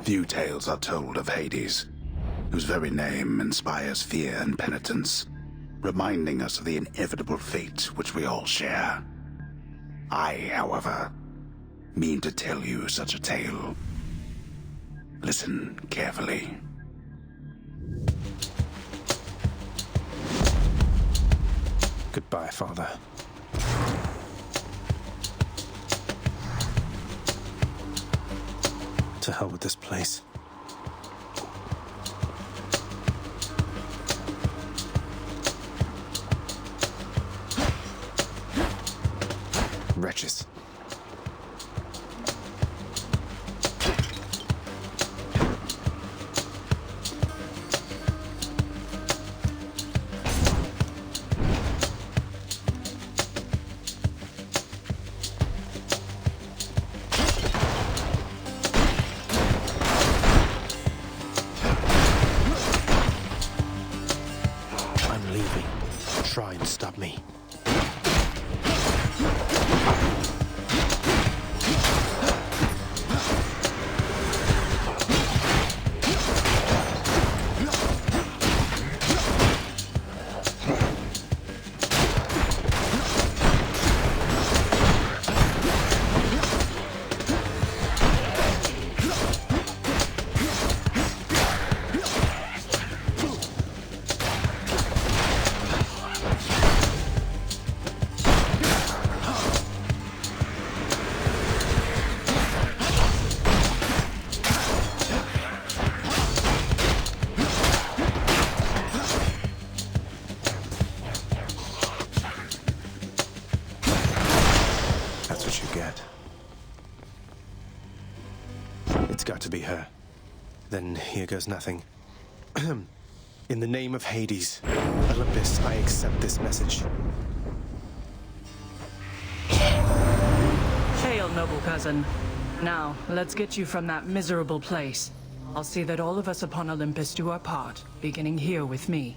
Few tales are told of Hades, whose very name inspires fear and penitence, reminding us of the inevitable fate which we all share. I, however, mean to tell you such a tale. Listen carefully. Goodbye, Father. To hell with this place. Wretches. I'm leaving. Try and stop me. That's what you get. It's got to be her. Then here goes nothing. In the name of Hades, Olympus, I accept this message. Hail, noble cousin. Now, let's get you from that miserable place. I'll see that all of us upon Olympus do our part, beginning here with me.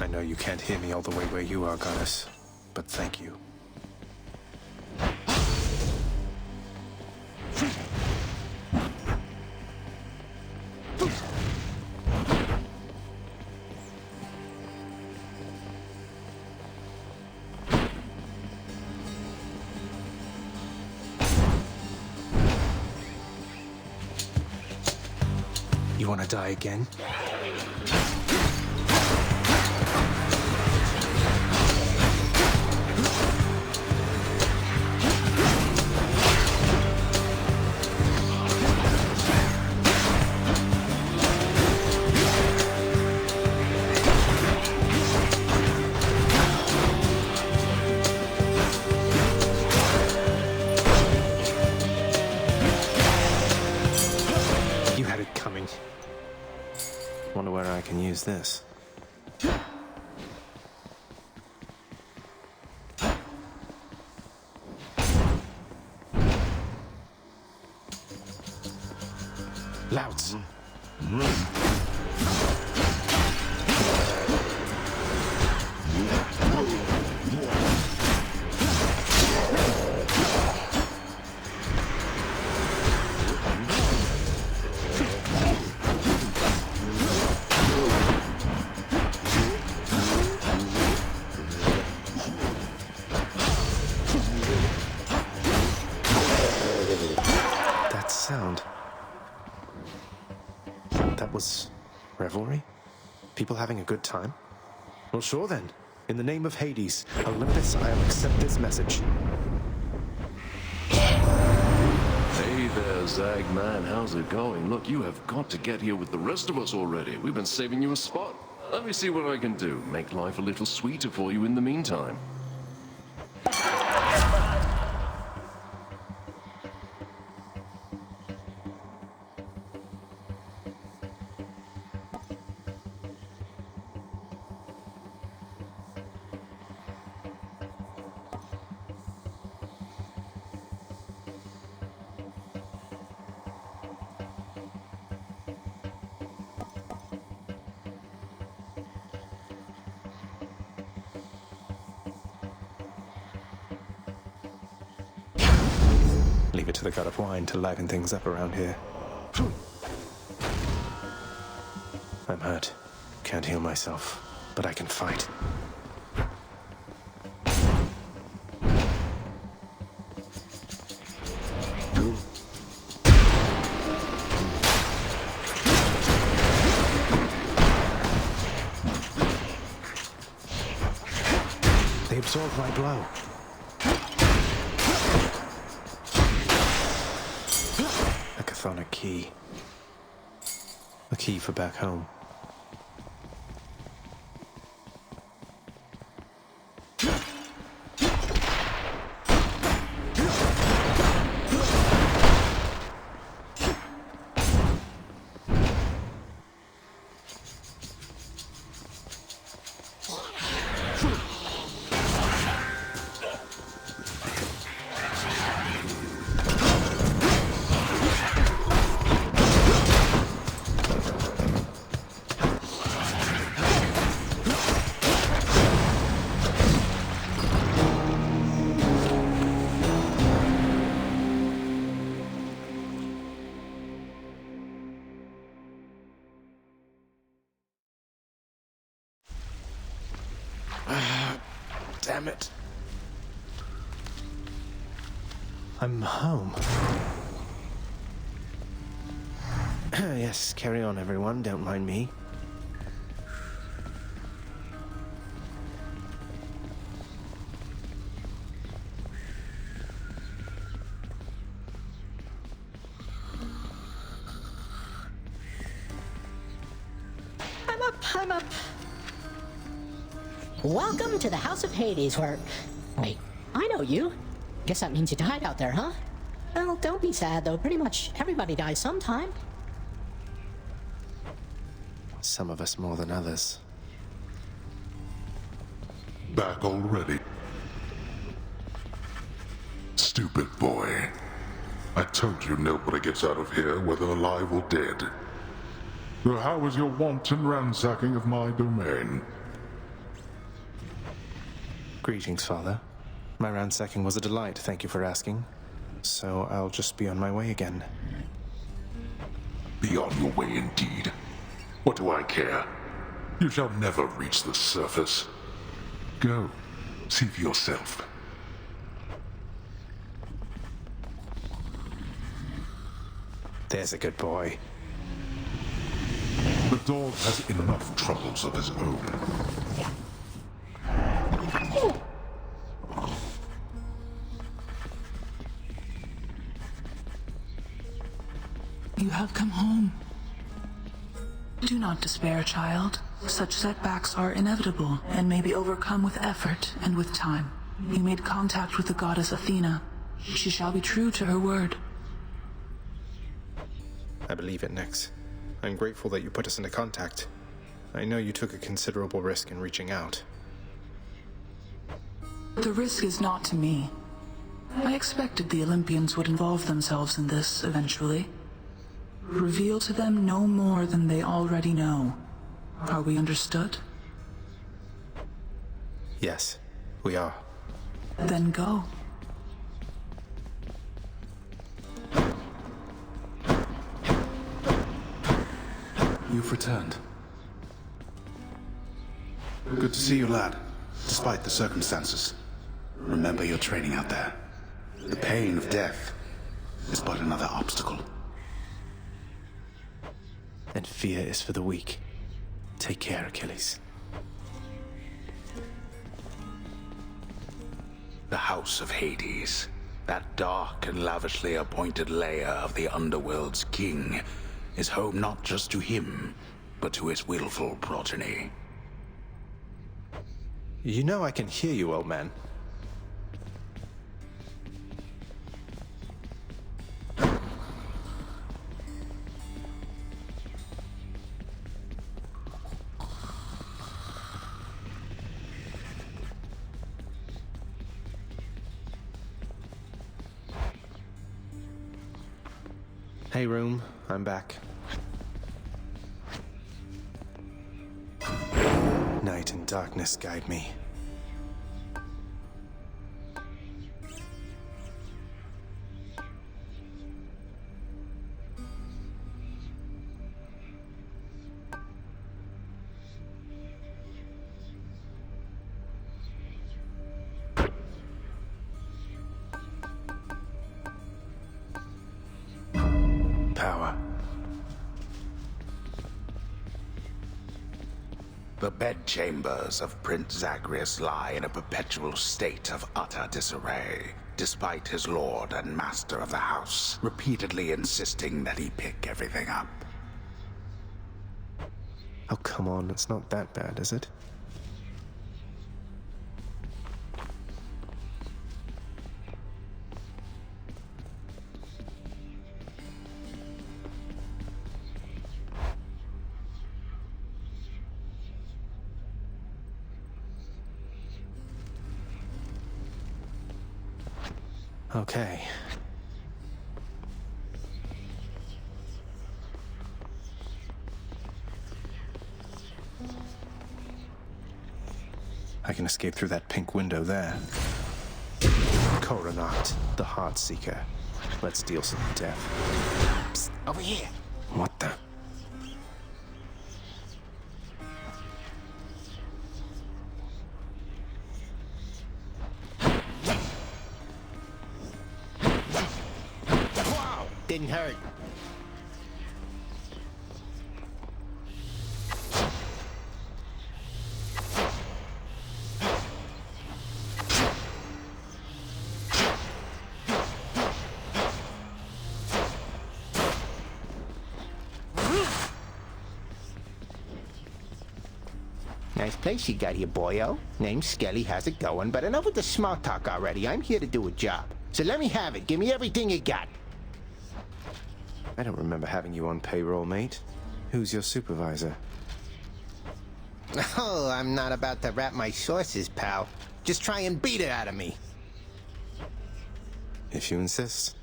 I know you can't hear me all the way where you are, goddess, but thank you. You want to die again? You had it coming. Wonder where I can use this. Louds. That sound. That was revelry? People having a good time? Well, sure then. In the name of Hades, Olympus, I'll accept this message. Hey there, Zag man, how's it going? Look, you have got to get here with the rest of us already. We've been saving you a spot. Let me see what I can do. Make life a little sweeter for you in the meantime. Leave it to the god of wine to liven things up around here. I'm hurt. Can't heal myself, but I can fight. They absorbed my blow. A chthonic key. A key for back home. Damn it. I'm home. Yes, carry on, everyone. Don't mind me. I'm up. Welcome to the House of Hades, where... Wait, I know you. Guess that means you died out there, huh? Well, don't be sad, though. Pretty much everybody dies sometime. Some of us more than others. Back already? Stupid boy. I told you nobody gets out of here, whether alive or dead. So how was your wanton ransacking of my domain? Greetings, Father. My ransacking was a delight, thank you for asking. So I'll just be on my way again. Be on your way indeed. What do I care? You shall never reach the surface. Go, see for yourself. There's a good boy. The dog has enough troubles of his own. You have come home. Do not despair, child. Such setbacks are inevitable and may be overcome with effort and with time. You made contact with the goddess Athena. She shall be true to her word. I believe it, Nyx. I'm grateful that you put us into contact. I know you took a considerable risk in reaching out. The risk is not to me. I expected the Olympians would involve themselves in this eventually. Reveal to them no more than they already know. Are we understood? Yes, we are. Then go. You've returned. Good to see you, lad, despite the circumstances. Remember your training out there. The pain of death is but another obstacle. And fear is for the weak. Take care, Achilles. The House of Hades, that dark and lavishly appointed lair of the underworld's king, is home not just to him, but to his willful progeny. You know I can hear you, old man. Hey, room. I'm back. Night and darkness guide me. The bedchambers of Prince Zagreus lie in a perpetual state of utter disarray, despite his lord and master of the house repeatedly insisting that he pick everything up. Oh, come on, it's not that bad, is it? Okay. I can escape through that pink window there. Coronat, the Heartseeker. Let's deal some death. Psst, over here. What the? Didn't hurt. Nice place you got here, boyo. Name's Skelly, how's it going? But enough with the small talk already. I'm here to do a job. So let me have it. Give me everything you got. I don't remember having you on payroll, mate. Who's your supervisor? Oh, I'm not about to wrap my sources, pal. Just try and beat it out of me. If you insist.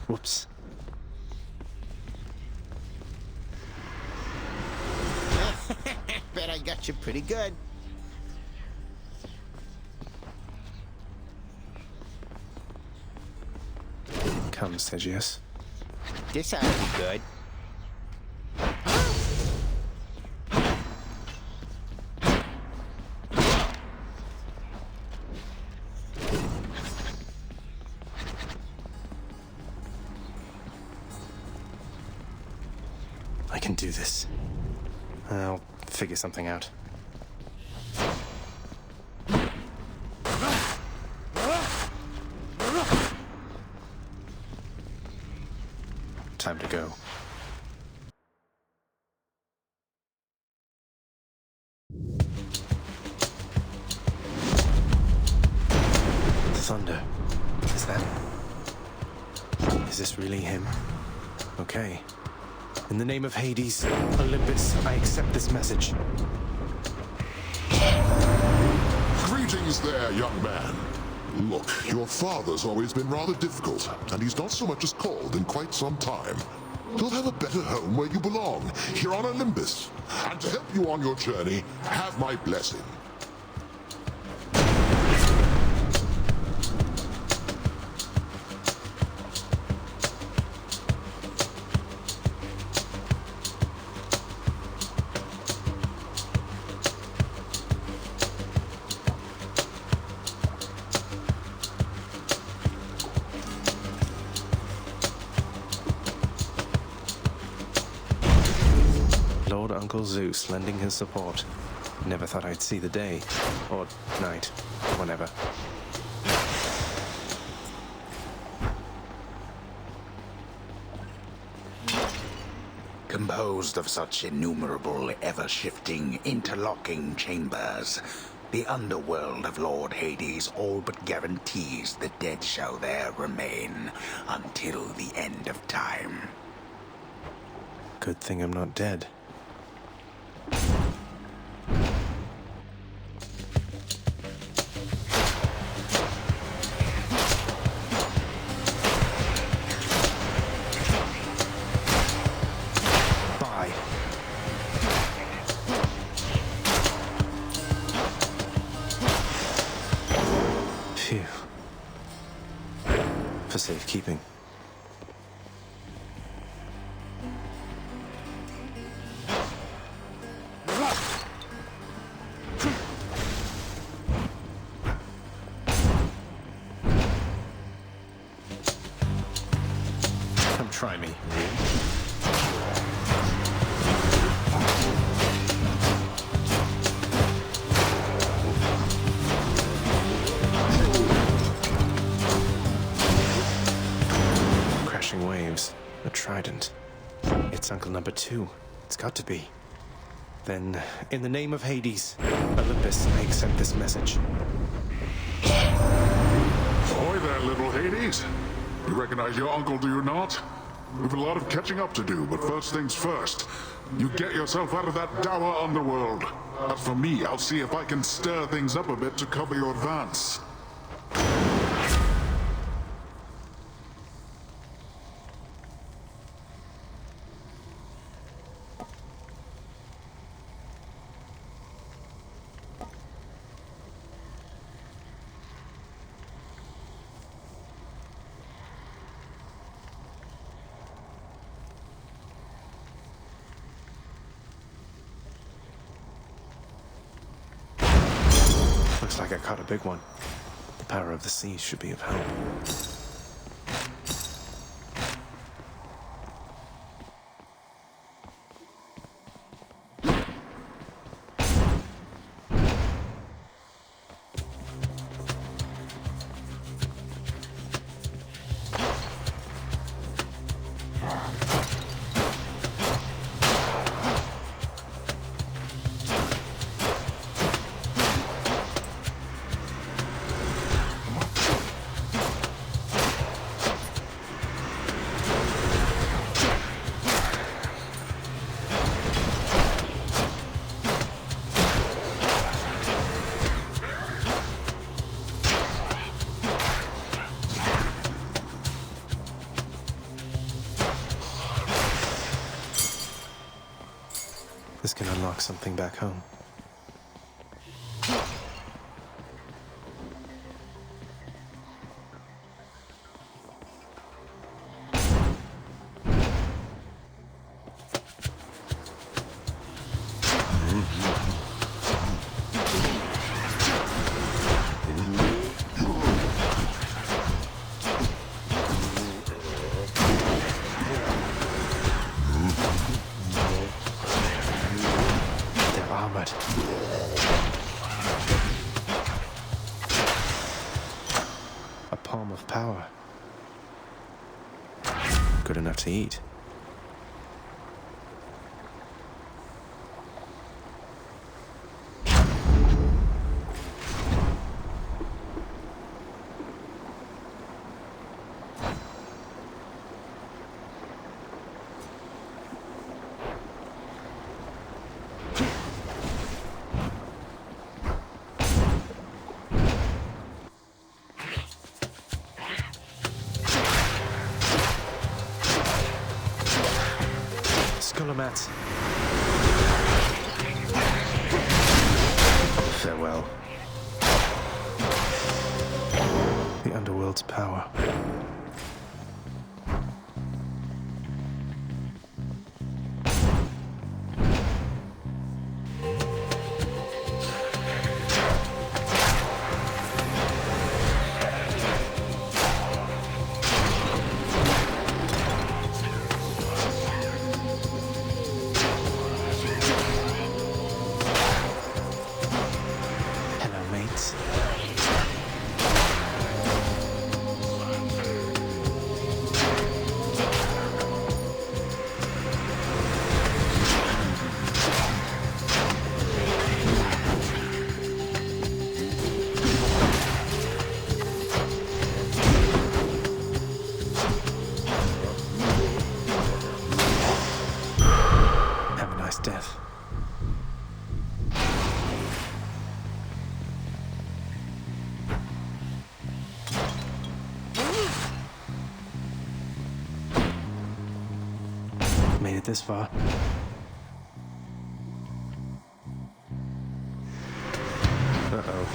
Whoops. Bet I got you pretty good. Come, Segius. This ought to be good. I can do this. I'll figure something out. Time to go. Thunder. Is that... Is this really him? Okay. In the name of Hades, Olympus, I accept this message. Greetings there, young man. Look, your father's always been rather difficult, and he's not so much as called in quite some time. You'll have a better home where you belong, here on Olympus. And to help you on your journey, have my blessing. Lord Uncle Zeus lending his support. Never thought I'd see the day. Or night. Whenever. Composed of such innumerable, ever-shifting, interlocking chambers, the underworld of Lord Hades all but guarantees the dead shall there remain until the end of time. Good thing I'm not dead. Bye. Phew. for safekeeping. Come try me. Crashing waves, a trident. It's Uncle Number 2. It's got to be. Then, in the name of Hades, Olympus, I accept this message. Ahoy there, little Hades. You recognize your uncle, do you not? We've a lot of catching up to do, but first things first. You get yourself out of that dour underworld. As for me, I'll see if I can stir things up a bit to cover your advance. Looks like I caught a big one. The power of the sea should be of help. This can unlock something back home. Armored. A palm of power. Good enough to eat. Mats. Farewell. The underworld's power. Death. Made it this far. Uh-oh.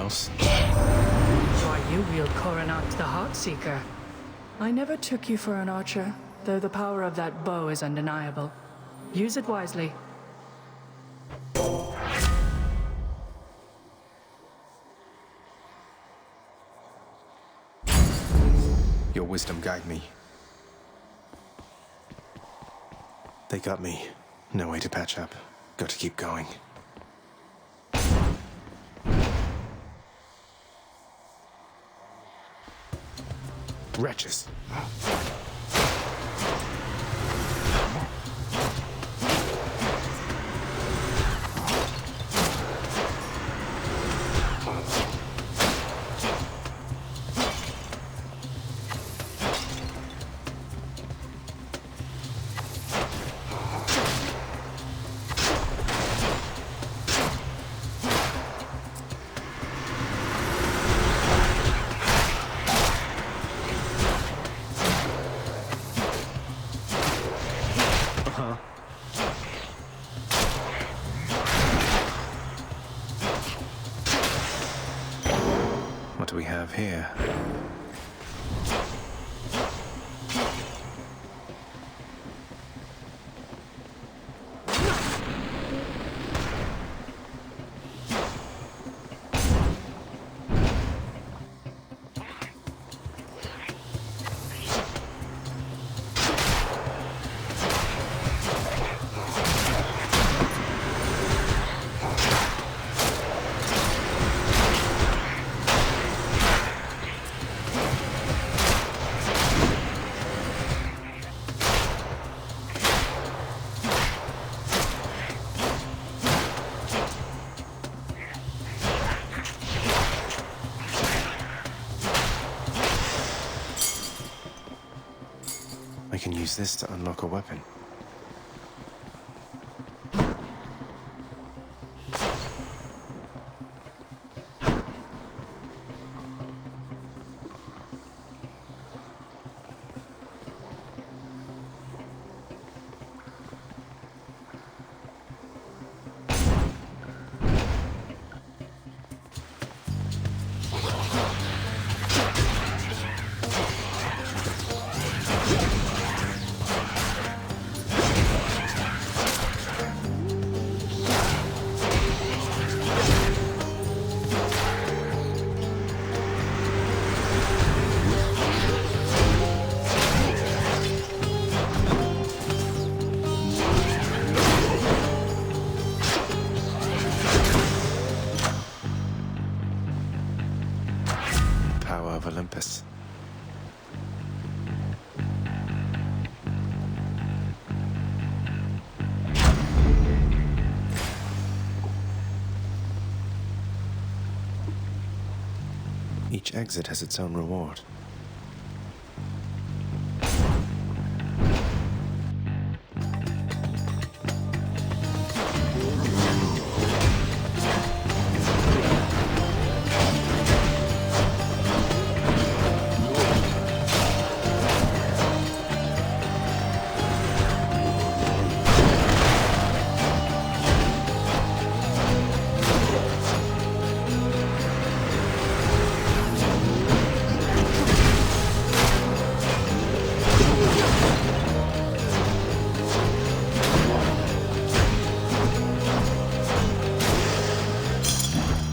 else. Why, you wield Coronat the Heartseeker. I never took you for an archer, though the power of that bow is undeniable. Use it wisely. Your wisdom guide me. They got me. No way to patch up. Got to keep going. Wretches. What do we have here? I can use this to unlock a weapon. Power of Olympus. Each exit has its own reward.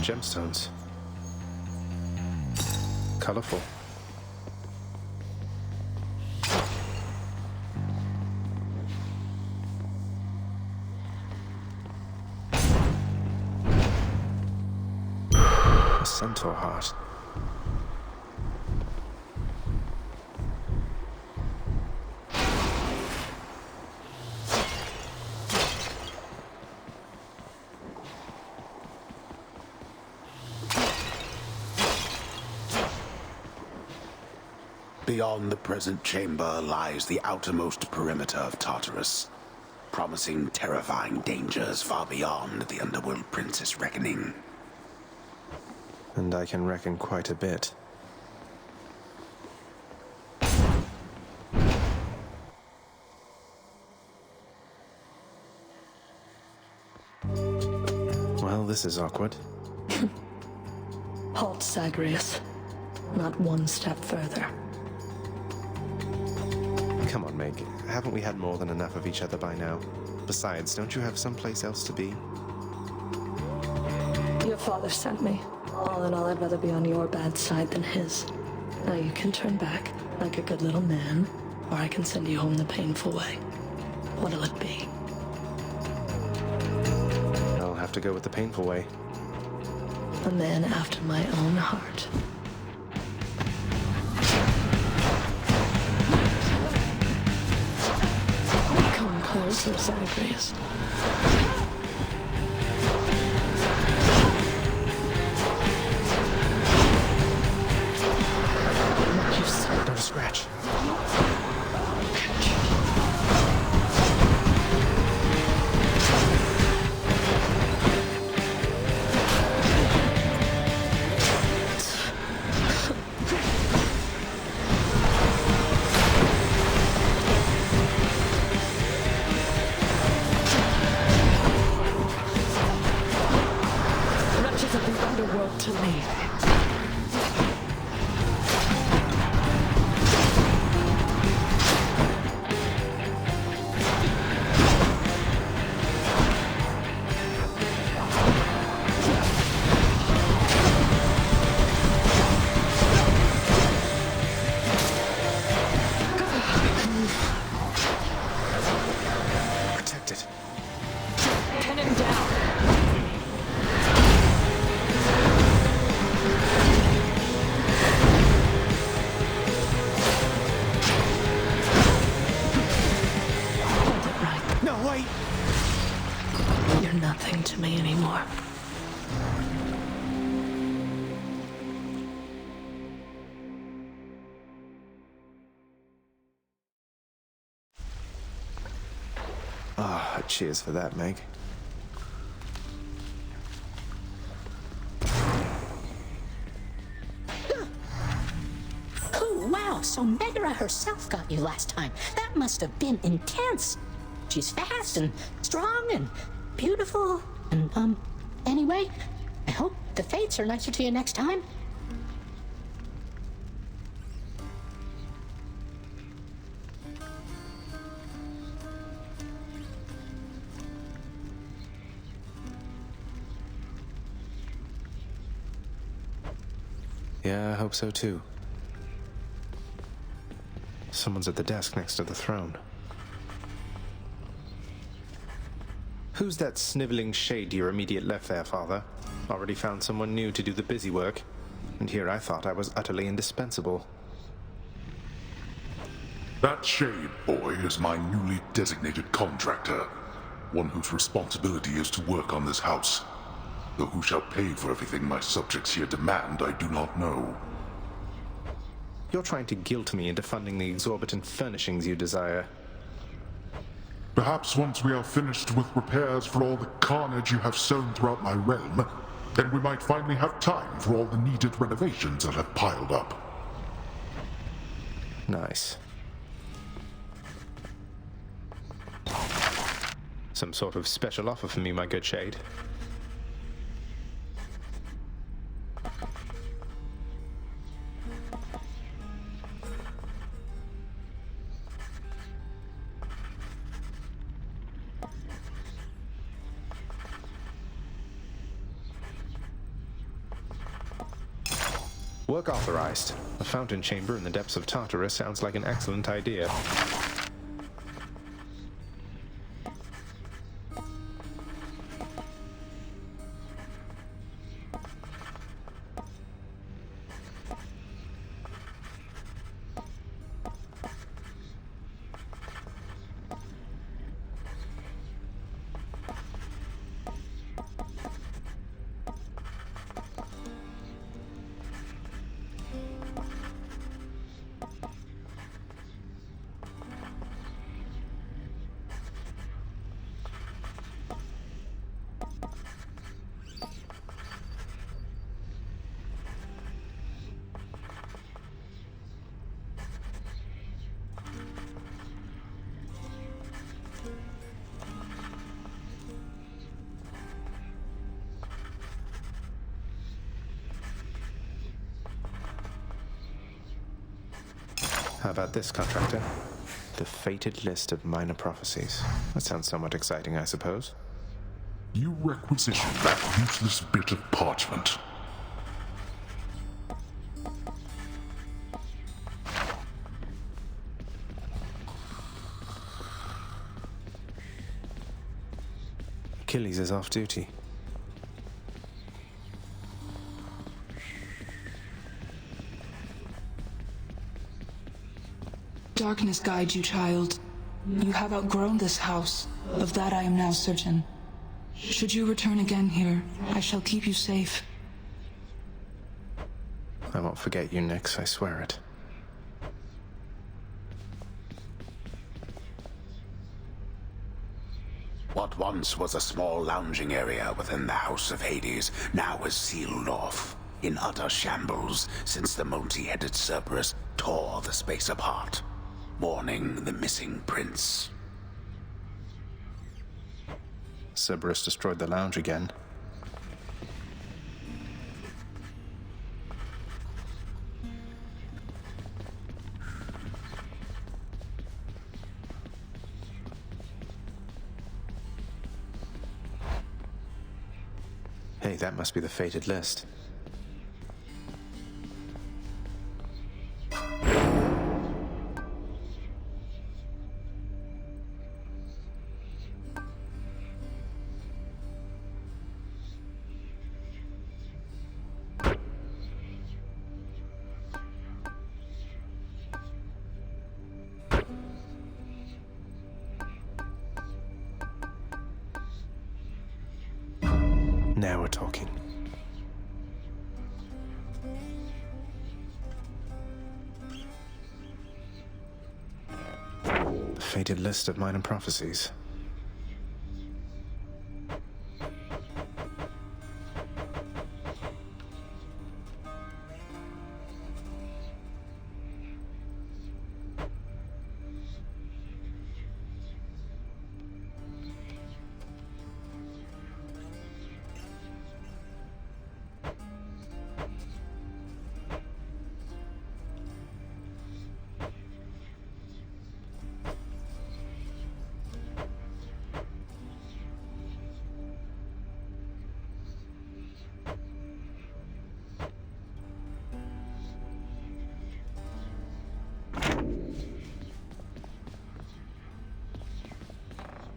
Gemstones. Colorful. A centaur heart. Beyond the present chamber lies the outermost perimeter of Tartarus, promising terrifying dangers far beyond the Underworld Prince's reckoning. And I can reckon quite a bit. Well, this is awkward. Halt, Zagreus. Not one step further. Come on, Meg. Haven't we had more than enough of each other by now? Besides, don't you have someplace else to be? Your father sent me. All in all, I'd rather be on your bad side than his. Now you can turn back, like a good little man, or I can send you home the painful way. What'll it be? I'll have to go with the painful way. A man after my own heart. Come closer, Zagreus. What you said. Not a scratch. Wretches of the underworld to me. Protect it. Pin him down. Hold it right. No, wait! You're nothing to me anymore. Ah, cheers for that, Meg. Oh, wow, so Megara herself got you last time. That must have been intense. She's fast and strong and beautiful. And, anyway, I hope the fates are nicer to you next time. Yeah, I hope so too. Someone's at the desk next to the throne. Who's that sniveling shade to your immediate left there, Father? Already found someone new to do the busy work, and here I thought I was utterly indispensable. That shade boy is my newly designated contractor, one whose responsibility is to work on this house. Though who shall pay for everything my subjects here demand, I do not know. You're trying to guilt me into funding the exorbitant furnishings you desire. Perhaps once we are finished with repairs for all the carnage you have sown throughout my realm, then we might finally have time for all the needed renovations that have piled up. Nice. Some sort of special offer for me, my good shade. Work authorized. A fountain chamber in the depths of Tartarus sounds like an excellent idea. about this, contractor? The fated list of minor prophecies. That sounds somewhat exciting, I suppose. You requisition that useless bit of parchment. Achilles is off duty. Darkness guide you, child. You have outgrown this house. Of that I am now certain. Should you return again here, I shall keep you safe. I won't forget you, Nyx, I swear it. What once was a small lounging area within the House of Hades now is sealed off, in utter shambles, since the multi-headed Cerberus tore the space apart, mourning the missing prince. Cerberus destroyed the lounge again. Hey, that must be the fated list. Now we're talking. The fated list of minor prophecies.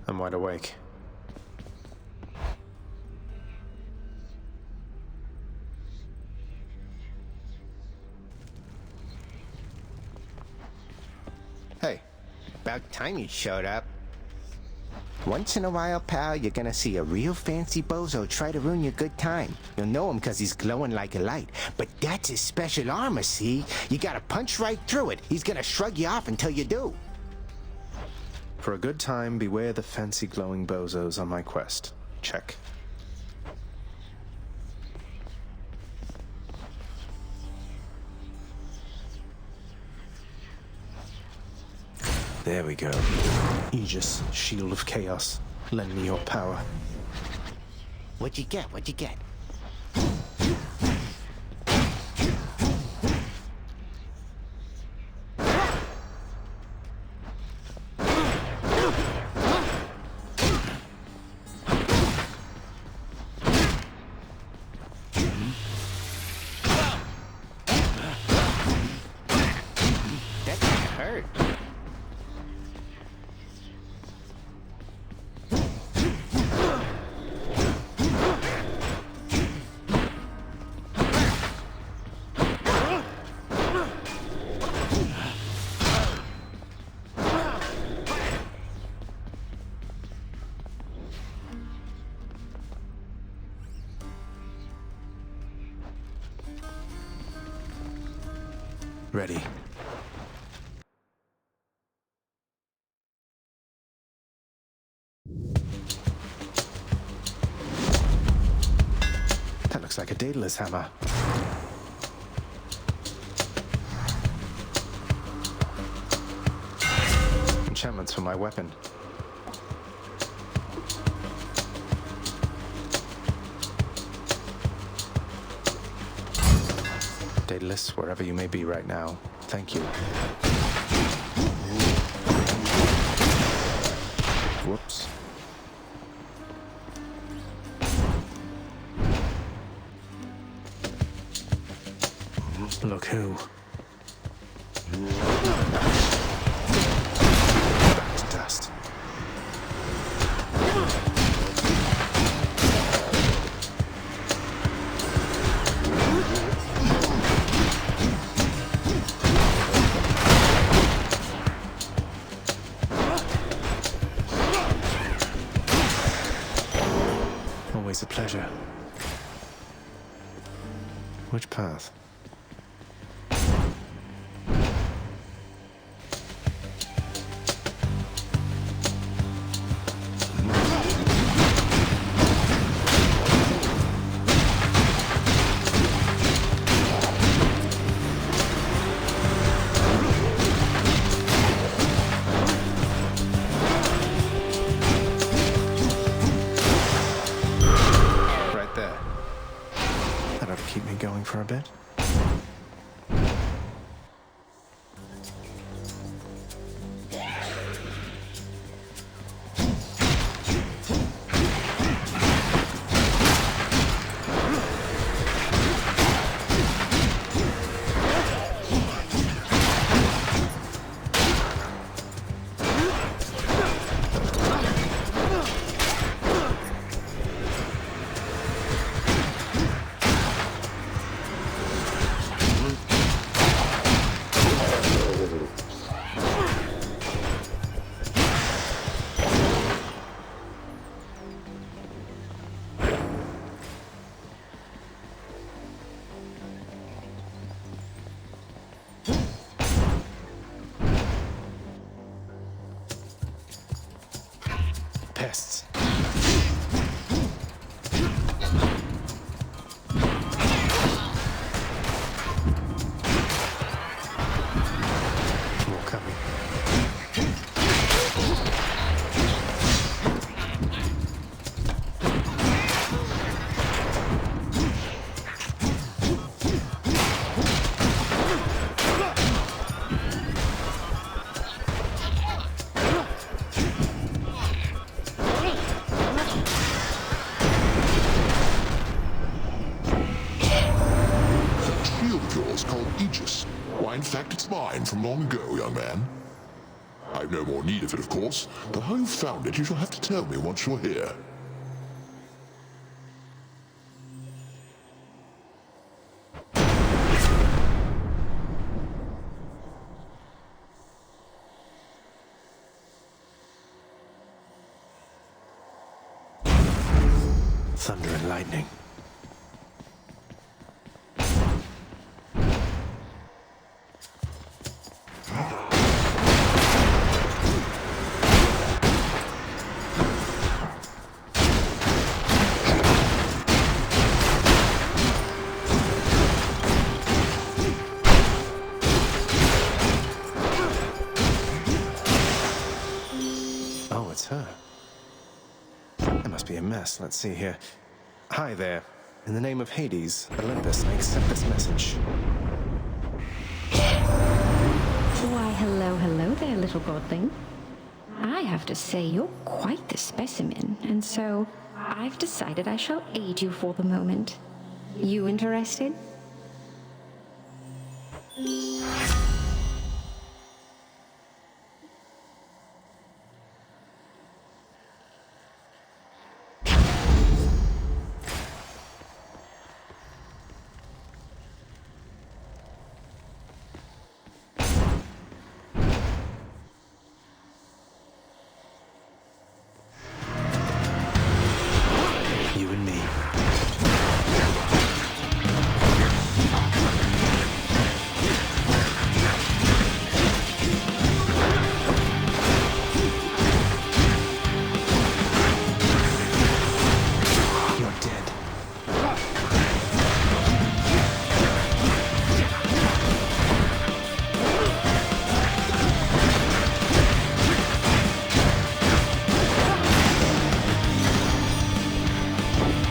I'm wide awake. Hey, about time you showed up. Once in a while, pal, you're gonna see a real fancy bozo try to ruin your good time. You'll know him 'cause he's glowing like a light. But that's his special armor, see? You gotta punch right through it. He's gonna shrug you off until you do. For a good time, beware the fancy glowing bozos on my quest. Check. There we go. Aegis, shield of chaos. Lend me your power. What'd you get? What'd you get? That kinda hurt. Ready. That looks like a Daedalus hammer. Enchantments for my weapon. Daedalus, wherever you may be right now, thank you. Whoops. Look who. Back to dust. Always a pleasure. Which path? Right there. That ought to keep me going for a bit. Pests. More coming. Shield of yours called Aegis. Why, in fact, it's mine from long ago, young man. I've no more need of it, of course, but how you found it you shall have to tell me once you're here. Thunder and lightning. Oh, it's her. That must be a mess. Let's see here. Hi there. In the name of Hades, Olympus, I accept this message. Why, hello there, little godling. I have to say you're quite the specimen, and so I've decided I shall aid you for the moment. You interested? You and me. You're dead.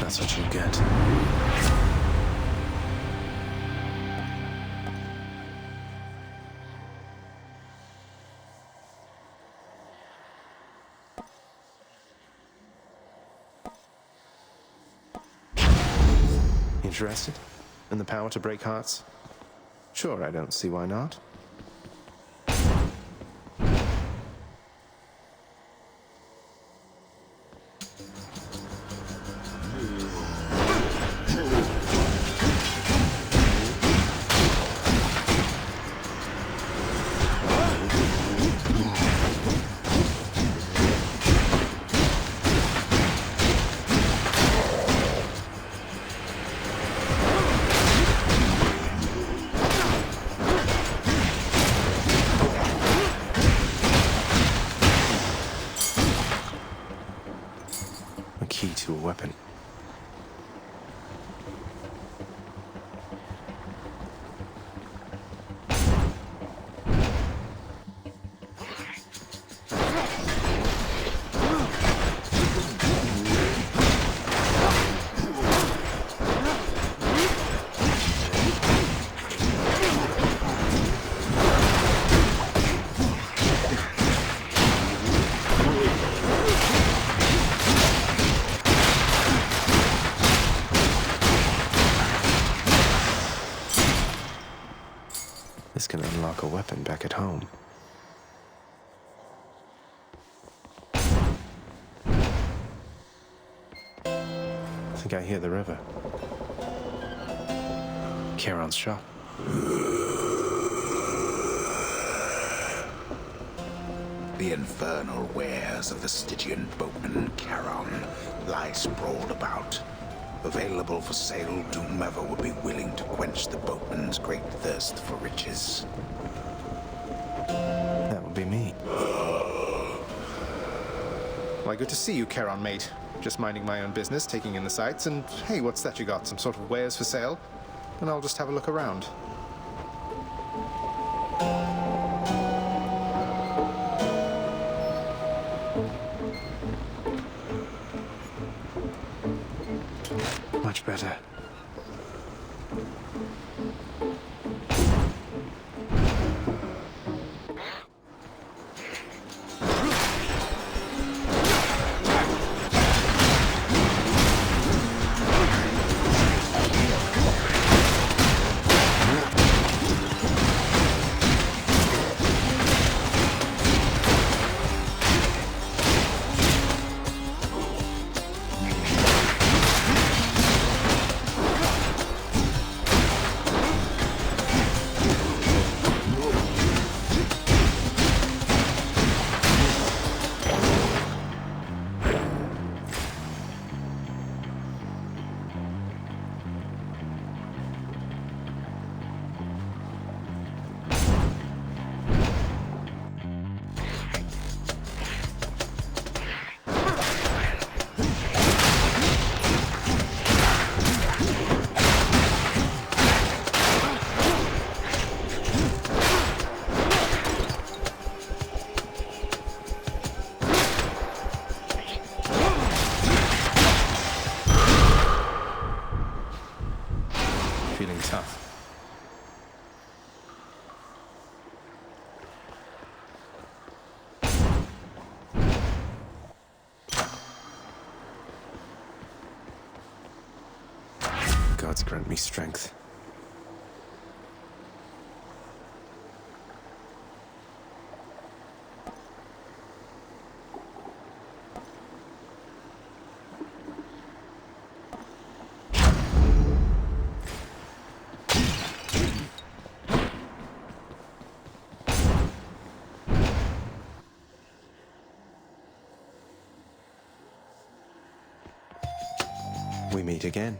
That's what you get. Interested in the power to break hearts? Sure, I don't see why not. Key to a weapon. This can unlock a weapon back at home. I think I hear the river. Charon's shop. The infernal wares of the Stygian boatman Charon lie sprawled about, available for sale to whomever would be willing to quench the boatman's great thirst for riches. That would be me. Why, good to see you, Charon, mate. Just minding my own business, taking in the sights, and hey, what's that you got? Some sort of wares for sale? And I'll just have a look around. Much better. Feeling tough. Gods grant me strength. We meet again.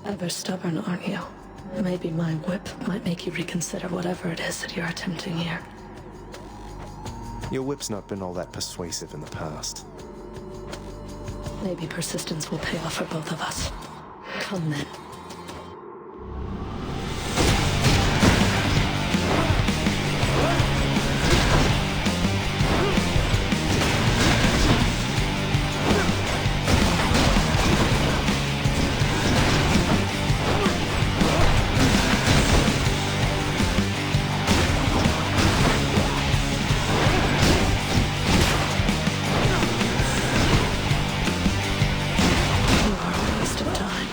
Ever stubborn, aren't you? Maybe my whip might make you reconsider whatever it is that you're attempting here. Your whip's not been all that persuasive in the past. Maybe persistence will pay off for both of us. Come then. You are a waste of time.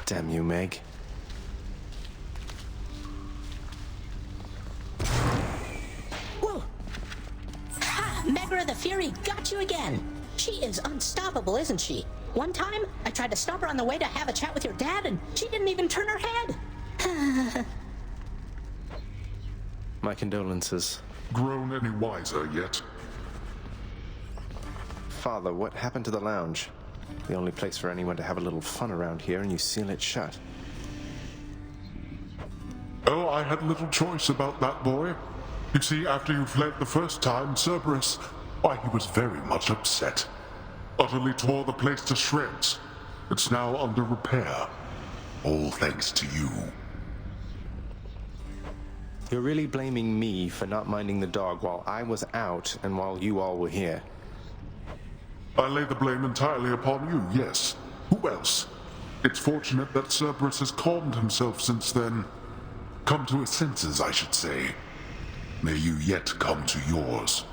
Damn you, Meg. Whoa! Ha! Megra the Fury got you again! She is unstoppable, isn't she? One time, I tried to stop her on the way to have a chat with your dad, and she didn't even turn her head. My condolences. Grown any wiser yet? Father, what happened to the lounge? The only place for anyone to have a little fun around here, and you seal it shut. Oh, I had little choice about that boy. You see, after you fled the first time, Cerberus, why, he was very much upset. Utterly tore the place to shreds. It's now under repair. All thanks to you. You're really blaming me for not minding the dog while I was out and while you all were here. I lay the blame entirely upon you, yes. Who else? It's fortunate that Cerberus has calmed himself since then. Come to his senses, I should say. May you yet come to yours.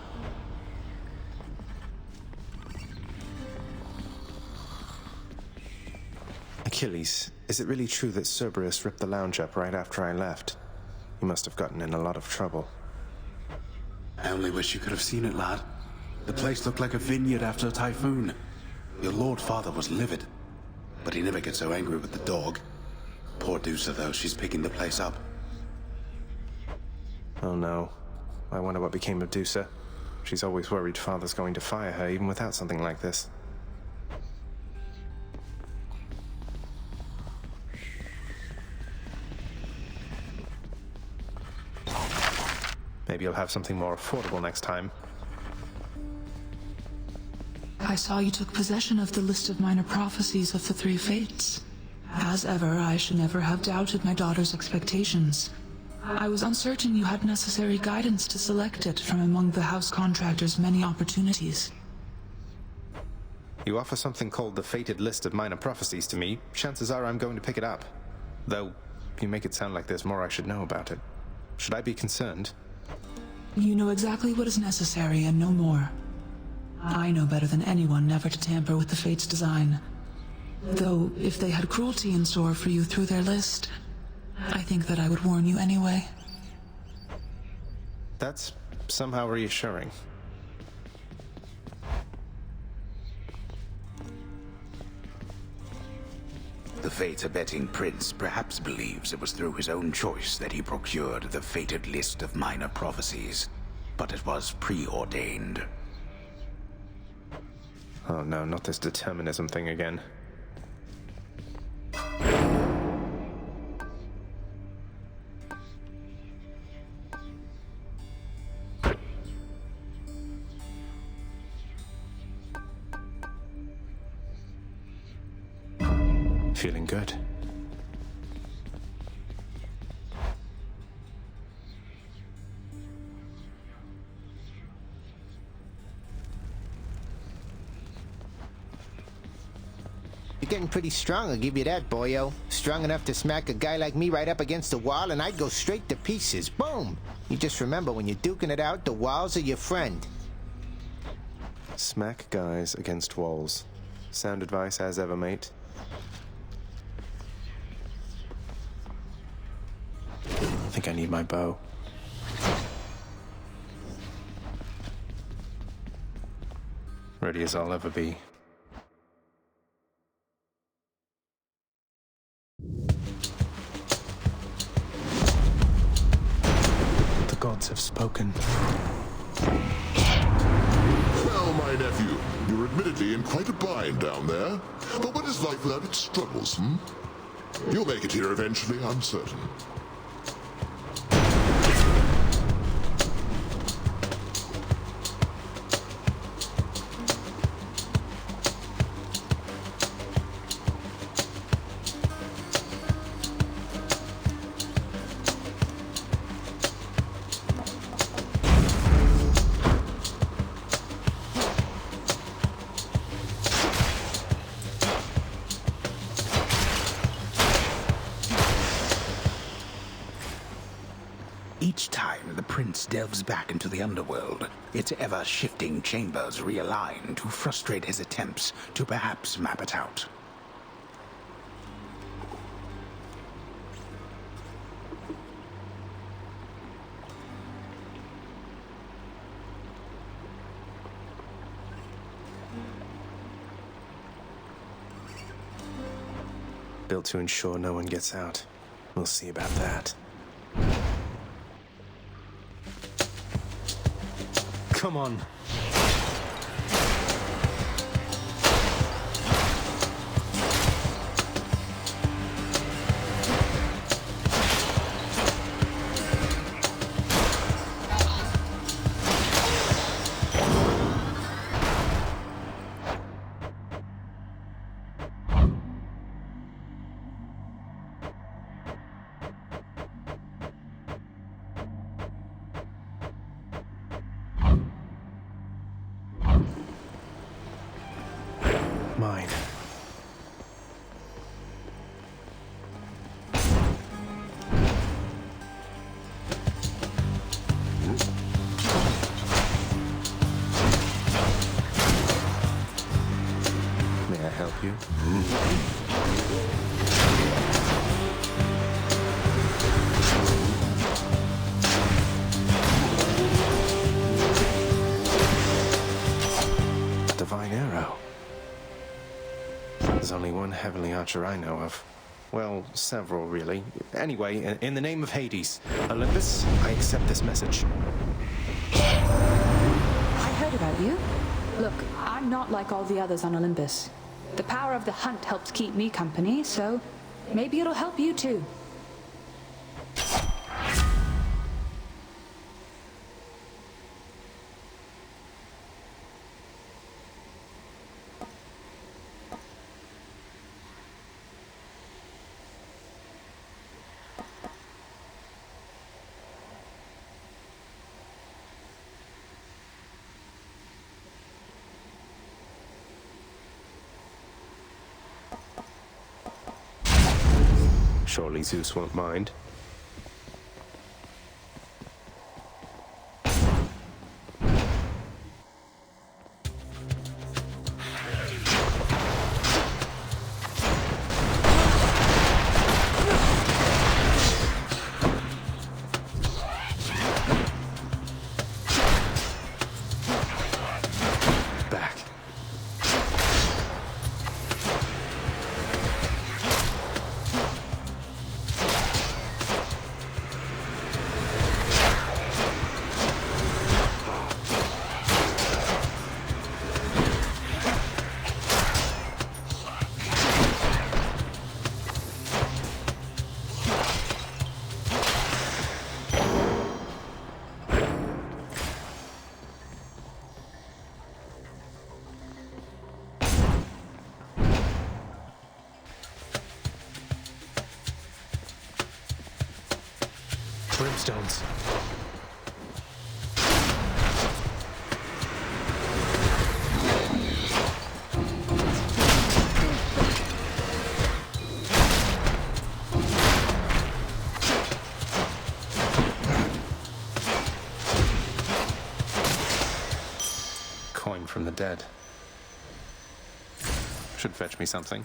Achilles, is it really true that Cerberus ripped the lounge up right after I left? You must have gotten in a lot of trouble. I only wish you could have seen it, lad. The place looked like a vineyard after a typhoon. Your Lord Father was livid, but he never gets so angry with the dog. Poor Dusa, though, she's picking the place up. Oh no. I wonder what became of Dusa. She's always worried Father's going to fire her, even without something like this. Maybe you'll have something more affordable next time. I saw you took possession of the list of minor prophecies of the three fates. As ever, I should never have doubted my daughter's expectations. I was uncertain you had necessary guidance to select it from among the house contractor's many opportunities. You offer something called the Fated List of Minor Prophecies to me, chances are I'm going to pick it up. Though, you make it sound like there's more I should know about it. Should I be concerned? You know exactly what is necessary and no more. I know better than anyone never to tamper with the Fates' design. Though, if they had cruelty in store for you through their list, I think that I would warn you anyway. That's somehow reassuring. The fate-abetting prince perhaps believes it was through his own choice that he procured the fated list of minor prophecies, but it was preordained. Oh no, not this determinism thing again. Feeling good. You're getting pretty strong, I'll give you that, boyo. Strong enough to smack a guy like me right up against the wall and I'd go straight to pieces. Boom! You just remember, when you're duking it out, the walls are your friend. Smack guys against walls. Sound advice as ever, mate. I think I need my bow. Ready as I'll ever be. The gods have spoken. Well, my nephew, you're admittedly in quite a bind down there. But what is life without its struggles, hmm? You'll make it here eventually, I'm certain. Each time the prince delves back into the underworld, its ever-shifting chambers realign to frustrate his attempts to perhaps map it out. built to ensure no one gets out. We'll see about that. Come on. Mine. May I help you? Divine arrow. There's only one heavenly archer I know of. Well, several, really. Anyway, in the name of Hades, Olympus, I accept this message. I heard about you. Look, I'm not like all the others on Olympus. The power of the hunt helps keep me company, so maybe it'll help you too. Surely Zeus won't mind. Back. Brimstones. Coin from the dead. Should fetch me something.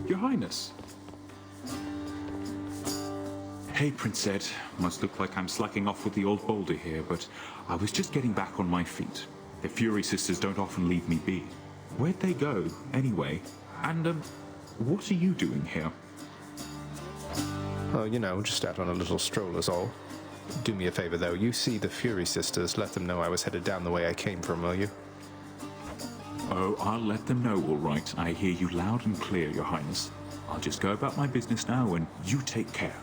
Your Highness. Hey, Prince Ed. Must look like I'm slacking off with the old boulder here, but I was just getting back on my feet. The Fury Sisters don't often leave me be. Where'd they go, anyway? And, what are you doing here? Oh, you know, just out on a little stroll is all. Do me a favor, though. You see the Fury Sisters, let them know I was headed down the way I came from, will you? Oh, I'll let them know, all right. I hear you loud and clear, Your Highness. I'll just go about my business now, and you take care.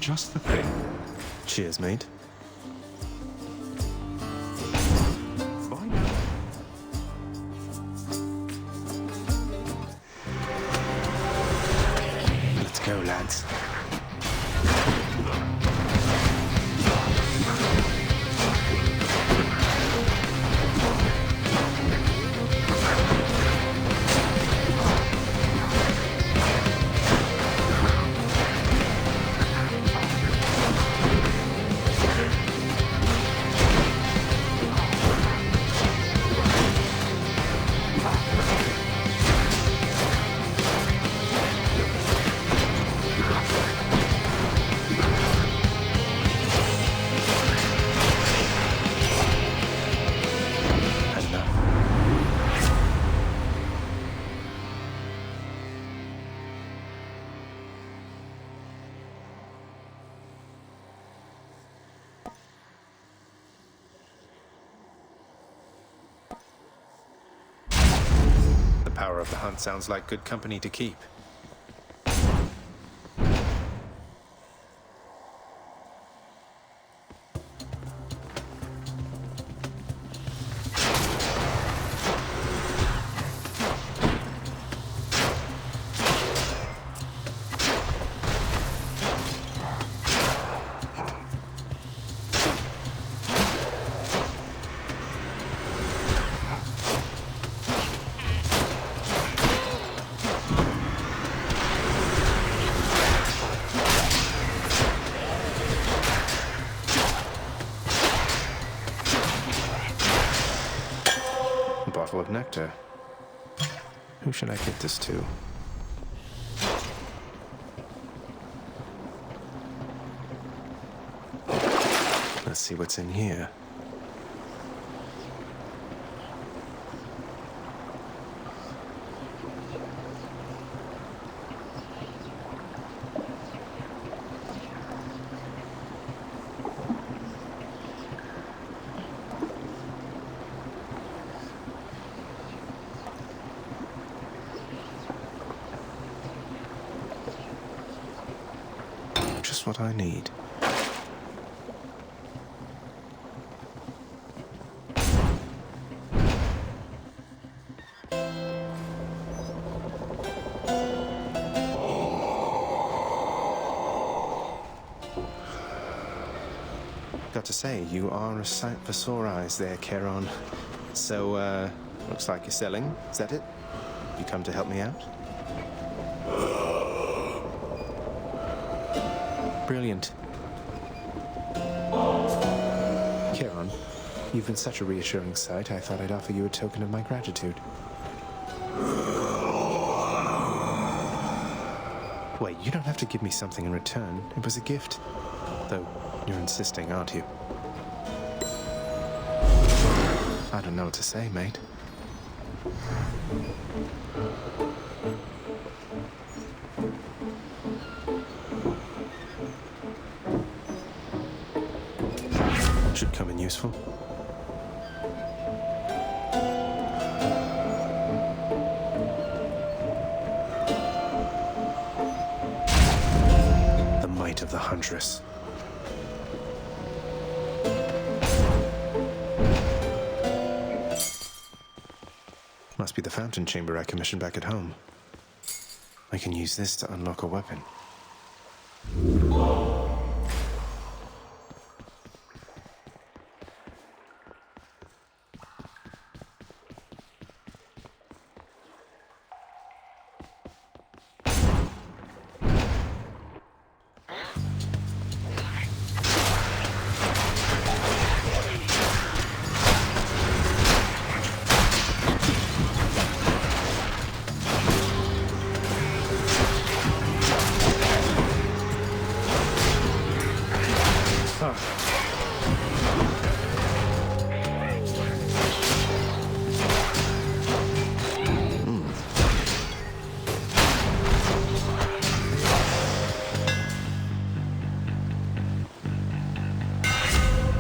just the thing. Cheers, mate. Bye now. Let's go, lads. The power of the hunt sounds like good company to keep. A bottle of nectar. Who should I give this to? Let's see what's in here. Just what I need. Got to say, you are a sight for sore eyes there, Charon. So, looks like you're selling. Is that it? You come to help me out? Brilliant. Charon, you've been such a reassuring sight, I thought I'd offer you a token of my gratitude. Wait, you don't have to give me something in return. It was a gift. Though, you're insisting, aren't you? I don't know what to say, mate. Should come in useful. The might of the Huntress. Must be the fountain chamber I commissioned back at home. I can use this to unlock a weapon.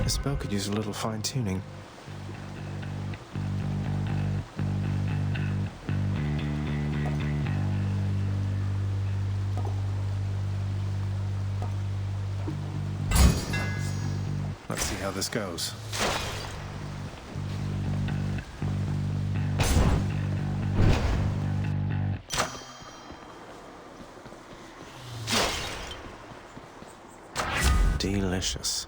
This spell could use a little fine-tuning. how this goes. Delicious.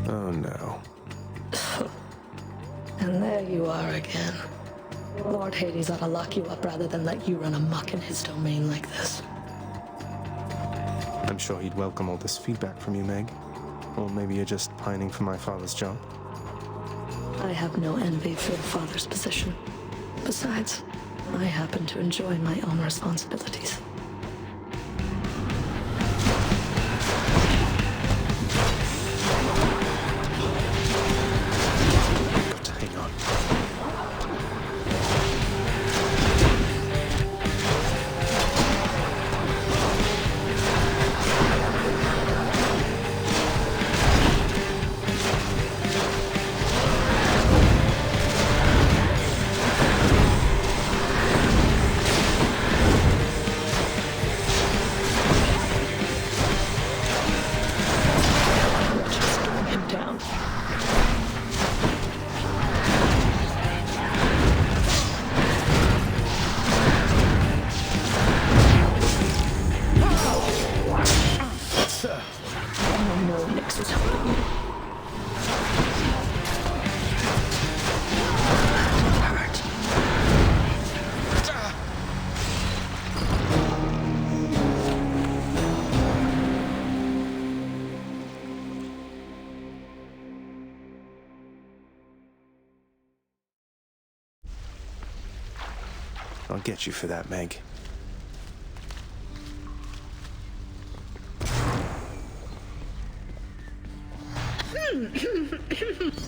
Oh no. And there you are again. Lord Hades ought to lock you up rather than let you run amok in his domain like this. I'm sure he'd welcome all this feedback from you, Meg. Or maybe you're just pining for my father's job. I have no envy for your father's position. Besides, I happen to enjoy my own responsibilities. Got to hang on. Just bring him down. I know Nyx is helping you. I'll get you for that, Meg.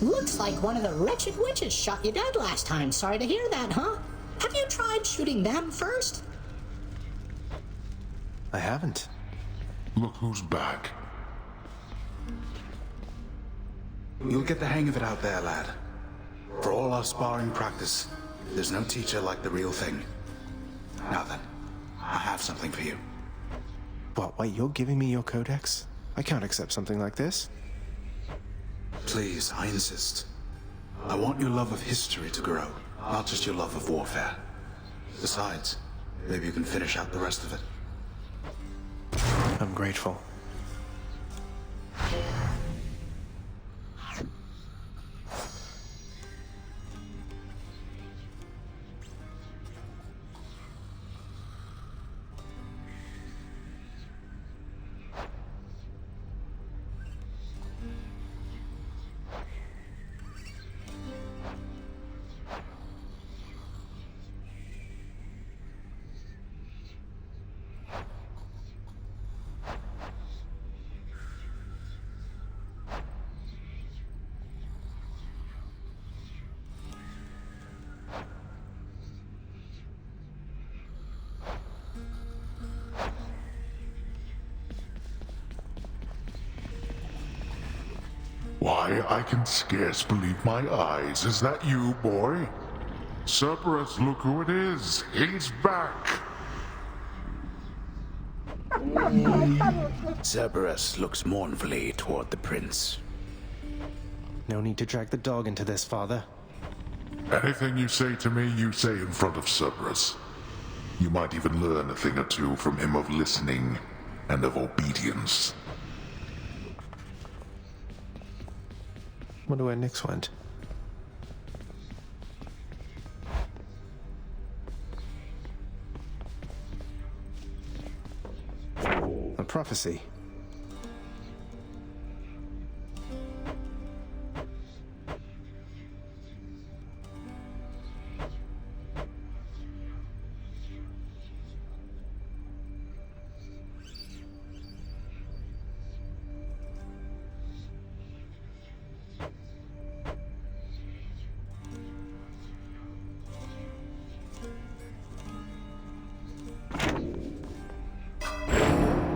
Looks like one of the wretched witches shot you dead last time. Sorry to hear that, huh? Have you tried shooting them first? I haven't. Look who's back. You'll get the hang of it out there, lad. For all our sparring practice, there's no teacher like the real thing. Now then, I have something for you. What, wait, you're giving me your codex? I can't accept something like this. Please, I insist. I want your love of history to grow, not just your love of warfare. Besides, maybe you can finish out the rest of it. I'm grateful. Why, I can scarce believe my eyes. Is that you, boy? Cerberus, look who it is. He's back. Cerberus looks mournfully toward the prince. No need to drag the dog into this, father. Anything you say to me, you say in front of Cerberus. You might even learn a thing or two from him of listening and of obedience. Wonder where Nyx went. A prophecy.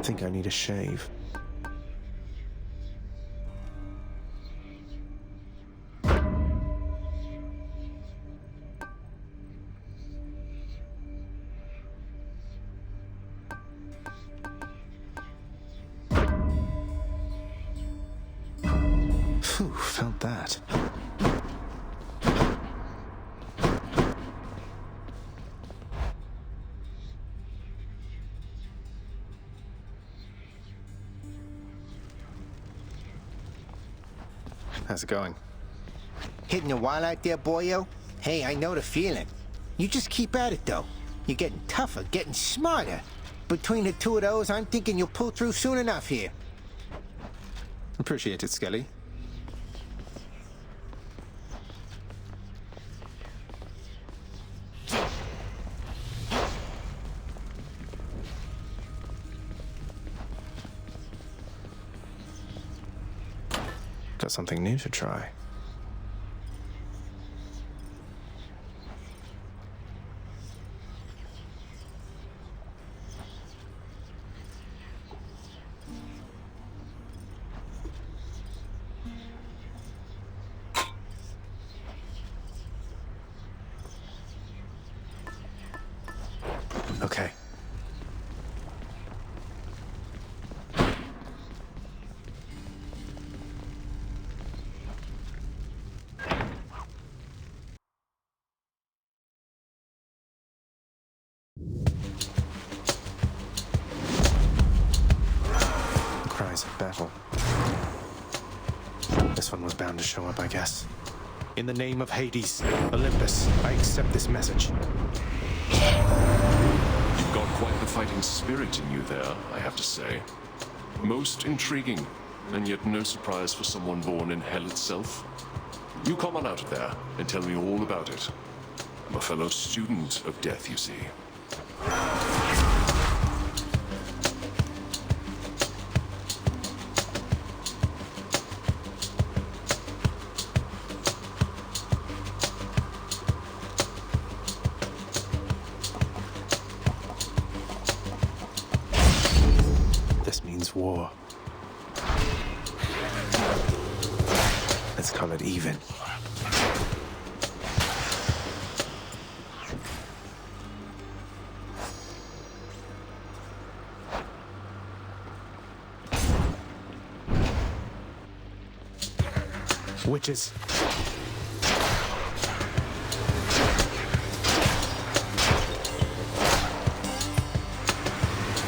think I need a shave. Phew, felt that. How's it going? Hitting a wall out there, boyo? Hey, I know the feeling. You just keep at it, though. You're getting tougher, getting smarter. Between the two of those, I'm thinking you'll pull through soon enough here. Appreciate it, Skelly. Got something new to try. Okay. Cries of battle. This one was bound to show up, I guess. In the name of Hades, Olympus, I accept this message. You've got quite the fighting spirit in you there, I have to say. Most intriguing, and yet no surprise for someone born in hell itself. You come on out of there and tell me all about it. I'm a fellow student of death, you see. This means war. Let's call it even. Witches.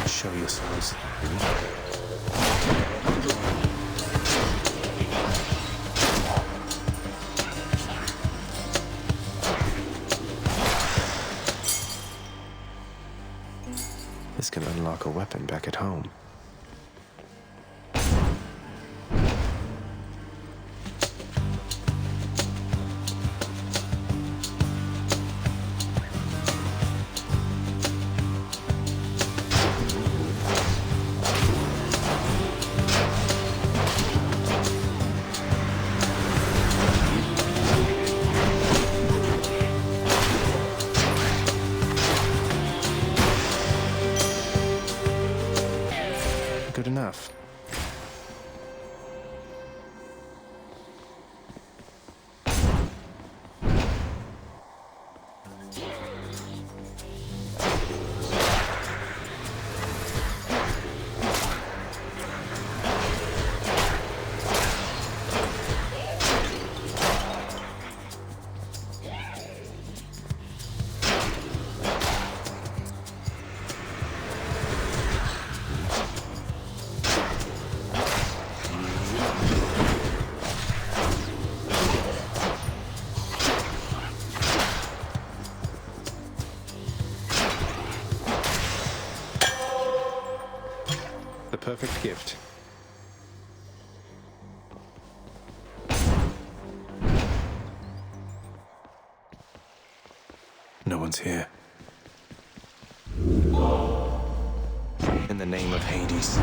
Show yourselves. This can unlock a weapon back at home. Good enough. The perfect gift. No one's here. In the name of Hades.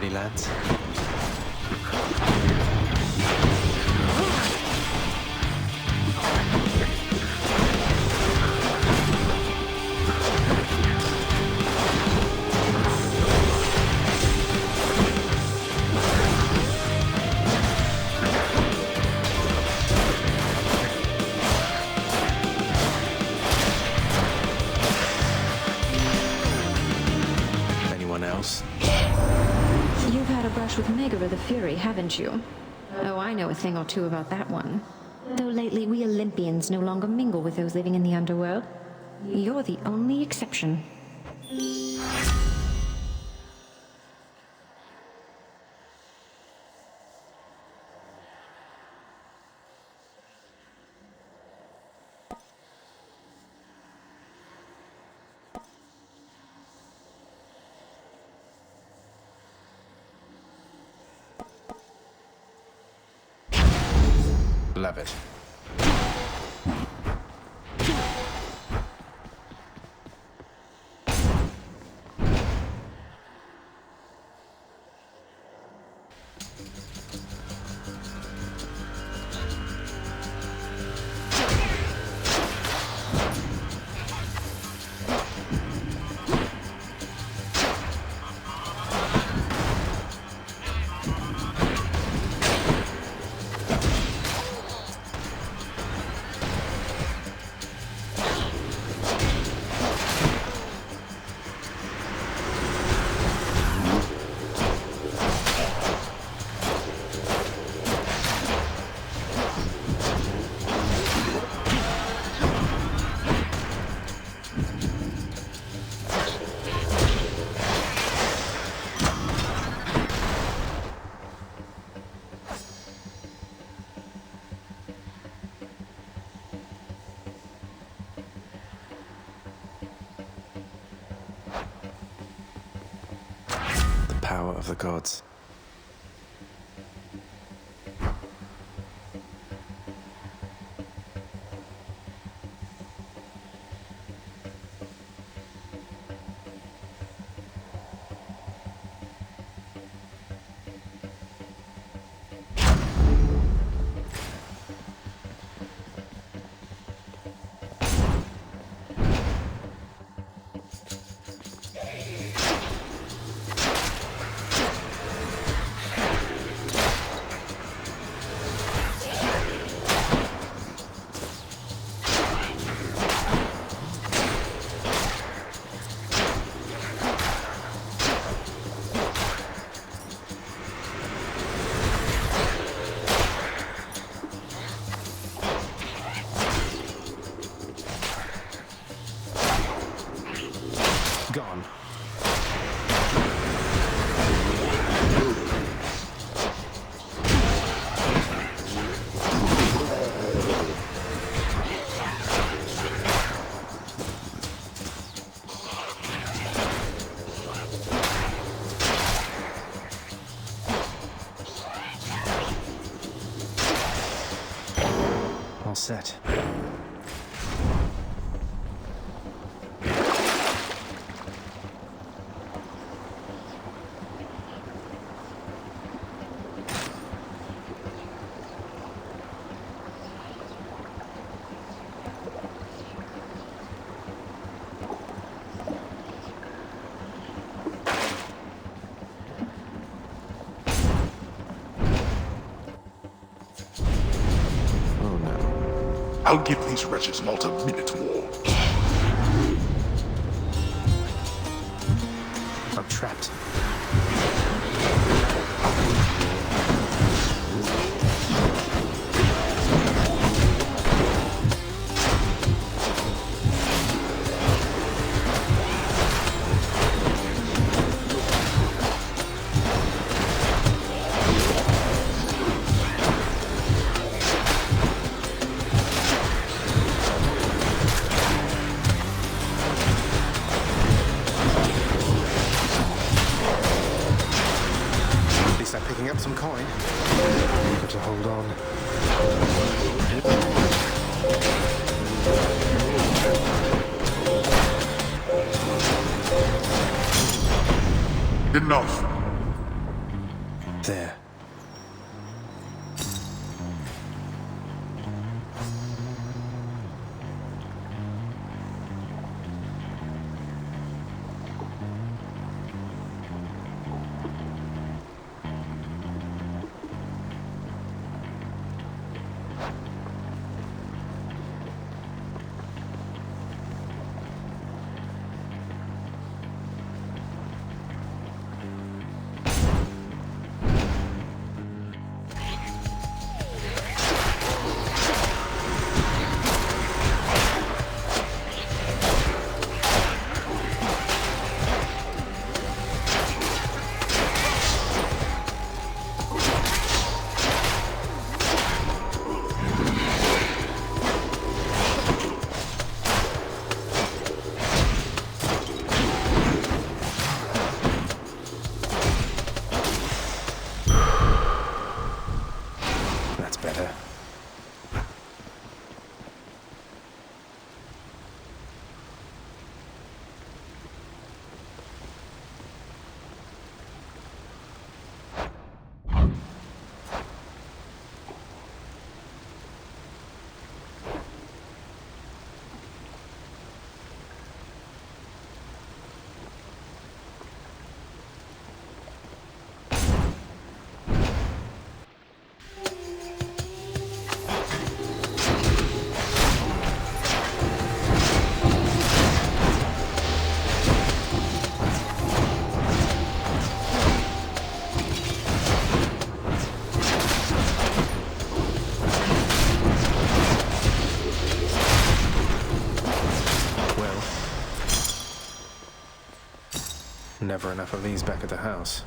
Ready, lads? Anyone else? You've had a brush with Megara the Fury, haven't you? Oh, I know a thing or two about that one. Though lately we Olympians no longer mingle with those living in the underworld. You're the only exception. Love it. Power of the gods. Gone. All set. I'll give these wretches not a minute more. I'm trapped. Picking up some coin. Got to hold on. Enough. there. Better. Never enough of these back at the house.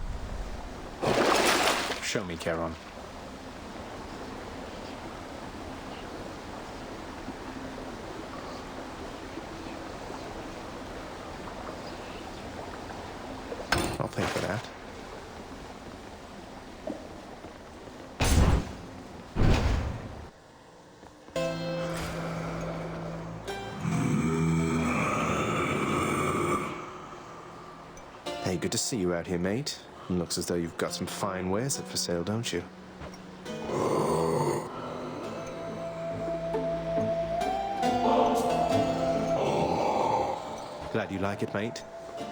Show me, Charon. I'll pay for that. Hey, good to see you out here, mate. Looks as though you've got some fine wares up for sale, don't you? Glad you like it, mate.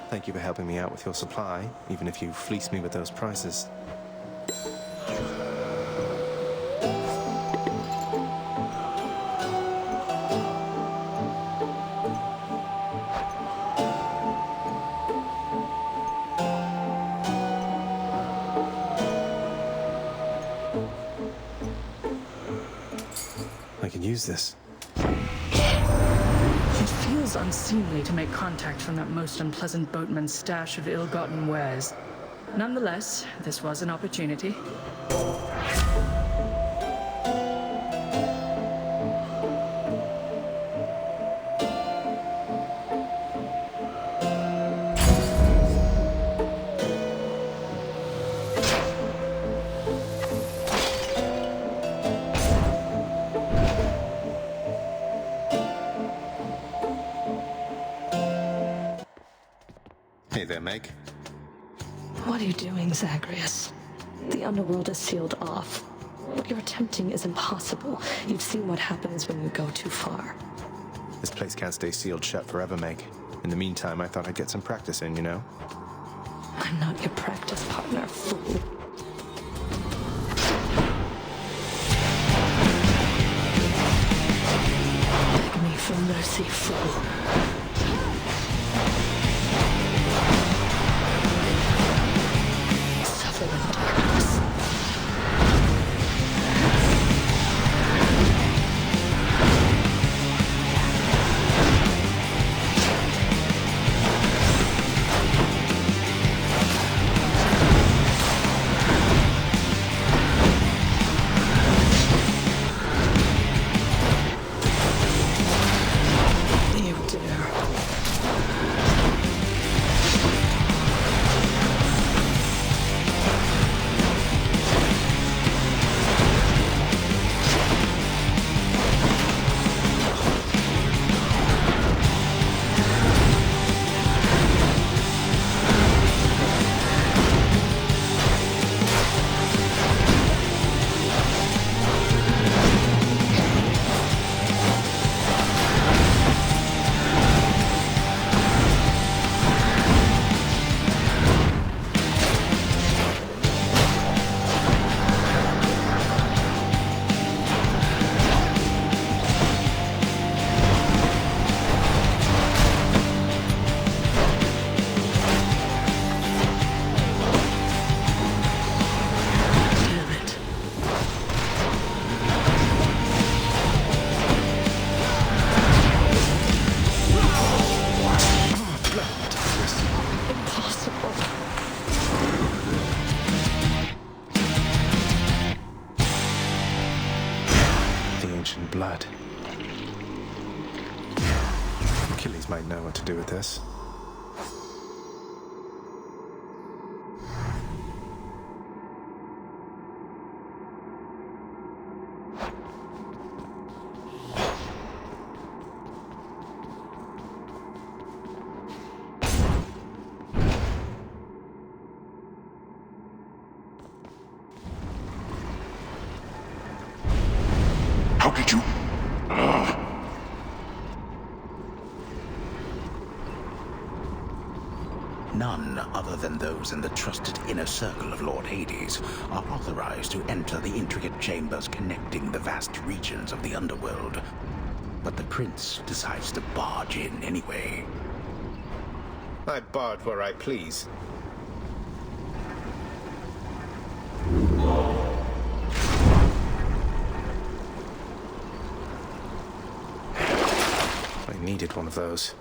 Thank you for helping me out with your supply, even if you fleeced me with those prices. I can use this. It feels unseemly to make contact from that most unpleasant boatman's stash of ill-gotten wares. Nonetheless, this was an opportunity. Hey there, Meg. What are you doing, Zagreus? The underworld is sealed off. What you're attempting is impossible. You've seen what happens when you go too far. This place can't stay sealed shut forever, Meg. In the meantime, I thought I'd get some practice in, you know? I'm not your practice partner, fool. Beg me for mercy, fool. Suffer in darkness. You dare. might know what to do with this. How did you... None other than those in the trusted inner circle of Lord Hades are authorized to enter the intricate chambers connecting the vast regions of the underworld. But the prince decides to barge in anyway. I barge where I please. I needed one of those.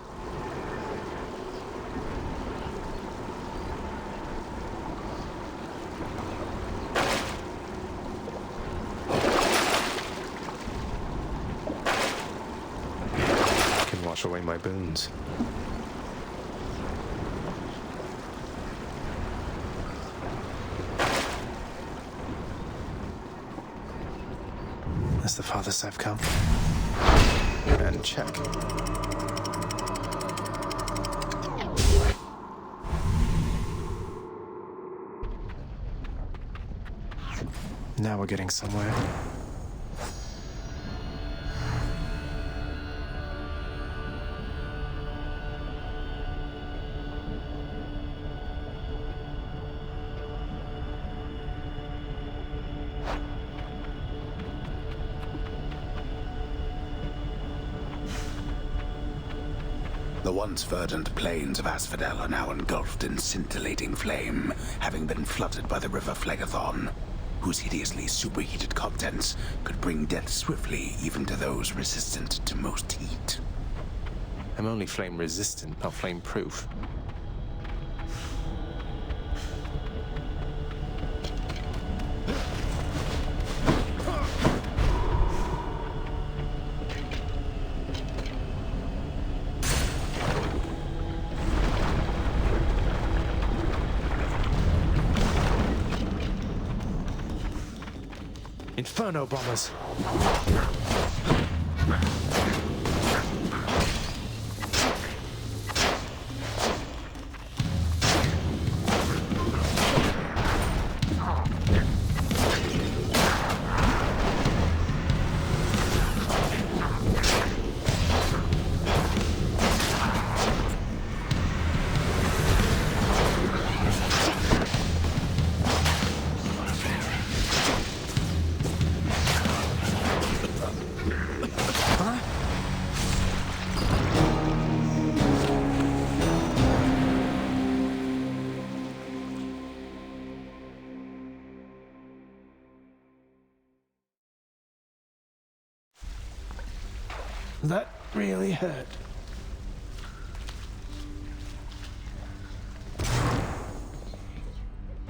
Can wash away my boons. That's the farthest I've come. And check. Now we're getting somewhere. The once verdant plains of Asphodel are now engulfed in scintillating flame, having been flooded by the river Phlegethon, whose hideously superheated contents could bring death swiftly even to those resistant to most heat. I'm only flame resistant, not flame proof. Inferno bombers! That really hurt.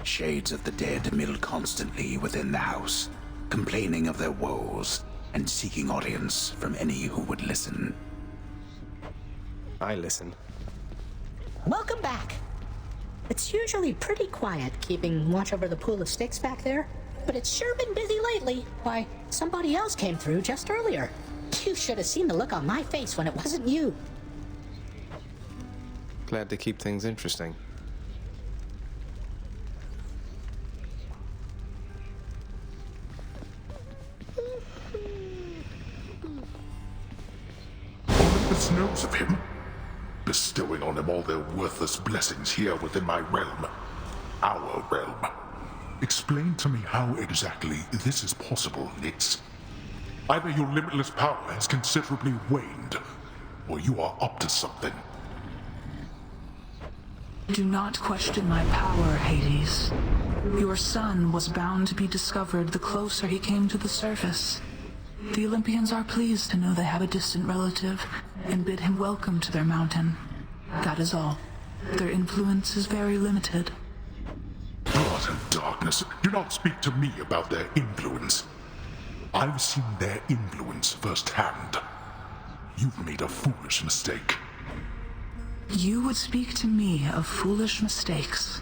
Shades of the dead mill constantly within the house, complaining of their woes and seeking audience from any who would listen. I listen. Welcome back. It's usually pretty quiet keeping watch over the pool of sticks back there, but it's sure been busy lately. Why, somebody else came through just earlier. You should have seen the look on my face when it wasn't you. Glad to keep things interesting. Olympus knows of him, bestowing on him all their worthless blessings here within my realm. Our realm. Explain to me how exactly this is possible, Nix. Either your limitless power has considerably waned, or you are up to something. Do not question my power, Hades. Your son was bound to be discovered the closer he came to the surface. The Olympians are pleased to know they have a distant relative and bid him welcome to their mountain. That is all. Their influence is very limited. Blood and darkness. Do not speak to me about their influence. I've seen their influence firsthand. You've made a foolish mistake. You would speak to me of foolish mistakes.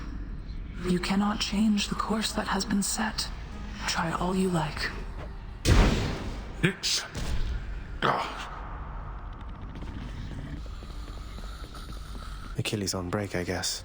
You cannot change the course that has been set. Try all you like. Nix. Achilles on break, I guess.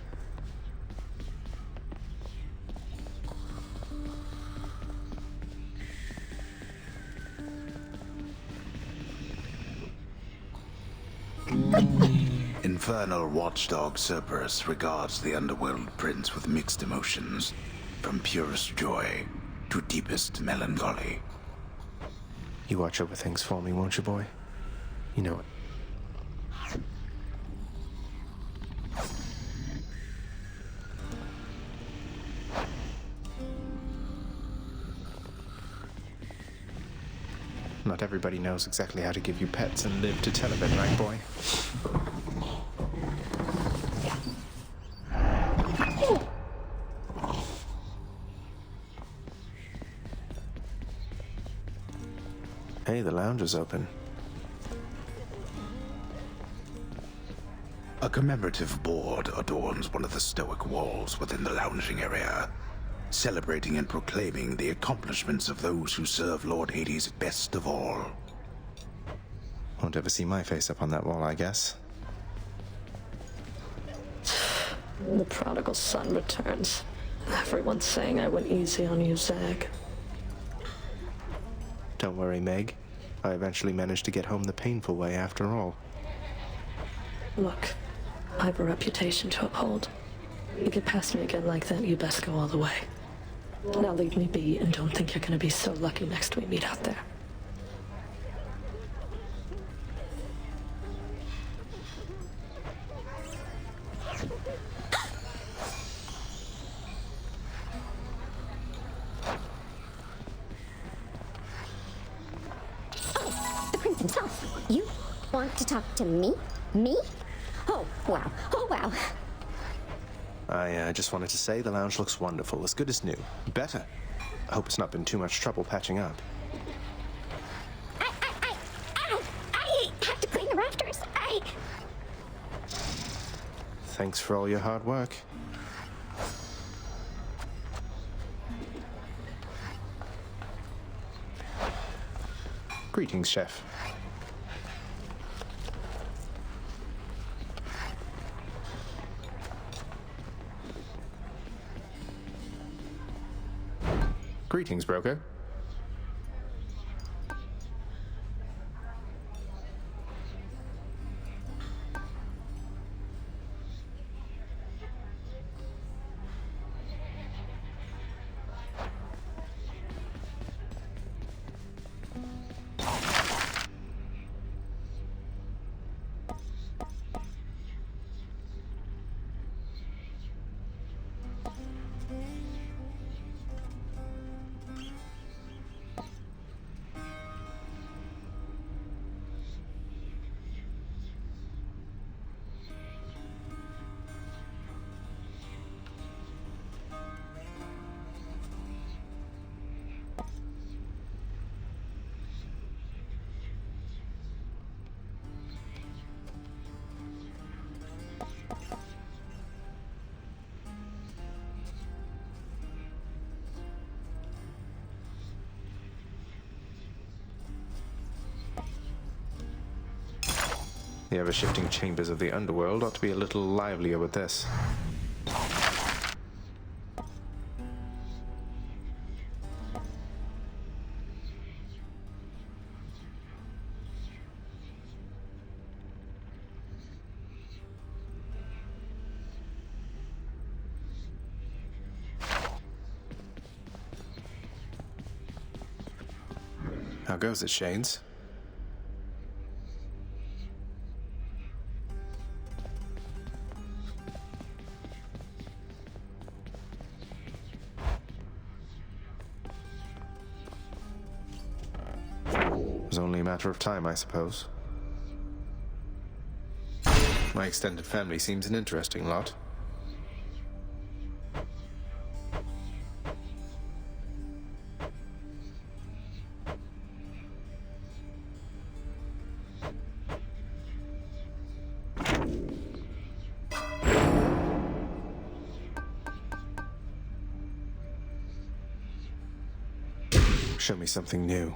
Infernal watchdog Cerberus regards the underworld prince with mixed emotions, from purest joy to deepest melancholy. You watch over things for me, won't you, boy? You know it. Not everybody knows exactly how to give you pets and live to tell of it, right, boy? Hey, the lounge is open. A commemorative board adorns one of the stoic walls within the lounging area, celebrating and proclaiming the accomplishments of those who serve Lord Hades best of all. Won't ever see my face up on that wall, I guess. The prodigal son returns. Everyone's saying I went easy on you, Zag. Don't worry, Meg. I eventually managed to get home the painful way after all. Look, I have a reputation to uphold. You get past me again like that, you best go all the way. Now leave me be and don't think you're gonna be so lucky next we meet out there. The prince himself. You want to talk to me? Me? Oh, wow. Oh, wow. I just wanted to say the lounge looks wonderful, as good as new. Better. I hope it's not been too much trouble patching up. I have to clean the rafters. Thanks for all your hard work. Greetings, Chef. Greetings, broker. The ever-shifting chambers of the underworld ought to be a little livelier with this. How goes it, Shades? It was only a matter of time, I suppose. My extended family seems an interesting lot. Show me something new.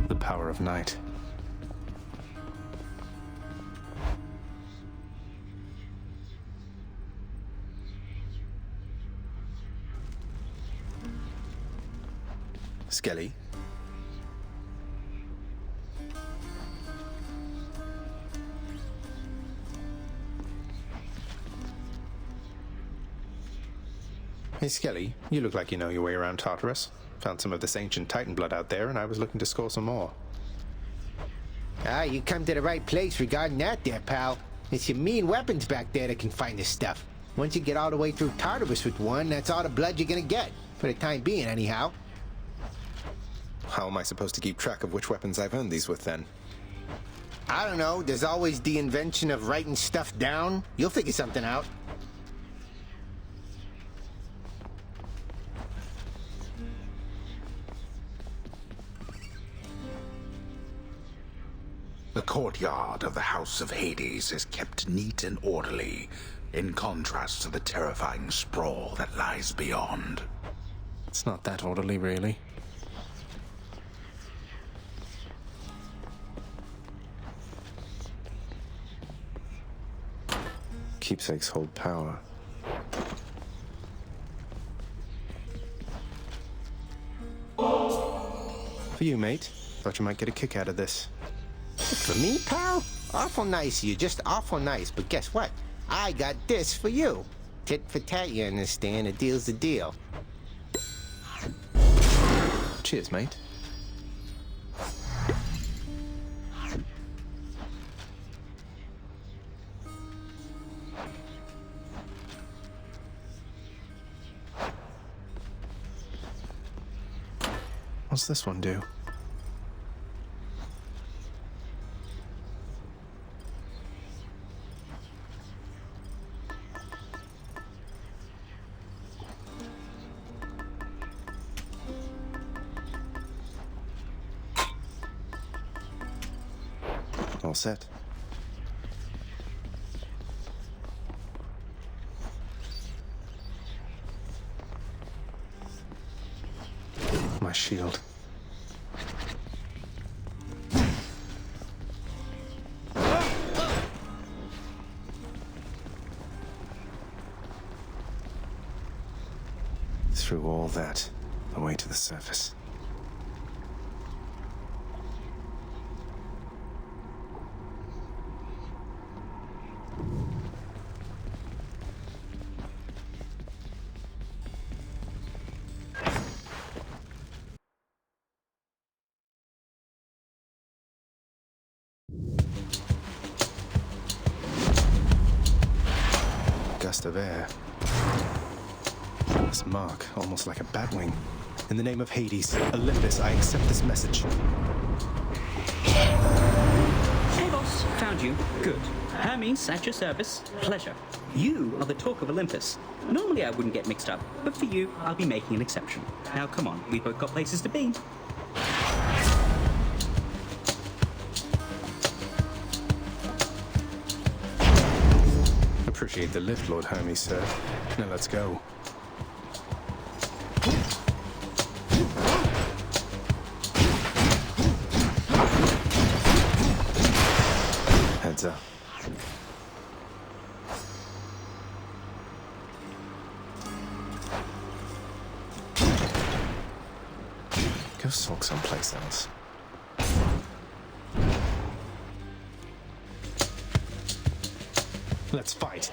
The power of night. Skelly? Hey, Skelly, you look like you know your way around Tartarus. Found some of this ancient Titan blood out there, and I was looking to score some more. Ah, you come to the right place regarding that there, pal. It's your mean weapons back there that can find this stuff. Once you get all the way through Tartarus with one, that's all the blood you're gonna get. For the time being, anyhow. How am I supposed to keep track of which weapons I've earned these with, then? I don't know. There's always the invention of writing stuff down. You'll figure something out. The courtyard of the House of Hades is kept neat and orderly, in contrast to the terrifying sprawl that lies beyond. It's not that orderly, really. Keepsakes hold power. For you, mate. Thought you might get a kick out of this. For me, pal? Awful nice of you, just awful nice. But guess what? I got this for you. Tit for tat, you understand? A deal's a deal. Cheers, mate. What's this one do? All set. My shield. Through all that, away to the surface. Gust of air. This mark, almost like a batwing. In the name of Hades, Olympus, I accept this message. Hey, boss. Found you. Good. Hermes, at your service. Pleasure. You are the talk of Olympus. Normally I wouldn't get mixed up, but for you, I'll be making an exception. Now, come on. We've both got places to be. Appreciate the lift, Lord Hermes, sir. Now let's go. Heads up. Go sulk someplace else. Let's fight.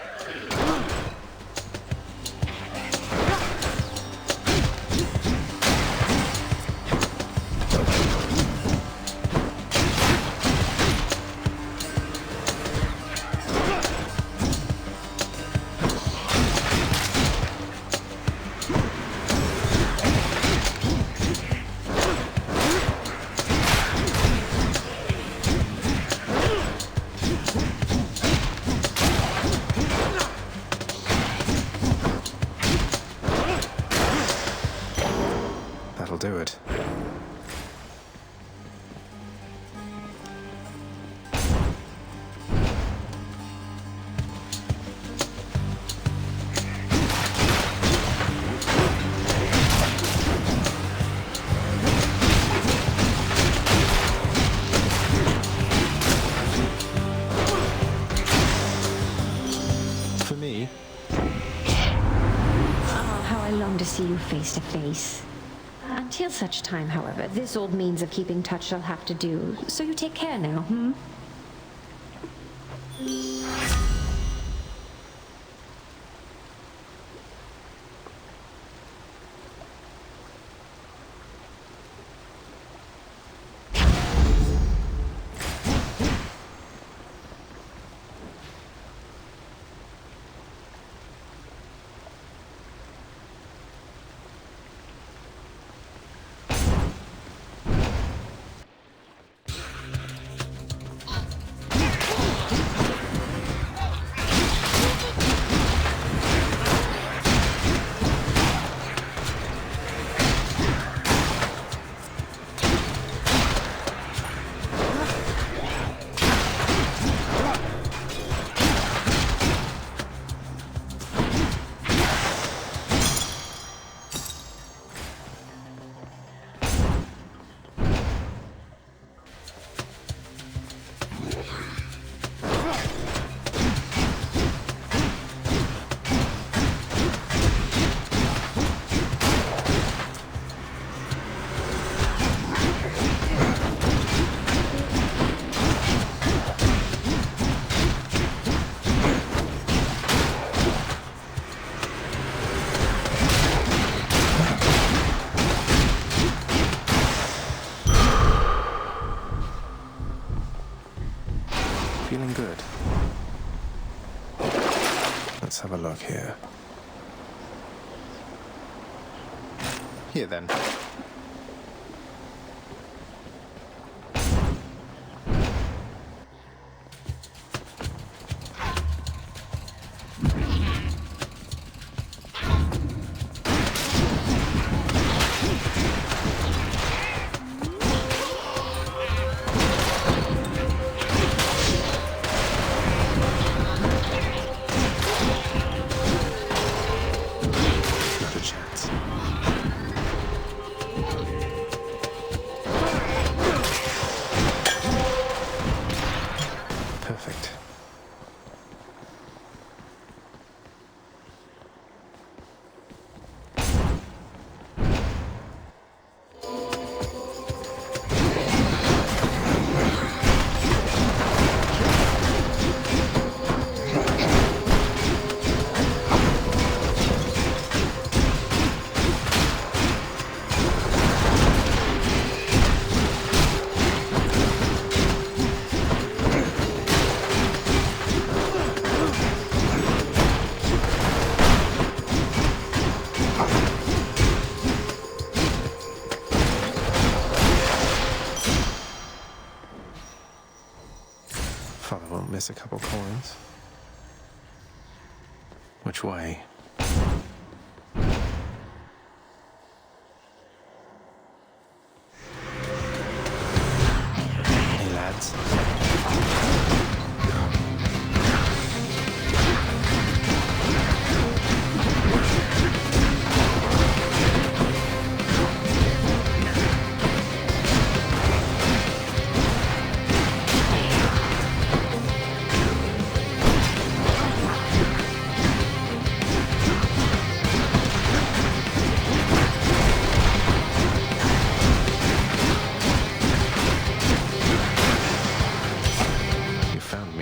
face to face. Until such time, however, this old means of keeping touch shall have to do, so you take care now, hmm? Feeling good. Let's have a look here. Here then. Perfect. Father won't miss a couple coins. Which way? Hey, lads.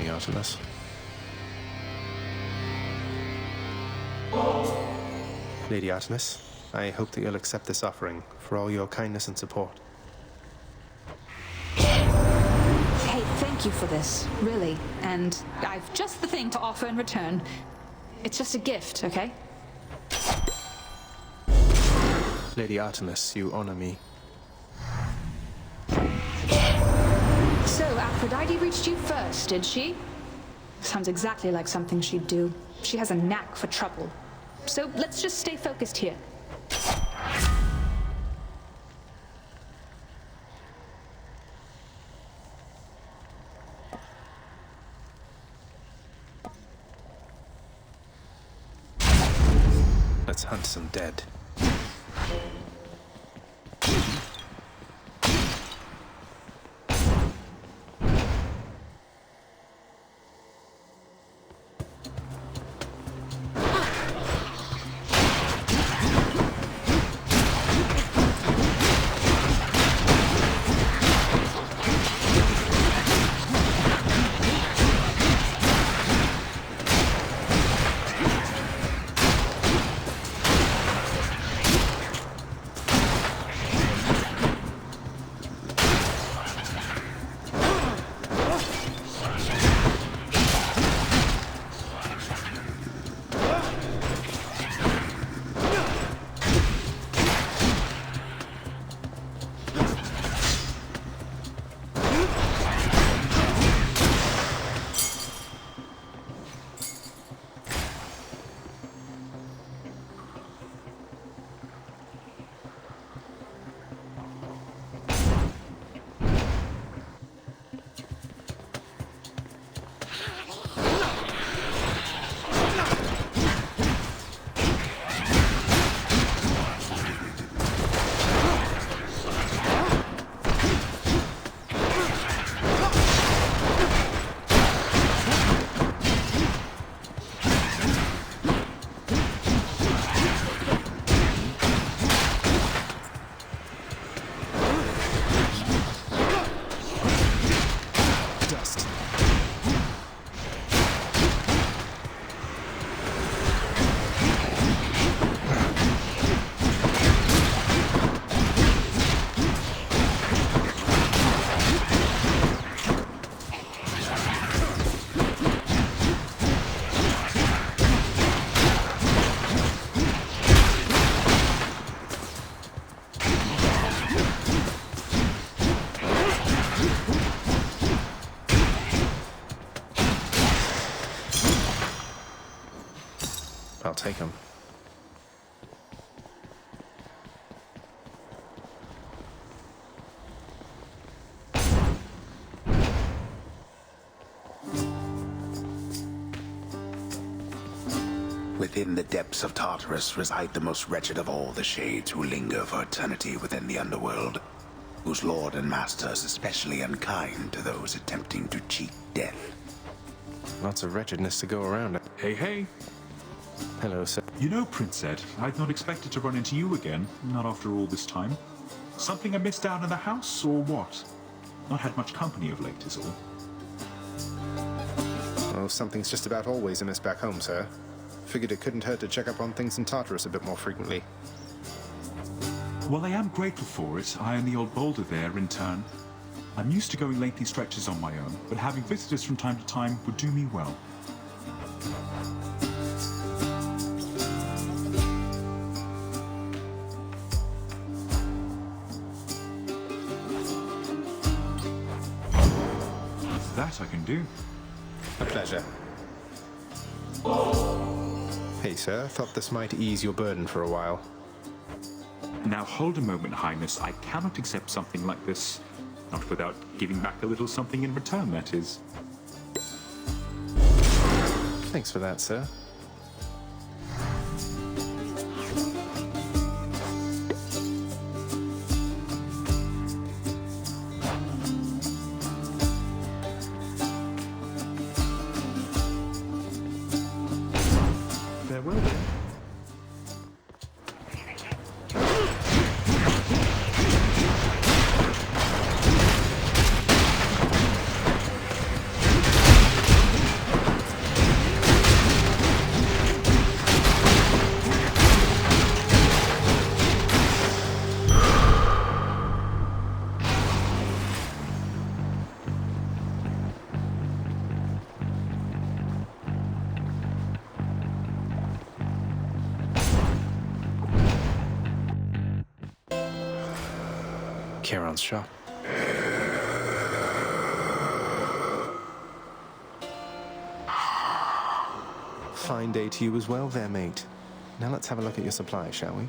Artemis. Lady Artemis, I hope that you'll accept this offering for all your kindness and support. Hey, thank you for this, really. And I've just the thing to offer in return. It's just a gift, okay? Lady Artemis, you honor me. So, Aphrodite reached you first, did she? Sounds exactly like something she'd do. She has a knack for trouble. So, let's just stay focused here. Let's hunt some dead. take them. Within the depths of Tartarus reside the most wretched of all the shades who linger for eternity within the underworld, whose lord and master is especially unkind to those attempting to cheat death. Lots of wretchedness to go around. Hey, hey. Hello, sir. You know, Prince Ed, I'd not expected to run into you again, not after all this time. Something I missed out in the house, or what? Not had much company of late, is all. Well, something's just about always amiss back home, sir. Figured it couldn't hurt to check up on things in Tartarus a bit more frequently. Well, I am grateful for it. I and the old boulder there, in turn. I'm used to going lengthy stretches on my own, but having visitors from time to time would do me well. That I can do. A pleasure. Hey, sir. Thought this might ease your burden for a while. Now hold a moment, Highness. I cannot accept something like this. Not without giving back a little something in return, that is. Thanks for that, sir. Farewell, then. Charon's shop. Fine day to you as well there, mate. Now let's have a look at your supplies, shall we?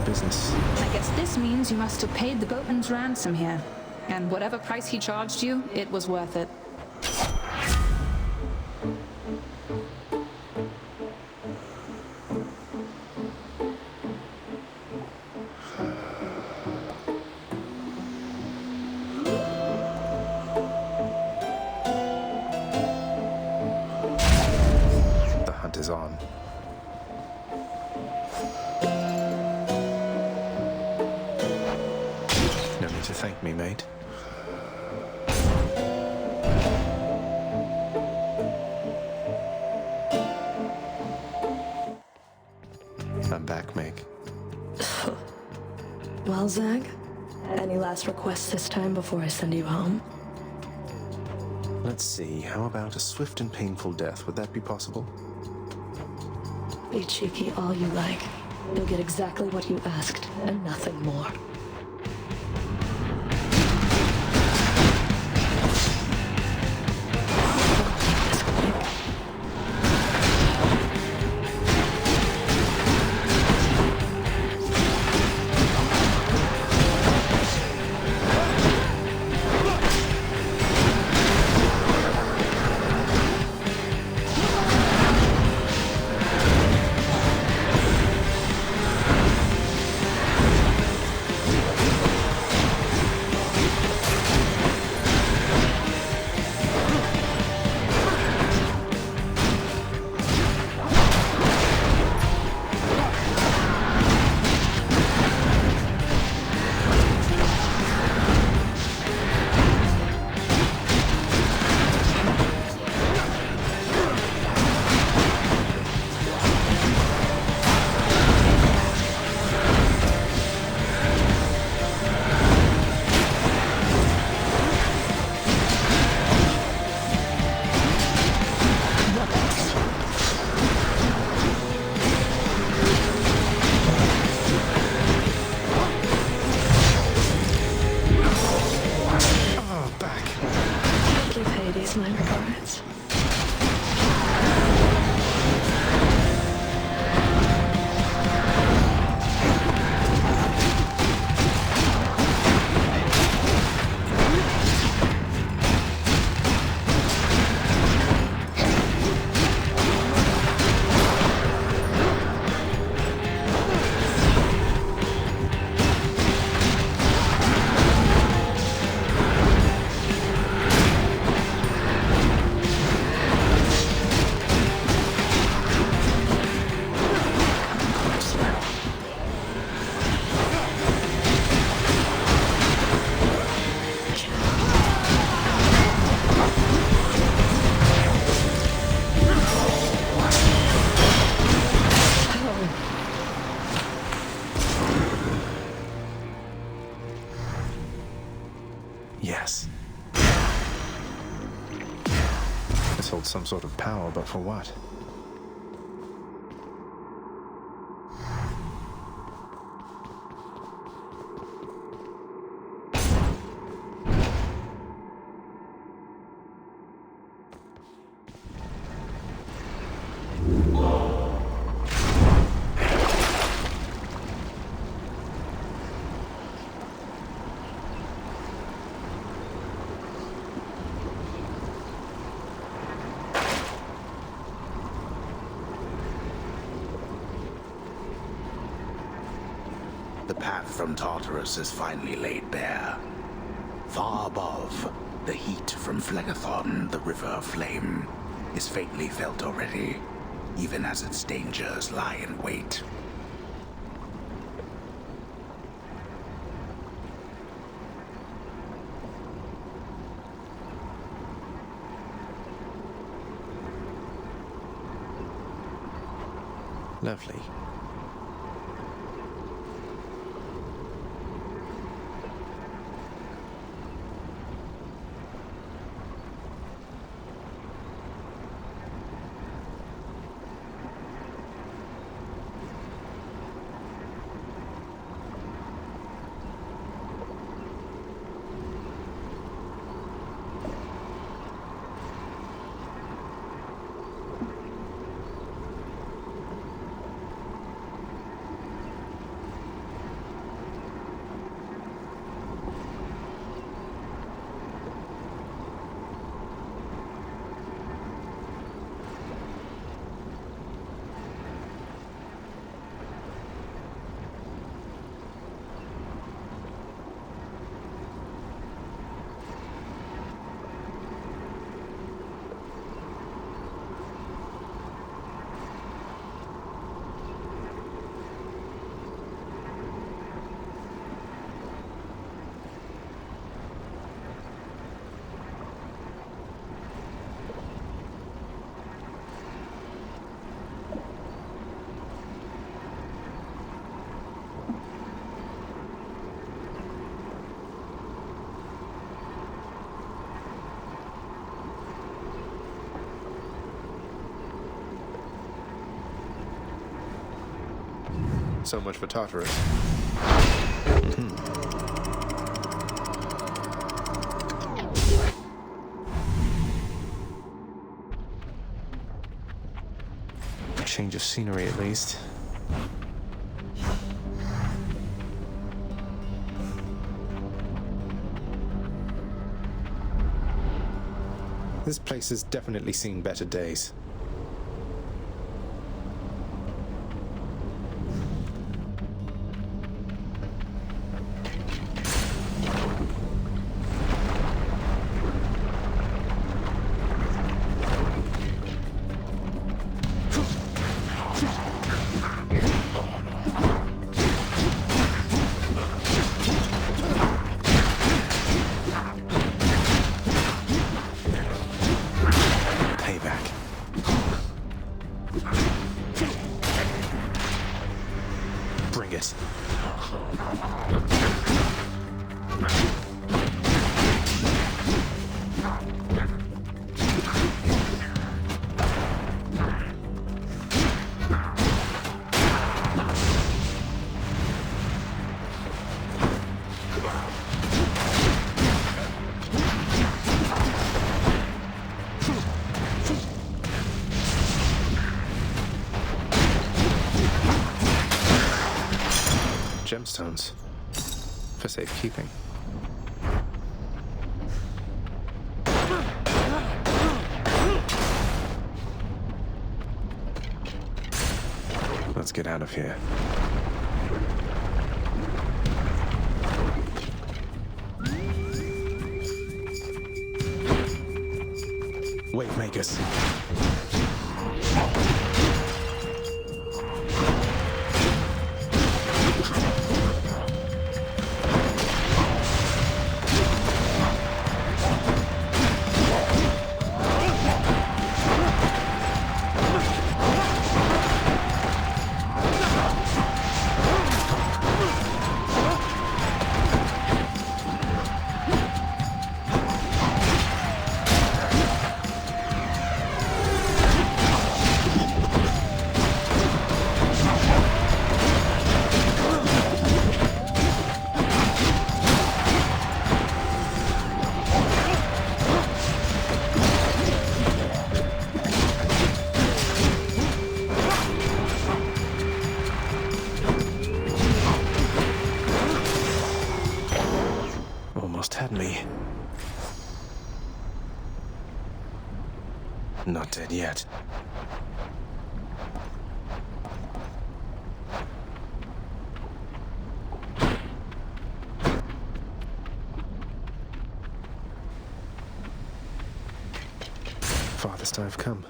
Business. I guess this means you must have paid the boatman's ransom here. And whatever price he charged you, it was worth it. The hunt is on. To thank me, mate. I'm back, Meg. Well, Zag, any last requests this time before I send you home? Let's see, how about a swift and painful death? Would that be possible? Be cheeky all you like. You'll get exactly what you asked, and nothing more. some sort of power, but for what? The path from Tartarus is finally laid bare. Far above, the heat from Phlegethon, the River of Flame, is faintly felt already, even as its dangers lie in wait. Lovely. So much for Tartarus. A change of scenery, at least. This place has definitely seen better days. Bring it. Gemstones for safekeeping. Let's get out of here. Wave makers. Not dead yet. Farthest I've come.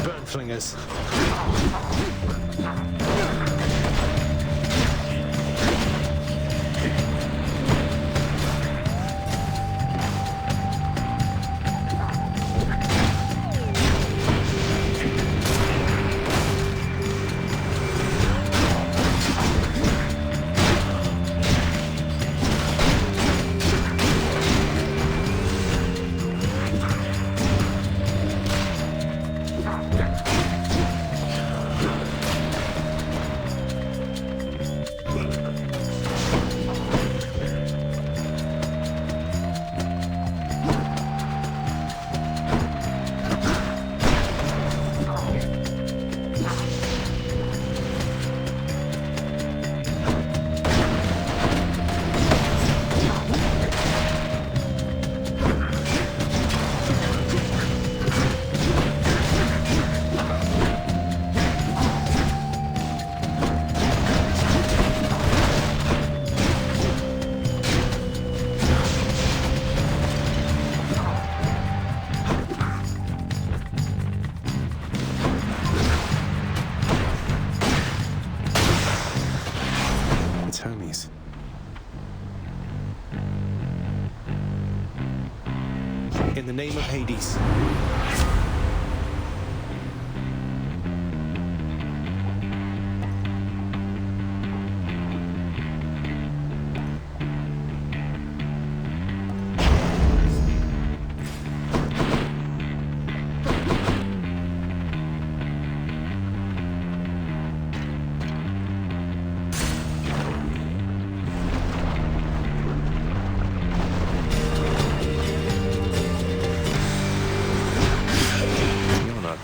Burn flingers. Homies. In the name of Hades.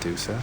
Do so.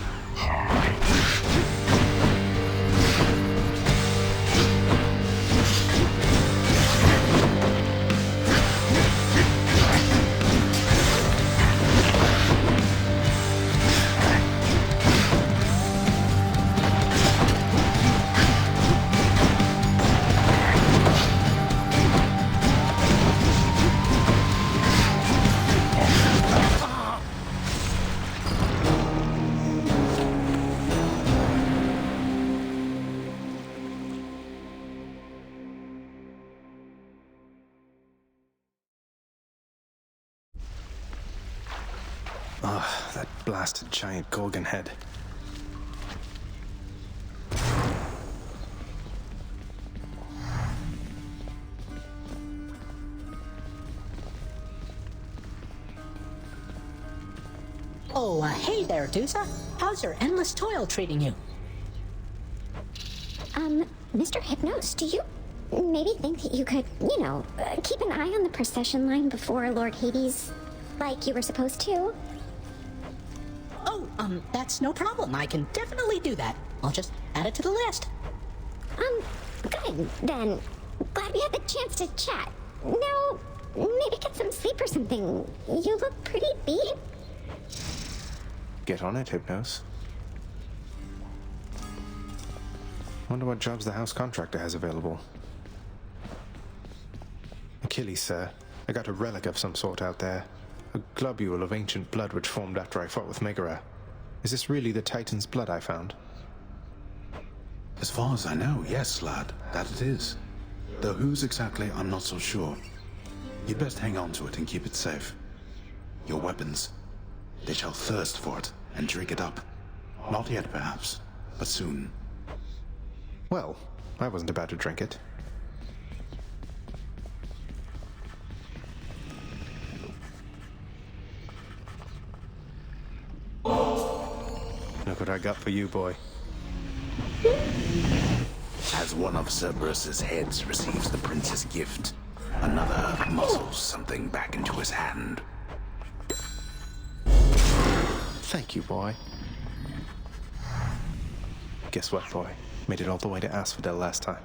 Ah, that blasted giant Gorgon head. Oh, hey there, Dusa. How's your endless toil treating you? Mr. Hypnos, do you maybe think that you could, keep an eye on the procession line before Lord Hades, like you were supposed to? Oh, that's no problem. I can definitely do that. I'll just add it to the list. Good, then. Glad we had the chance to chat. Now, maybe get some sleep or something. You look pretty beat. Get on it, Hypnos. Wonder what jobs the house contractor has available. Achilles, sir. I got a relic of some sort out there. A globule of ancient blood which formed after I fought with Megara. Is this really the Titan's blood I found? As far as I know, yes, lad, that it is. Though whose exactly, I'm not so sure. You'd best hang on to it and keep it safe. Your weapons, they shall thirst for it and drink it up. Not yet, perhaps, but soon. Well, I wasn't about to drink it. Look what I got for you, boy. As one of Cerberus's heads receives the prince's gift, another muscles something back into his hand. Thank you, boy. Guess what, boy? Made it all the way to Asphodel last time.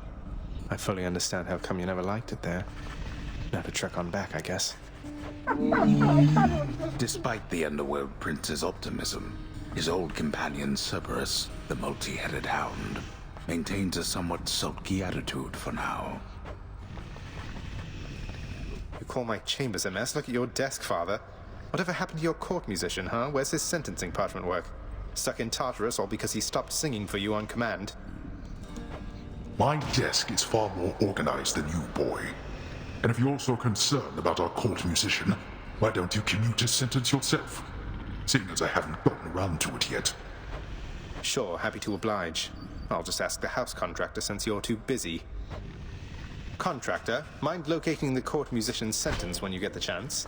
I fully understand how come you never liked it there. Now to trek on back, I guess. Despite the Underworld Prince's optimism, his old companion Cerberus, the multi-headed hound, maintains a somewhat sulky attitude for now. You call my chambers a mess? Look at your desk, Father. Whatever happened to your court musician, huh? Where's his sentencing parchment work? Stuck in Tartarus all because he stopped singing for you on command? My desk is far more organized than you, boy. And if you're so concerned about our court musician, why don't you commute his sentence yourself? Seeing as I haven't gotten around to it yet. Sure, happy to oblige. I'll just ask the house contractor since you're too busy. Contractor, mind locating the court musician's sentence when you get the chance?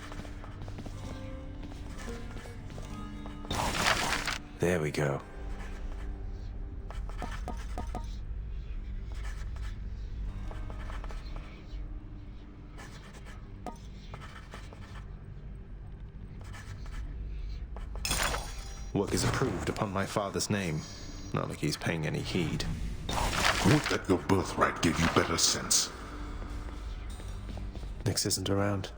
There we go. Work is approved upon my father's name. Not like he's paying any heed. Would that your birthright gave you better sense? Nix isn't around.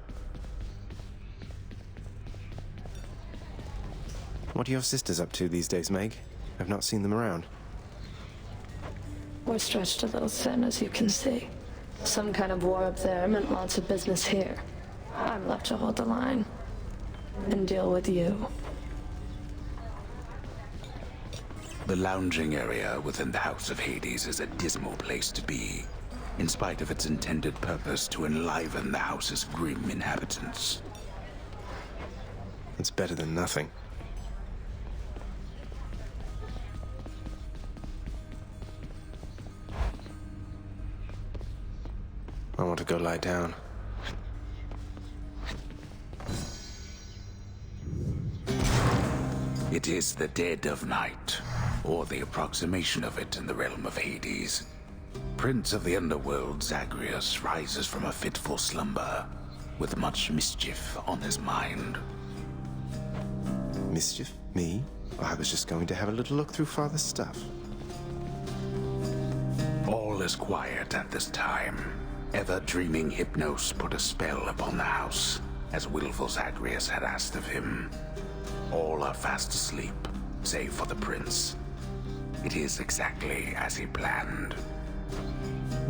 What are your sisters up to these days, Meg? I've not seen them around. We're stretched a little thin, as you can see. Some kind of war up there meant lots of business here. I'm left to hold the line and deal with you. The lounging area within the House of Hades is a dismal place to be, in spite of its intended purpose to enliven the house's grim inhabitants. It's better than nothing. I want to go lie down. It is the dead of night, or the approximation of it in the realm of Hades. Prince of the Underworld, Zagreus, rises from a fitful slumber, with much mischief on his mind. Mischief? Me? I was just going to have a little look through Father's stuff. All is quiet at this time. Ever-dreaming Hypnos put a spell upon the house, as willful Zagreus had asked of him. All are fast asleep, save for the prince. It is exactly as he planned.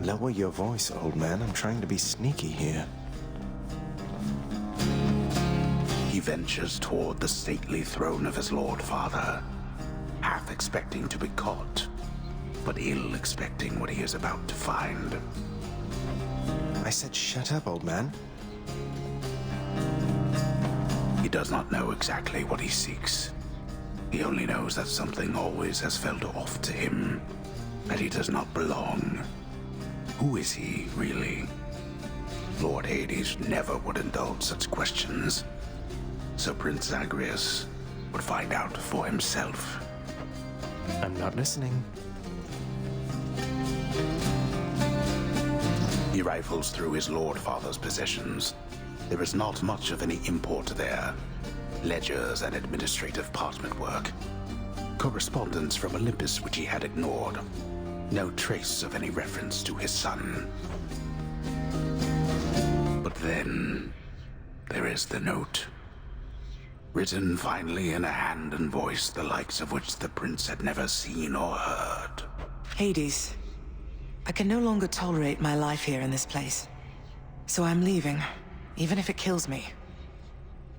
Lower your voice, old man. I'm trying to be sneaky here. He ventures toward the stately throne of his lord father, half expecting to be caught, but ill expecting what he is about to find. I said shut up, old man. He does not know exactly what he seeks. He only knows that something always has felt off to him, that he does not belong. Who is he, really? Lord Hades never would indulge such questions, so Prince Zagreus would find out for himself. I'm not listening. He rifles through his lord father's possessions. There is not much of any import there. Ledgers and administrative parchment work. Correspondence from Olympus which he had ignored. No trace of any reference to his son. But then, there is the note. Written finally in a hand and voice the likes of which the prince had never seen or heard. Hades, I can no longer tolerate my life here in this place. So I'm leaving, even if it kills me.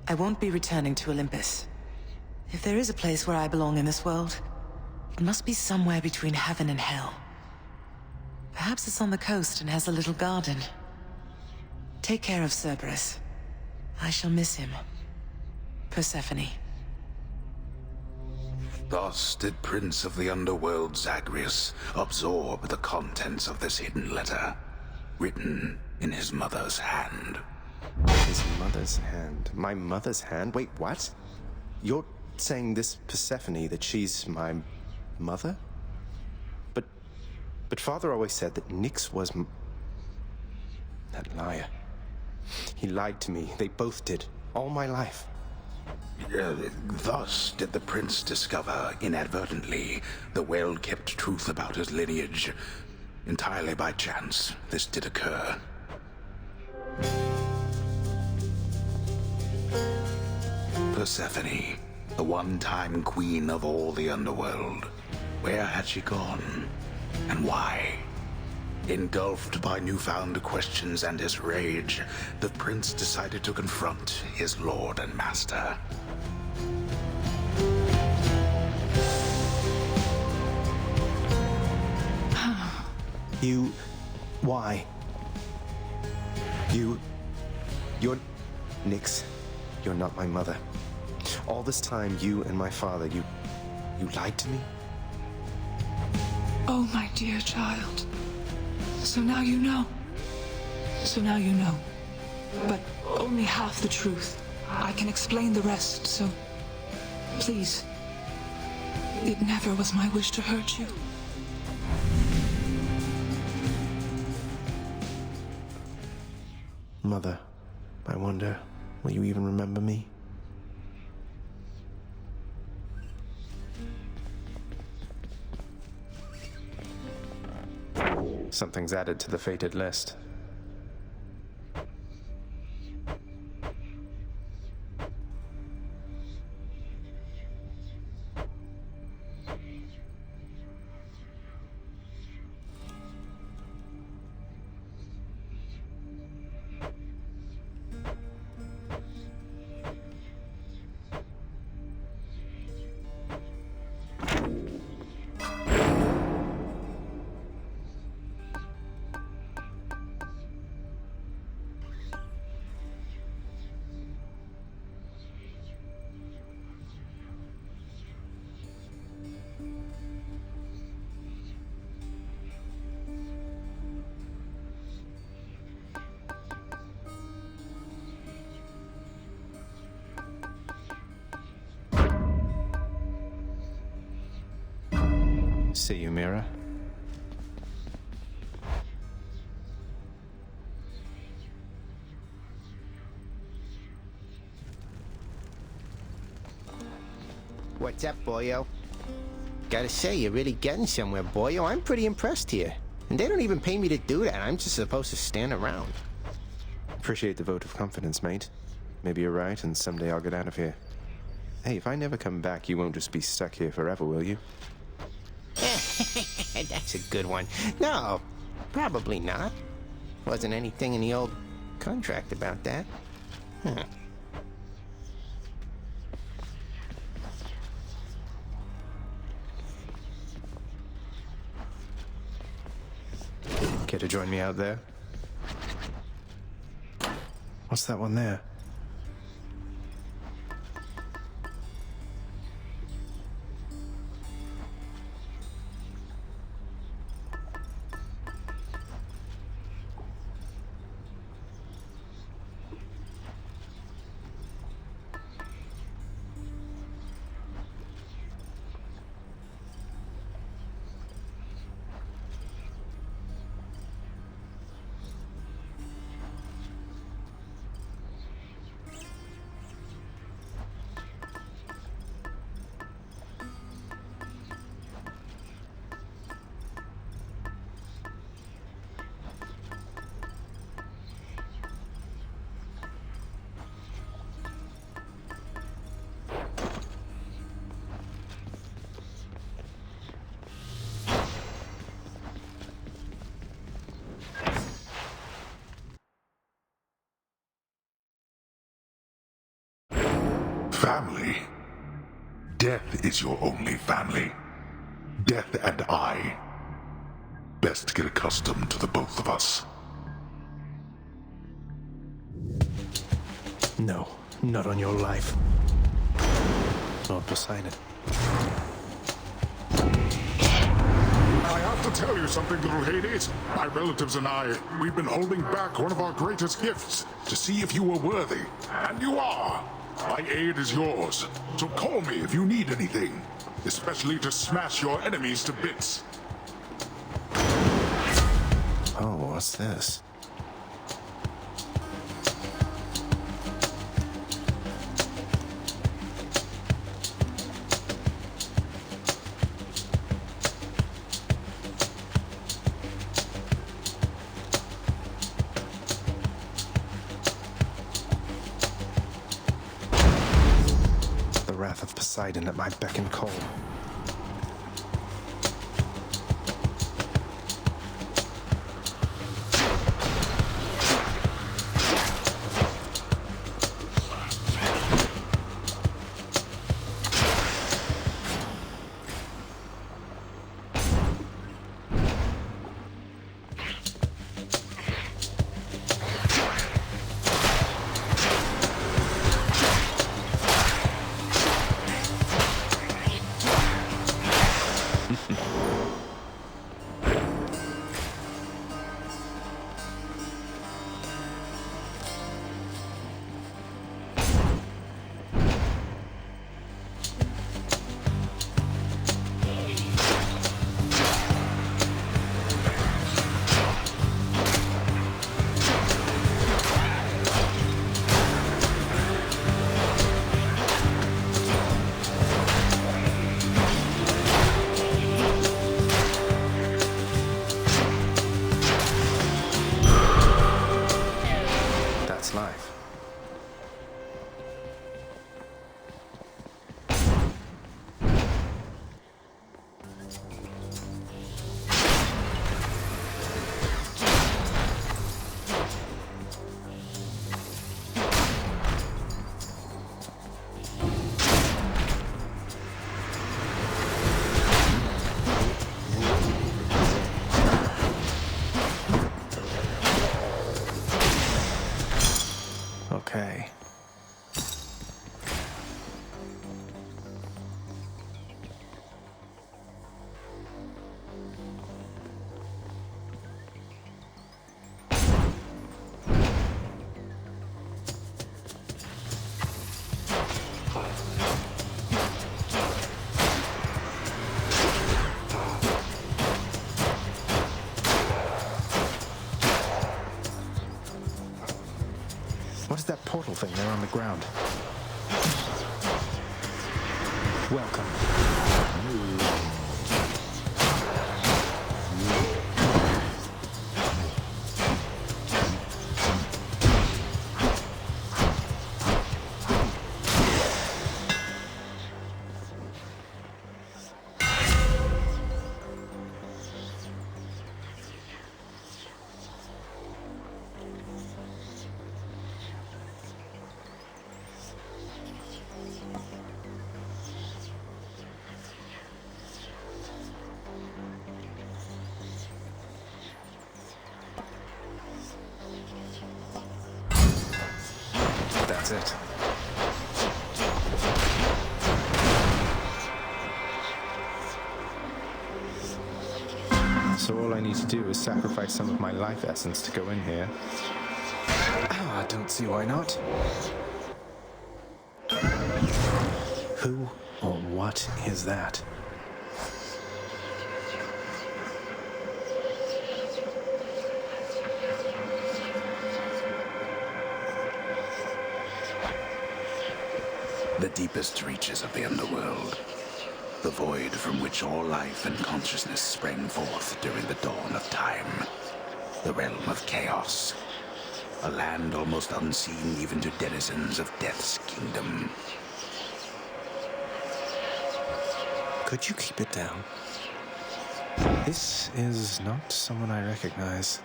I won't be returning to Olympus. If there is a place where I belong in this world, it must be somewhere between heaven and hell. Perhaps it's on the coast and has a little garden. Take care of Cerberus. I shall miss him. Persephone. Thus did Prince of the Underworld Zagreus absorb the contents of this hidden letter, written in his mother's hand. His mother's hand? My mother's hand? Wait, what? You're saying this Persephone, that she's my mother? But Father always said that Nyx was that liar. He lied to me. They both did. All my life. Thus did the prince discover, inadvertently, the well-kept truth about his lineage. Entirely by chance, this did occur. Persephone, the one-time queen of all the underworld. Where had she gone? And why? Engulfed by newfound questions and his rage, the prince decided to confront his lord and master. Why? You're... Nix, you're not my mother. All this time, you and my father, you lied to me? Oh, my dear child. So now you know. So now you know. But only half the truth. I can explain the rest, so... Please. It never was my wish to hurt you. Mother, I wonder, will you even remember me? Something's added to the fated list. See you, Mira. What's up, boyo? Gotta say, you're really getting somewhere, boyo. I'm pretty impressed here. And they don't even pay me to do that. I'm just supposed to stand around. Appreciate the vote of confidence, mate. Maybe you're right, and someday I'll get out of here. Hey, if I never come back, you won't just be stuck here forever, will you? That's a good one. No, probably not. Wasn't anything in the old contract about that. Huh. Care to join me out there? What's that one there? Family? Death is your only family. Death and I. Best get accustomed to the both of us. No, not on your life. Lord Poseidon. I have to tell you something, little Hades. My relatives and I, we've been holding back one of our greatest gifts to see if you were worthy. And you are. My aid is yours, so call me if you need anything, especially to smash your enemies to bits. Oh, what's this? Poseidon at my beck and call. Life. Okay. What is that portal thing there on the ground? Welcome. That's it. So all I need to do is sacrifice some of my life essence to go in here. I don't see why not. Who or what is that? The deepest reaches of the underworld. The void from which all life and consciousness sprang forth during the dawn of time. The realm of chaos. A land almost unseen even to denizens of Death's kingdom. Could you keep it down? This is not someone I recognize.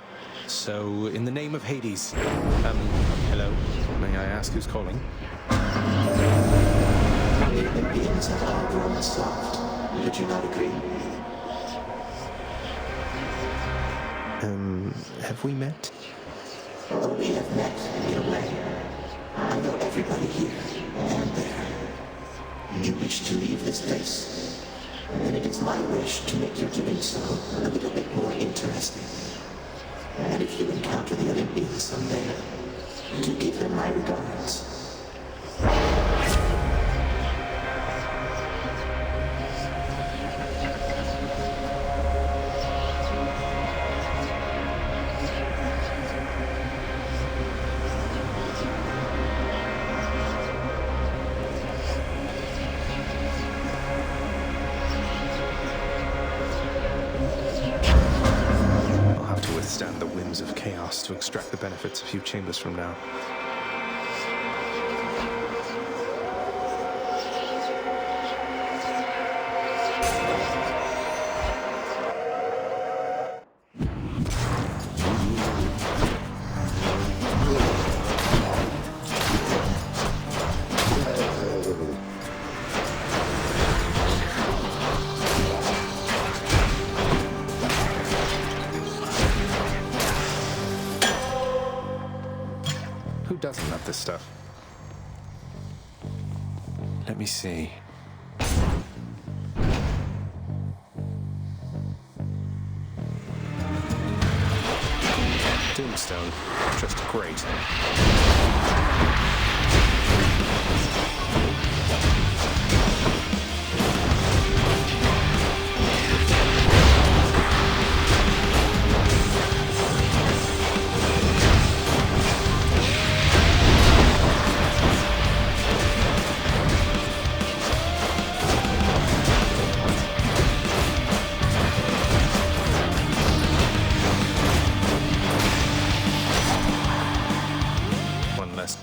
So, in the name of Hades, hello? May I ask who's calling? The beings have all grown soft. Would you not agree? Have we met? Oh, we have met in a way. I know everybody here and there. You wish to leave this place? Then it is my wish to make your doing so a little bit more interesting. And if you encounter the Olympians someday, do give them my regards. The winds of chaos to extract the benefits a few chambers from now. Who doesn't love this stuff? Let me see. Tombstone. Just great.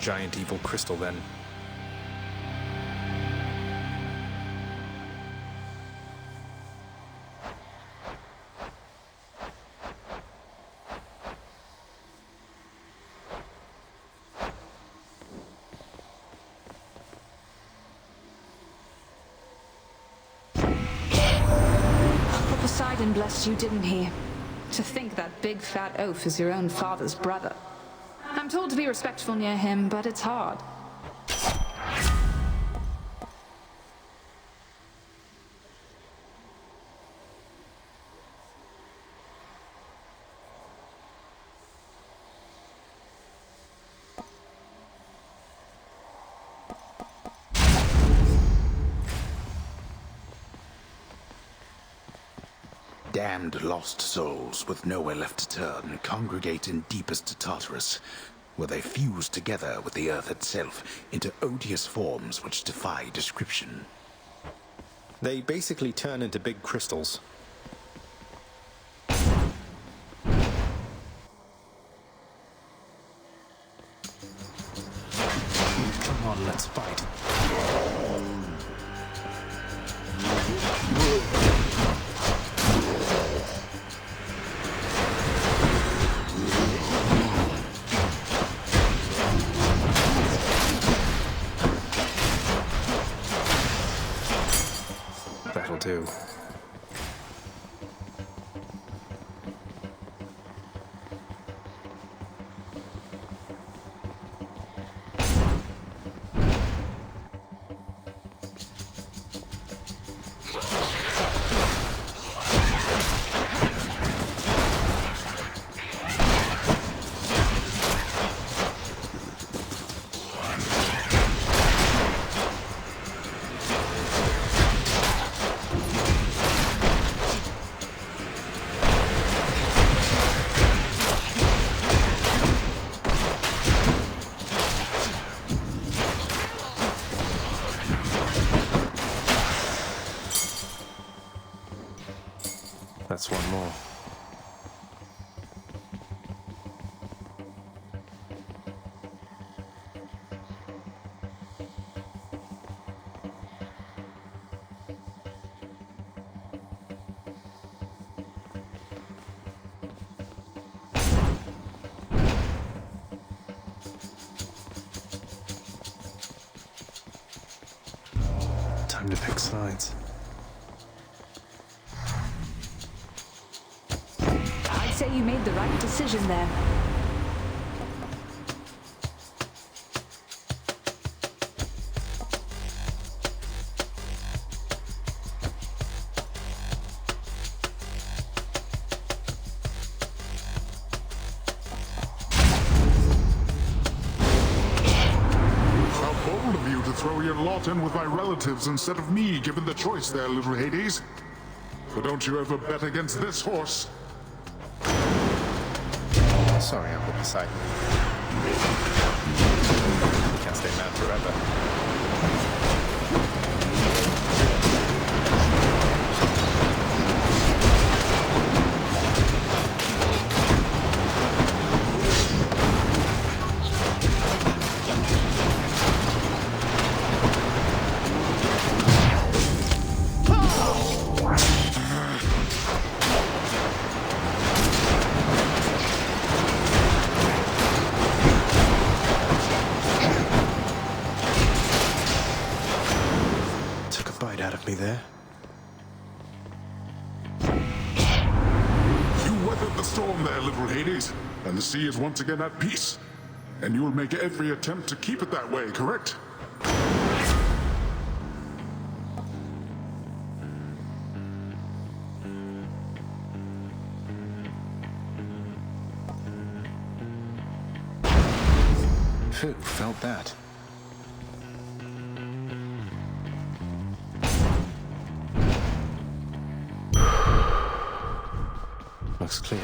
Giant evil crystal, then. Poseidon blessed you, didn't he? To think that big fat oaf is your own father's brother. I'm told to be respectful near him, but it's hard. Damned lost souls with nowhere left to turn congregate in deepest Tartarus, where they fuse together with the earth itself into odious forms which defy description. They basically turn into big crystals. Come on, let's fight. That'll do. That's one more. Time to pick sides. I'd say you made the right decision there. Throw your lot in with my relatives instead of me, given the choice there, little Hades. But don't you ever bet against this horse. Sorry, Uncle Poseidon. Can't stay mad forever. Out of me there. You weathered the storm there, little Hades, and the sea is once again at peace. And you will make every attempt to keep it that way, correct? Phew, felt that. Looks clear.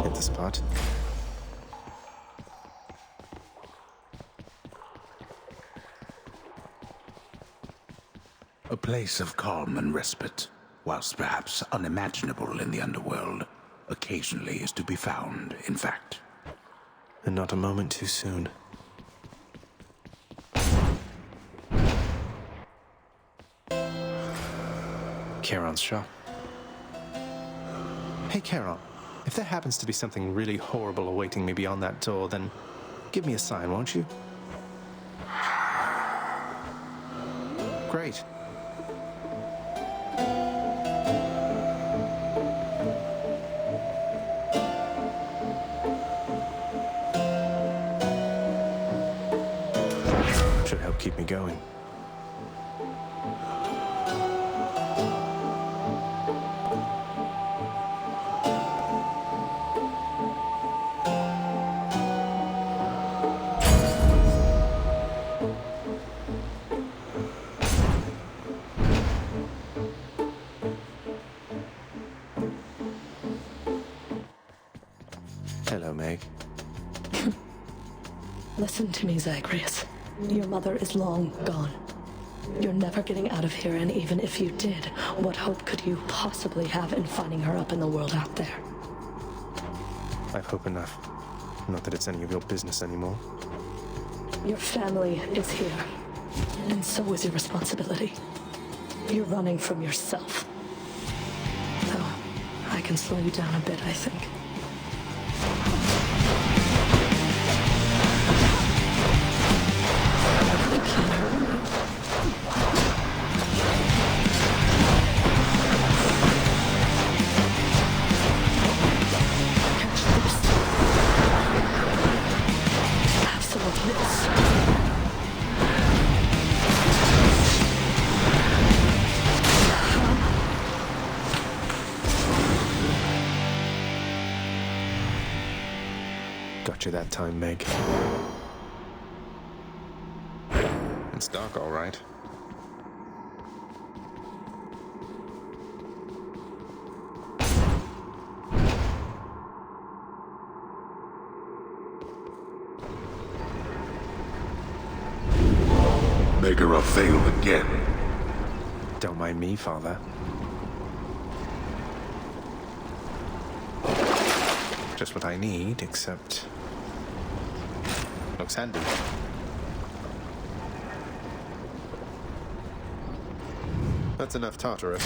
Hit the spot. A place of calm and respite, whilst perhaps unimaginable in the underworld, occasionally is to be found, in fact. And not a moment too soon. Charon's shop. Hey, Charon. If there happens to be something really horrible awaiting me beyond that door, then give me a sign, won't you? Great. Should help keep me going. Hello, Meg. Listen to me, Zagreus. Your mother is long gone. You're never getting out of here, and even if you did, what hope could you possibly have in finding her up in the world out there? I've hope enough. Not that it's any of your business anymore. Your family is here, and so is your responsibility. You're running from yourself. Though, I can slow you down a bit, I think. Got you that time, Meg. It's dark, all right. Megara failed again. Don't mind me, Father. Just what I need, except... looks handy. That's enough Tartarus.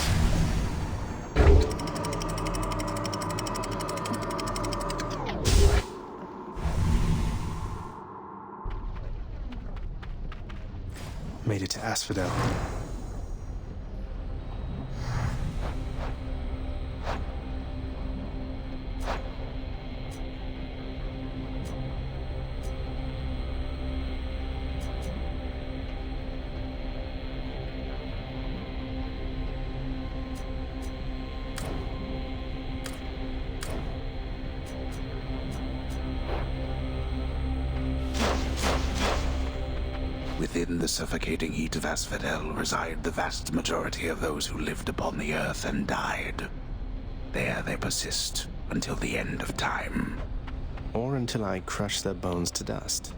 Made it to Asphodel. Within the suffocating heat of Asphodel reside the vast majority of those who lived upon the earth and died. There they persist until the end of time. Or until I crush their bones to dust.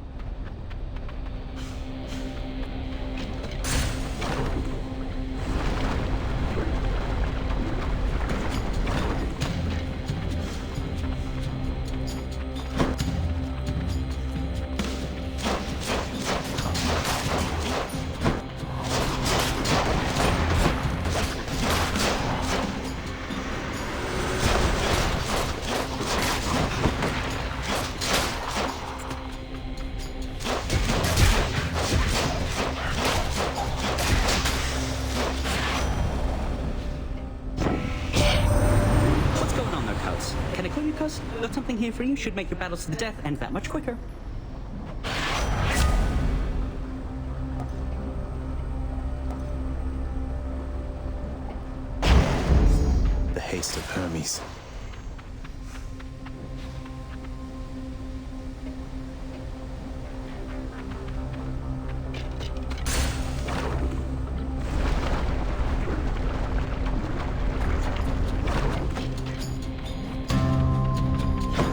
because got something here for you should make your battles to the death end that much quicker. The haste of Hermes.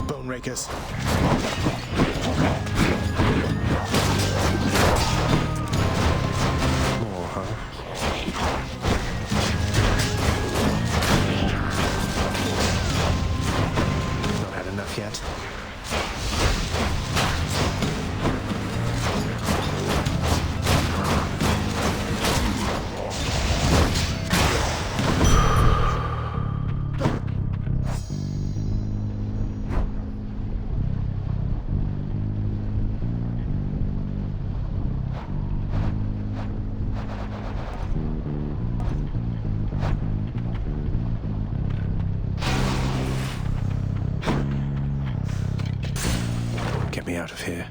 Bone rakers. More, huh? Not had enough yet. Get me out of here.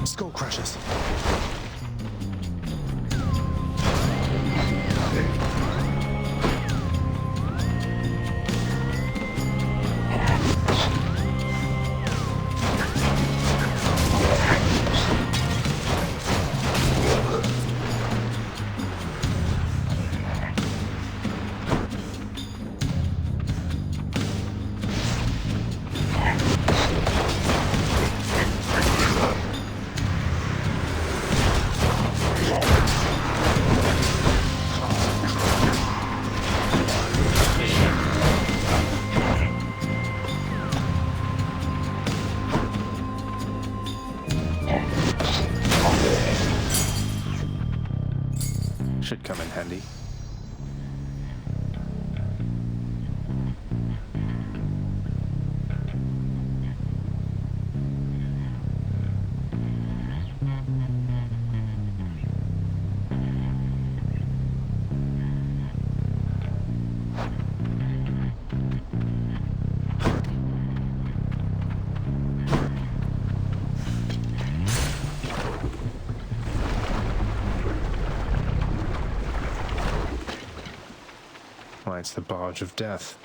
Skull crushers. Should come in handy. Why, it's the barge of death.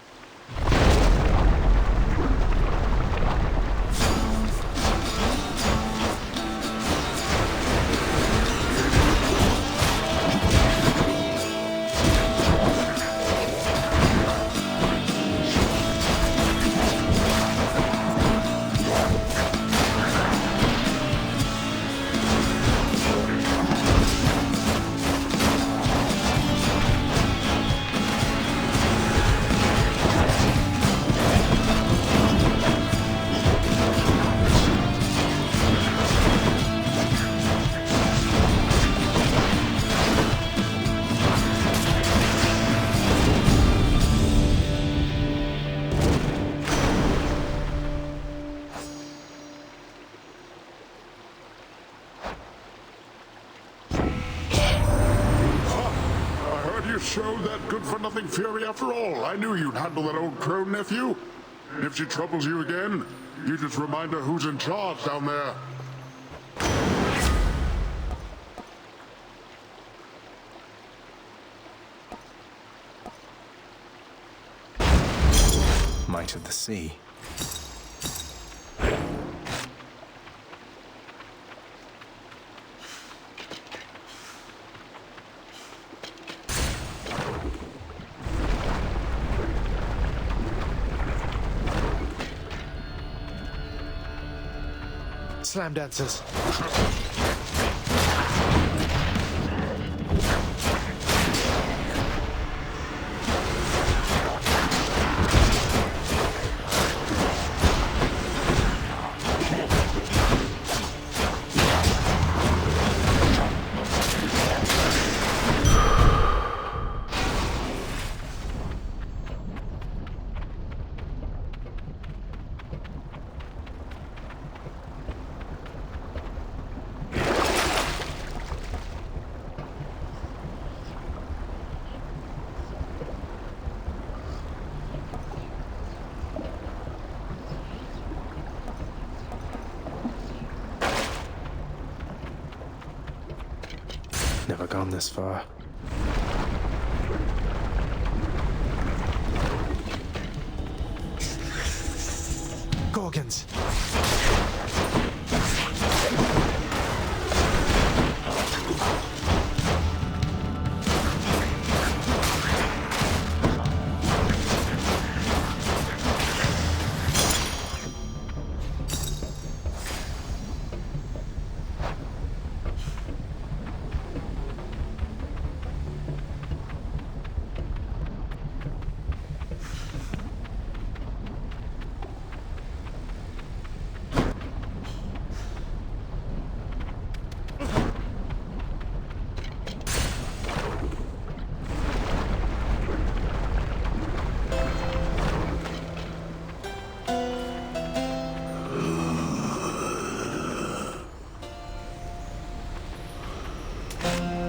Showed that good-for-nothing fury after all. I knew you'd handle that old crone, nephew. If she troubles you again, you just remind her who's in charge down there. Might of the sea. Slam dancers. never gone this far. Gorgons!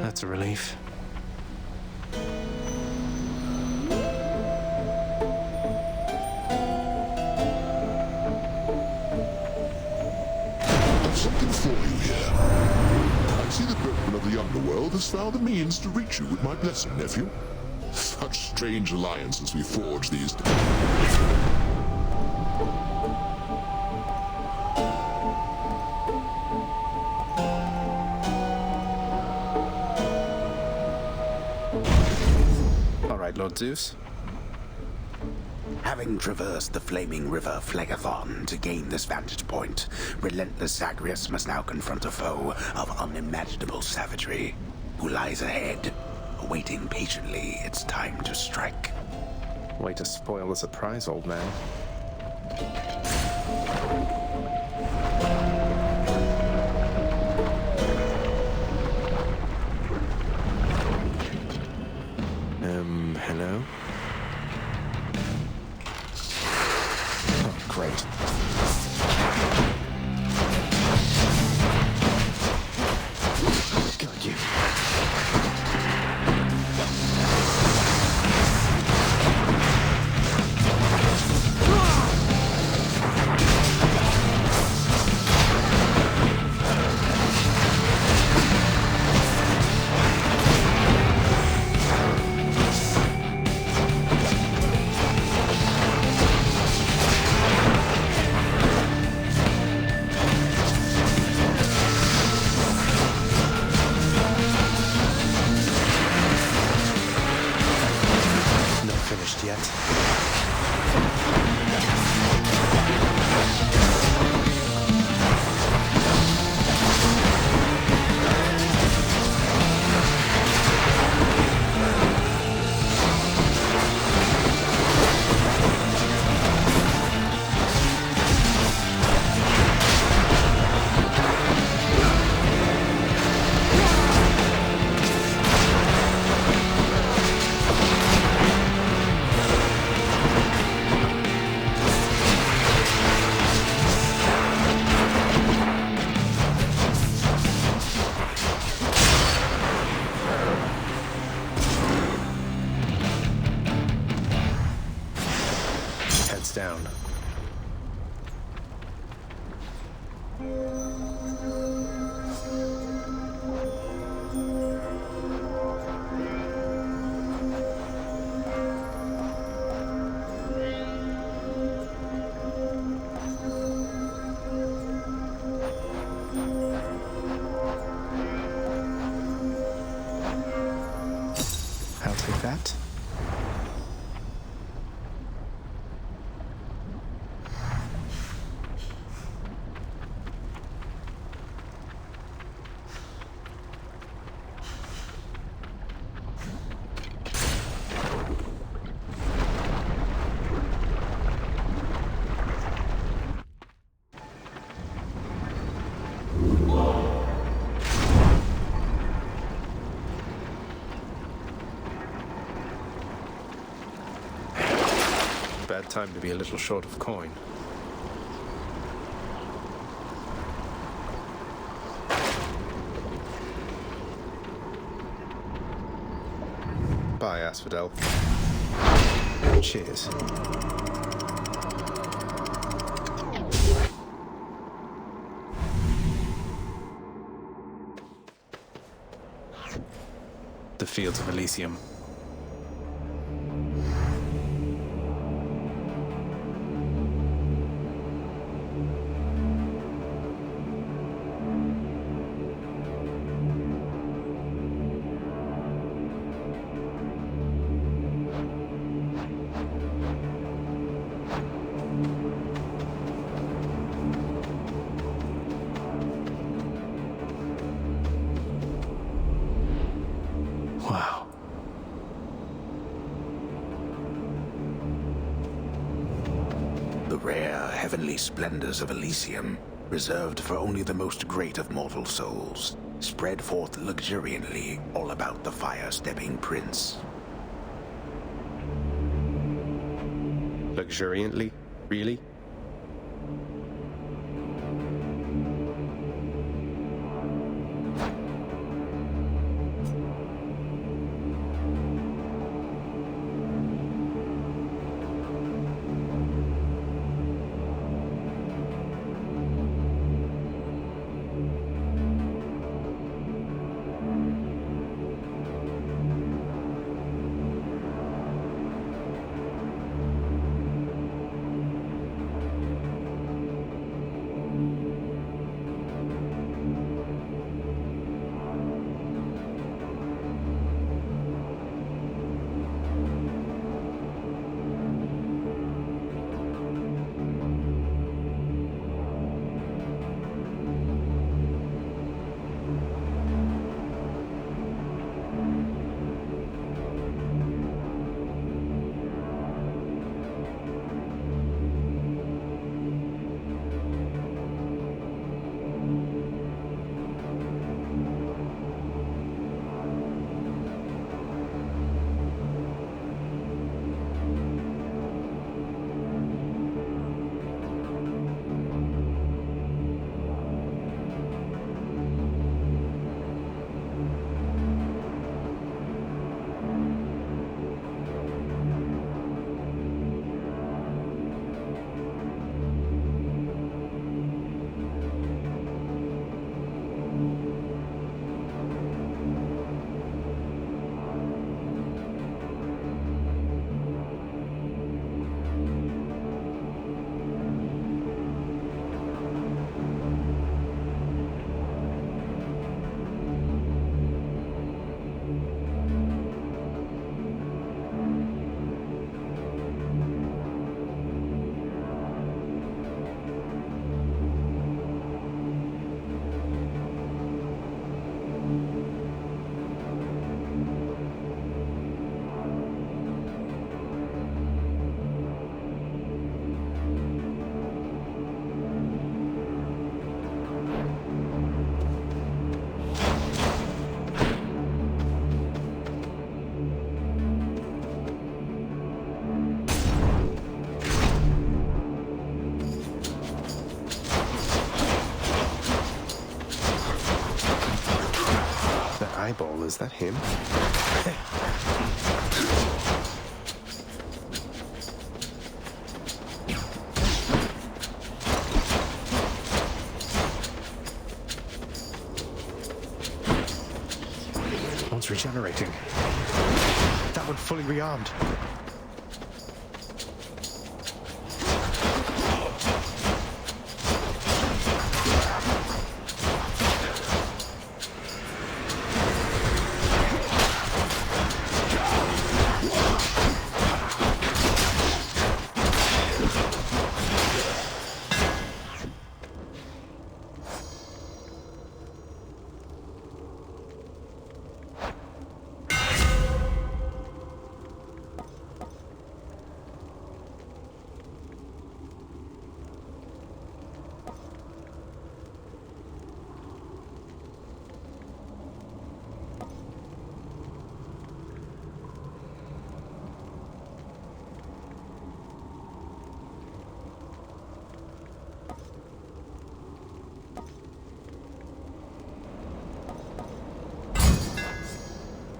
That's a relief. I've something for you here. I see the boatman of the underworld has found the means to reach you with my blessing, nephew. Such strange alliances we forge these days. Lord Zeus. Having traversed the flaming river Phlegethon to gain this vantage point, relentless Zagreus must now confront a foe of unimaginable savagery, who lies ahead, awaiting patiently its time to strike. Way to spoil the surprise, old man. Hello? Oh, great. Got you. Down. I'll take that. Bad time to be a little short of coin. Bye, Asphodel. Cheers. fields of Elysium. Wow. The rare heavenly splendors of Elysium, reserved for only the most great of mortal souls, spread forth luxuriantly all about the fire-stepping prince. Luxuriantly? Really? Eyeball, is that him? One's regenerating. That one fully rearmed.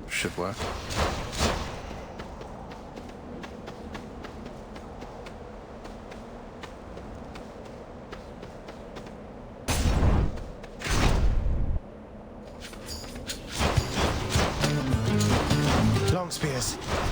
Should work. this.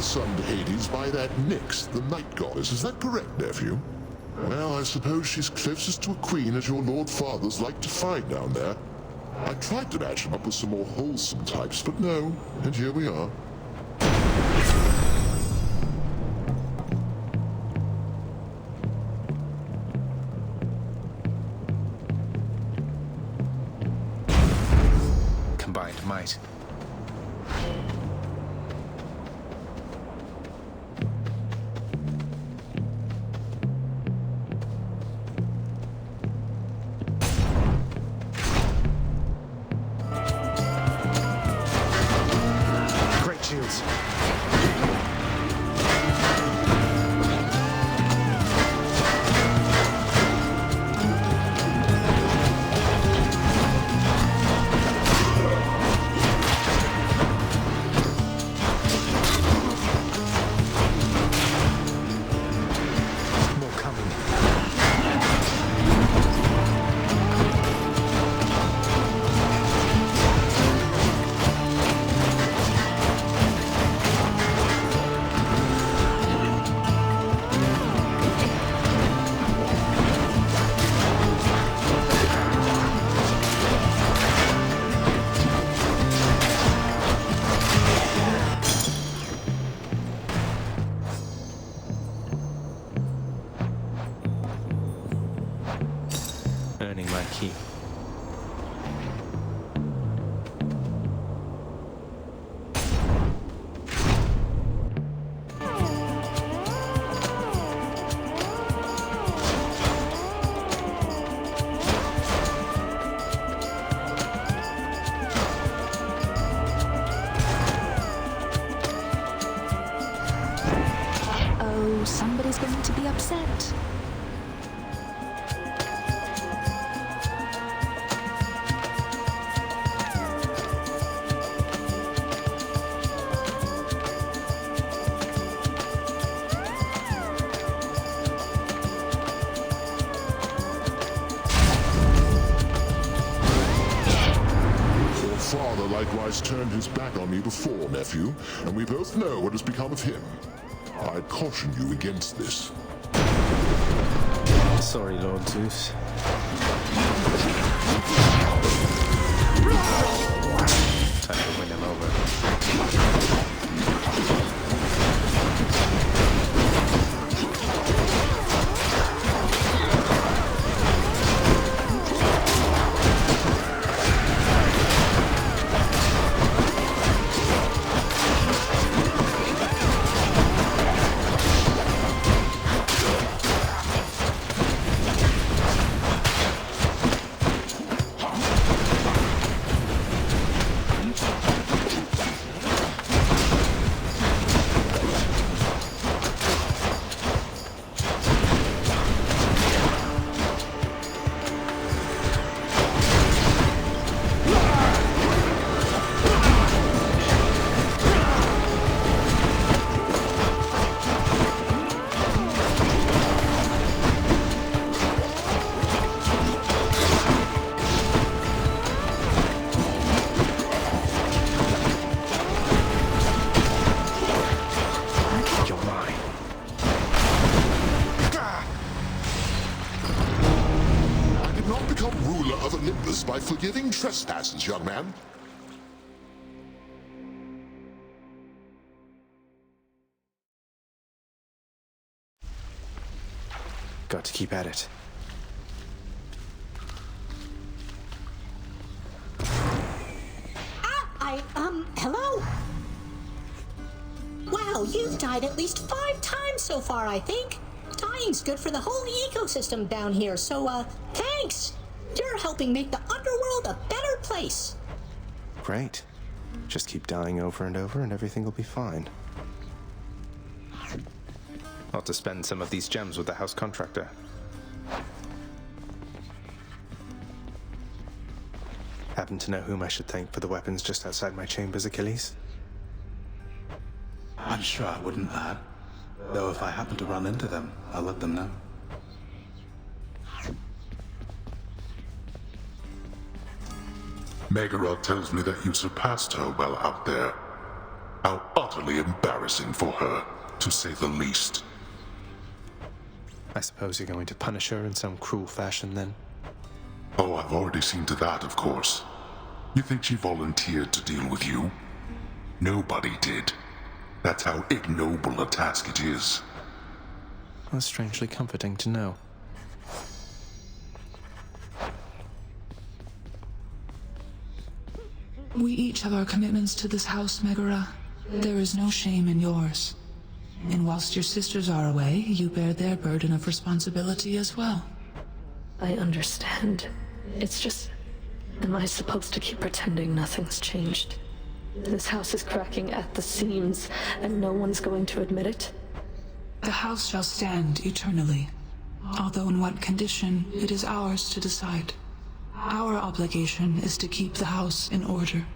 Summoned Hades by that Nyx, the night goddess. Is that correct, nephew? Well, I suppose she's closest to a queen as your lord fathers like to find down there. I tried to match him up with some more wholesome types, but no, and here we are. Combined might. Shields. More coming. Earning my keep. Oh, somebody's going to be upset. Father likewise turned his back on me before, nephew, and we both know what has become of him. I'd caution you against this. Sorry, Lord Zeus. Time to win him over. By forgiving trespasses, young man. Got to keep at it. Hello? Wow, you've died at least 5 times so far, I think. Dying's good for the whole ecosystem down here, so, thanks! You're helping make the underworld a better place. Great. Just keep dying over and over and everything will be fine. Ought to spend some of these gems with the house contractor. Happen to know whom I should thank for the weapons just outside my chambers, Achilles? I'm sure I wouldn't, lad. Though if I happen to run into them, I'll let them know. Megara tells me that you surpassed her well out there. How utterly embarrassing for her, to say the least. I suppose you're going to punish her in some cruel fashion, then? Oh, I've already seen to that, of course. You think she volunteered to deal with you? Nobody did. That's how ignoble a task it is. Well, strangely comforting to know. We each have our commitments to this house, Megara. There is no shame in yours. And whilst your sisters are away, you bear their burden of responsibility as well. I understand. It's just... Am I supposed to keep pretending nothing's changed? This house is cracking at the seams, and no one's going to admit it? The house shall stand eternally. Although in what condition, it is ours to decide. Our obligation is to keep the house in order.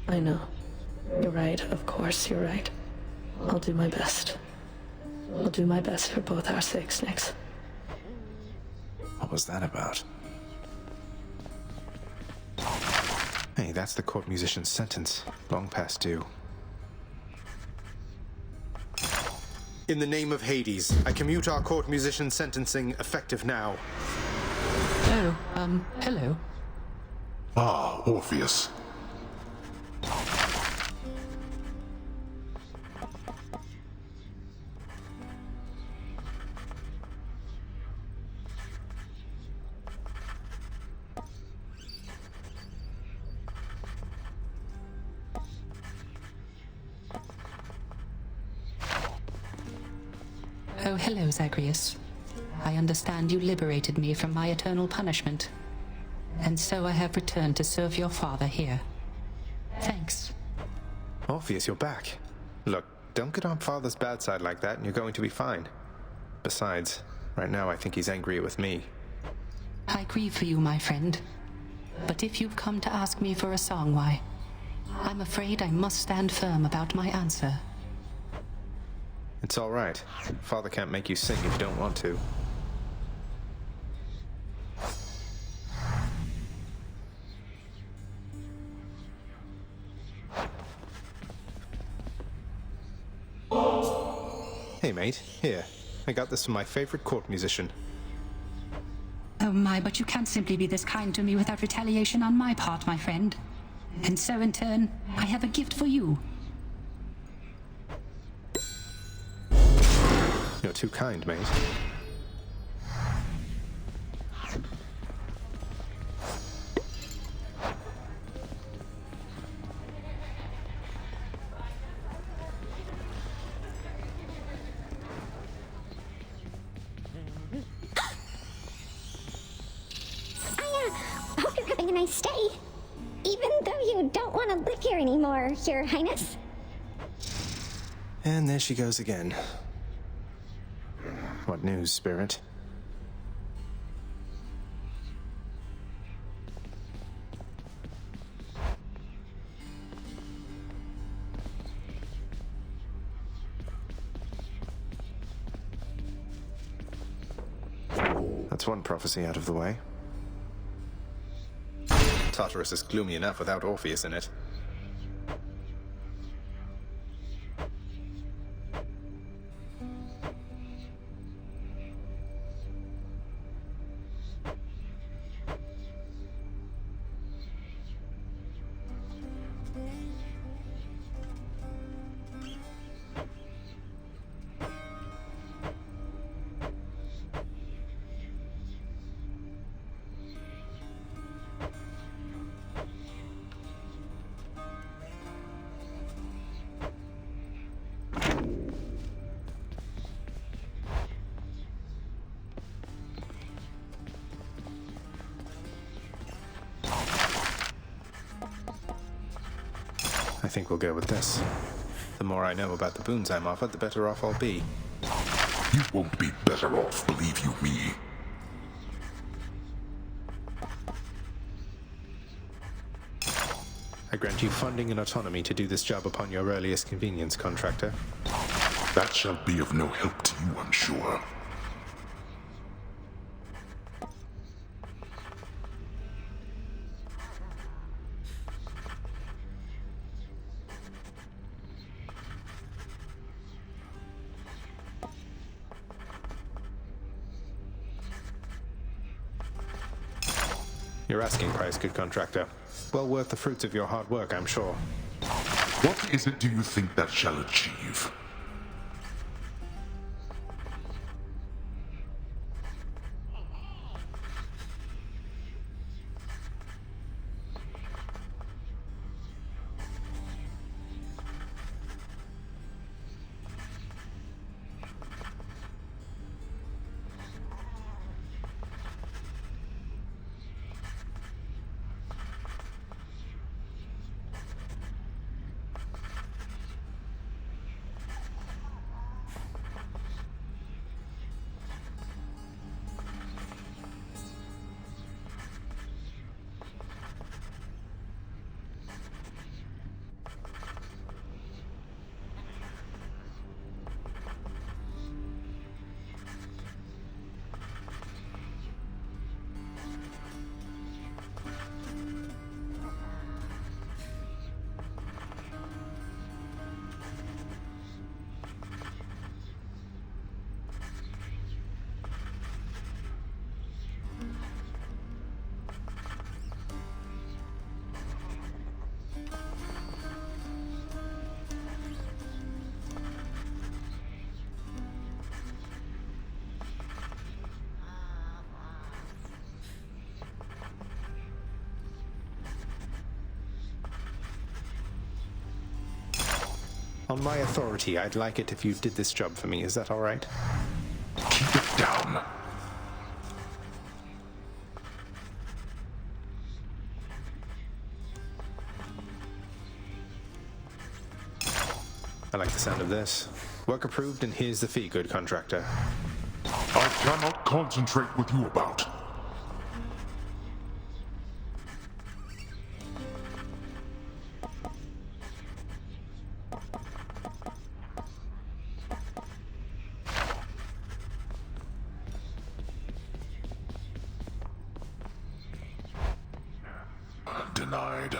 I know. You're right, of course you're right. I'll do my best. I'll do my best for both our sakes, Nix. What was that about? Hey, that's the court musician's sentence. Long past due. In the name of Hades, I commute our court musician's sentencing effective now. Oh, hello. Ah, Orpheus. Oh, hello, Zagreus. I understand you liberated me from my eternal punishment. And so I have returned to serve your father here. Thanks. Orpheus, you're back. Look, don't get on Father's bad side like that and you're going to be fine. Besides, right now I think he's angry with me. I grieve for you, my friend. But if you've come to ask me for a song, why, I'm afraid I must stand firm about my answer. It's all right. Father can't make you sing if you don't want to. Hey, mate. Here. I got this from my favorite court musician. Oh my, but you can't simply be this kind to me without retaliation on my part, my friend. And so in turn, I have a gift for you. You're too kind, mate. I hope you're having a nice stay. Even though you don't want to live here anymore, Your Highness. And there she goes again. What news, Spirit? That's one prophecy out of the way. Tartarus is gloomy enough without Orpheus in it. think we'll go with this. The more I know about the boons I'm offered, the better off I'll be. You won't be better off, believe you me. I grant you funding and autonomy to do this job upon your earliest convenience, contractor. That shall be of no help to you, I'm sure. Your asking price, good contractor. Well worth the fruits of your hard work, I'm sure. What is it do you think that shall achieve? On my authority, I'd like it if you did this job for me. Is that all right? Keep it down. I like the sound of this. Work approved, and here's the fee, good contractor. I cannot concentrate with you about. Denied.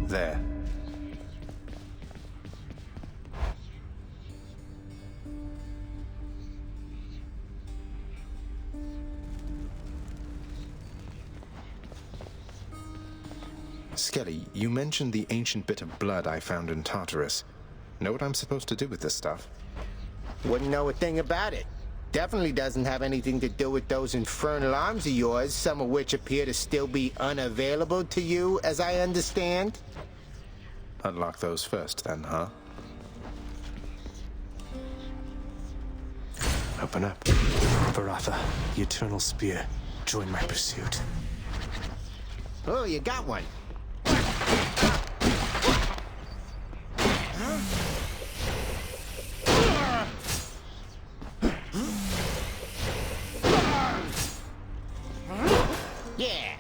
There. Skelly, you mentioned the ancient bit of blood I found in Tartarus. Know what I'm supposed to do with this stuff? Wouldn't know a thing about it. Definitely doesn't have anything to do with those infernal arms of yours, some of which appear to still be unavailable to you, as I understand. Unlock those first, then, huh? Open up. Baratha, the Eternal Spear. Join my pursuit. Oh, you got one. Yeah.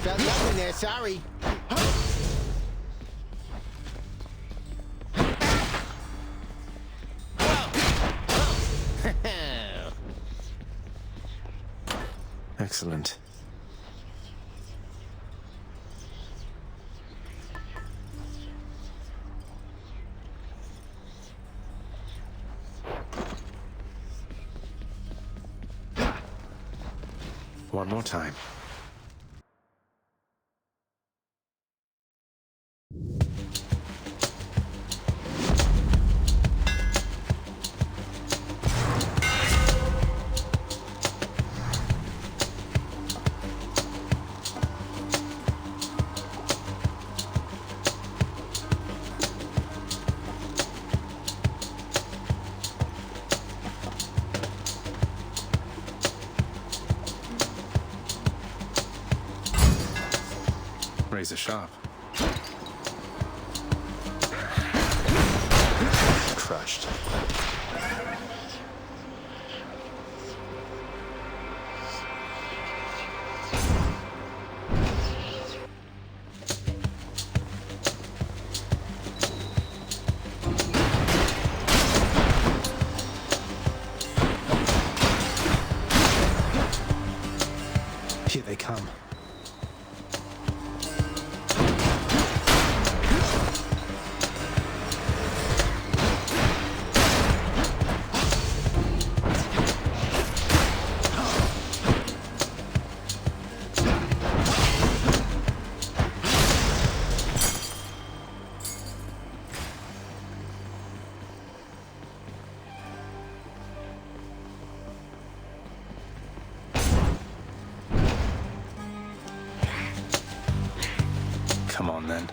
Felt nothing there, sorry. Excellent. One more time. Razor sharp. Crushed. Here they come. Come on, then.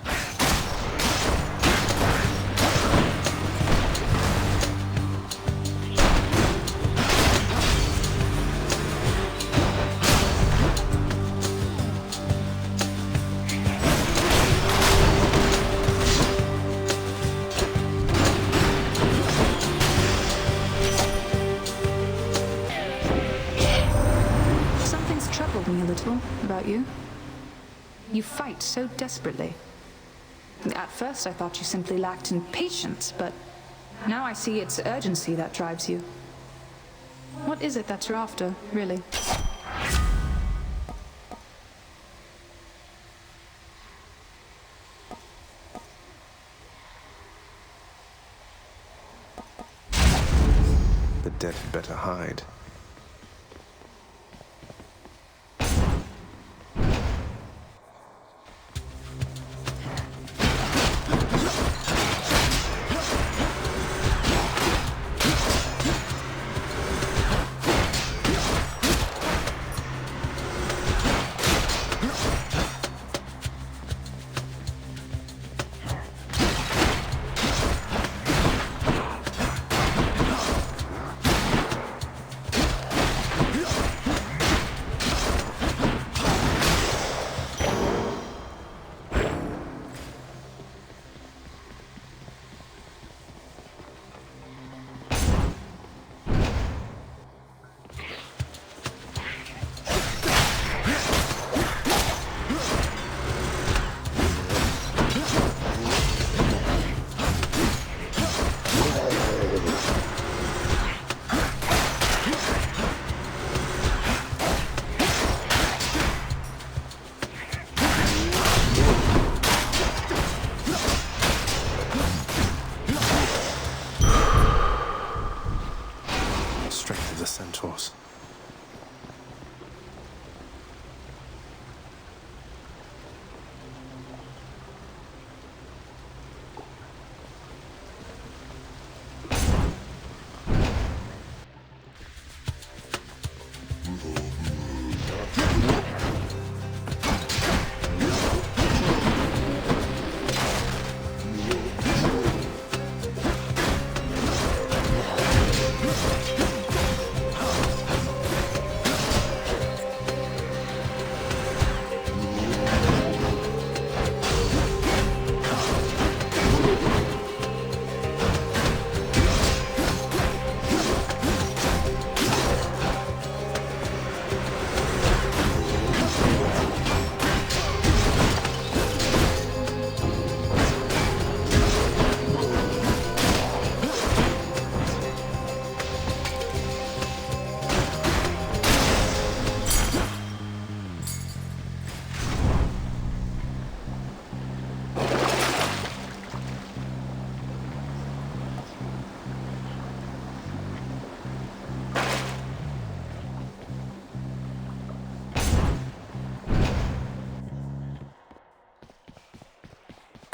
Something's troubled me a little about you. You fight so desperately. At first I thought you simply lacked in patience, but now I see it's urgency that drives you. What is it that you're after, really? The dead had better hide.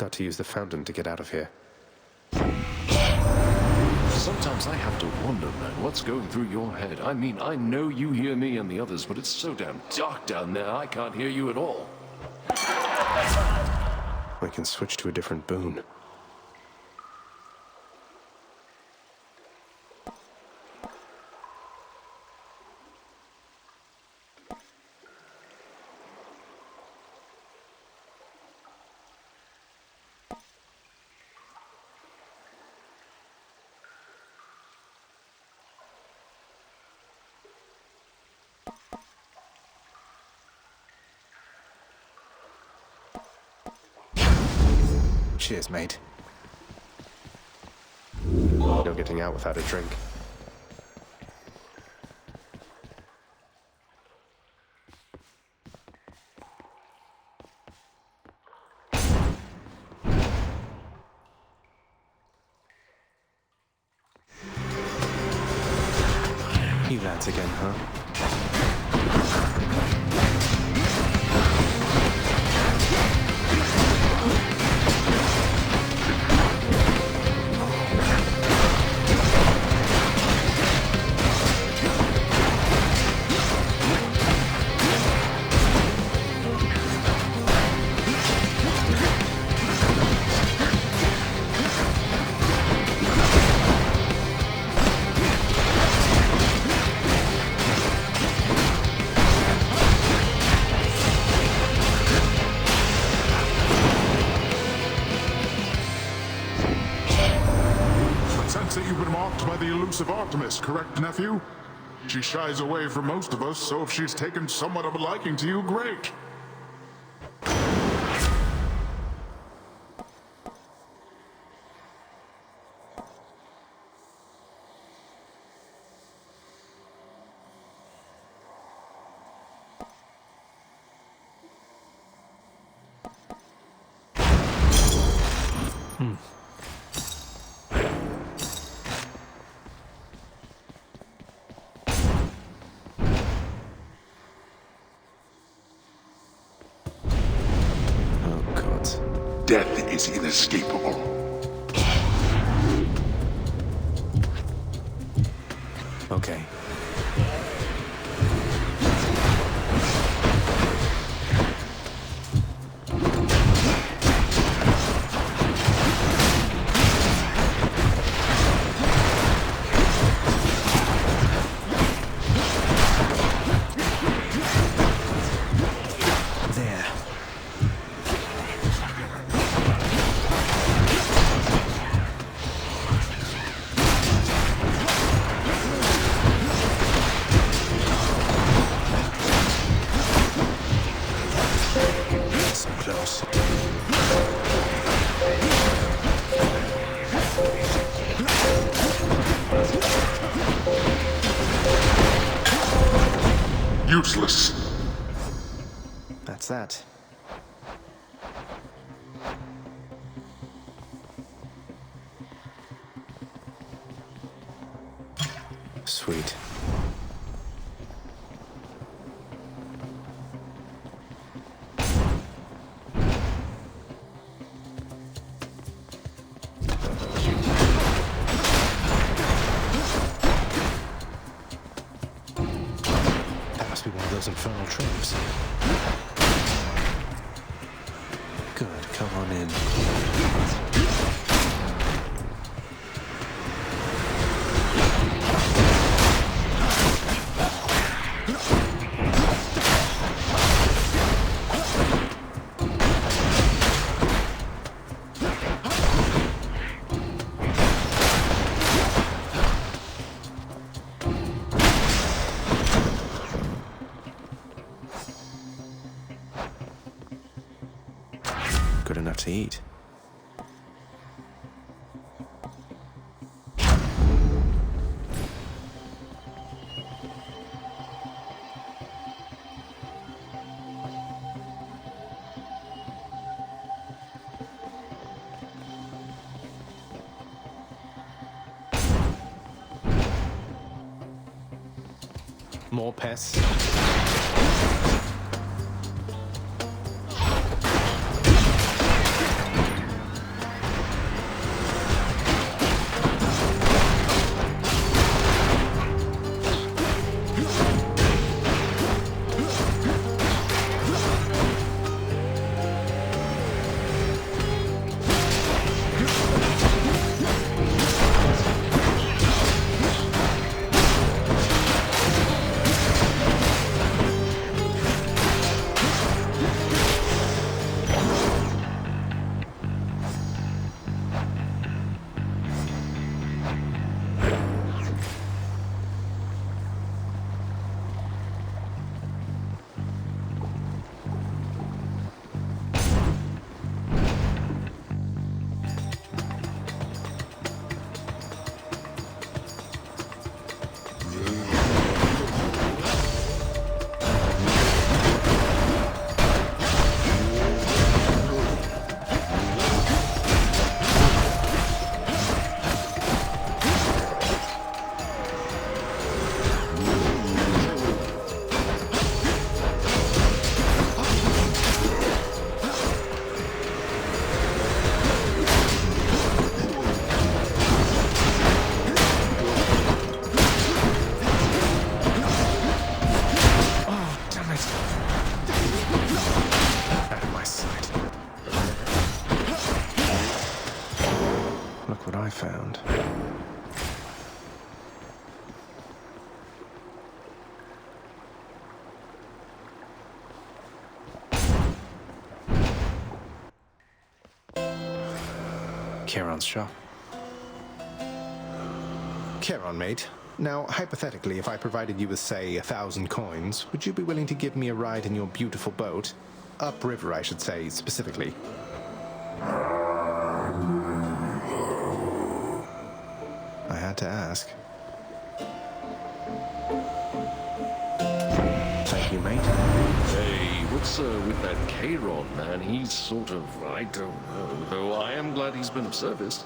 Got to use the fountain to get out of here. Sometimes I have to wonder, man, what's going through your head. I mean, I know you hear me and the others, but it's so damn dark down there, I can't hear you at all. I can switch to a different boon. Cheers, mate. No getting out without a drink. You lads again, huh? The elusive Artemis, correct, nephew? She shies away from most of us, so if she's taken somewhat of a liking to you, great. Death is inescapable. Okay. Useless. That's that. Sweet. Those infernal traps. Good, come on in. Good enough to eat. More pests. Charon's shop. Charon, mate. Now, hypothetically, if I provided you with, say, 1,000 coins, would you be willing to give me a ride in your beautiful boat? Upriver, I should say, specifically. I had to ask. Thank you, mate. Hey, what's with that Charon, man? He's sort of, I don't know, though I am glad he's been of service.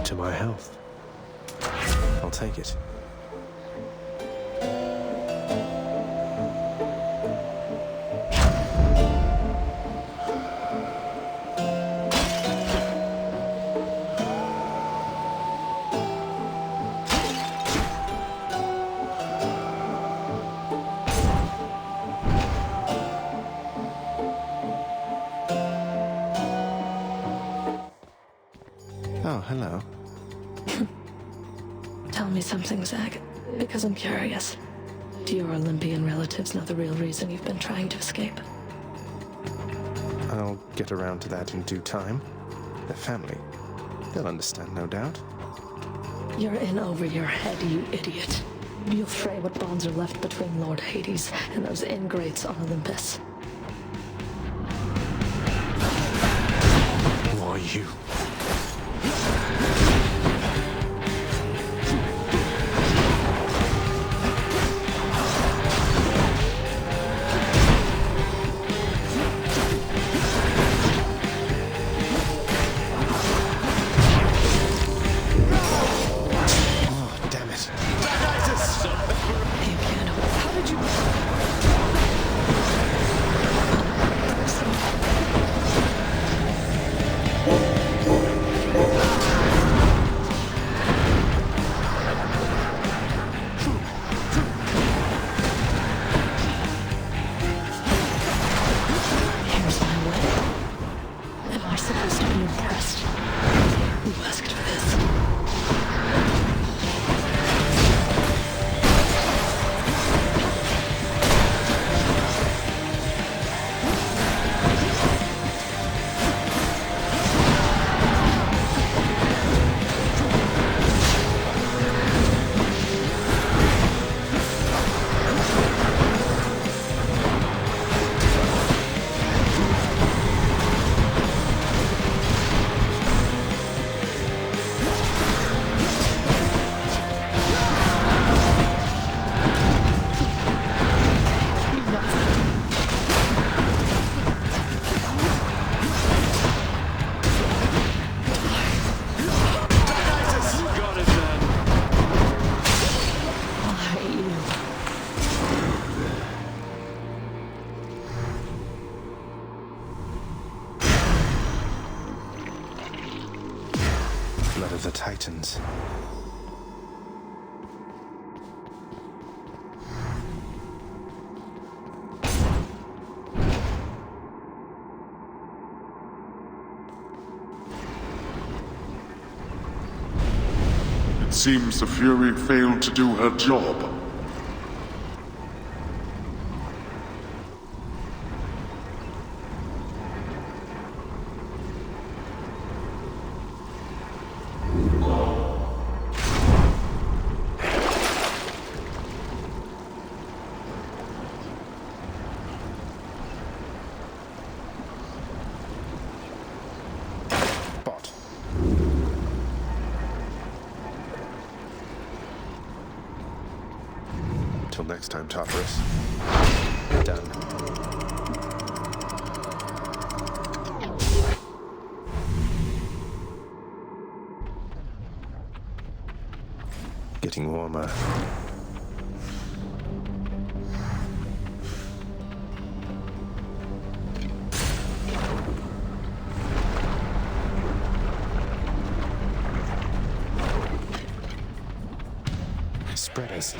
To my health. I'll take it. Oh, hello. Tell me something, Zag, because I'm curious. Do your Olympian relatives know the real reason you've been trying to escape? I'll get around to that in due time. Their family. They'll understand, no doubt. You're in over your head, you idiot. You'll fray what bonds are left between Lord Hades and those ingrates on Olympus. Who are you? Blood of the Titans. It seems the Fury failed to do her job. Till next time, Tartarus. Done. Getting warmer. Spreaders.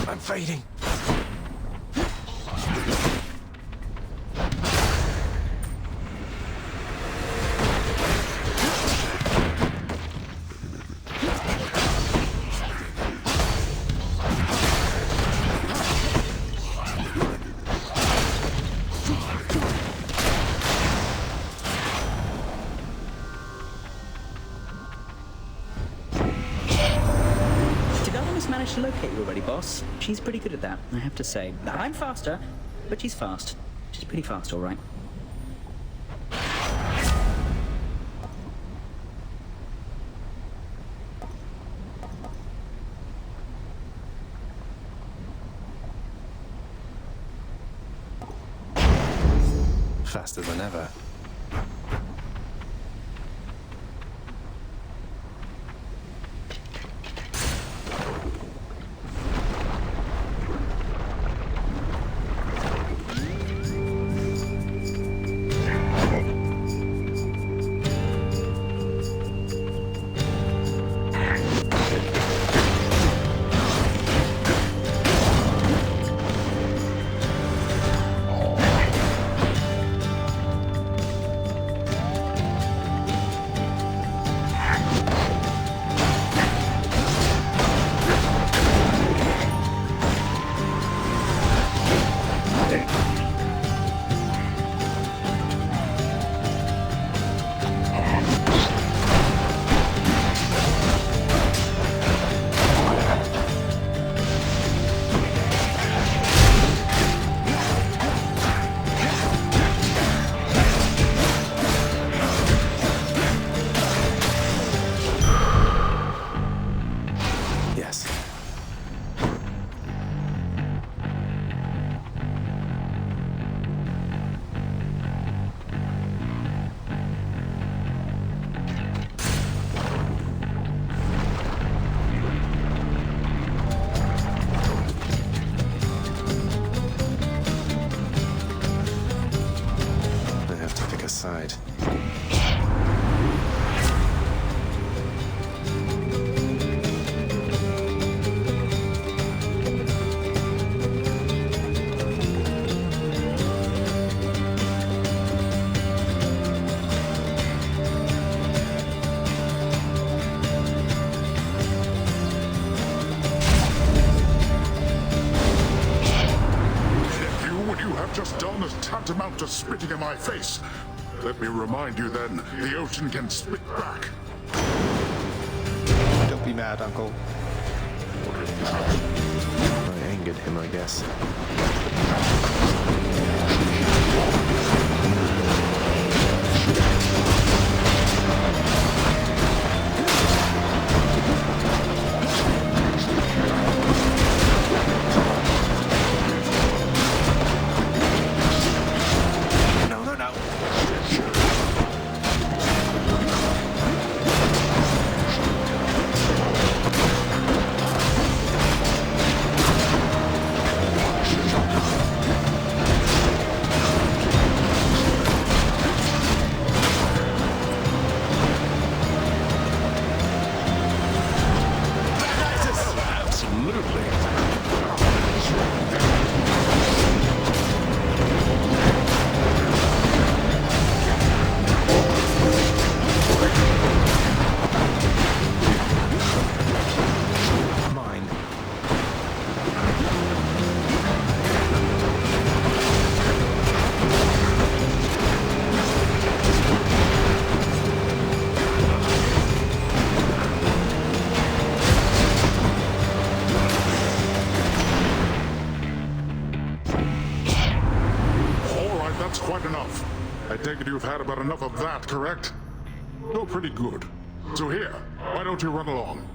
I'm fading. Managed to locate you already, boss. She's pretty good at that, I have to say. I'm faster, but she's fast. She's pretty fast, all right. Faster than ever. Side. What you have just done is tantamount to spitting in my face. Let me remind you then, the ocean can spit back. Don't be mad, Uncle. I angered him, I guess. Quite enough. I take it you've had about enough of that, correct? Oh, pretty good. So here, why don't you run along?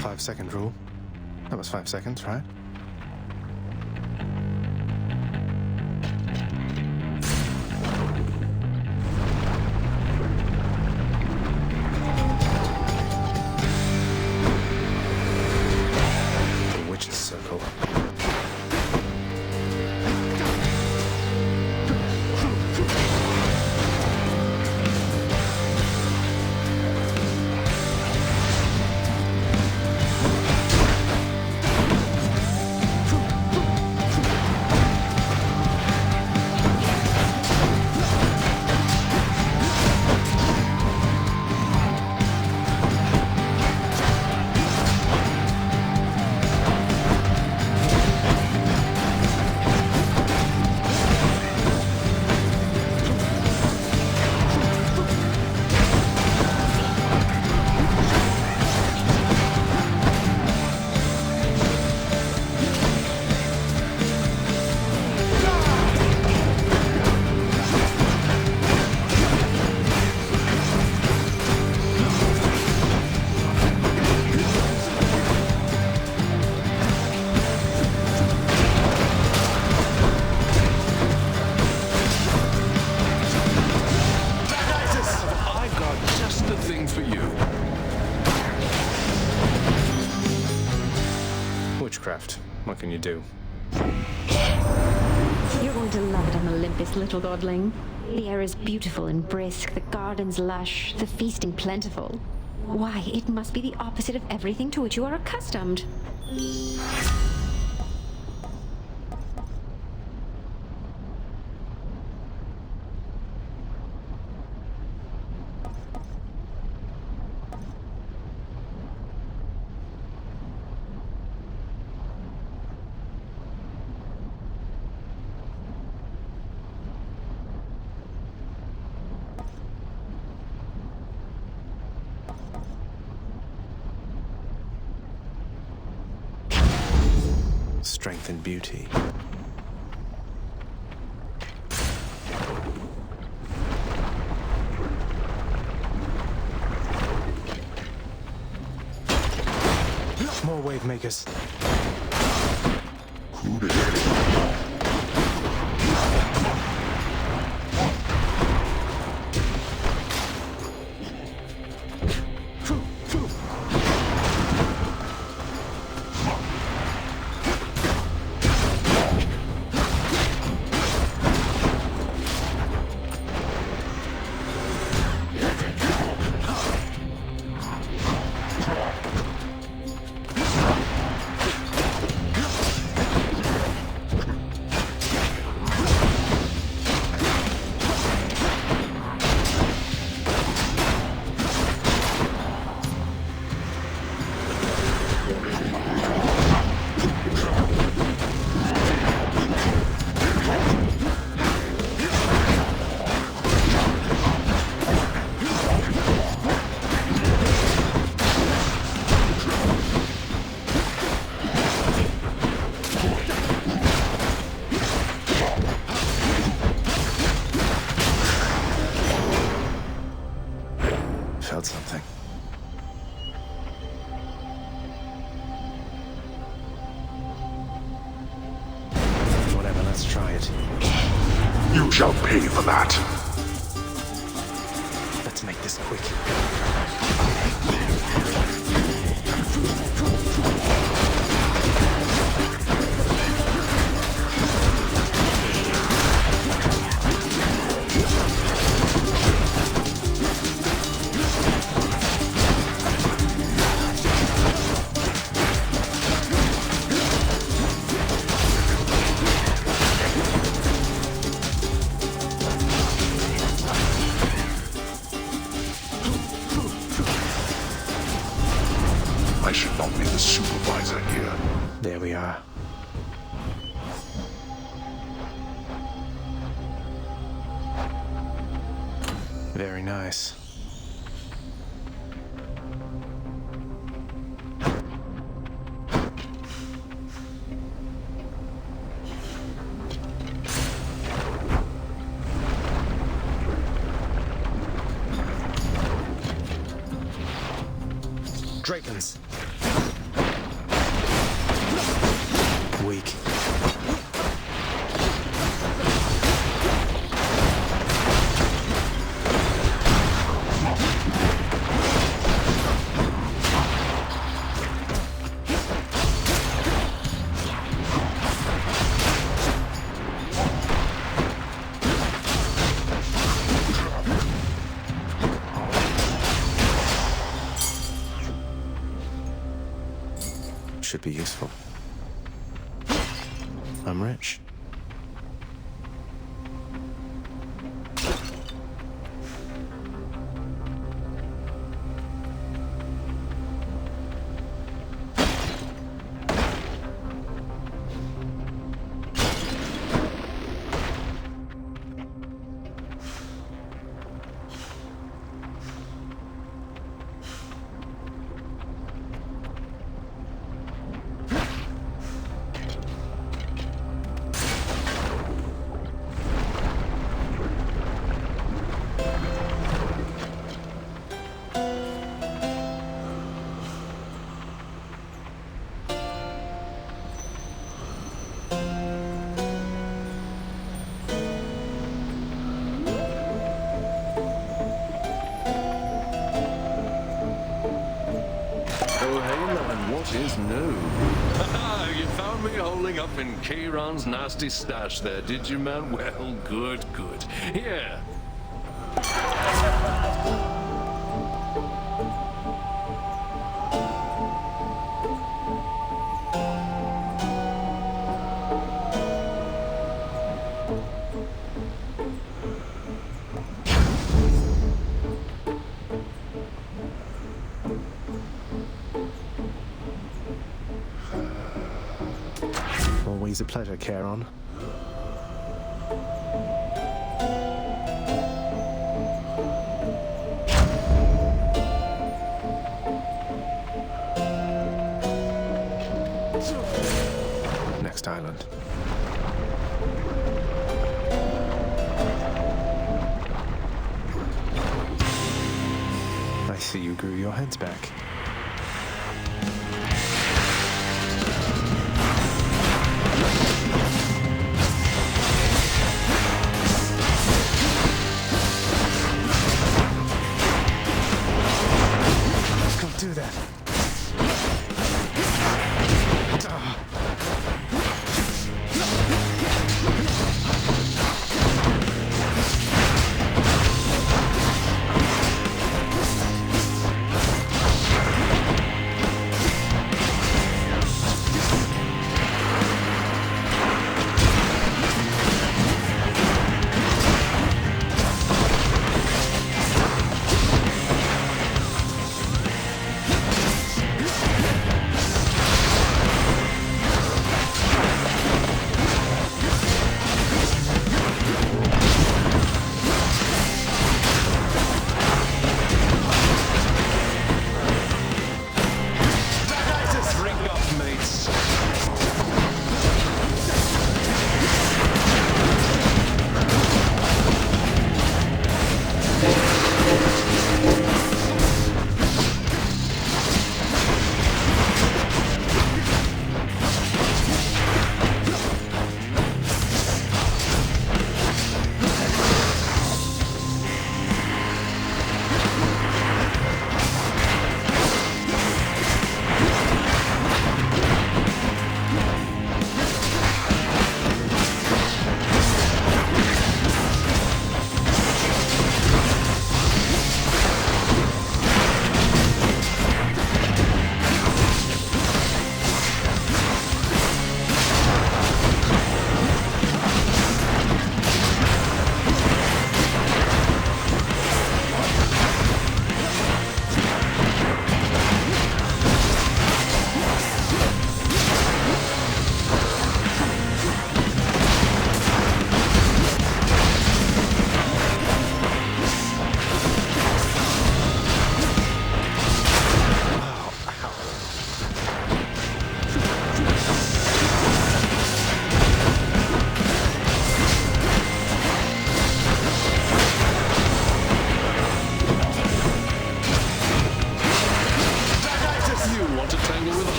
5-second rule. That was 5 seconds, right? can you do? You're going to love it on Olympus, little godling. The air is beautiful and brisk, the gardens lush, the feasting plentiful. Why, it must be the opposite of everything to which you are accustomed. Strength and beauty. More wave makers. Felt something. Whatever, let's try it. You shall pay for that. Let's make this quick. I should not be the supervisor here. There we are. Very nice. Dragons. Weak. Should be useful. I'm rich. Oh, hey man, what is new? You found me holding up in Kieran's nasty stash there, did you, man? Well, good, good. Here. Always a pleasure, Kieran. Next island. I see you grew your heads back. Do that.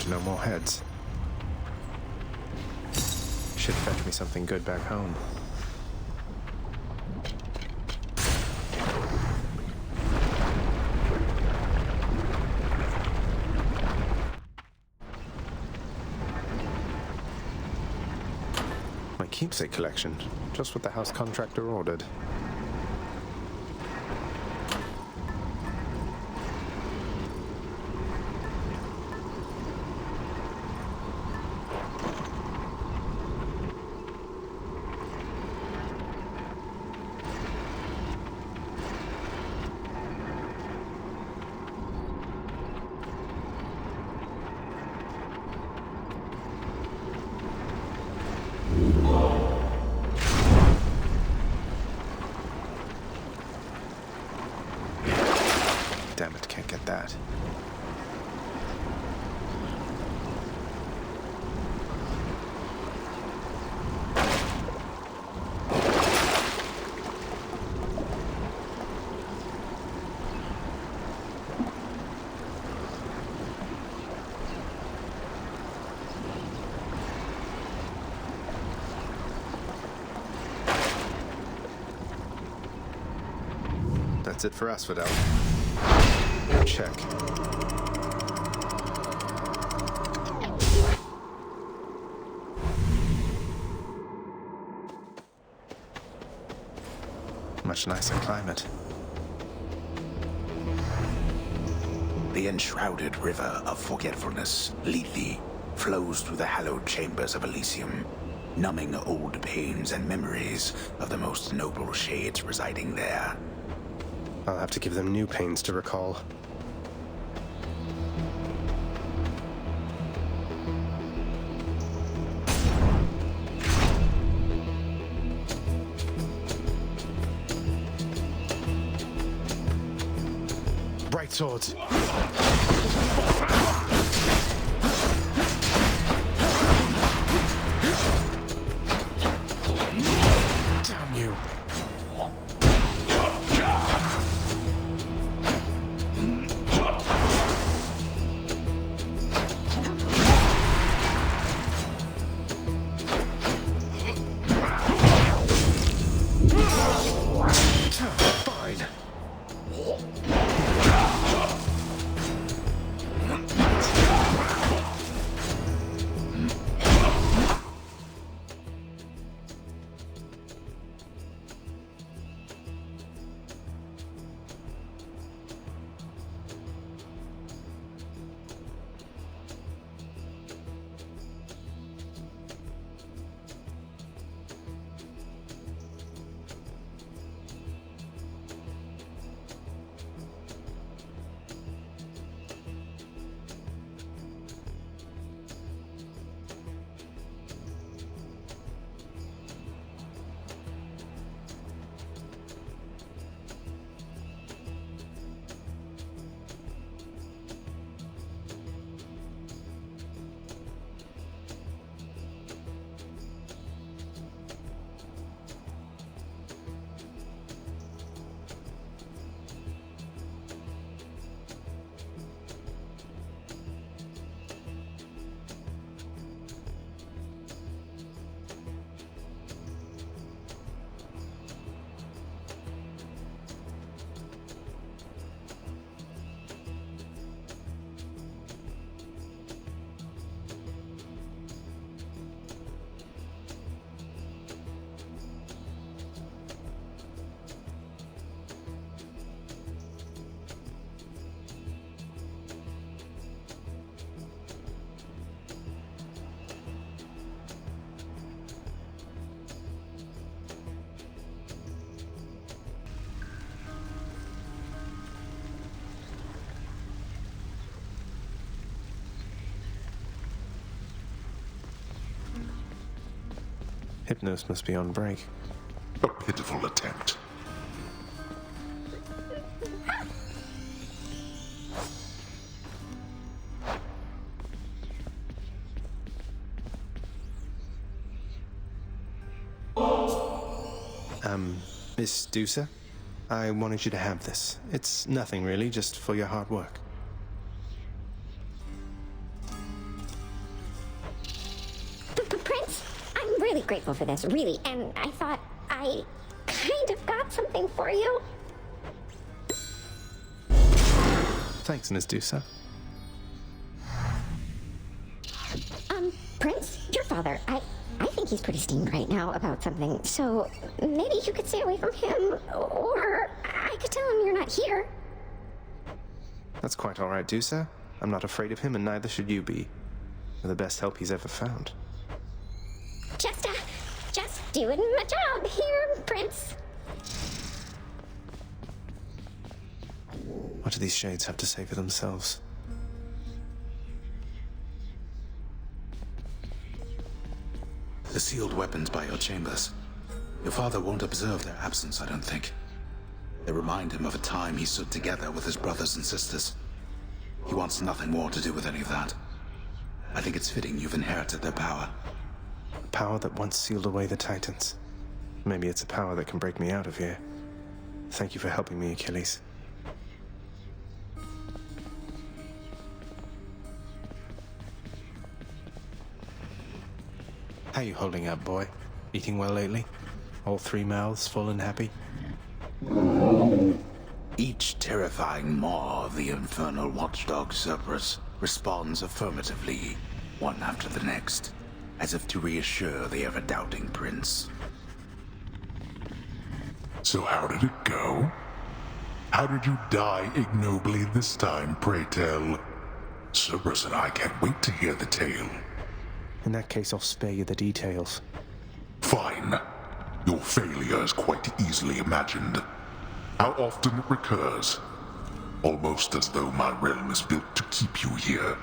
No more heads. Should fetch me something good back home. My keepsake collection, just what the house contractor ordered. Damn it, can't get that. That's it for us, Fidel. Check. Much nicer climate. The enshrouded river of forgetfulness, Lethe, flows through the hallowed chambers of Elysium, numbing old pains and memories of the most noble shades residing there. I'll have to give them new pains to recall. Bright swords. Damn you. Fine. Hypnos must be on break. A pitiful attempt. Miss Dusa? I wanted you to have this. It's nothing really, just for your hard work. Prince, I'm really grateful for this, really, and I thought I kind of got something for you. Thanks, Miss Dusa. Prince, your father, I think he's pretty steamed right now about something, so maybe you could stay away from him, or I could tell him you're not here. That's quite all right, Dusa. I'm not afraid of him, and neither should you be. You're the best help he's ever found. Just doing my job here, Prince. What do these shades have to say for themselves? The sealed weapons by your chambers. Your father won't observe their absence, I don't think. They remind him of a time he stood together with his brothers and sisters. He wants nothing more to do with any of that. I think it's fitting you've inherited their power. A power that once sealed away the Titans. Maybe it's a power that can break me out of here. Thank you for helping me, Achilles. How you holding up, boy? Eating well lately? All three mouths full and happy? Each terrifying maw of the infernal watchdog Cerberus responds affirmatively, one after the next, as if to reassure the ever-doubting prince. So how did it go? How did you die ignobly this time, pray tell? Cerberus and I can't wait to hear the tale. In that case, I'll spare you the details. Fine. Your failure is quite easily imagined. How often it recurs. Almost as though my realm is built to keep you here.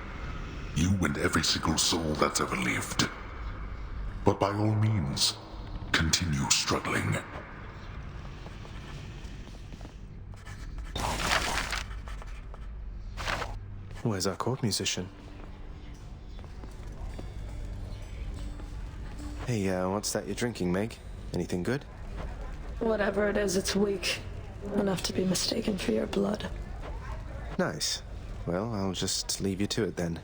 You and every single soul that's ever lived. But by all means, continue struggling. Where's our court musician? Hey, what's that you're drinking, Meg? Anything good? Whatever it is, it's weak. Enough to be mistaken for your blood. Nice. Well, I'll just leave you to it then.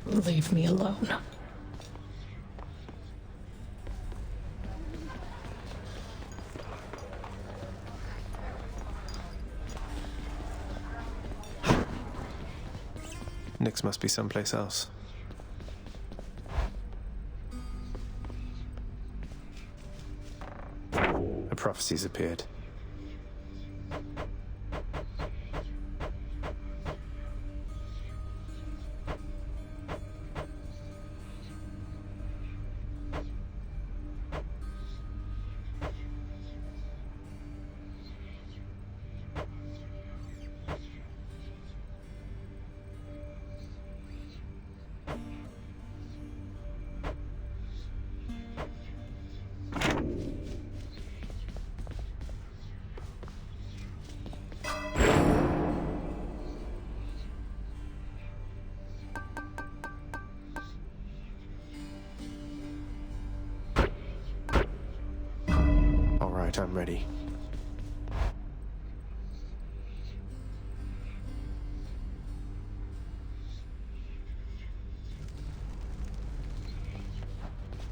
Leave me alone. Nyx must be someplace else. A prophecy's appeared. I'm ready.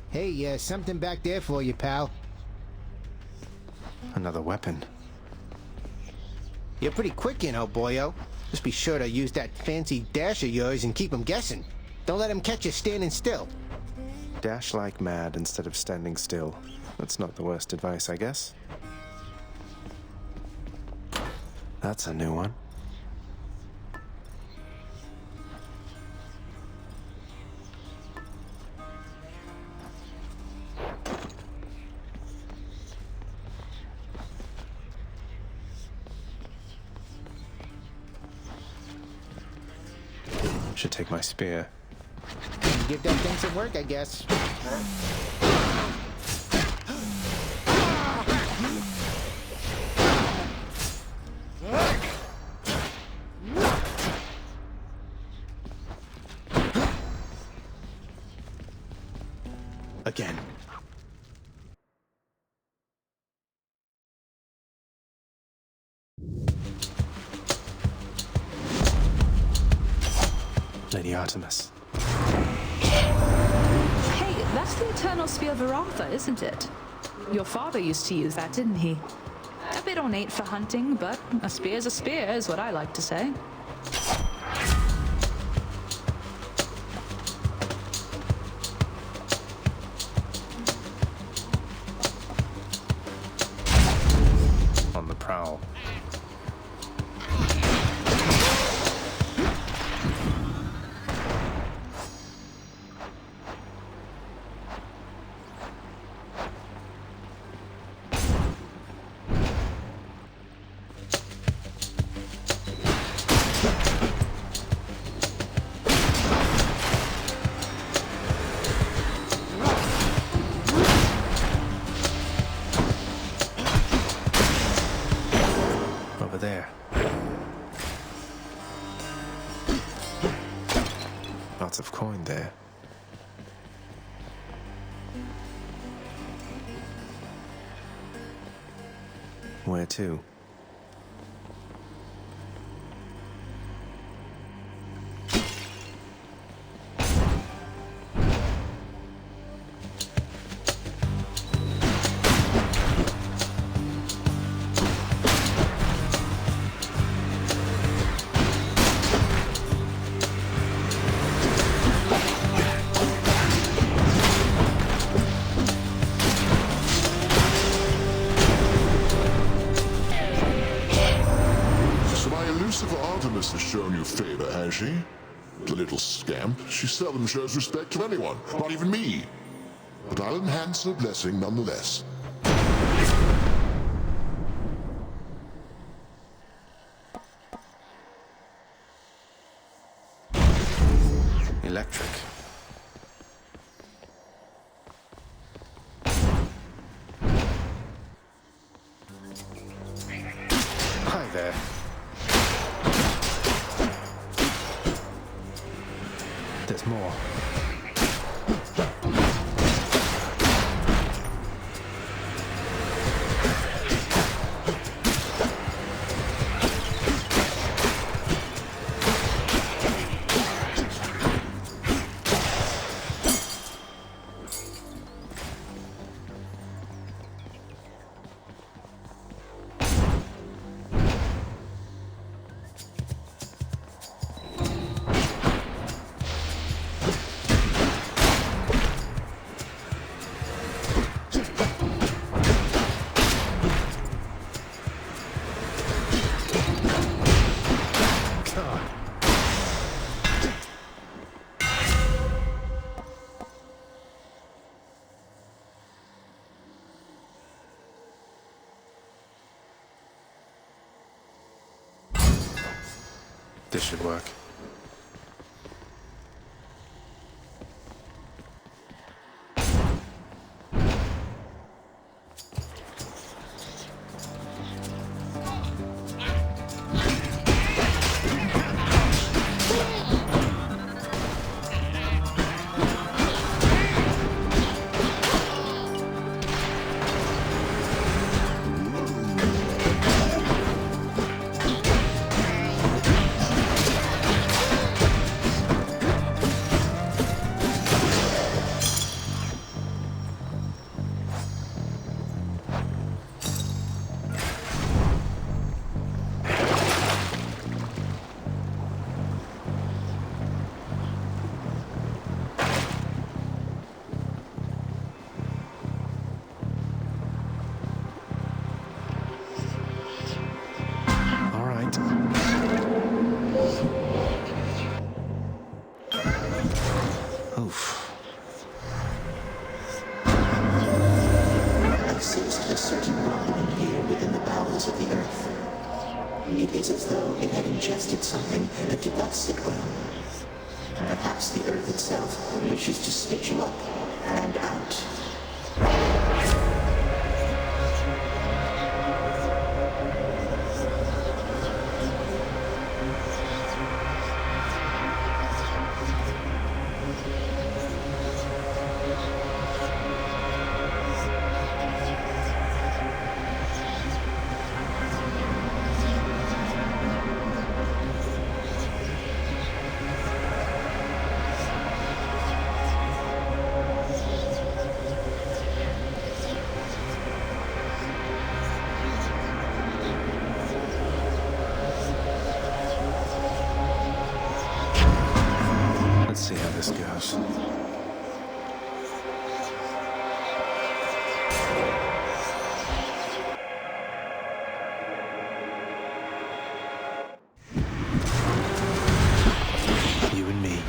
Hey, something back there for you, pal. Another weapon. You're pretty quick, you know, boyo. Just be sure to use that fancy dash of yours and keep 'em guessing. Don't let 'em catch you standing still. Dash like mad instead of standing still. That's not the worst advice, I guess. That's a new one. Should take my spear. Give that thing some work, I guess. Again. Lady Artemis. Hey, that's the Eternal Spear Varatha, isn't it? Your father used to use that, didn't he? A bit ornate for hunting, but a spear's a spear, is what I like to say. On the prowl. Over there. Lots of coin there. Where to? Artemis has shown you favor, has she? The little scamp. She seldom shows respect to anyone, not even me. But I'll enhance her blessing nonetheless. Electric. Hi there. There's more. This should work. I sensed a certain rumbling here within the bowels of the earth. It is as though it had ingested something that did not sit well. Perhaps the earth itself wishes to spit you up and out. Let's see how this goes. You and me.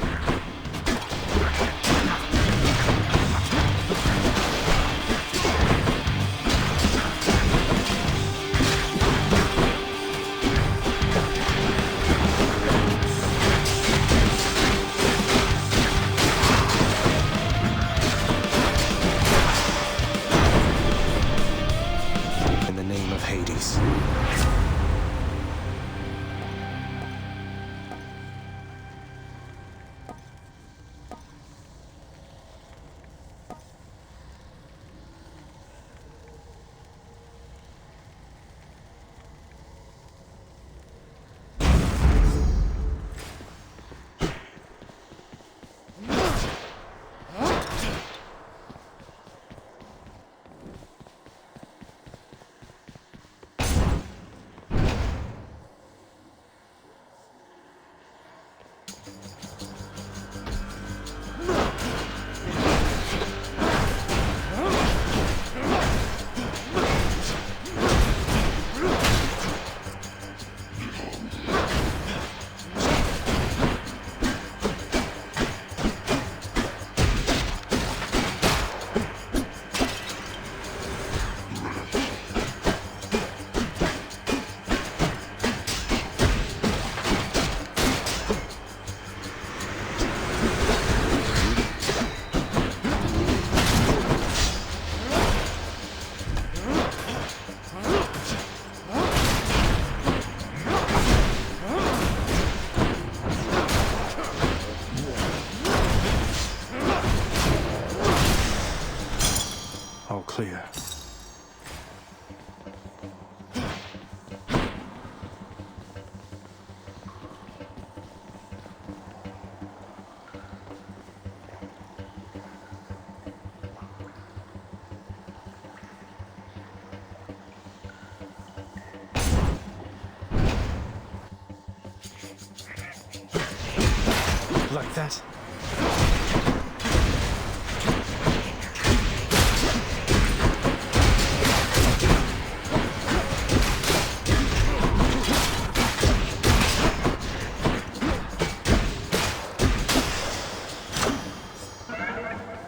In the name of Hades. Like that?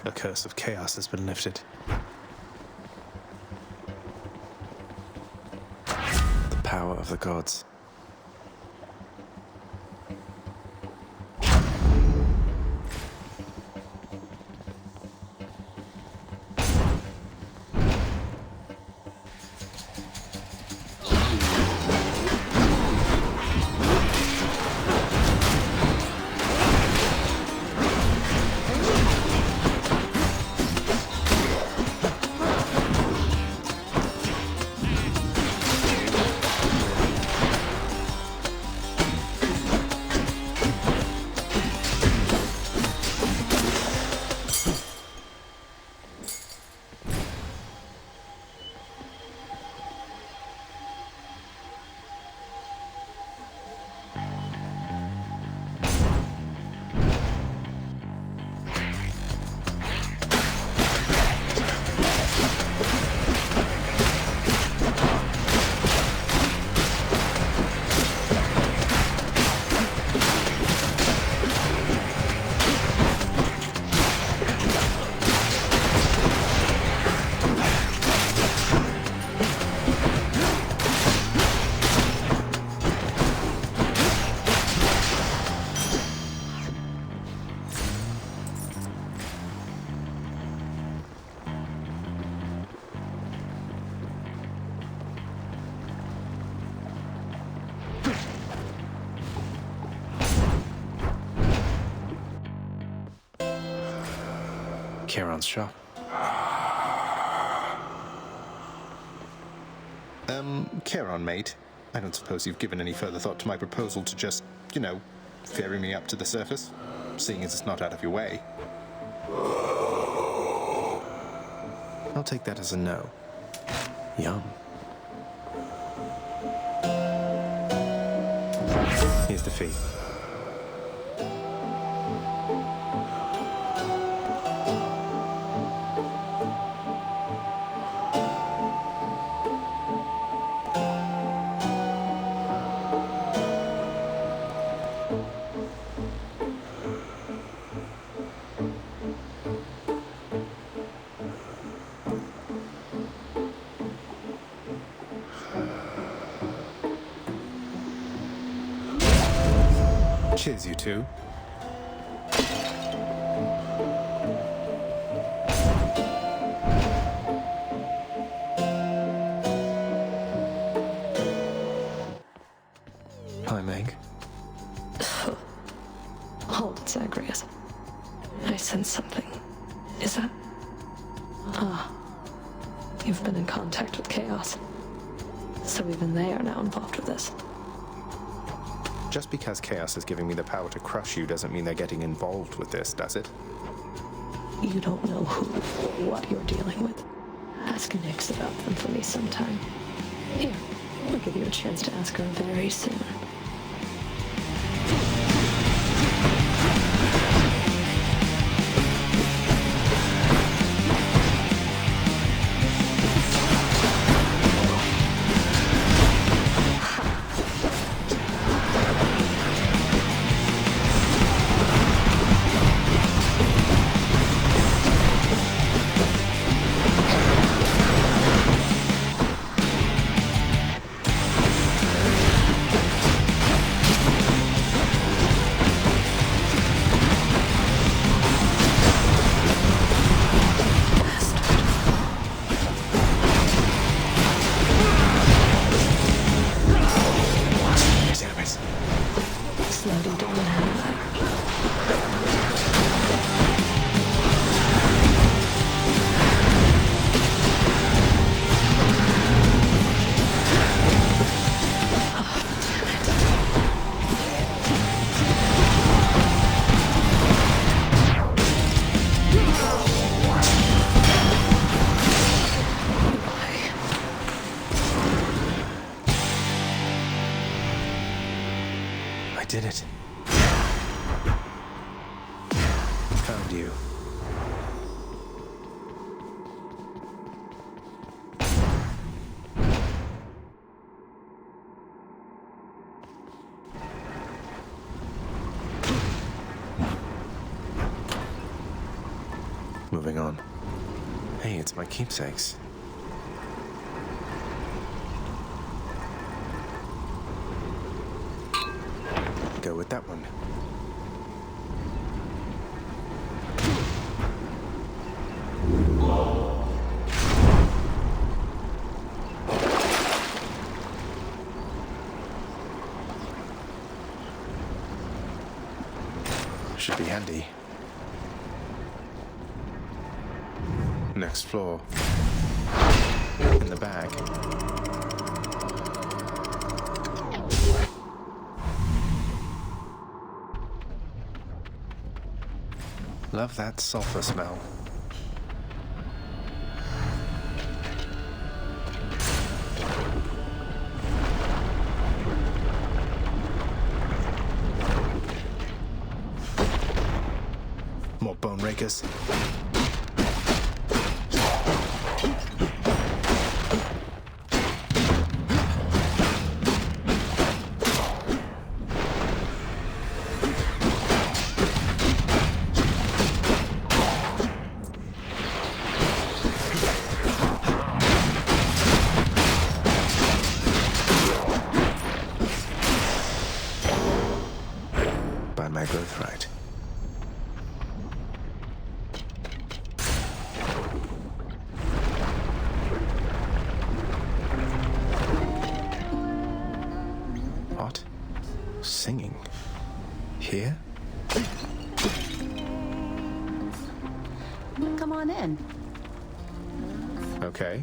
The curse of chaos has been lifted. The power of the gods. Kieran's shop. Kieran, mate. I don't suppose you've given any further thought to my proposal to just, ferry me up to the surface? Seeing as it's not out of your way. I'll take that as a no. Yum. Here's the fee. Cheers, you two. Hi, Meg. Hold it, Zagreus. I sense something. Is that... You've been in contact with Chaos. So even they are now involved with this. Just because Chaos is giving me the power to crush you doesn't mean they're getting involved with this, does it? You don't know who or what you're dealing with. Ask Nyx about them for me sometime. Here, I'll give you a chance to ask her very soon. Did it. you. Moving on. Hey, it's my keepsakes. Go with that one. Should be handy. Next floor. In the bag. Love that sulfur smell. More bone rakers. By my birthright. What? Singing? Here? Come on in. Okay.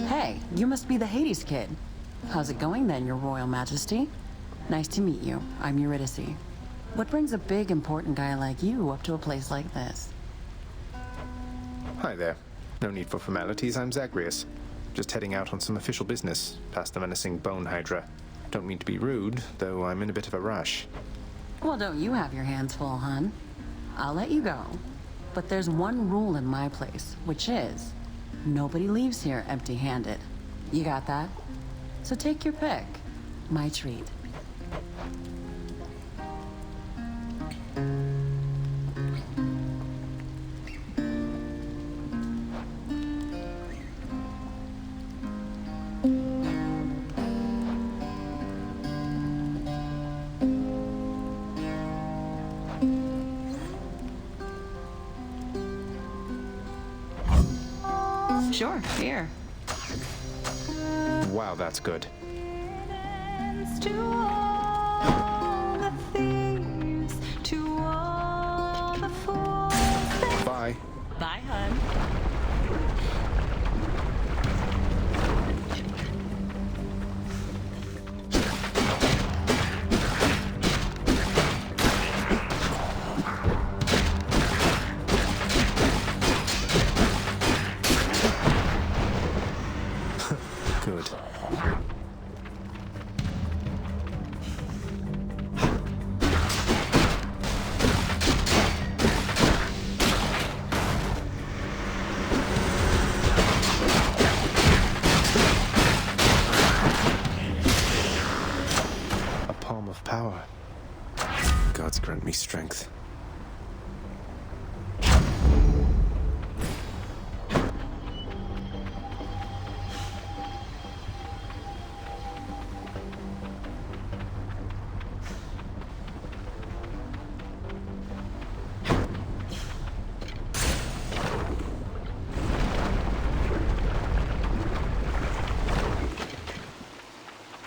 Hey, you must be the Hades kid. How's it going then, Your Royal Majesty? Nice to meet you. I'm Eurydice. What brings a big, important guy like you up to a place like this? Hi there. No need for formalities, I'm Zagreus. Just heading out on some official business, past the menacing Bone Hydra. Don't mean to be rude, though I'm in a bit of a rush. Well, don't you have your hands full, hun? I'll let you go. But there's one rule in my place, which is nobody leaves here empty-handed. You got that? So take your pick. My treat. Sure, here. Wow, that's good. Bye. Bye, hun. Good. A palm of power. Gods grant me strength.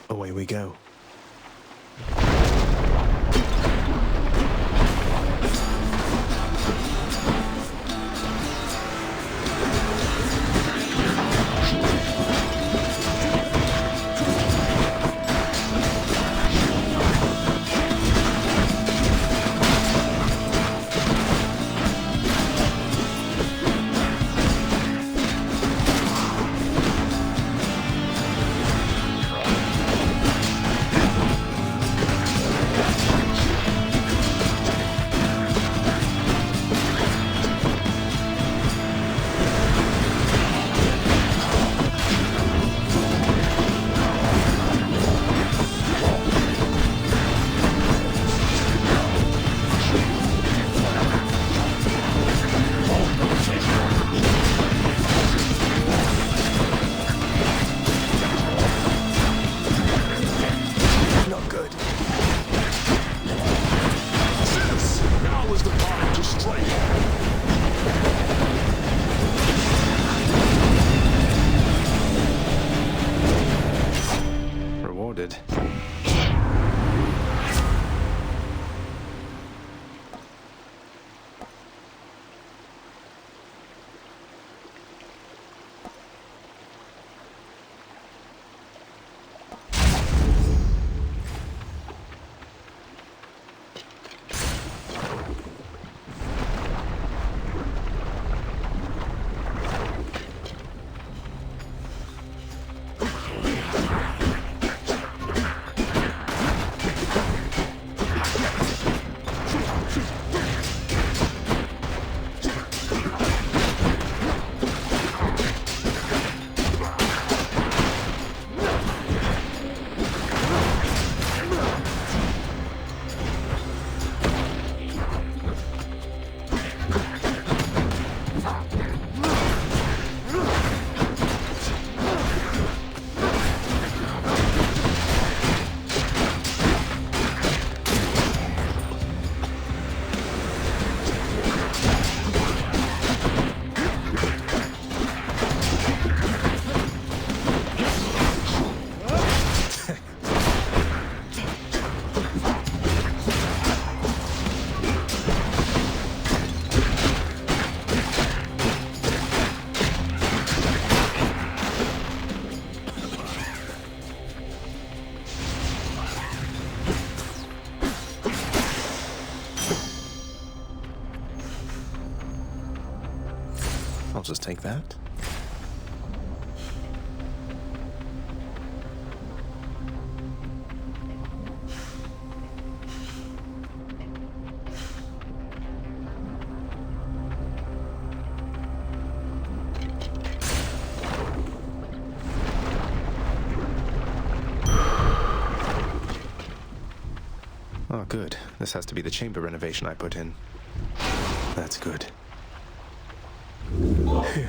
Away we go. I'll just take that. Oh, good. This has to be the chamber renovation I put in. That's good. Phew.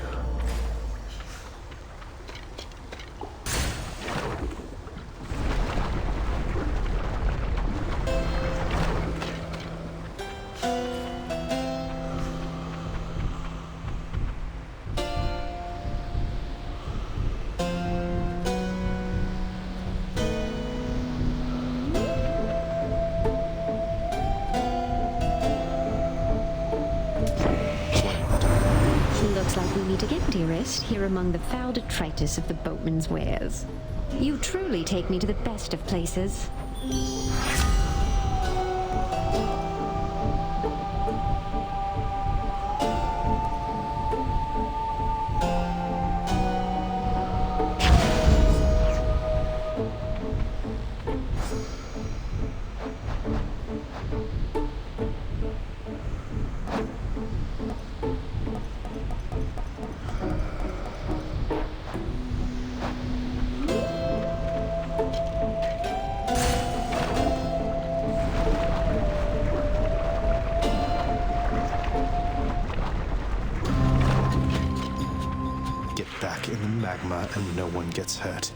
Looks like we meet again, dearest, here among the foul detritus of the boatman's wares. You truly take me to the best of places. Back in the magma and no one gets hurt.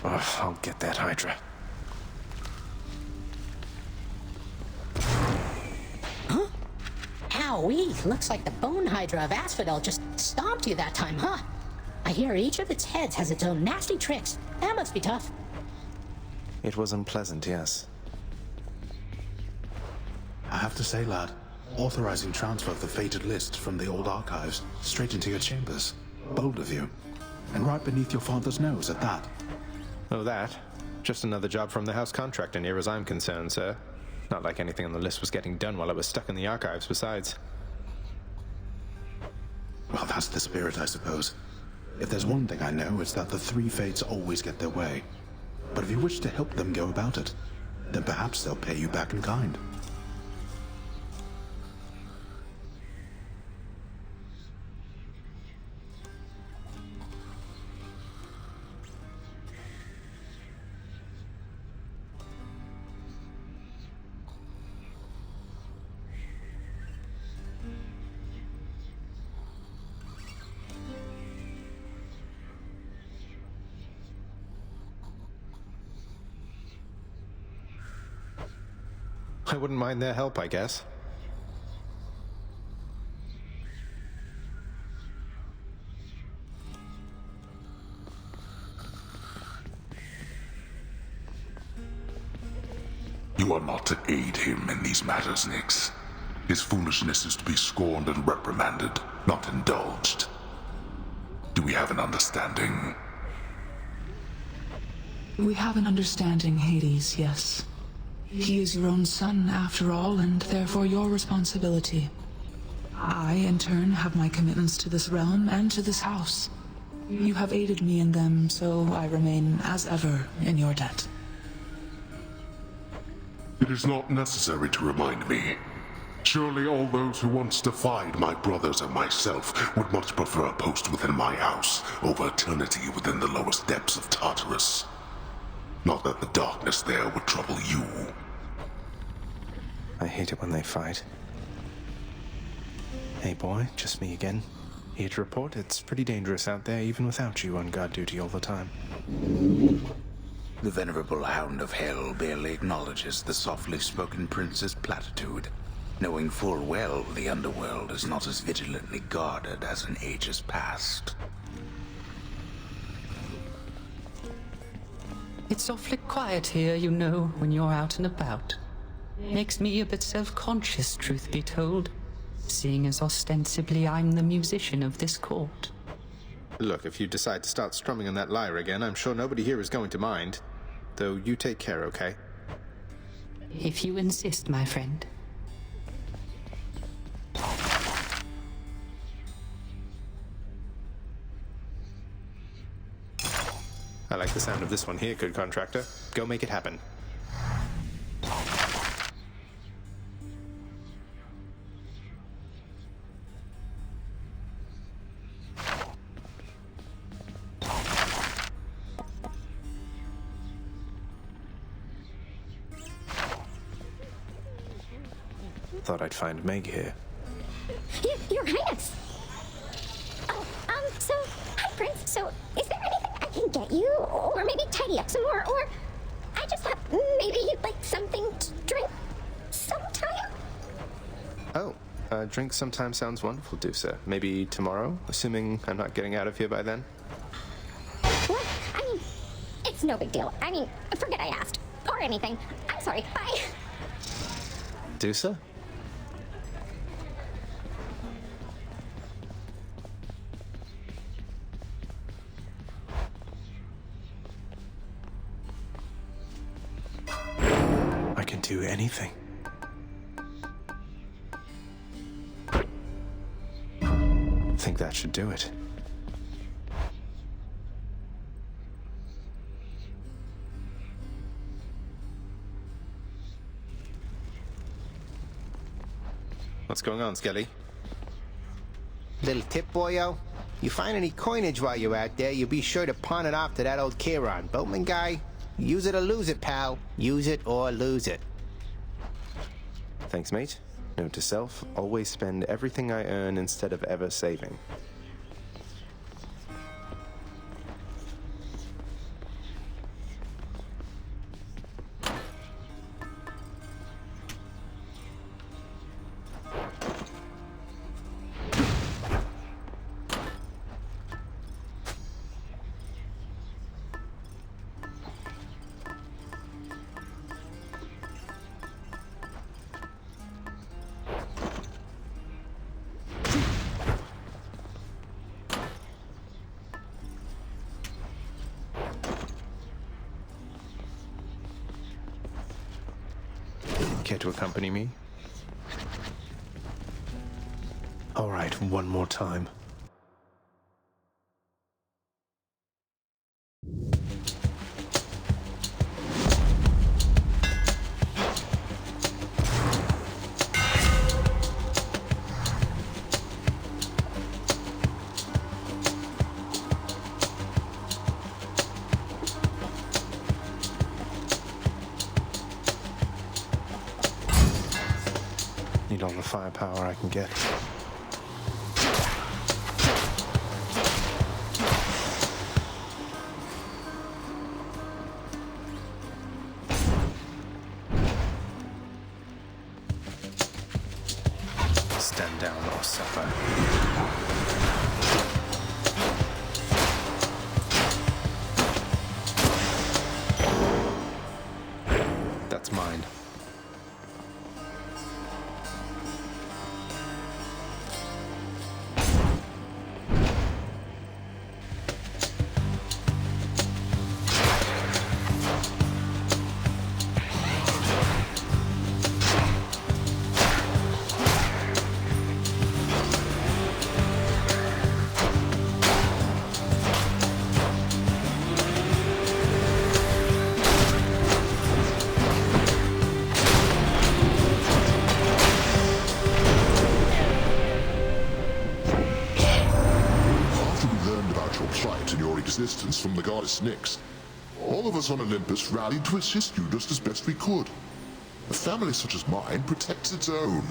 Oh, I'll get that Hydra. Huh? Owie, looks like the Bone Hydra of Asphodel just stomped you that time, huh? I hear each of its heads has its own nasty tricks. That must be tough. It was unpleasant, yes. I have to say, lad, authorizing transfer of the fated list from the old archives straight into your chambers. Bold of you. And right beneath your father's nose at that. Oh, that? Just another job from the house contractor near as I'm concerned, sir. Not like anything on the list was getting done while I was stuck in the archives, besides. Well, that's the spirit, I suppose. If there's one thing I know, it's that the three fates always get their way. But if you wish to help them go about it, then perhaps they'll pay you back in kind. I wouldn't mind their help, I guess. not to aid him in these matters, Nyx. His foolishness is to be scorned and reprimanded, not indulged. Do we have an understanding? We have an understanding, Hades, yes. He is your own son, after all, and therefore your responsibility. I, in turn, have my commitments to this realm and to this house. You have aided me in them, so I remain, as ever, in your debt. It is not necessary to remind me. Surely all those who once defied my brothers and myself would much prefer a post within my house over eternity within the lowest depths of Tartarus. Not that the darkness there would trouble you. I hate it when they fight. Hey boy, just me again. Here to report, it's pretty dangerous out there even without you on guard duty all the time. The venerable Hound of Hell barely acknowledges the softly spoken prince's platitude, knowing full well the underworld is not as vigilantly guarded as in ages past. It's awfully quiet here, you know, when you're out and about. Makes me a bit self-conscious, truth be told, seeing as ostensibly I'm the musician of this court. Look, if you decide to start strumming on that lyre again, I'm sure nobody here is going to mind. Though you take care, okay? If you insist, my friend. I like the sound of this one here, good contractor. Go make it happen. Thought I'd find Meg here. Your Highness! Oh, so, hi, Prince. So, is there anything I can get you? Or maybe tidy up some more? Or, I just thought maybe you'd like something to drink sometime? Oh, drink sometime sounds wonderful, Dusa. Maybe tomorrow, assuming I'm not getting out of here by then? What? I mean, it's no big deal. I mean, forget I asked. Or anything. I'm sorry. Bye. Dusa? I can do anything. Think that should do it. What's going on, Skelly? Little tip, boyo. You find any coinage while you're out there, you be sure to pawn it off to that old Chiron. Boatman guy, use it or lose it, pal. Use it or lose it. Thanks, mate. Note to self, always spend everything I earn instead of ever saving. Care to accompany me? All right, one more time. Need all the firepower I can get. Stand down or suffer. That's mine. existence from the goddess Nyx. All of us on Olympus rallied to assist you just as best we could. A family such as mine protects its own.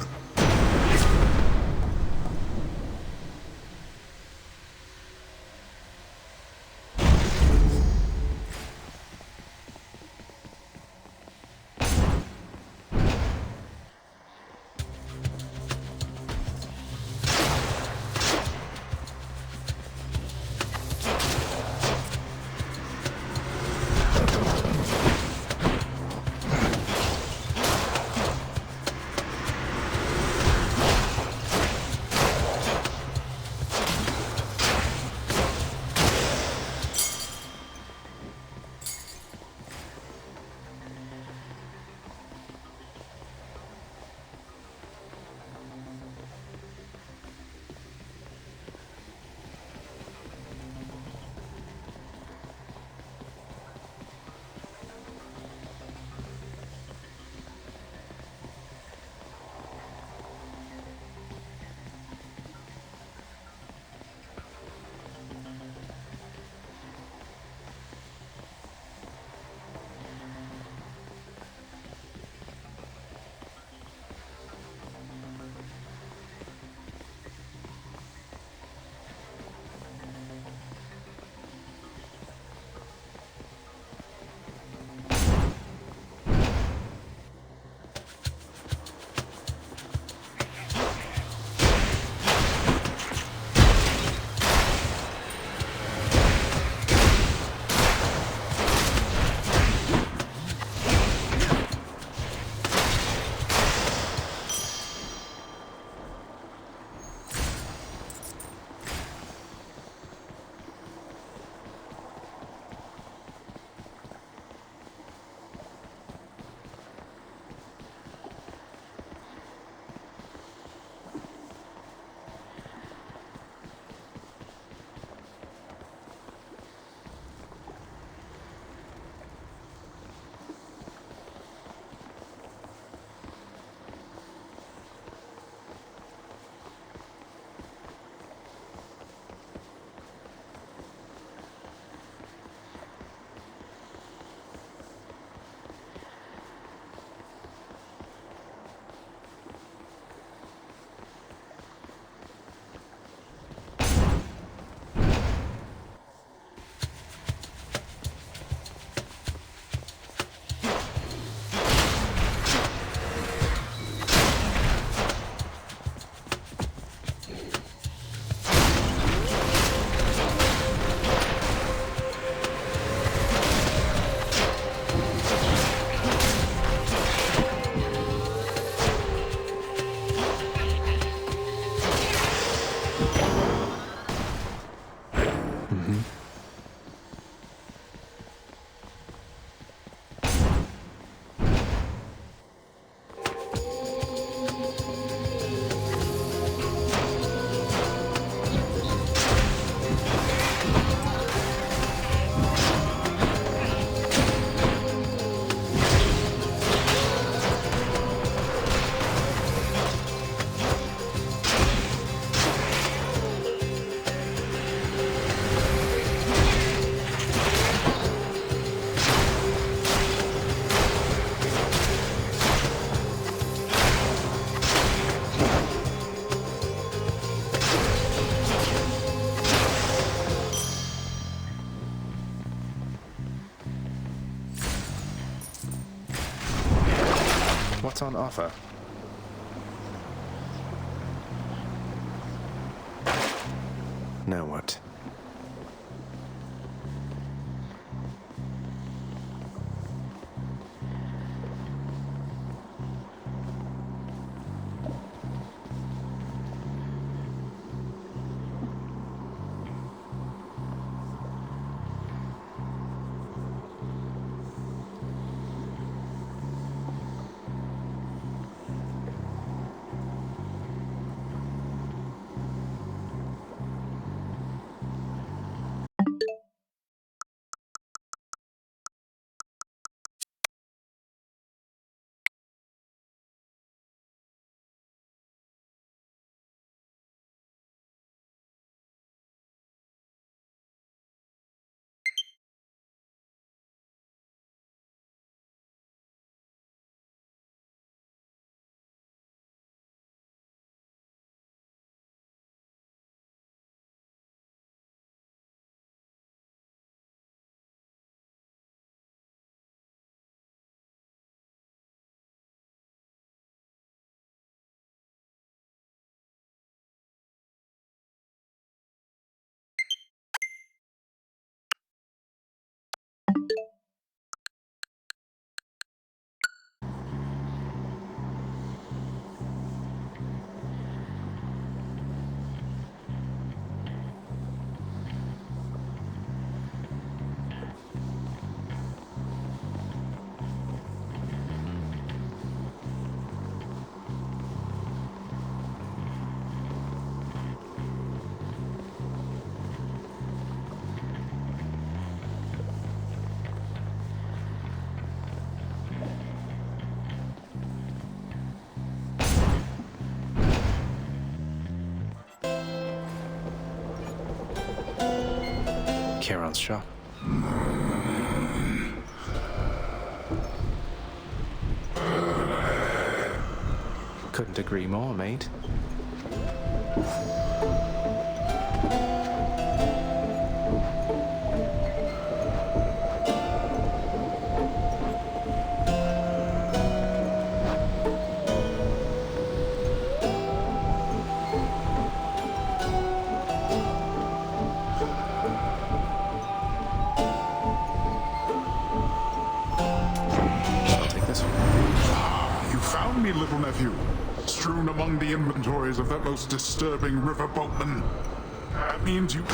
What's on offer? Now what? Charon's shop. Couldn't agree more, mate. Little nephew, strewn among the inventories of that most disturbing river boatman. That means you...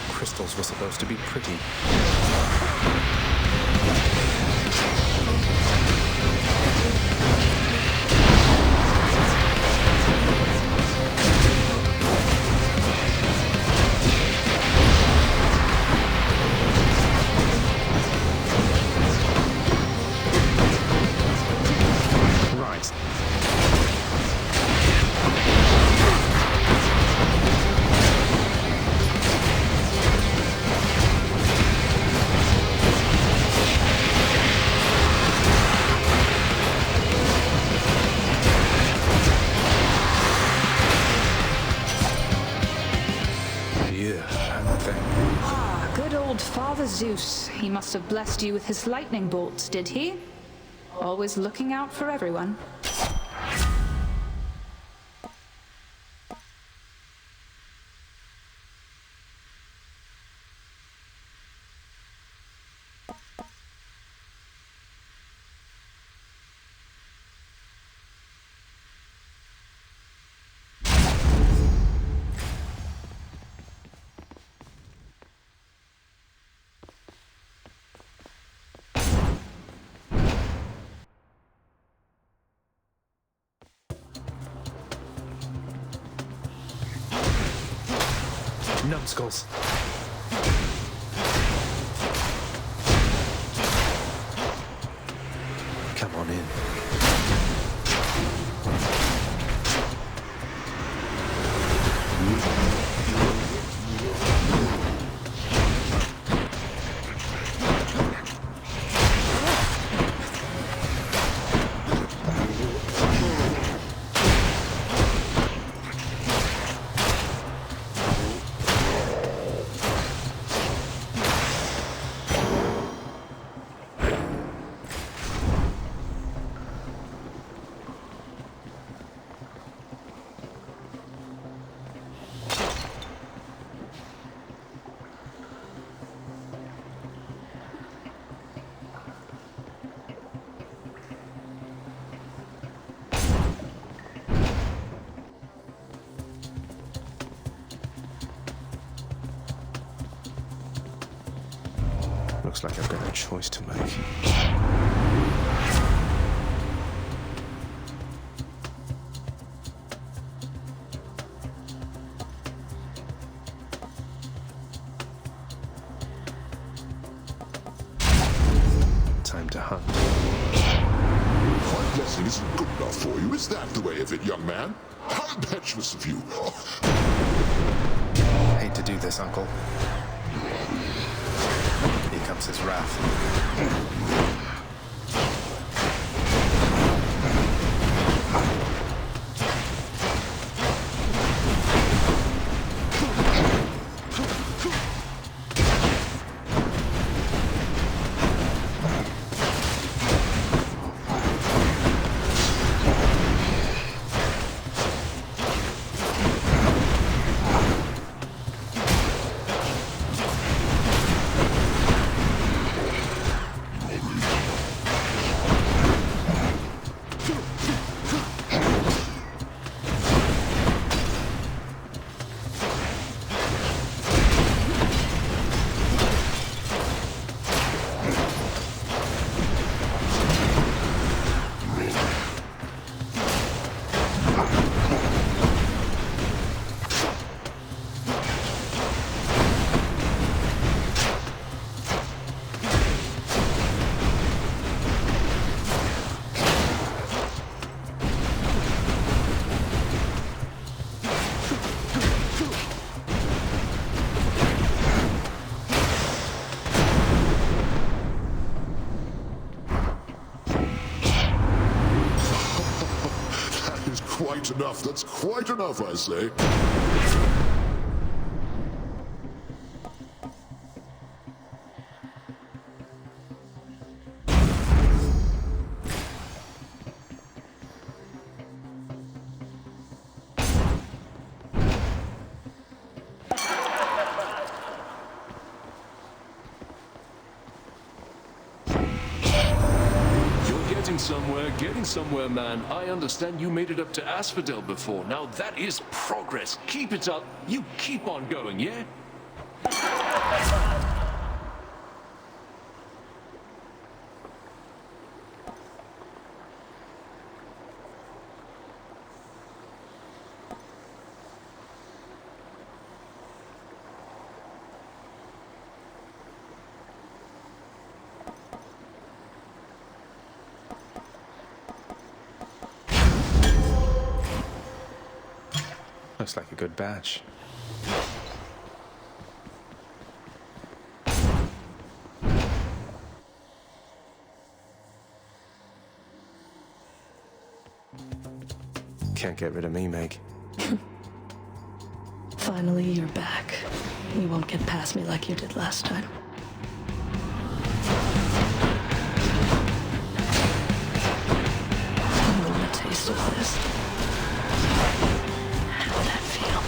Crystals were supposed to be pretty. Right. Father Zeus, he must have blessed you with his lightning bolts, did he? Always looking out for everyone. Numbskulls. Come on in. Looks like I've got a choice to make. Time to hunt. My blessing isn't good enough for you. Is that the way of it, young man? How impetuous of you. Hate to do this, Uncle. Here comes his wrath. Quite enough. That's quite enough, I say. Getting somewhere, man. I understand you made it up to Asphodel before. Now that is progress. Keep it up. You keep on going, yeah? Looks like a good batch. Can't get rid of me, Meg. Finally, you're back. You won't get past me like you did last time. You want a taste of this? How'd that feel?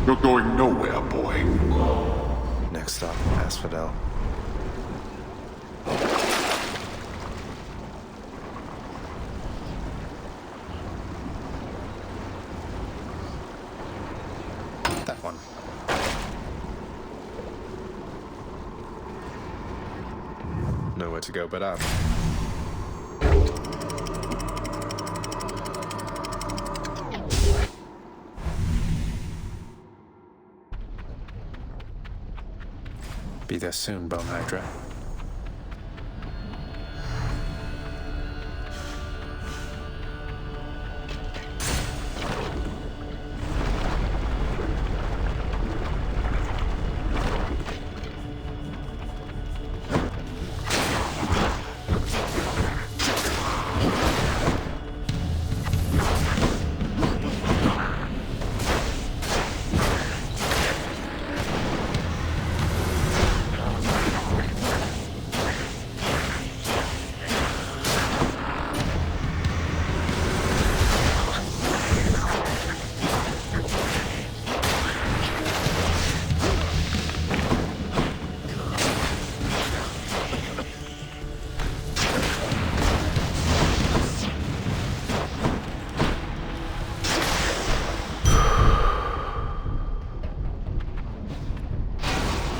You're going nowhere, boy. Next stop, Asphodel. That one. Nowhere to go but up. Be there soon, Bone Hydra.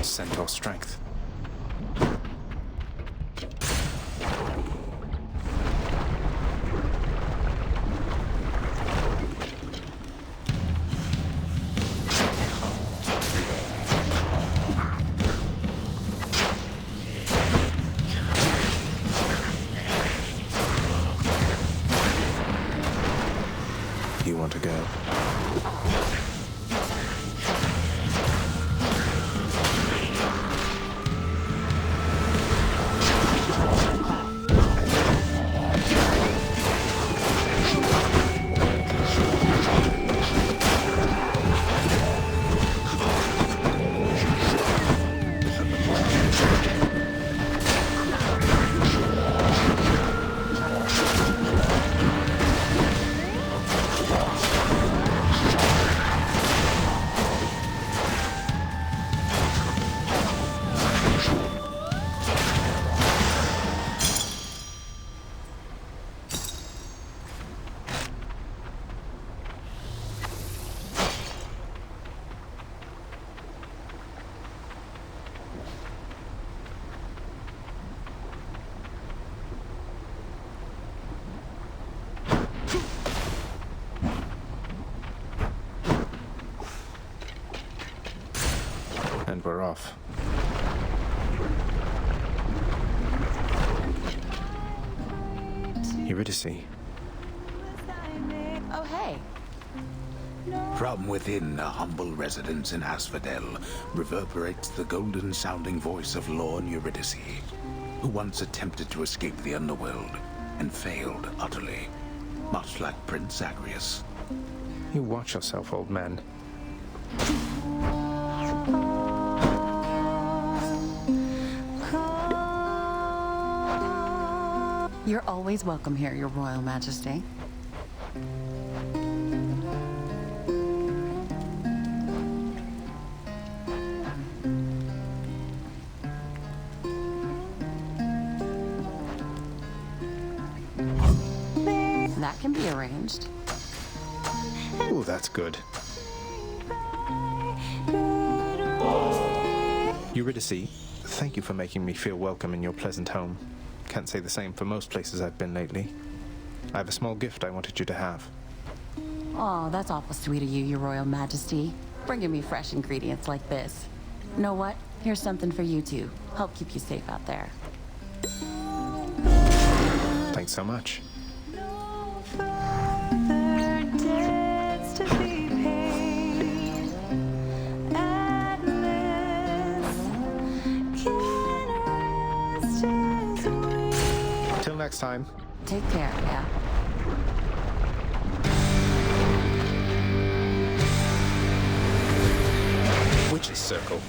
Centaur strength. You want to go? And we're off. Eurydice. Oh, hey. From within a humble residence in Asphodel reverberates the golden-sounding voice of Lorn Eurydice, who once attempted to escape the underworld and failed utterly, much like Prince Zagreus. You watch yourself, old man. You're always welcome here, Your Royal Majesty. That can be arranged. Oh, that's good. Eurydice, thank you for making me feel welcome in your pleasant home. Can't say the same for most places I've been lately. I have a small gift I wanted you to have. Oh, that's awful sweet of you, Your Royal Majesty. Bringing me fresh ingredients like this. You know what? Here's something for you too. Help keep you safe out there. Thanks so much. Till next time. Take care, yeah? Witch's Circle.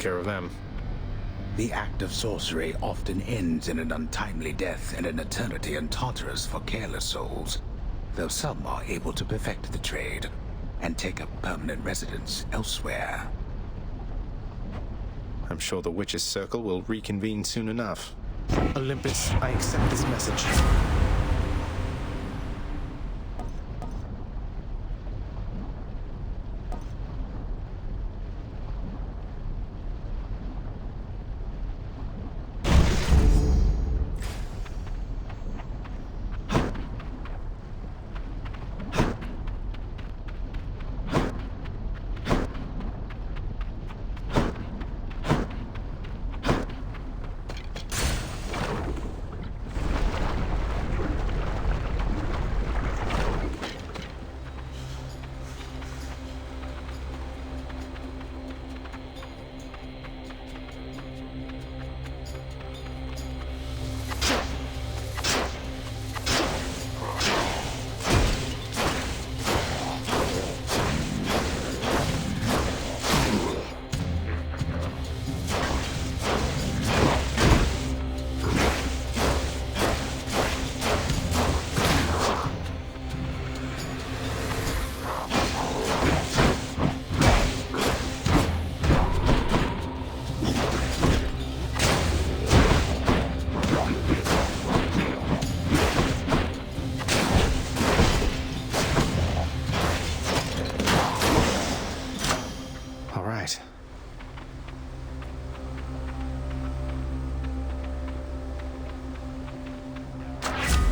care of them. The act of sorcery often ends in an untimely death and an eternity in Tartarus for careless souls, though some are able to perfect the trade and take up permanent residence elsewhere. I'm sure the Witches' Circle will reconvene soon enough. Olympus, I accept this message.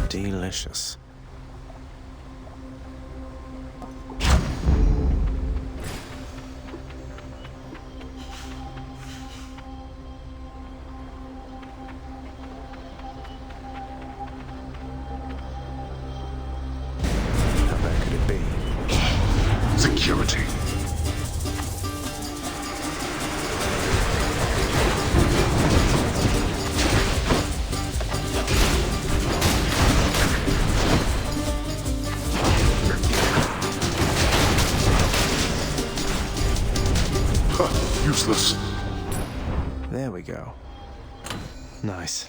Delicious. How bad could it be? Security. Useless. There we go. Nice.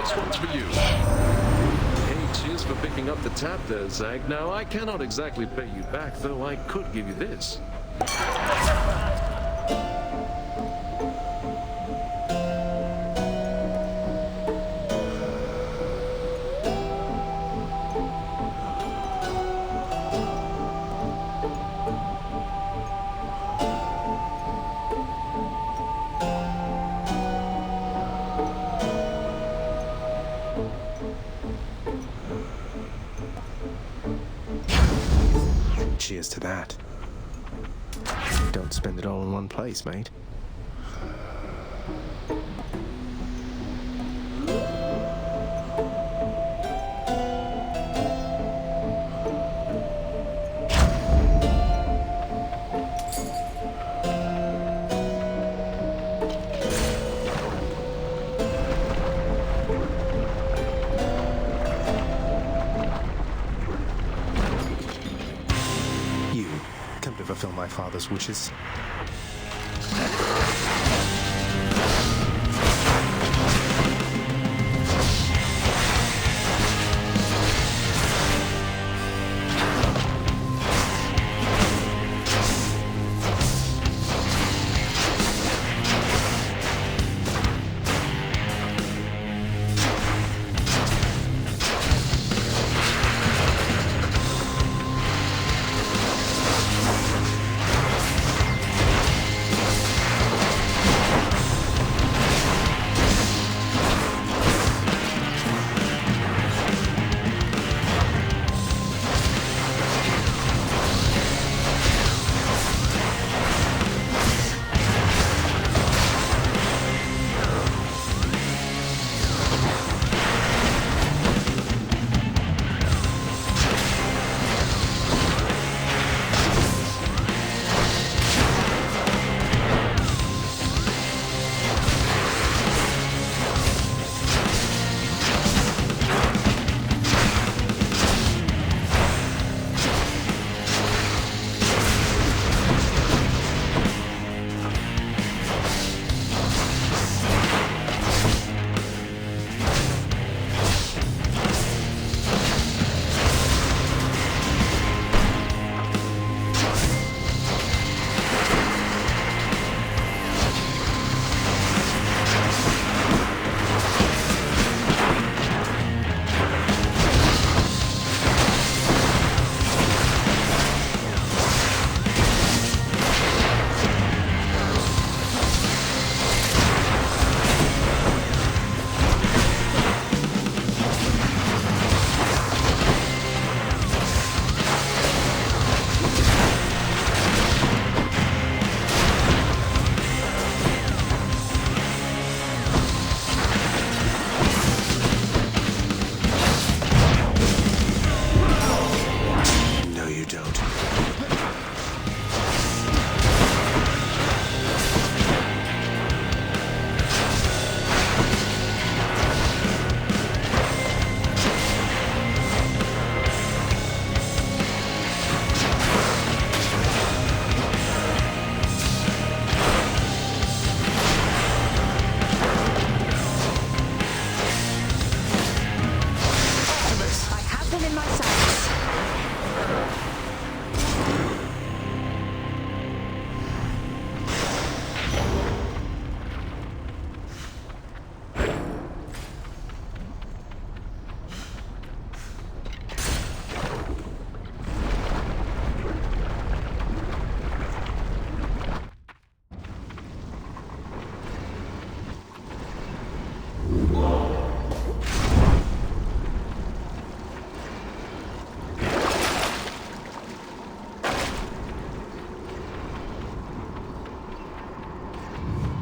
This one's for you. Hey, cheers for picking up the tab there, Zag. Now, I cannot exactly pay you back, though I could give you this. Cheers to that. Don't spend it all in one place, mate. father's wishes.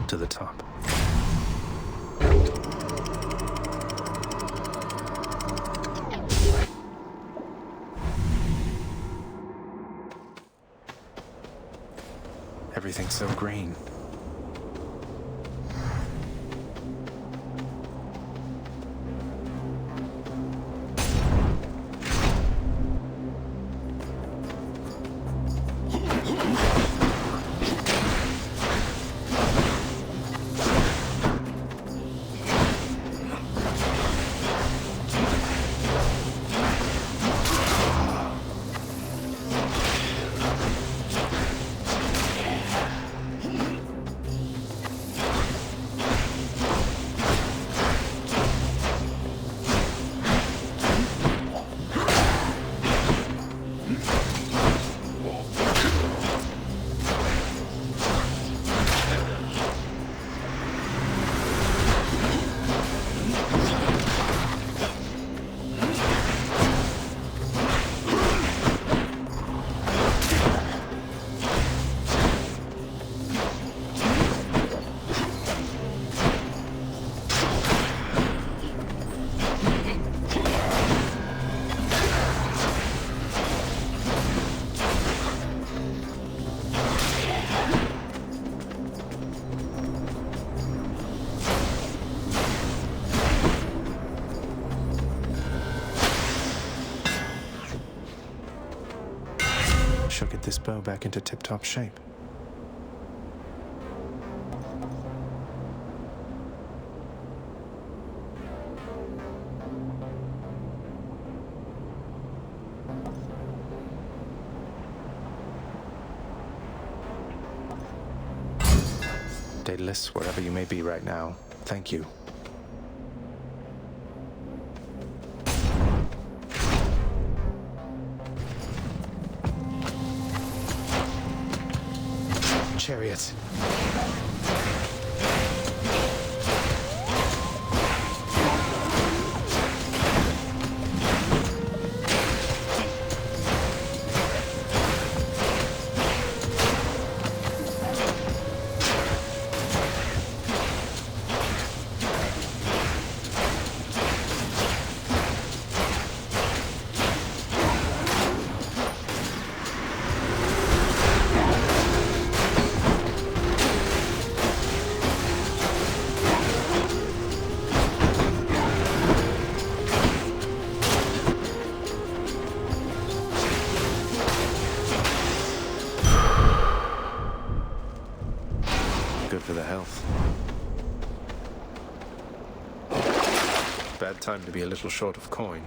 To the top. Everything's so green. she'll get this bow back into tip-top shape. Daedalus, wherever you may be right now, thank you. Chariot. Good for the health. Bad time to be a little short of coin.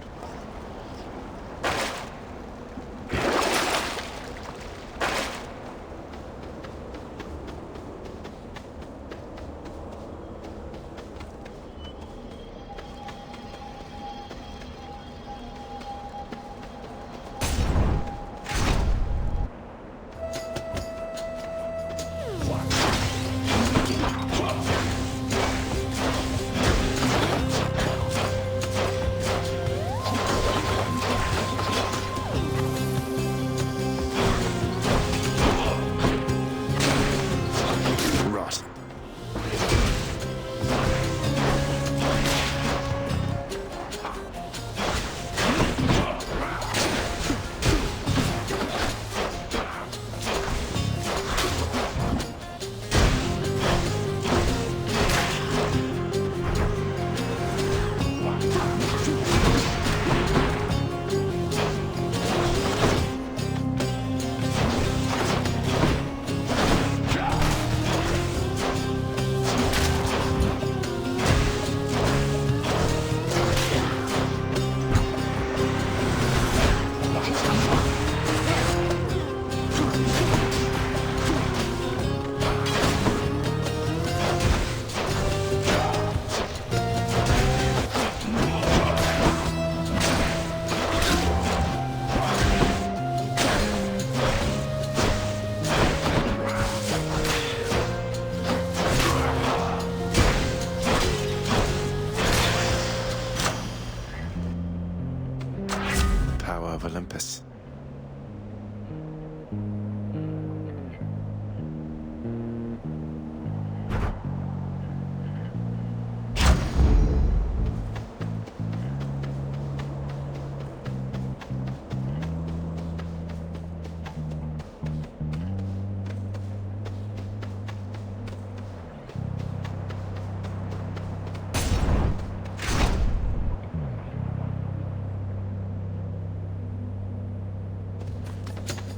Of Olympus.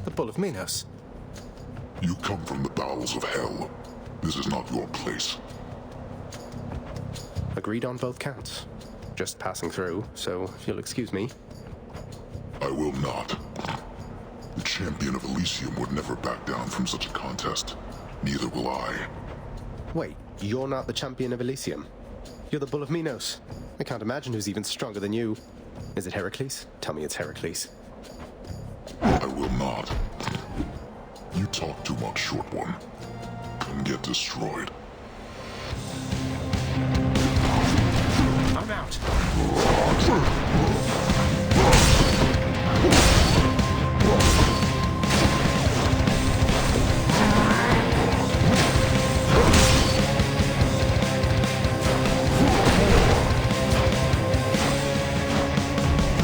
The Bull of Minos. You come from the bowels of hell. This is not your place. Agreed on both counts. Just passing through, so if you'll excuse me. I will not. The champion of Elysium would never back down from such a contest. Neither will I. Wait, you're not the champion of Elysium? You're the Bull of Minos. I can't imagine who's even stronger than you. Is it Heracles? Tell me it's Heracles. I will not. You talk too much, short one. Come get destroyed. I'm out.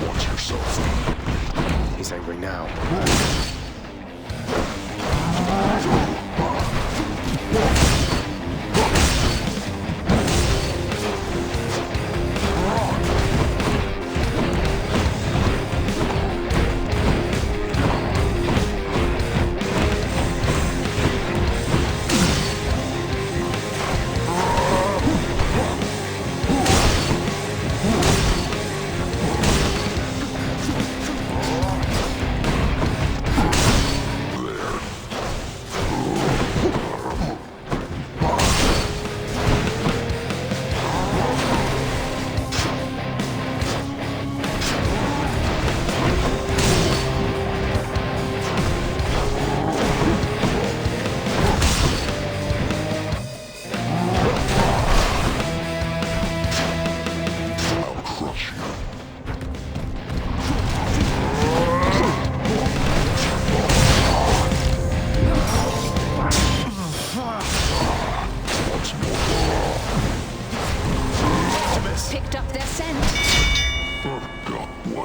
Watch yourself. He's angry now.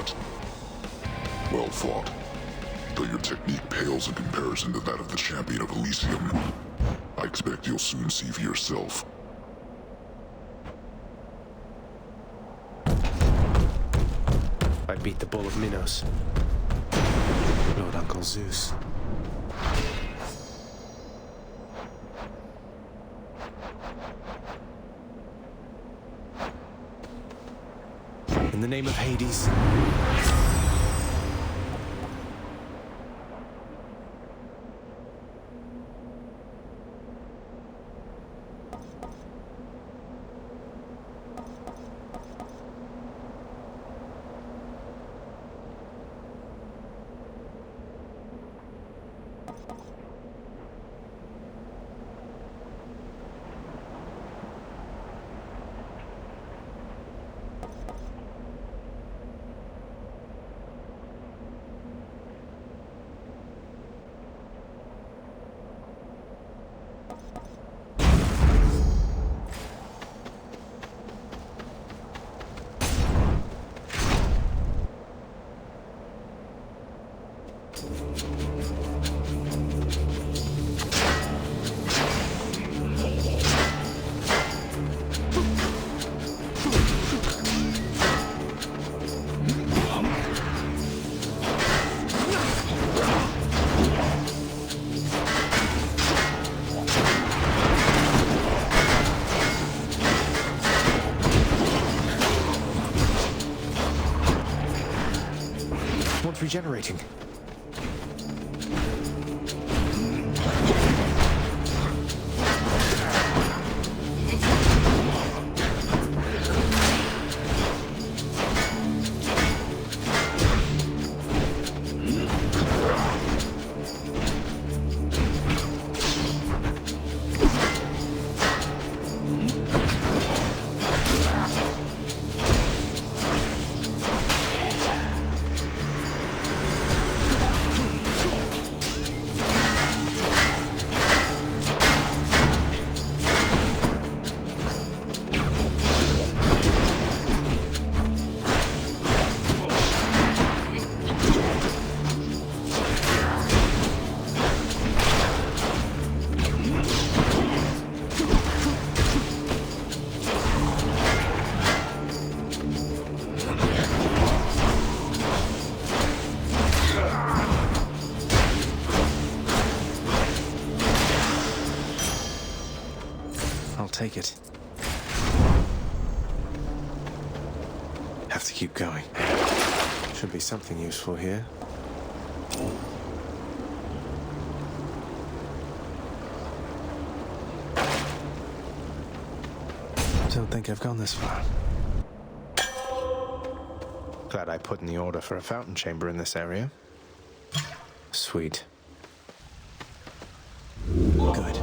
What? Well fought. Though your technique pales in comparison to that of the champion of Elysium. I expect you'll soon see for yourself. I beat the Bull of Minos. Lord Uncle Zeus. In the name of Hades. One's regenerating. Take it. Have to keep going. Should be something useful here. Don't think I've gone this far. Glad I put in the order for a fountain chamber in this area. Sweet. Good.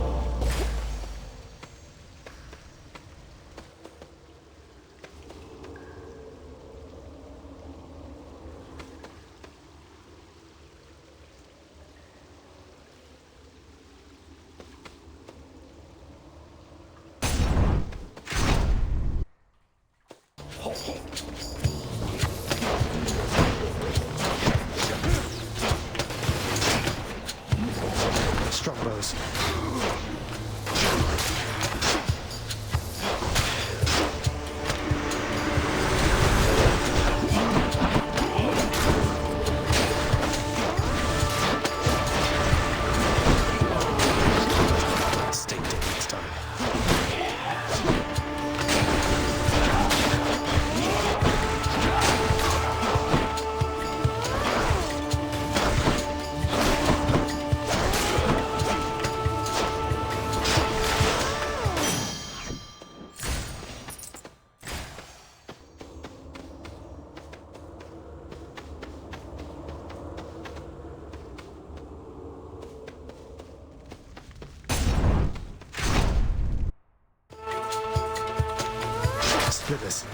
Strongbows. Stay dead next time. Split this.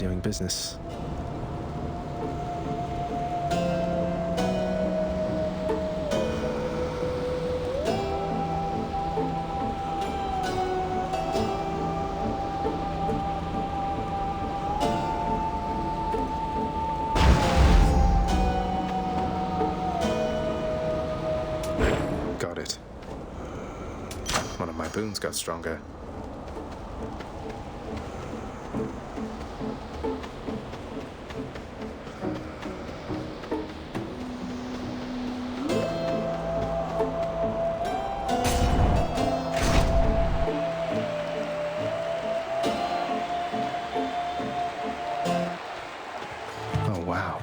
doing business. Got it. One of my boons got stronger. Oh, wow.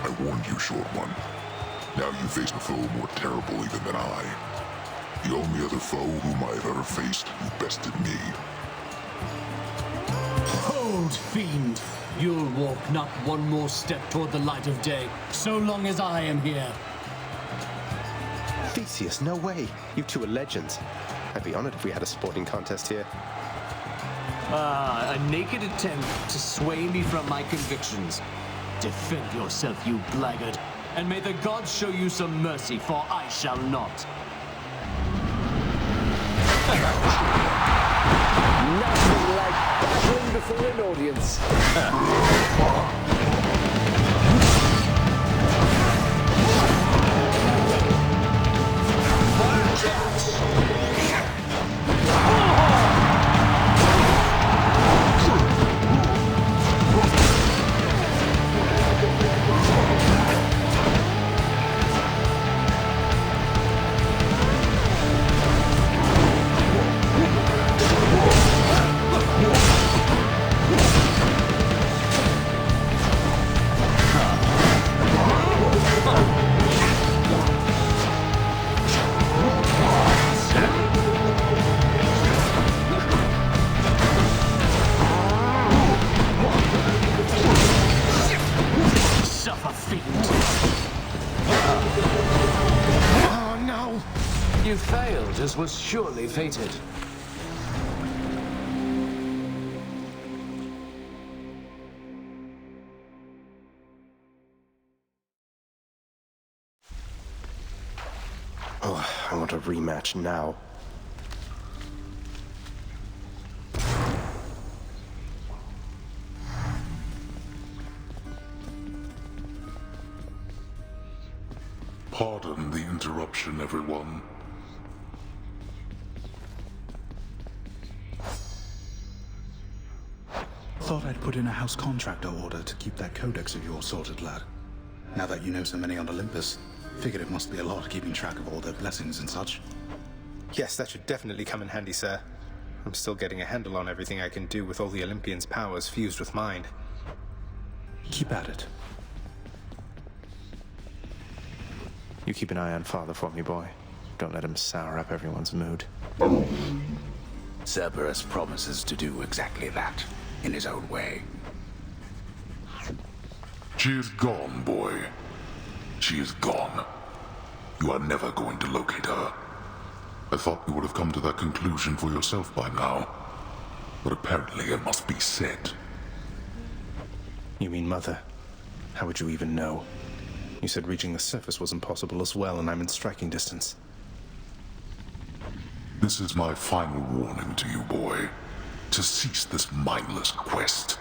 I warned you, short one. Now you face a foe more terrible even than I. The only other foe whom I have ever faced who bested me. Hold, fiend! You'll walk not one more step toward the light of day, so long as I am here. Theseus, no way. You two are legends. I'd be honored if we had a sporting contest here. Ah, a naked attempt to sway me from my convictions. Defend yourself, you blackguard, and may the gods show you some mercy, for I shall not. Nothing like battling before an audience. You failed, as was surely fated. Oh, I want a rematch now. Pardon the interruption, everyone. Thought I'd put in a house contractor order to keep that codex of yours sorted, lad. Now that you know so many on Olympus, figured it must be a lot keeping track of all their blessings and such. Yes, that should definitely come in handy, sir. I'm still getting a handle on everything I can do with all the Olympians' powers fused with mine. Keep at it. You keep an eye on Father for me, boy. Don't let him sour up everyone's mood. Cerberus promises to do exactly that, in his own way. She is gone, boy. She is gone. You are never going to locate her. I thought you would have come to that conclusion for yourself by now. But apparently it must be said. You mean Mother? How would you even know? You said reaching the surface was impossible as well, and I'm in striking distance. This is my final warning to you, boy. To cease this mindless quest.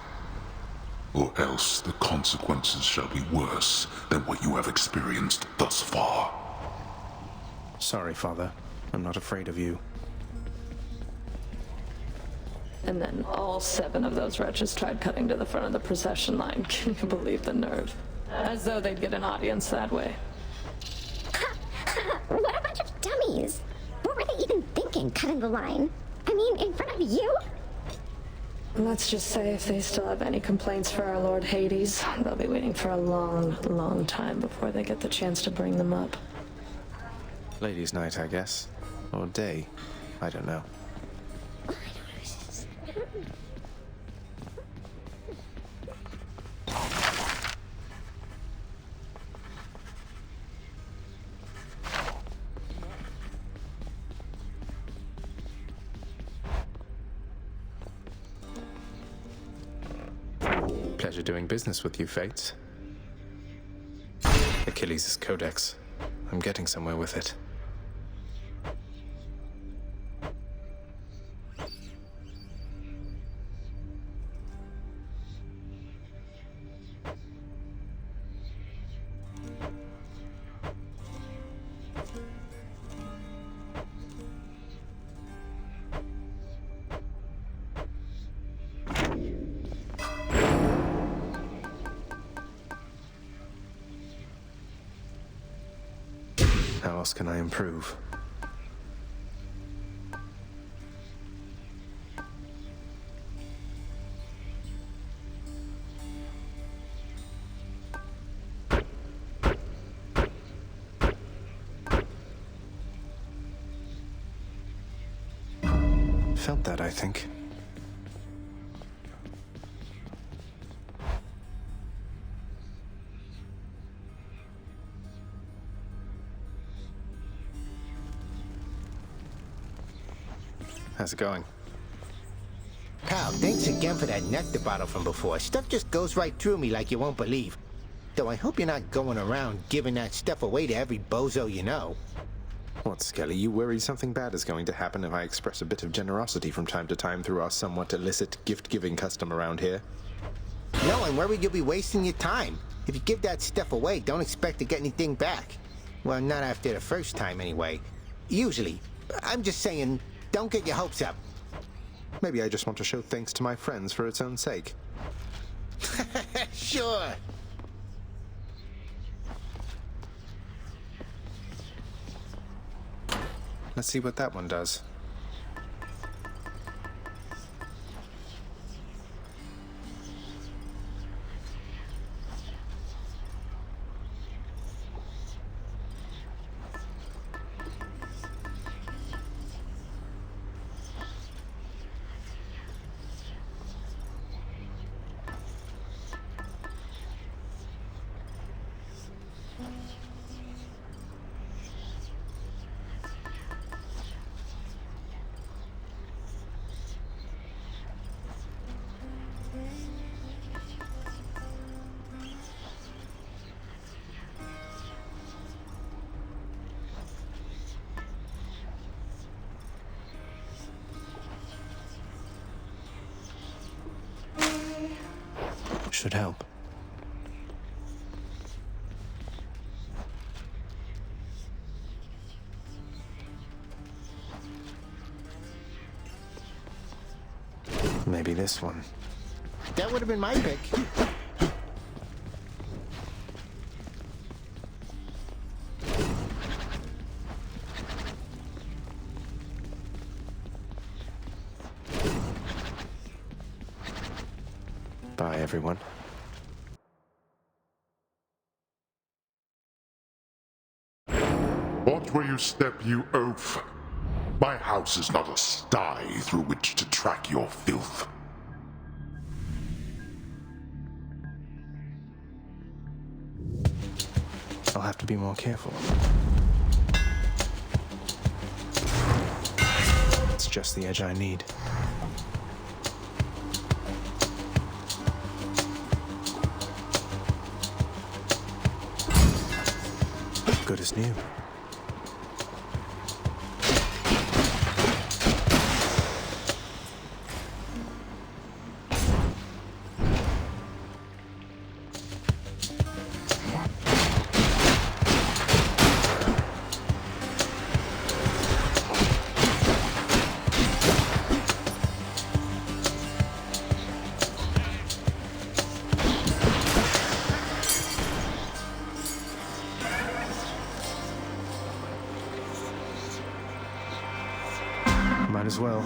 Or else the consequences shall be worse than what you have experienced thus far. Sorry, Father. I'm not afraid of you. And then all 7 of those wretches tried cutting to the front of the procession line. Can you believe the nerve? As though they'd get an audience that way. What a bunch of dummies! What were they even thinking, cutting the line? I mean, in front of you? Let's just say if they still have any complaints for our Lord Hades, they'll be waiting for a long, long time before they get the chance to bring them up. Ladies' night, I guess. Or day. I don't know. Pleasure doing business with you, Fates. Achilles' Codex. I'm getting somewhere with it. How else can I improve? Felt that, I think. How's it going? Pal, thanks again for that nectar bottle from before. Stuff just goes right through me like you won't believe. Though I hope you're not going around giving that stuff away to every bozo you know. What, Skelly? You worried something bad is going to happen if I express a bit of generosity from time to time through our somewhat illicit gift-giving custom around here? No, I'm worried you'll be wasting your time. If you give that stuff away, don't expect to get anything back. Well, not after the first time, anyway. Usually. I'm just saying, don't get your hopes up. Maybe I just want to show thanks to my friends for its own sake. Sure. Let's see what that one does. Should help. Maybe this one. That would have been my pick. Bye, everyone. Watch where you step, you oaf. My house is not a sty through which to track your filth. I'll have to be more careful. It's just the edge I need. Good as new. Might as well.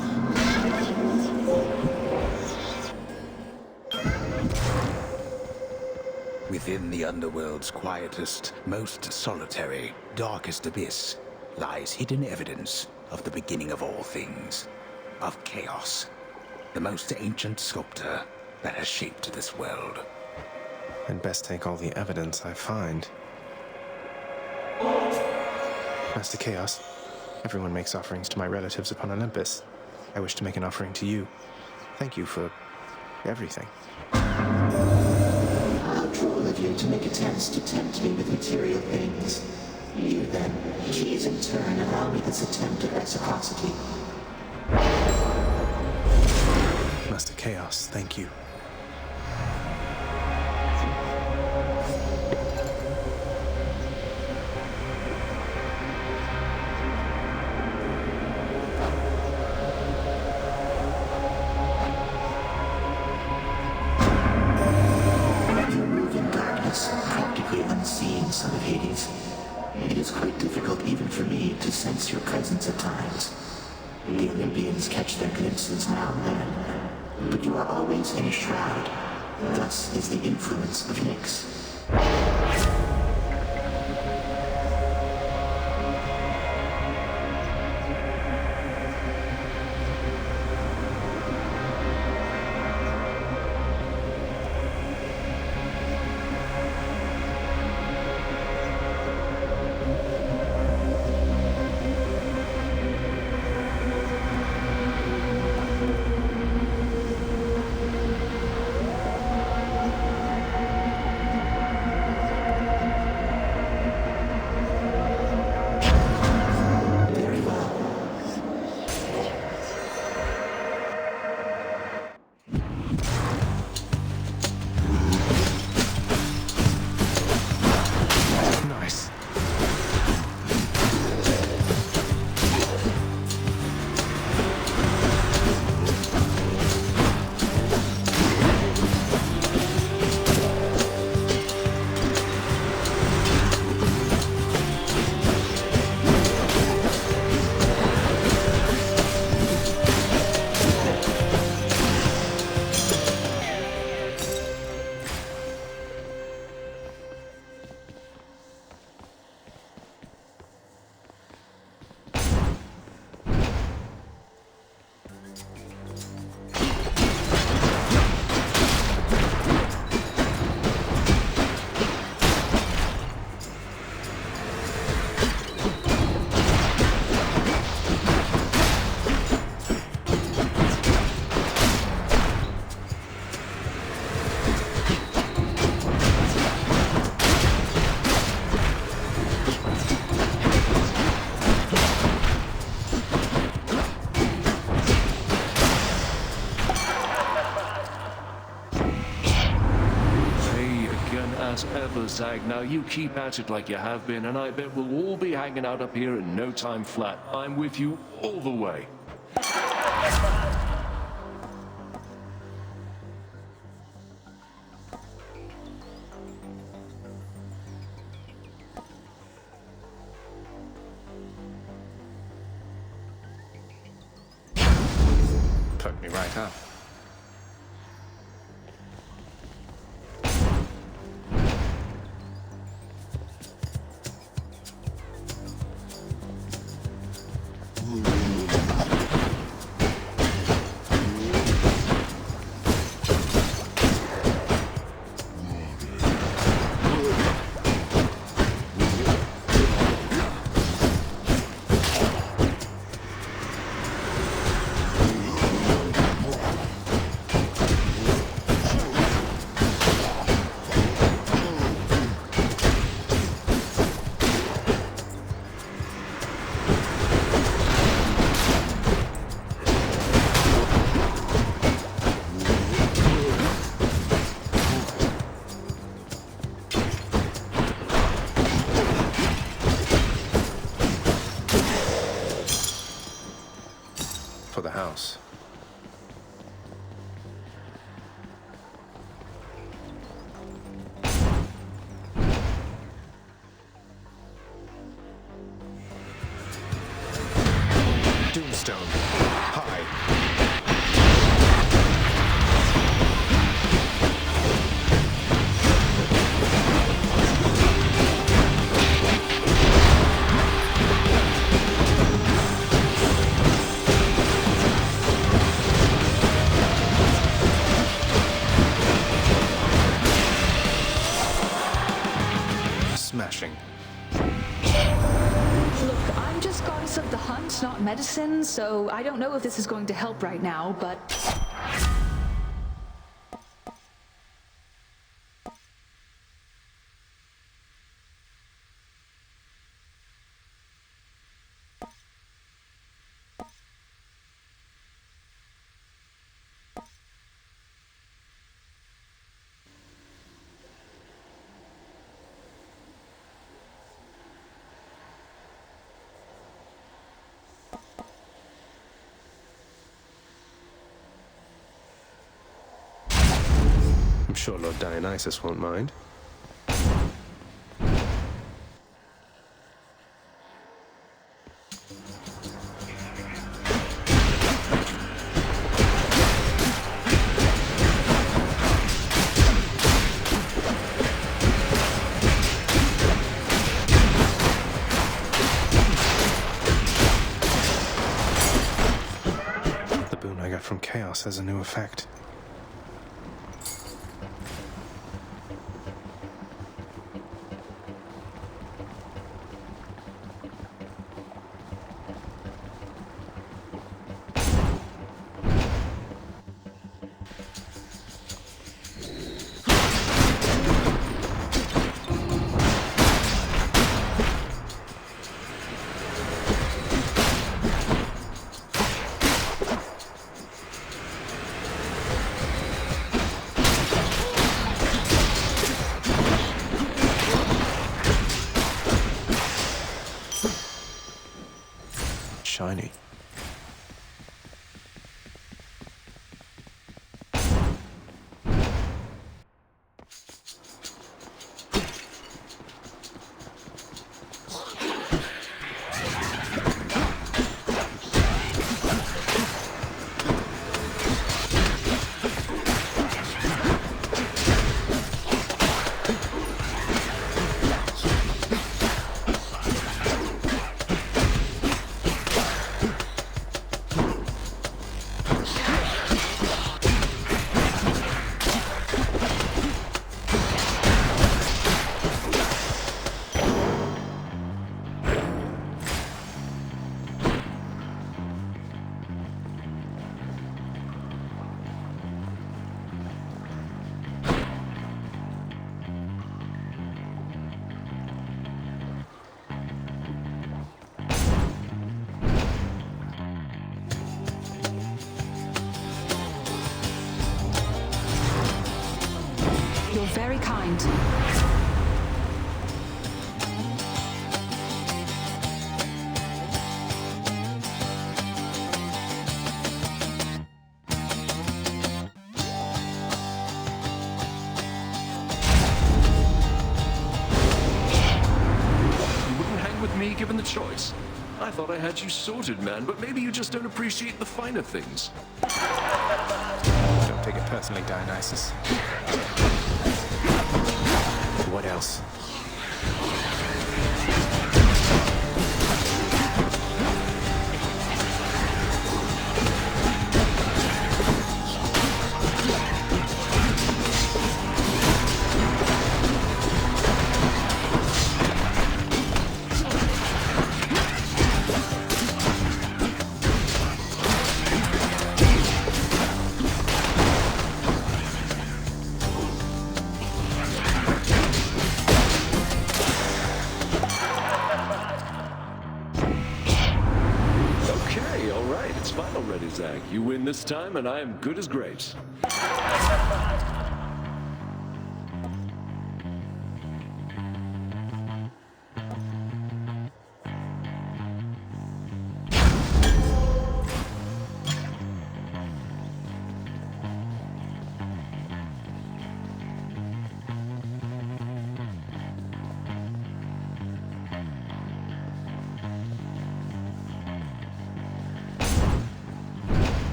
Within the underworld's quietest, most solitary, darkest abyss lies hidden evidence of the beginning of all things, of chaos, the most ancient sculptor that has shaped this world. I'd best take all the evidence I find. Master Chaos, everyone makes offerings to my relatives upon Olympus. I wish to make an offering to you. Thank you for everything. cruel of you to make attempts to tempt me with material things. You then, please in turn allow me this attempt at reciprocity. Master Chaos, thank you. Practically unseen, son of Hades. It is quite difficult even for me to sense your presence at times. The Olympians catch their glimpses now and then, but you are always in a shroud. Thus is the influence of Nyx. As ever, Zag. Now you keep at it like you have been, and I bet we'll all be hanging out up here in no time flat. I'm with you all the way. Put me right up. For the house. Doomstone. High. Smashing. Look, I'm just goddess of the hunt, not medicine, so I don't know if this is going to help right now, but... sure Lord Dionysus won't mind. The boon I got from Chaos has a new effect. Shiny. You're very kind. Me given the choice. I thought I had you sorted, man, but maybe you just don't appreciate the finer things. Don't take it personally, Dionysus. What else? Zag, you win this time, and I am good as grapes.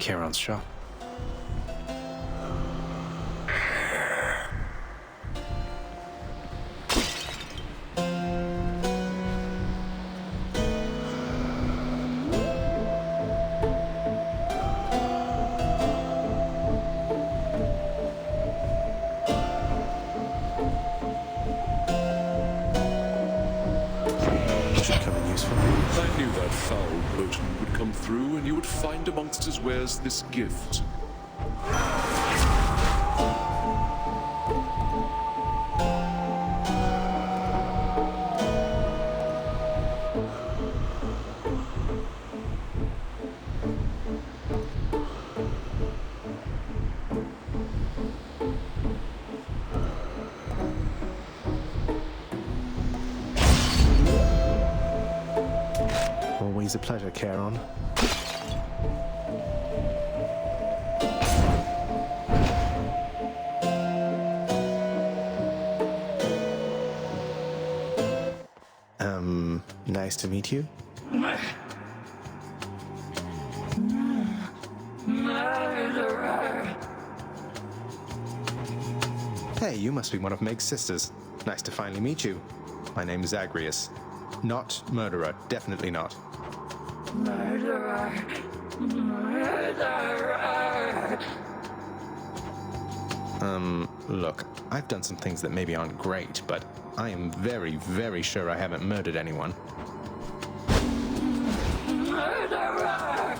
Charon's shop. should come in useful. I knew that foul boatman would come through, and you would find amongst his wares this gift. Always a pleasure, Charon. Nice to meet you. Murderer. Hey, you must be one of Meg's sisters. Nice to finally meet you. My name is Zagreus. Not murderer, definitely not. Murderer. Murderer. Look, I've done some things that maybe aren't great, but I am very, very sure I haven't murdered anyone. Murderer.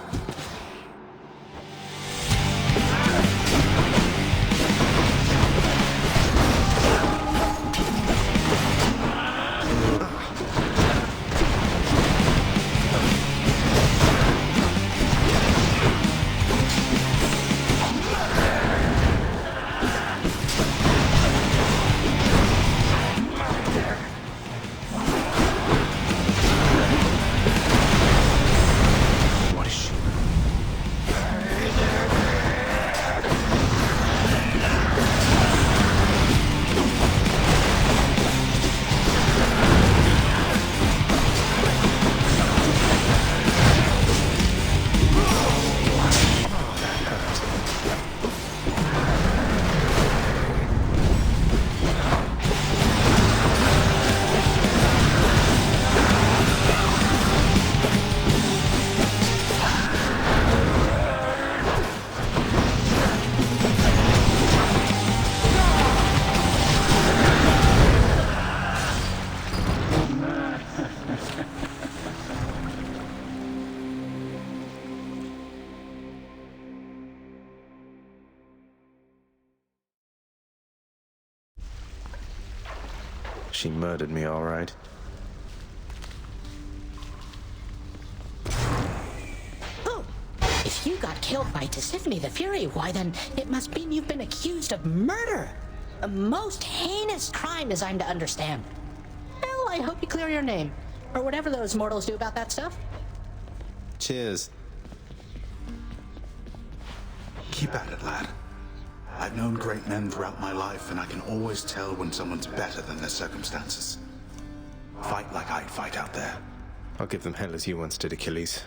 She murdered me, all right. Oh, if you got killed by Tisiphone the Fury, why then it must mean you've been accused of murder. A most heinous crime, as I'm to understand. Well, I hope you clear your name, or whatever those mortals do about that stuff. Cheers. Keep at it, lad. I've known great men throughout my life, and I can always tell when someone's better than their circumstances. Fight like I'd fight out there. I'll give them hell as you once did, Achilles.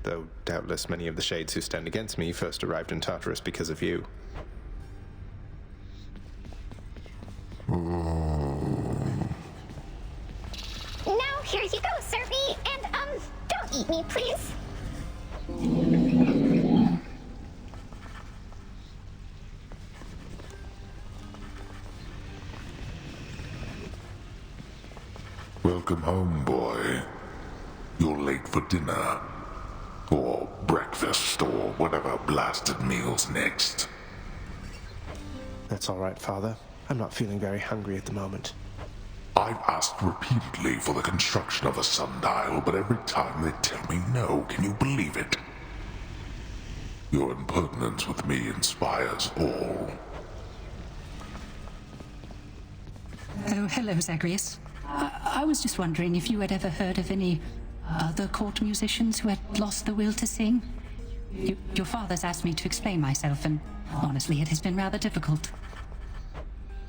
Though doubtless many of the shades who stand against me first arrived in Tartarus because of you. Now, here you go, Serby, and, don't eat me, please. Welcome home, boy. You're late for dinner. Or breakfast, or whatever blasted meal's next. That's all right, Father. I'm not feeling very hungry at the moment. I've asked repeatedly for the construction of a sundial, but every time they tell me no. Can you believe it? Your impertinence with me inspires all. Oh, hello, Zagreus. I was just wondering if you had ever heard of any other court musicians who had lost the will to sing? Your father's asked me to explain myself, and honestly, it has been rather difficult.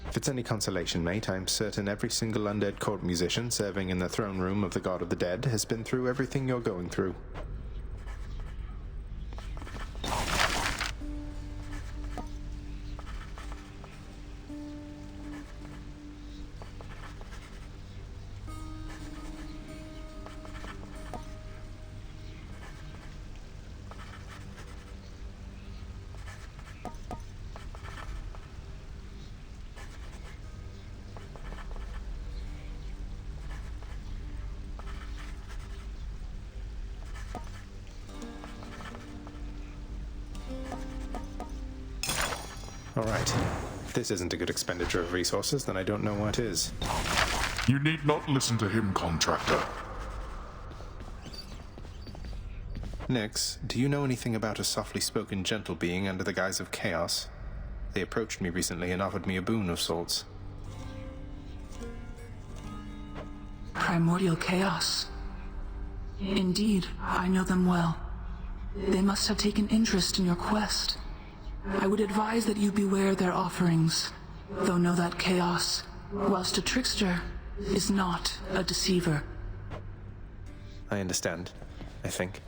If it's any consolation, mate, I'm certain every single undead court musician serving in the throne room of the God of the Dead has been through everything you're going through. All right. If this isn't a good expenditure of resources, then I don't know what is. You need not listen to him, contractor. Nyx, do you know anything about a softly spoken gentle being under the guise of chaos? They approached me recently and offered me a boon of sorts. Primordial chaos. Indeed, I know them well. They must have taken interest in your quest. I would advise that you beware their offerings, though know that chaos, whilst a trickster, is not a deceiver. I understand, I think.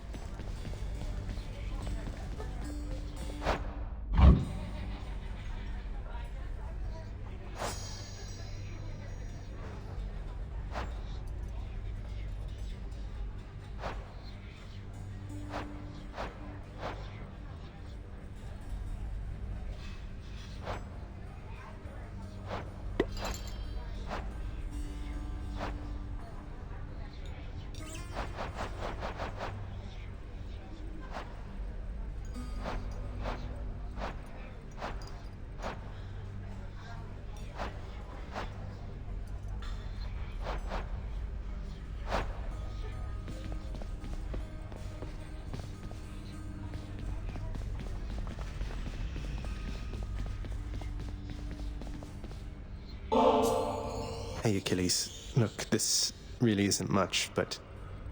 Hey, Achilles. Look, this really isn't much, but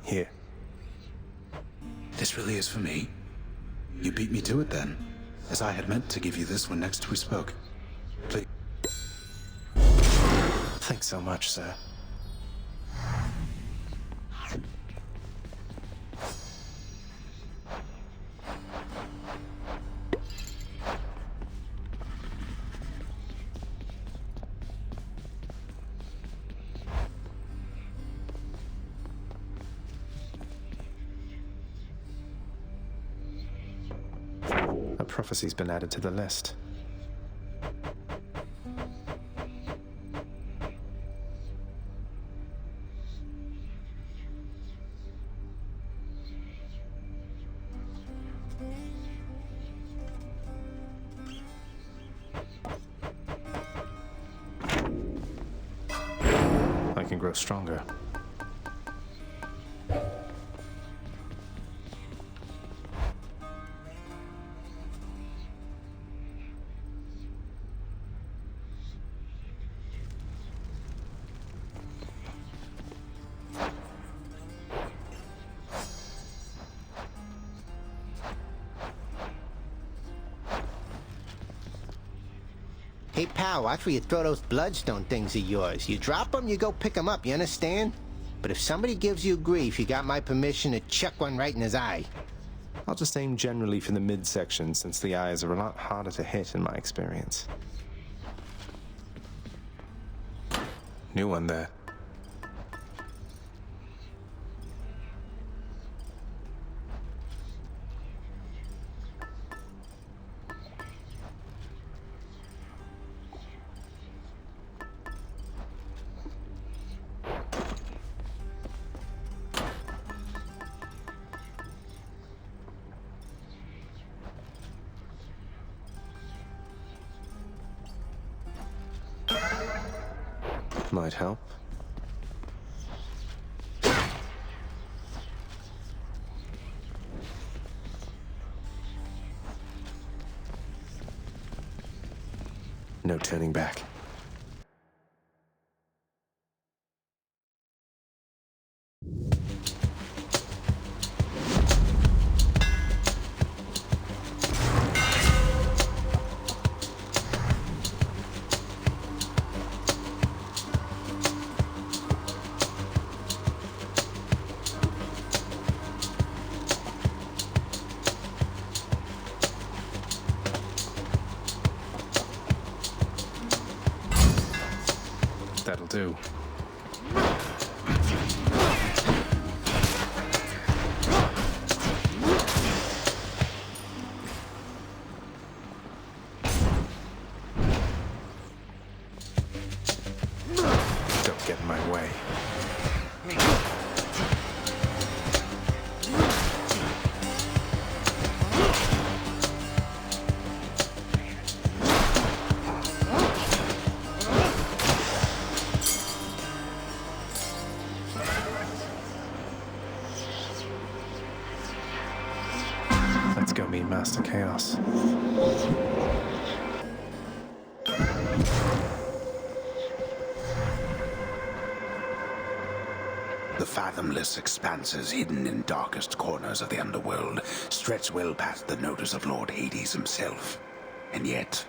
here. This really is for me? You beat me to it then, as I had meant to give you this when next we spoke. Please. Thanks so much, sir. A prophecy's been added to the list. I can grow stronger. Hey, pal, watch where you throw those bloodstone things of yours. You drop them, you go pick them up, you understand? But if somebody gives you grief, you got my permission to chuck one right in his eye. I'll just aim generally for the midsection, since the eyes are a lot harder to hit in my experience. New one there. Might help. No turning back. That'll do. Don't get in my way. Master Chaos. The fathomless expanses hidden in darkest corners of the underworld stretch well past the notice of Lord Hades himself. And yet,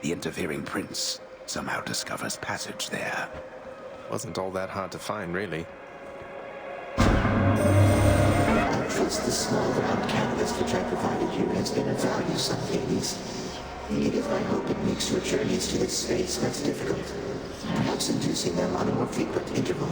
the interfering prince somehow discovers passage there. Wasn't all that hard to find, really. I trust the small round canvas which I provided you has been of value, son Hades. It is my hope it makes your journeys to this space less difficult, perhaps inducing them on a more frequent interval.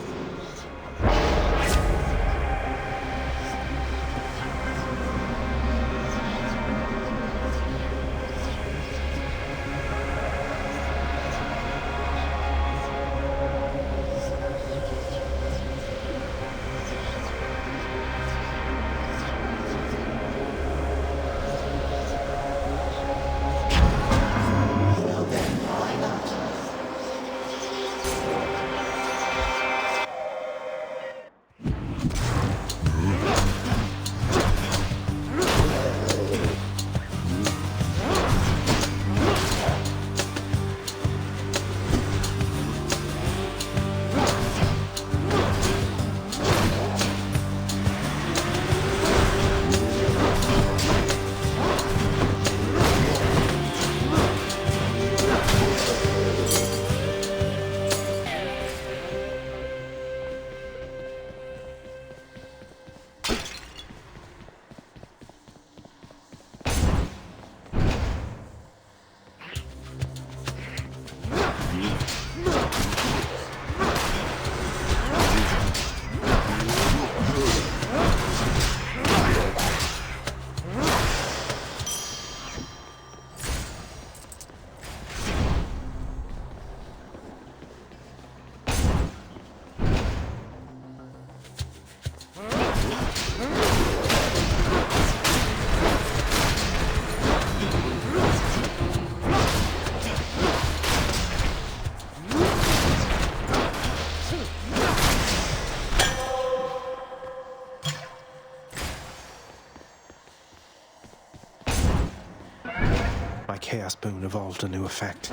My Chaos Boon evolved a new effect.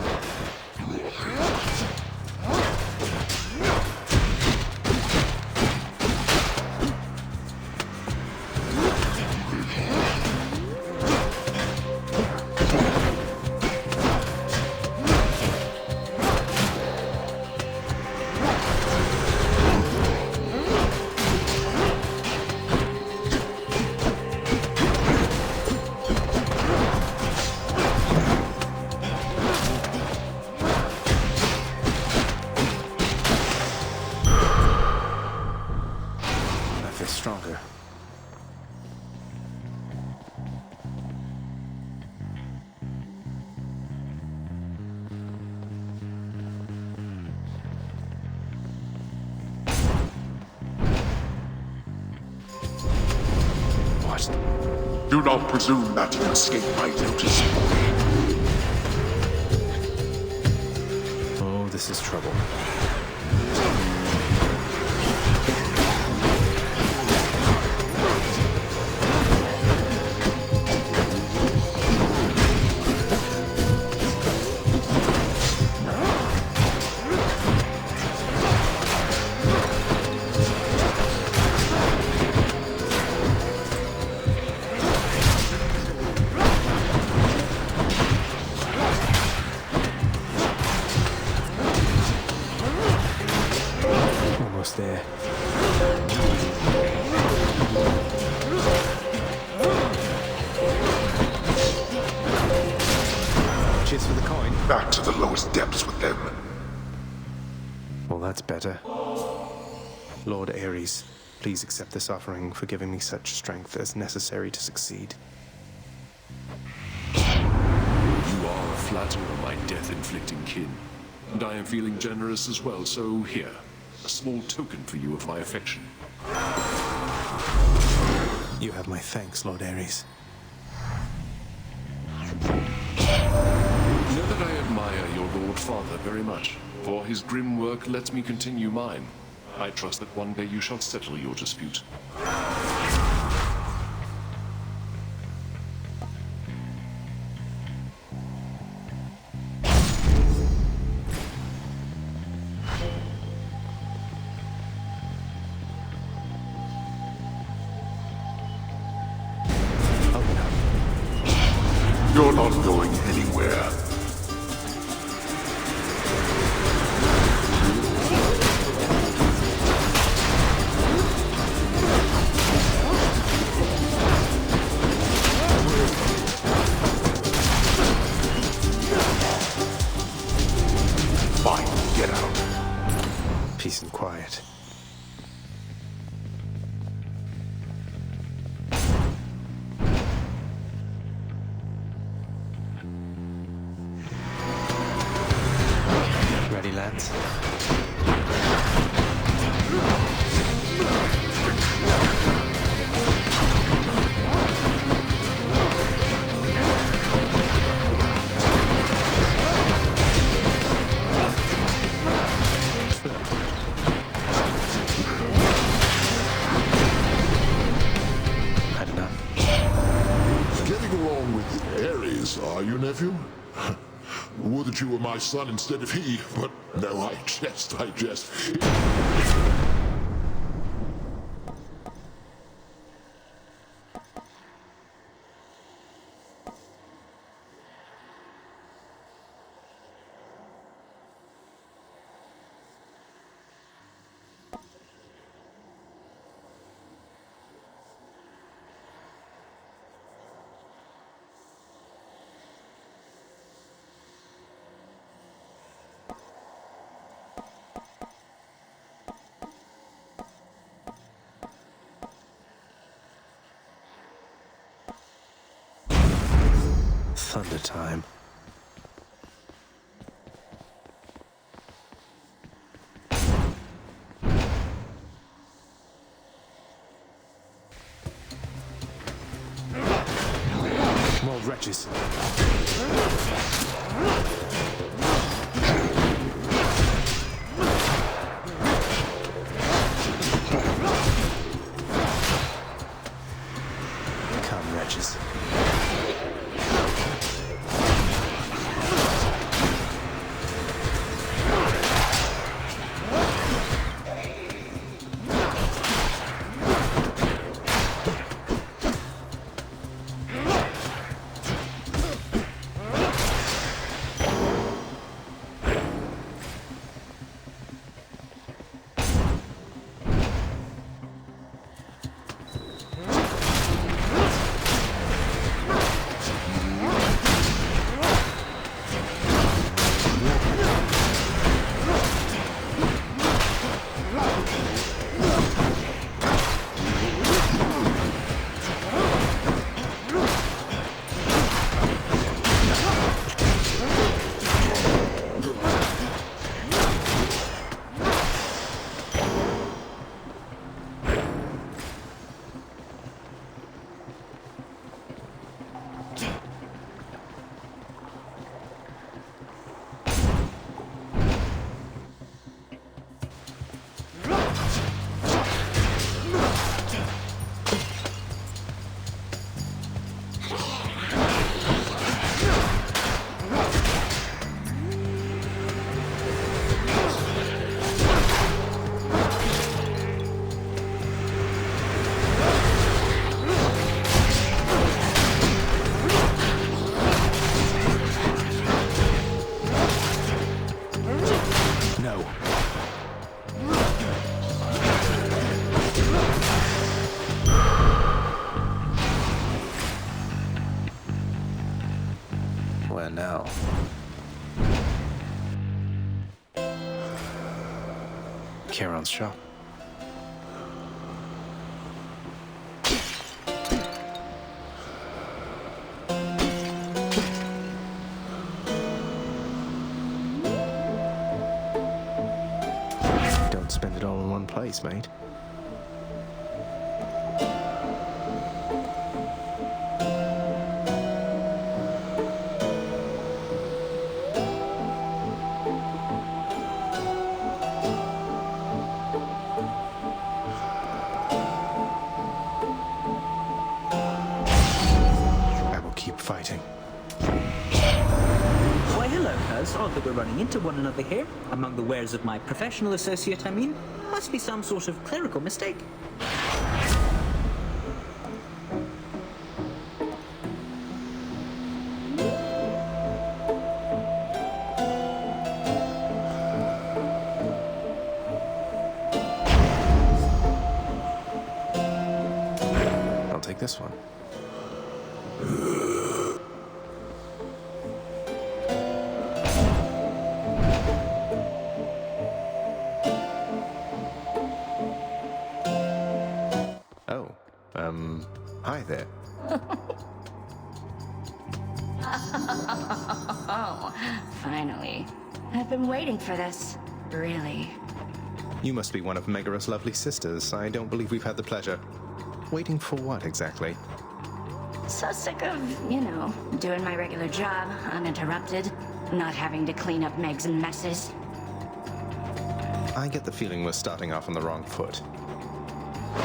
Stronger. What? Do not presume that you escape my notice. Oh, this is trouble. There. Cheers for the coin. Back to the lowest depths with them. Well, that's better. Lord Ares, please accept this offering for giving me such strength as necessary to succeed. You are a flatterer, my death-inflicting kin. And I am feeling generous as well, so here. A small token for you of my affection. You have my thanks, Lord Ares. Know that I admire your Lord Father very much, for his grim work lets me continue mine. I trust that one day you shall settle your dispute. going anywhere. Fine, get out. Peace and quiet. Ready, lads? Had enough. Getting along with Ares, are you, nephew? Would that you were my son instead of he, but no, I jest. Thunder time. More wretches. Come, wretches. Where now? Charon's shop. Don't spend it all in one place, mate. Fighting. Why, hello, Huz. Odd that we're running into one another here. Among the wares of my professional associate, I mean. Must be some sort of clerical mistake. like this one. Oh, hi there. Oh, finally. I've been waiting for this. Really. You must be one of Megaros' lovely sisters. I don't believe we've had the pleasure. Waiting for what, exactly? So sick of, doing my regular job, uninterrupted, not having to clean up Meg's messes. I get the feeling we're starting off on the wrong foot.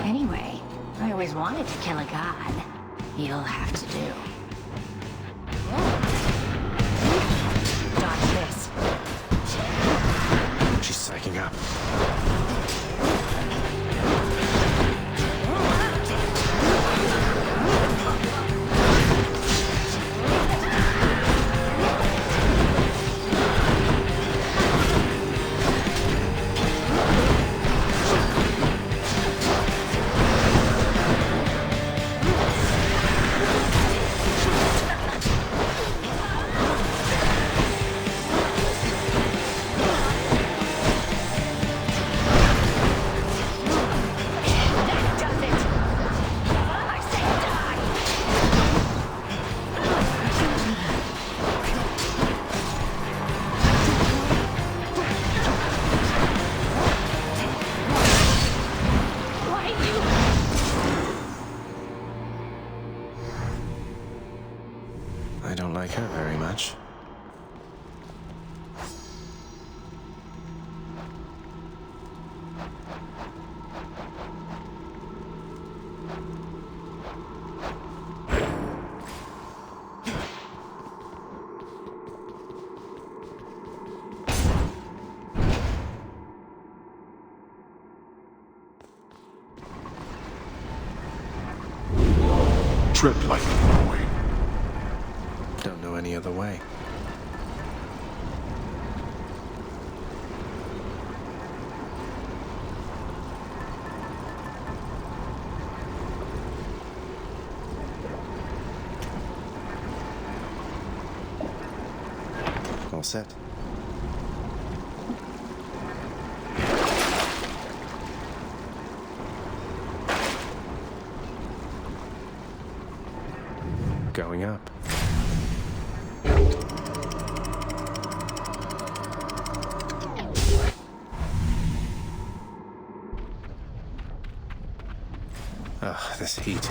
Anyway, I always wanted to kill a god. You'll have to do. Dodge this. She's psyching up. I don't like her very much. Tread lightly, boy. Don't know any other way. All set. Going up. Ugh, this heat.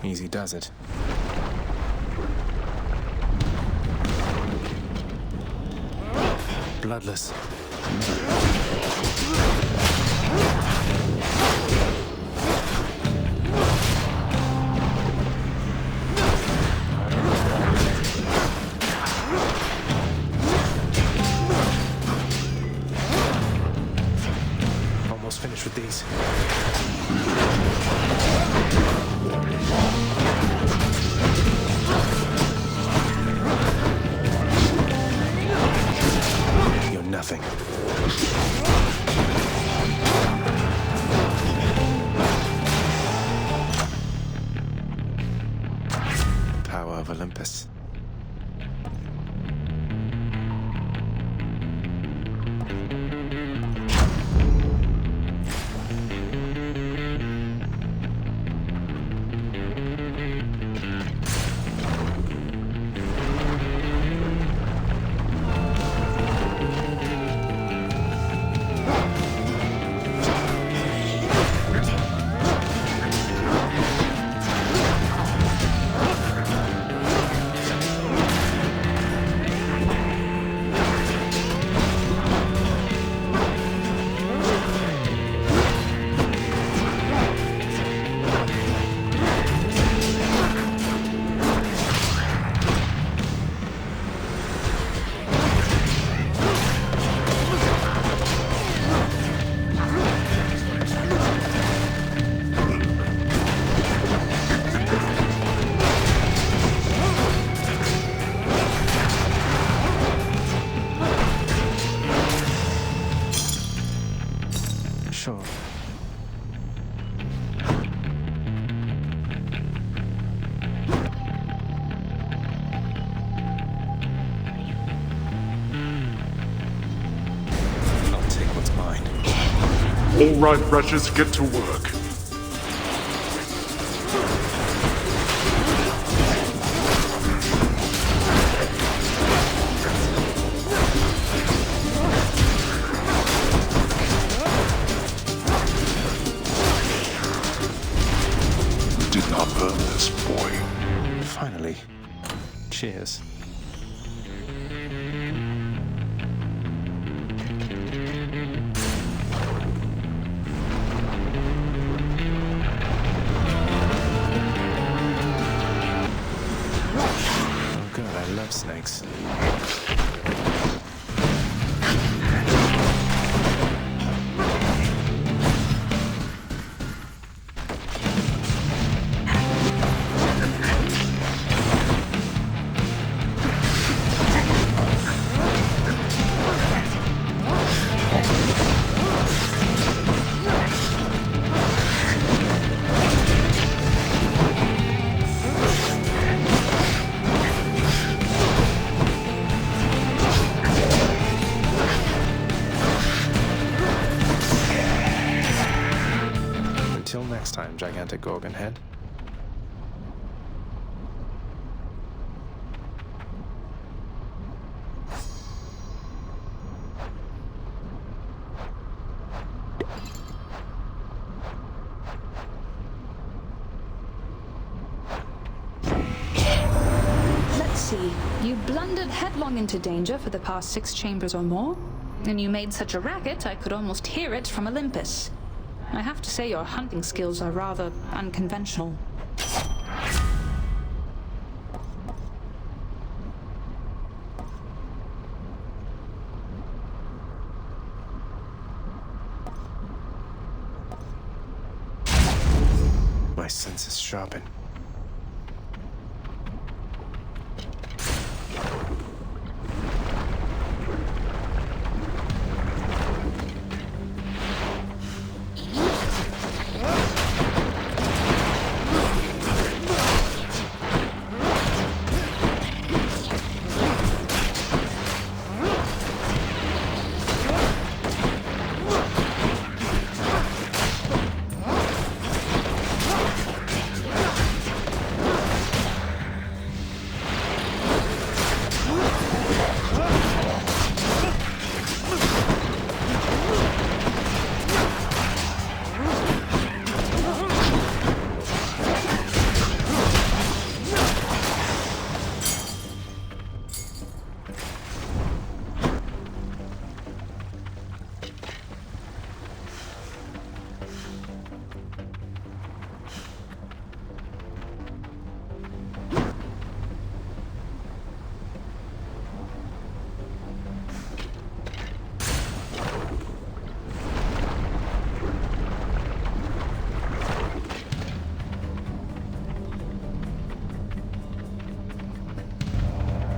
Easy does it. Bloodless. Almost finished with these. You're nothing. Power of Olympus. right, wretches, get to work. Did not earn this, boy. Finally. Cheers. Oh god, I love snakes. Until next time, gigantic Gorgon head. Let's see. You blundered headlong into danger for the past 6 chambers or more, and you made such a racket I could almost hear it from Olympus. I have to say your hunting skills are rather unconventional. My senses sharpen.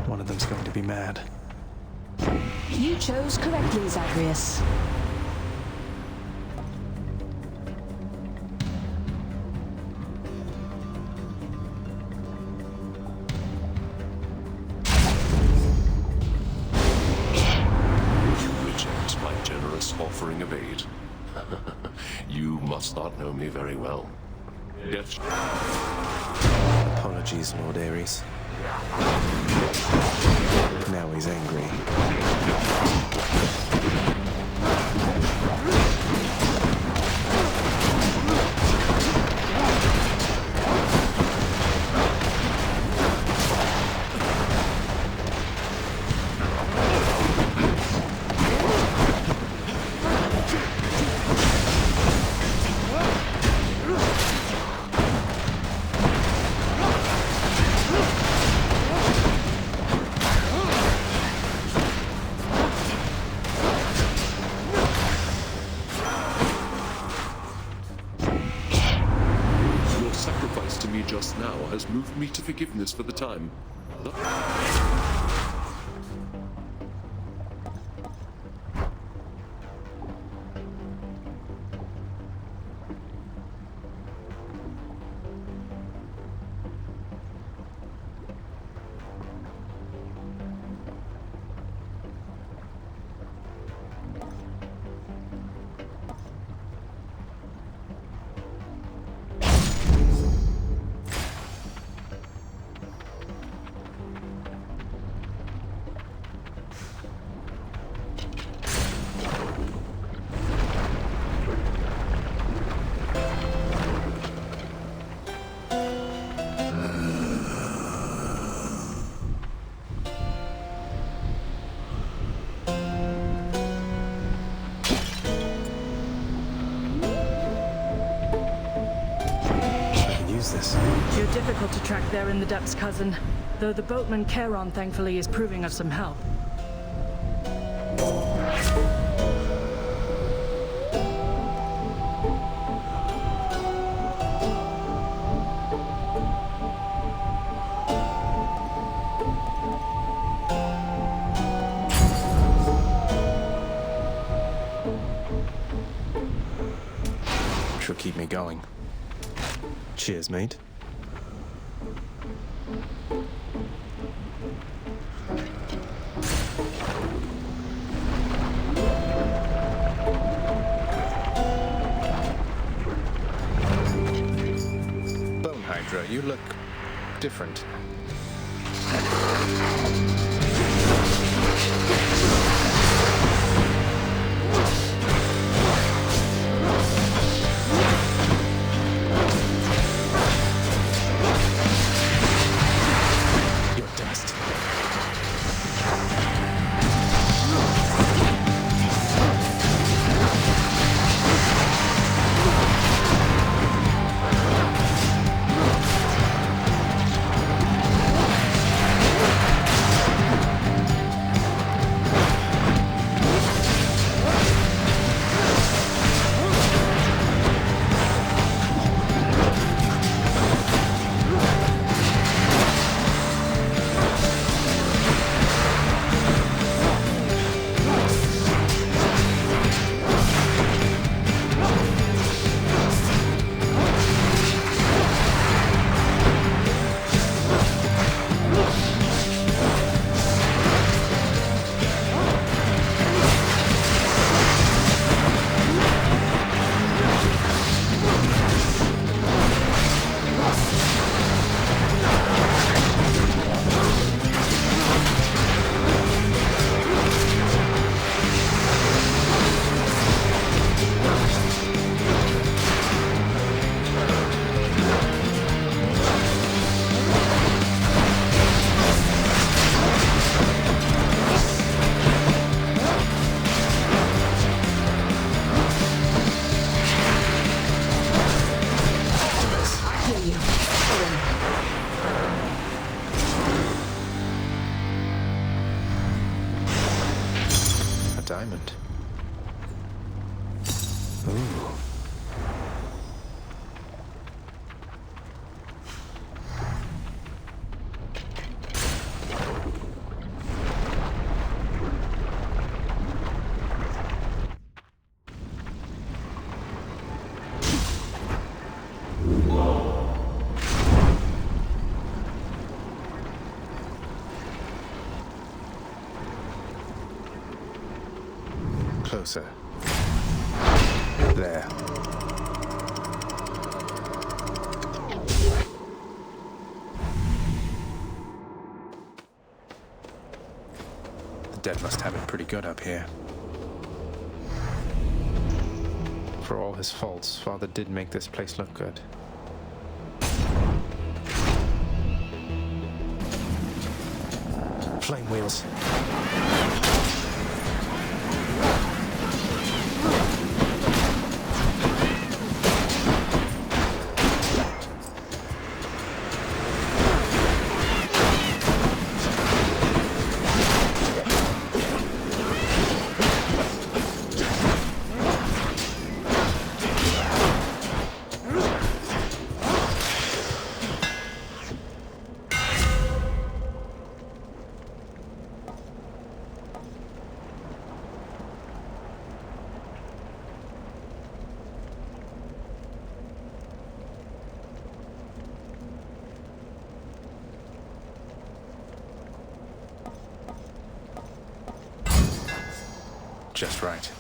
One of them's going to be mad. You chose correctly, Zagreus. You reject my generous offering of aid. You must not know me very well. Yet... Apologies, Lord Ares. Now he's angry. Just now has moved me to forgiveness for the time. use this? You're difficult to track there in the depths, cousin. Though the boatman Charon thankfully is proving of some help. She'll keep me going. Cheers, mate. Bone Hydra, you look different. Diamond. Ooh. Closer. There. The dead must have it pretty good up here. For all his faults, Father did make this place look good. Flame wheels. Just right.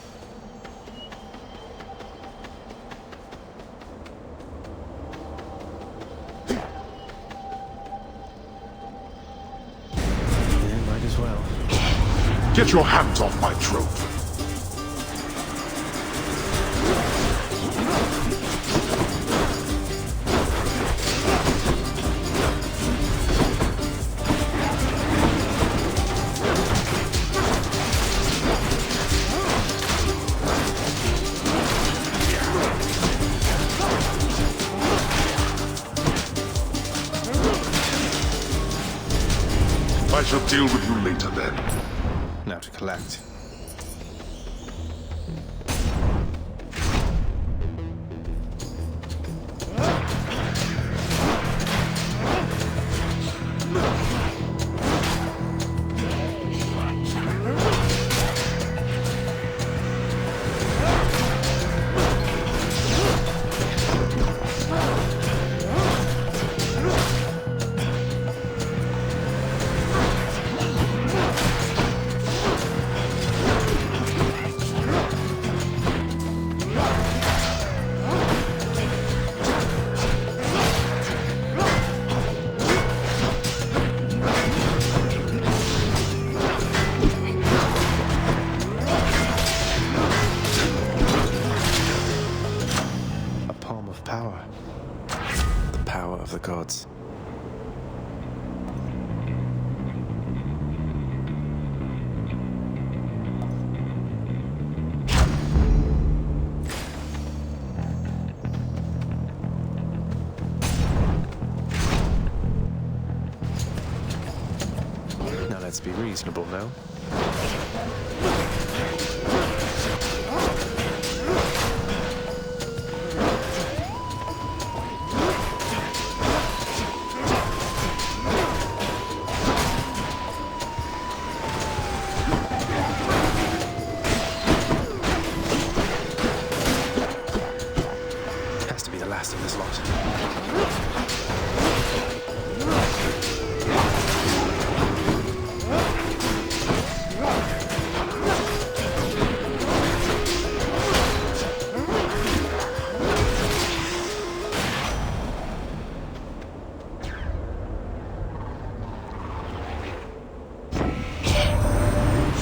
Yeah, might as well. Get your hands off my trophy. shall deal with you later then. Now to collect. Power. The power of the gods. Now let's be reasonable, no? Of this lot.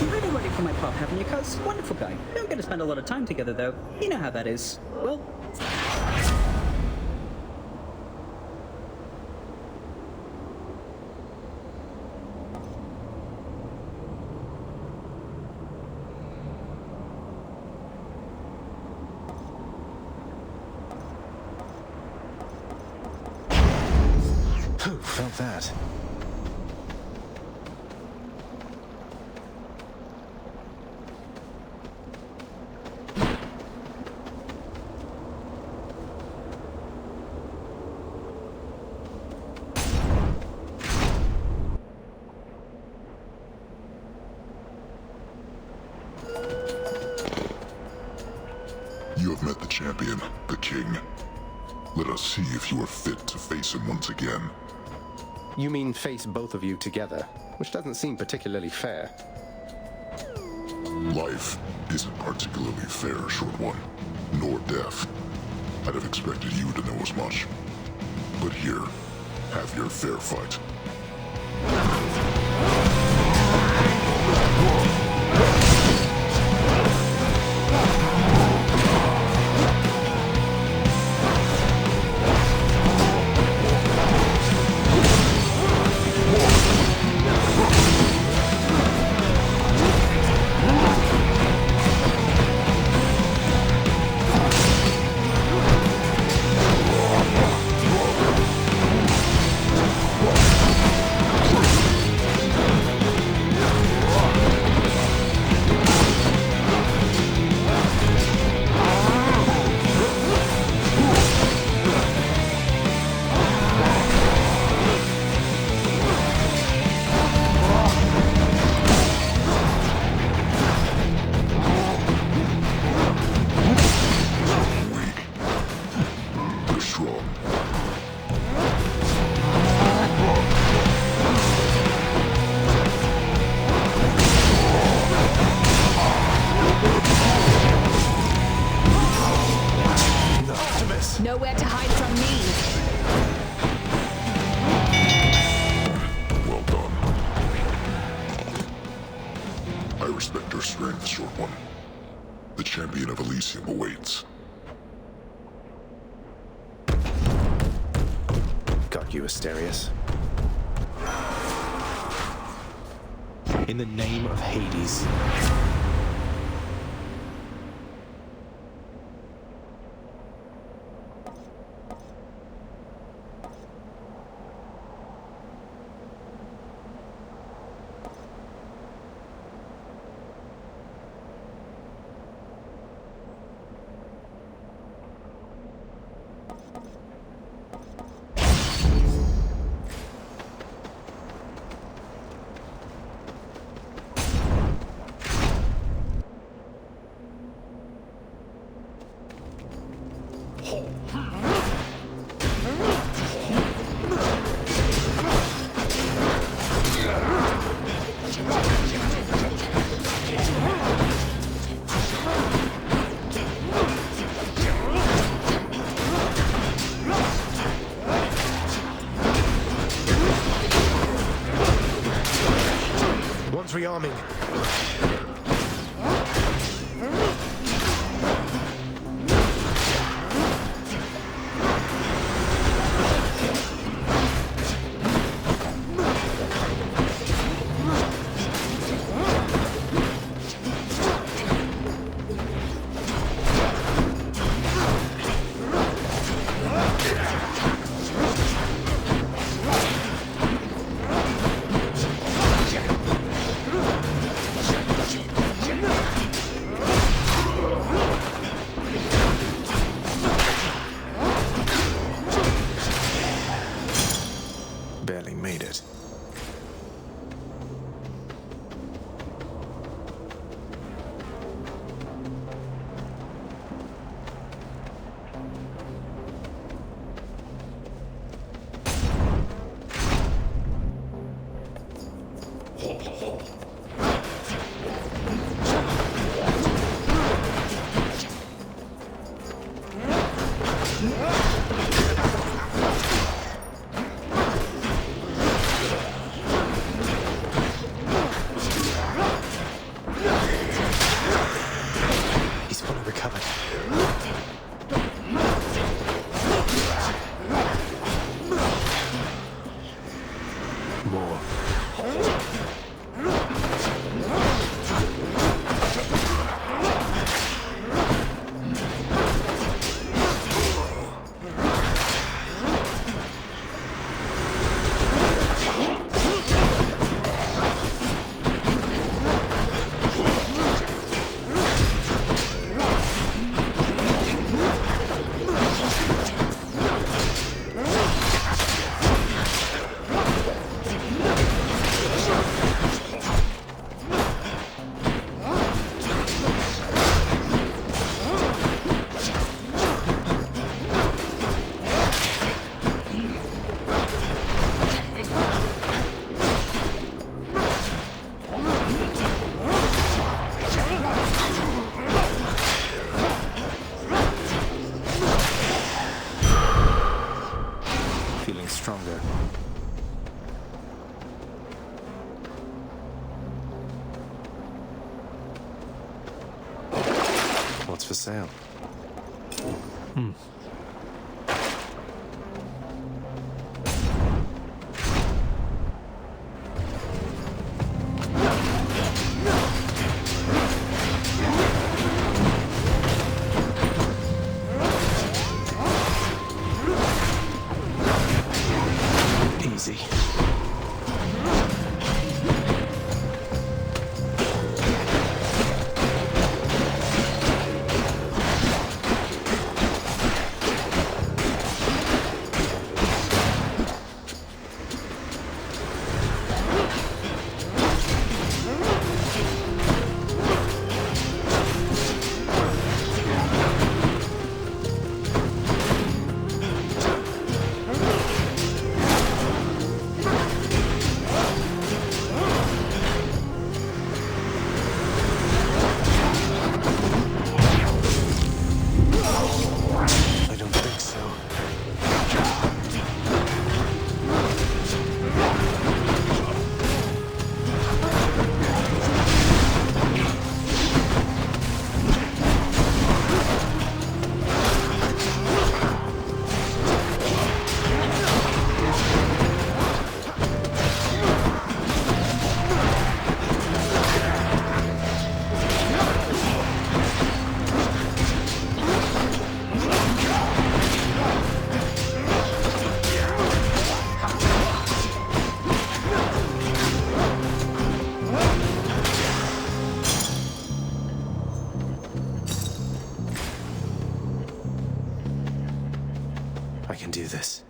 You're really ready for my pop, haven't you, cuz? Wonderful guy. We don't get to spend a lot of time together, though. You know how that is. Well... Who felt that? You have met the champion, the king. Let us see if you are fit to face him once again. You mean face both of you together, which doesn't seem particularly fair. Life isn't particularly fair, short one, nor death. I'd have expected you to know as much. But here, have your fair fight. Nowhere to hide from me. Well done. I respect your strength, short one. The champion of Elysium awaits. Got you, Asterius. In the name of Hades. One's rearming. Barely made it. He's fully recovered. More. Feeling stronger. What's for sale? Easy. I don't think so. I can do this.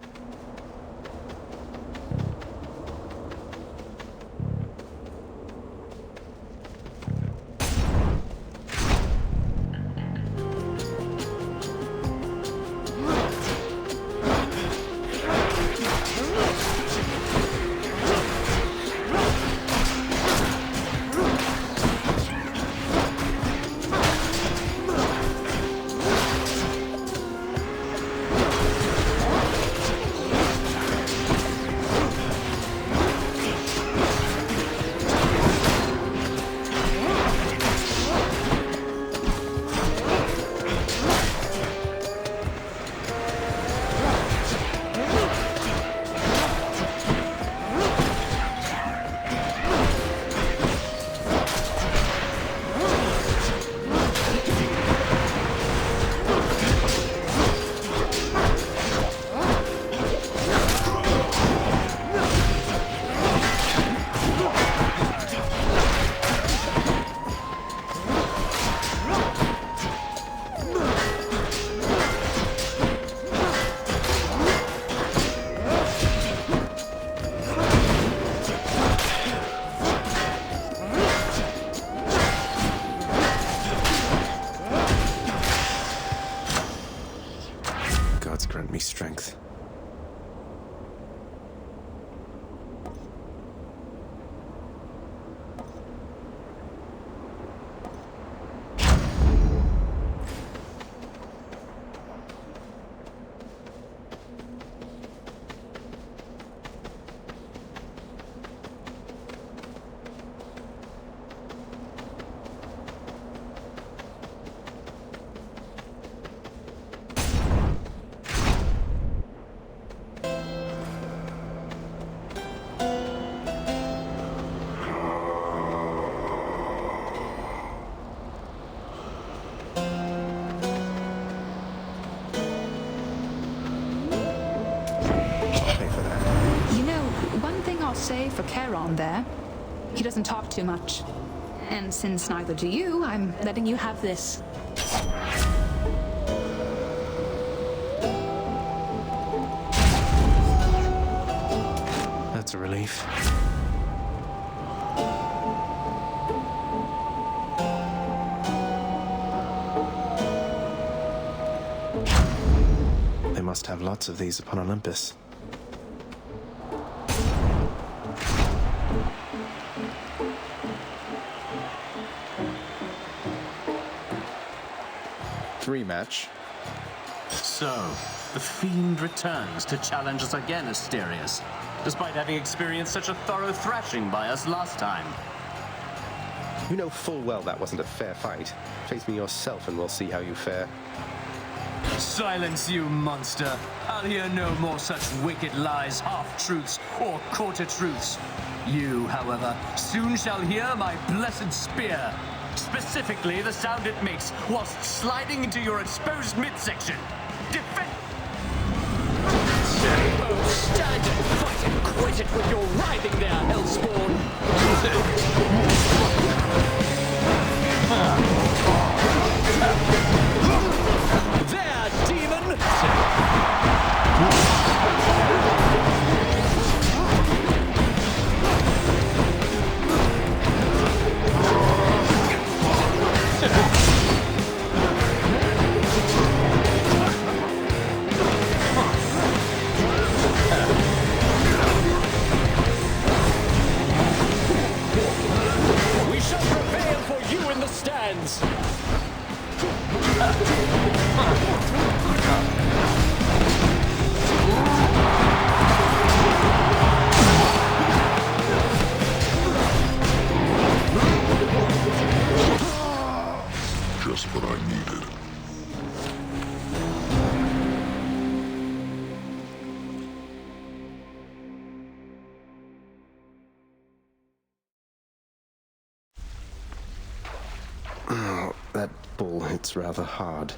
gods grant me strength. Say for Charon there. He doesn't talk too much. And since neither do you, I'm letting you have this. That's a relief. They must have lots of these upon Olympus. Rematch. So, the Fiend returns to challenge us again, Asterius, despite having experienced such a thorough thrashing by us last time. You know full well that wasn't a fair fight. Face me yourself and we'll see how you fare. Silence, you monster! I'll hear no more such wicked lies, half-truths, or quarter-truths. You, however, soon shall hear my blessed spear. Specifically, the sound it makes whilst sliding into your exposed midsection. Defend! Oh, stand and fight and quit it with your writhing there, Hellspawn! There, demon! We shall prevail for you in the stands! Just what I needed. Oh, that ball hits rather hard.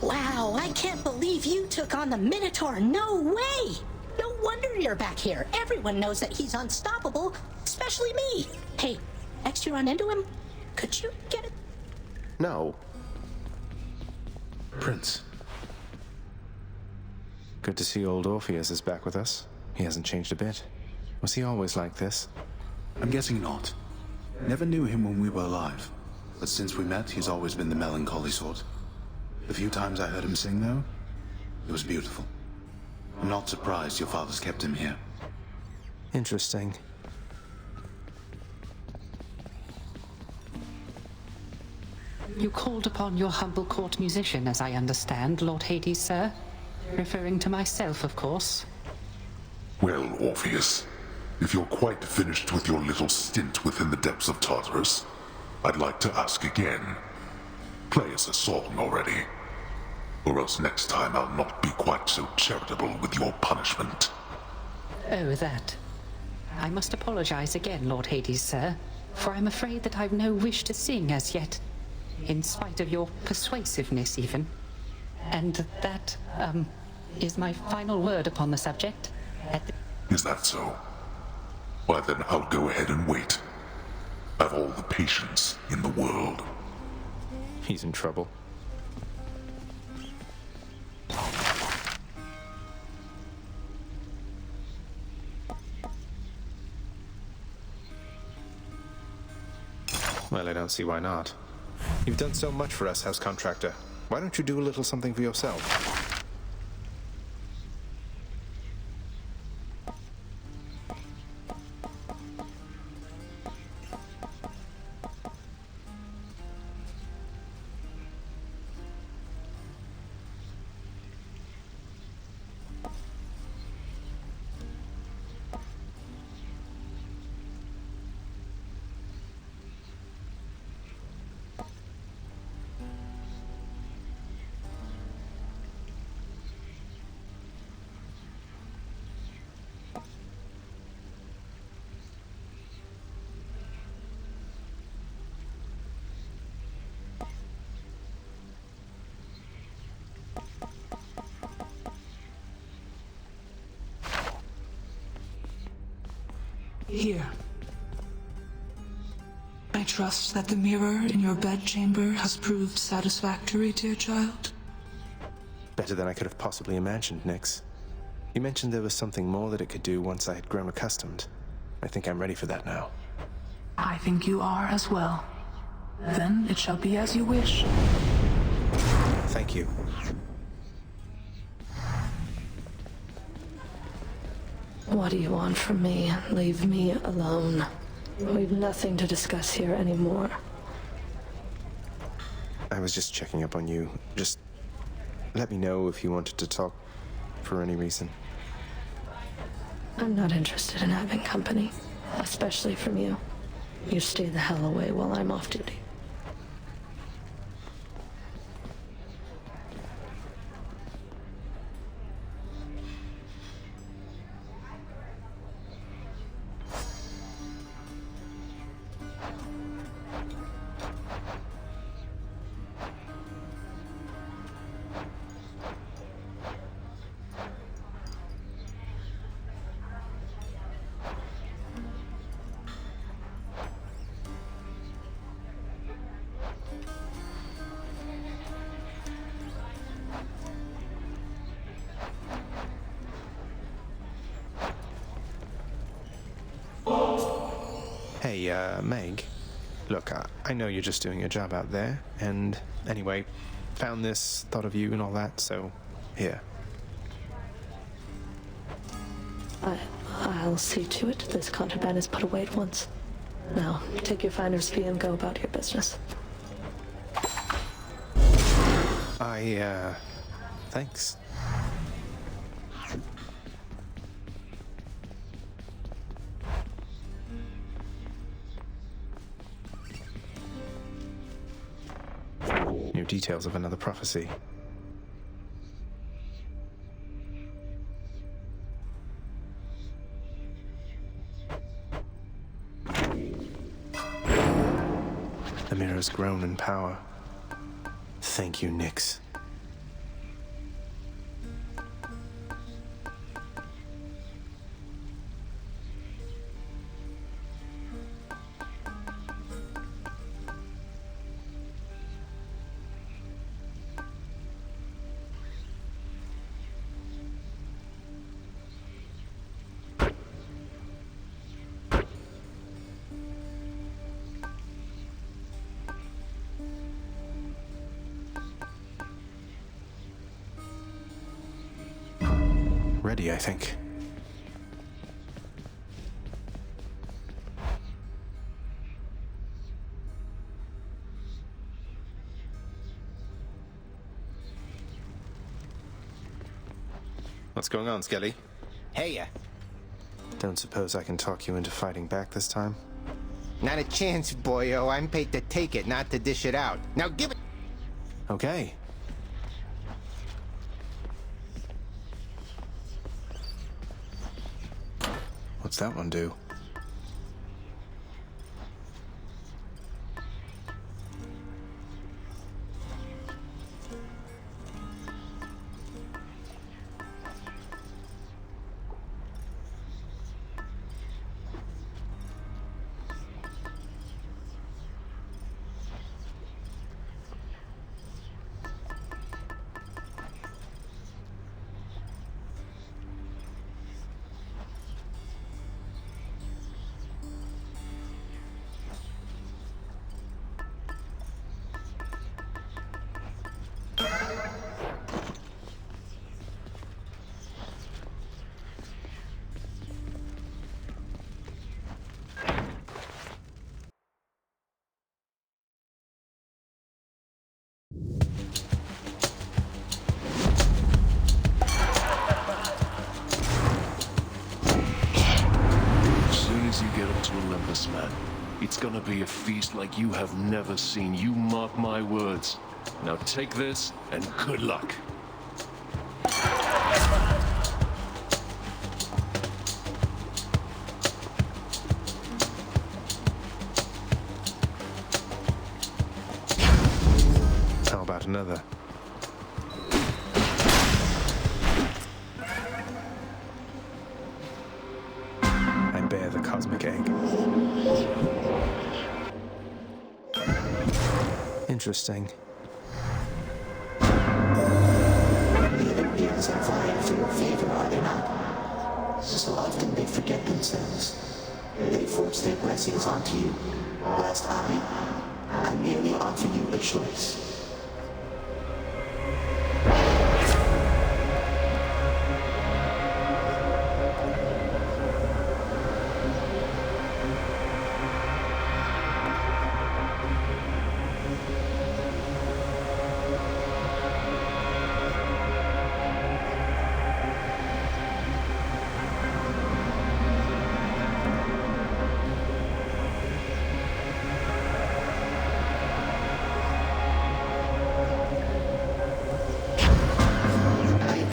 Wow, I can't believe you took on the Minotaur. No way! No wonder you're back here. Everyone knows that he's unstoppable, especially me. Hey, next you run into him, could you get it? No. Prince. Good to see old Orpheus is back with us. He hasn't changed a bit. Was he always like this? I'm guessing not. Never knew him when we were alive. But since we met, he's always been the melancholy sort. The few times I heard him sing, though, it was beautiful. I'm not surprised your father's kept him here. Interesting. You called upon your humble court musician, as I understand, Lord Hades, sir. Referring to myself, of course. Well, Orpheus, if you're quite finished with your little stint within the depths of Tartarus, I'd like to ask again. Play us a song already. Or else next time I'll not be quite so charitable with your punishment. Oh, that. I must apologize again, Lord Hades, sir, for I'm afraid that I've no wish to sing as yet, in spite of your persuasiveness, even. And that, is my final word upon the subject. Is that so? Why then I'll go ahead and wait. I've all the patience in the world. He's in trouble. Well, I don't see why not. You've done so much for us, House Contractor. Why don't you do a little something for yourself? Here. I trust that the mirror in your bedchamber has proved satisfactory, dear child. Better than I could have possibly imagined, Nyx. You mentioned there was something more that it could do once I had grown accustomed. I think I'm ready for that now. I think you are as well. Then it shall be as you wish. Thank you. What do you want from me? Leave me alone. We've nothing to discuss here anymore. I was just checking up on you. Just let me know if you wanted to talk for any reason. I'm not interested in having company, especially from you. You stay the hell away while I'm off duty. Hey, Meg. Look, I know you're just doing your job out there, and anyway, found this, thought of you and all that, so here. I'll see to it this contraband is put away at once. Now, take your finder's fee and go about your business. Thanks. New details of another prophecy. The mirror's grown in power. Thank you, Nyx. Ready, I think. What's going on, Skelly? Hey, Don't suppose I can talk you into fighting back this time? not a chance, boyo. I'm paid to take it, not to dish it out. Now give it. Okay. What's that one do? Man. It's gonna be a feast like you have never seen. You mark my words. Now take this, and good luck. How about another? I bear the cosmic egg. Interesting. The winds are vying for your favor, are they not? So often they forget themselves. They force their blessings onto you, whilst I merely offer you a choice.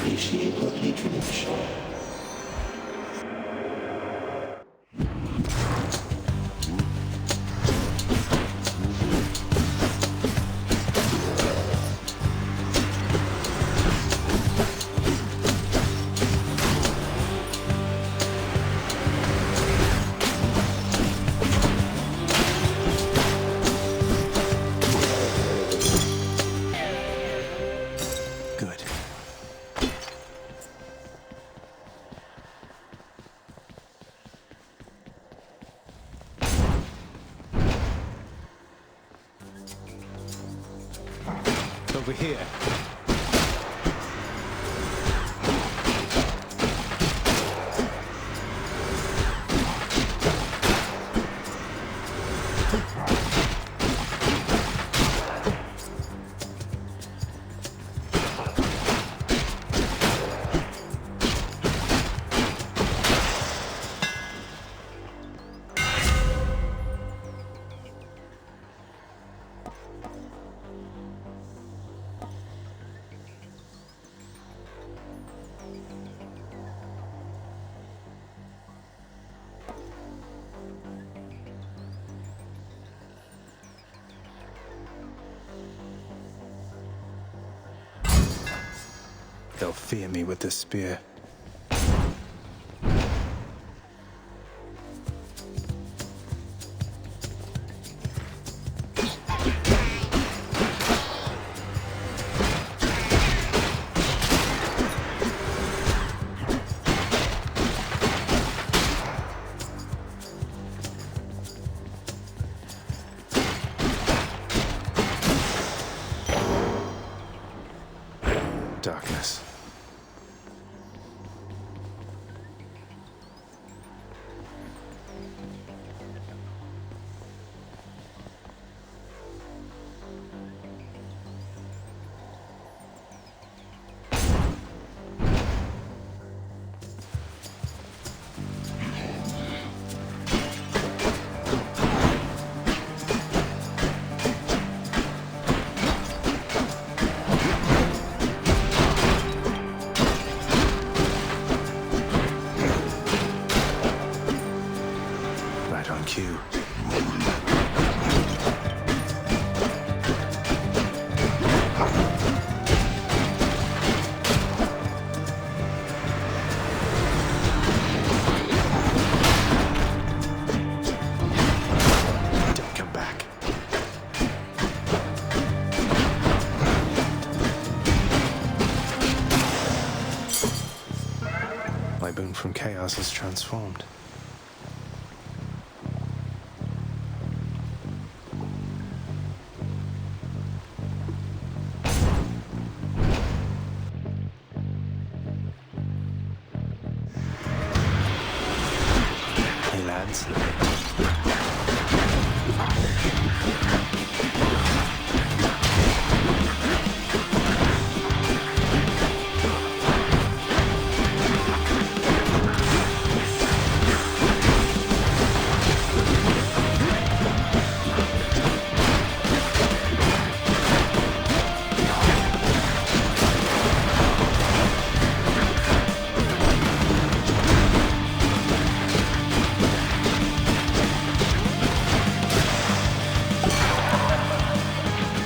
Appreciate your patronage. Good. Over here. They'll fear me with this spear. Darkness. Right on cue. Don't come back. My boon from chaos is transformed. Hey lads.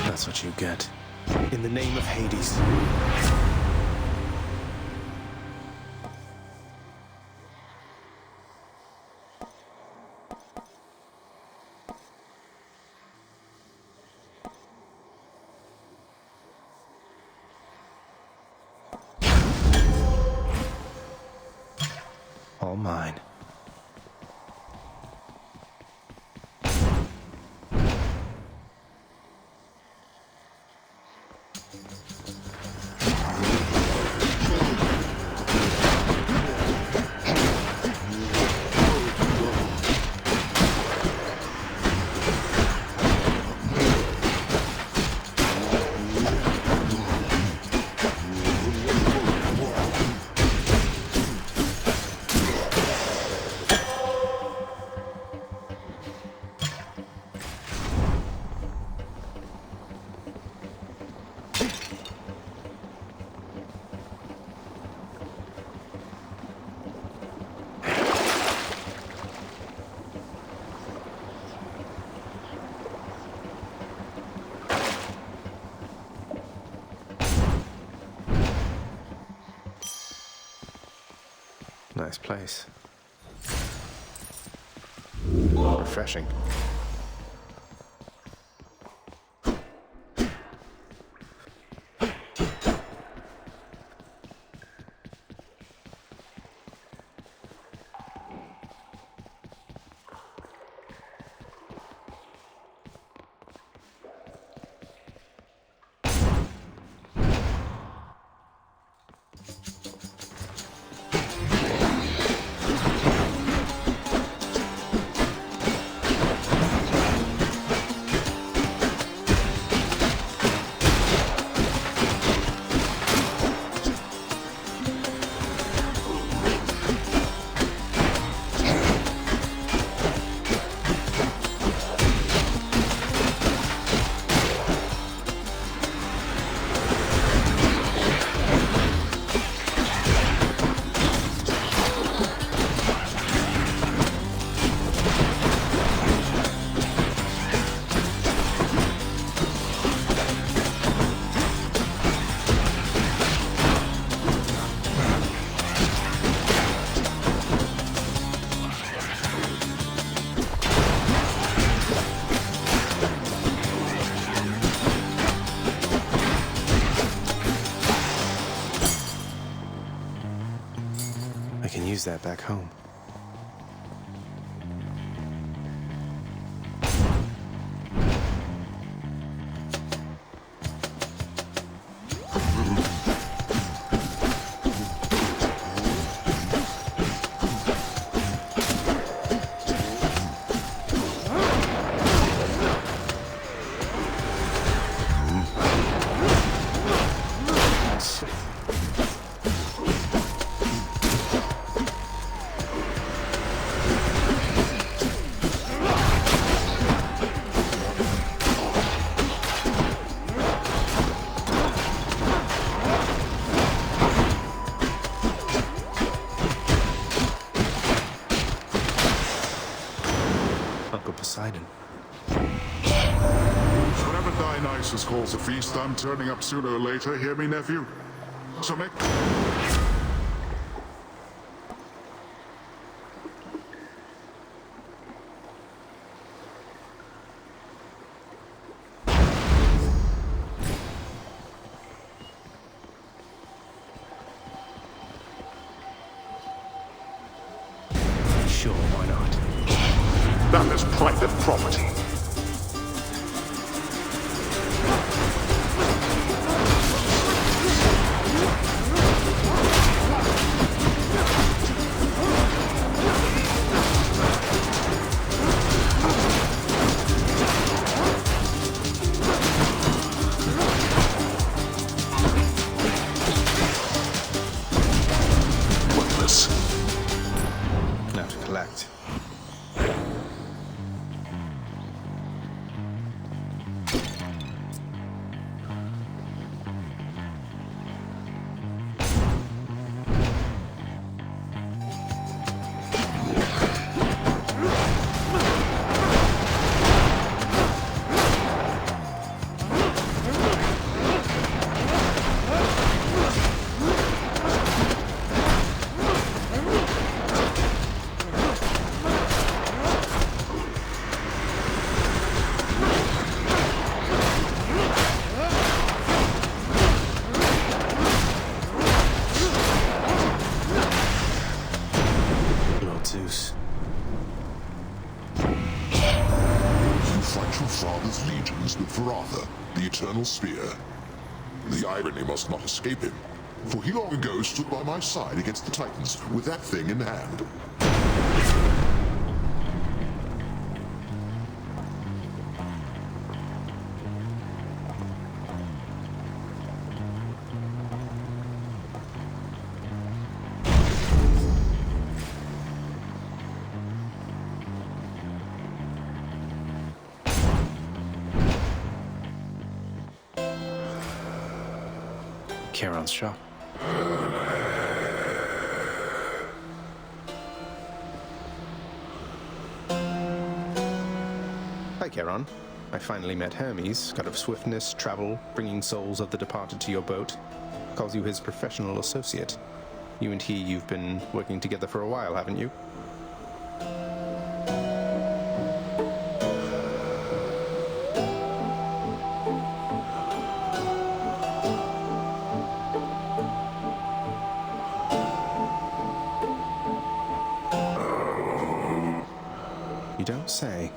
That's what you get. In the name of Hades. All mine. Nice place. Refreshing. use that back home. Poseidon. Whatever Dionysus calls a feast, I'm turning up sooner or later, hear me, nephew? So make... Sure, why not? That is private property. Worthless. Now to collect. Zeus. You fight your father's legions with Varatha, the Eternal Spear. The irony must not escape him, for he long ago stood by my side against the Titans with that thing in hand. Charon's shop. Hi, Charon. I finally met Hermes, god of swiftness, travel, bringing souls of the departed to your boat. Calls you his professional associate. You and you've been working together for a while, haven't you? You don't say.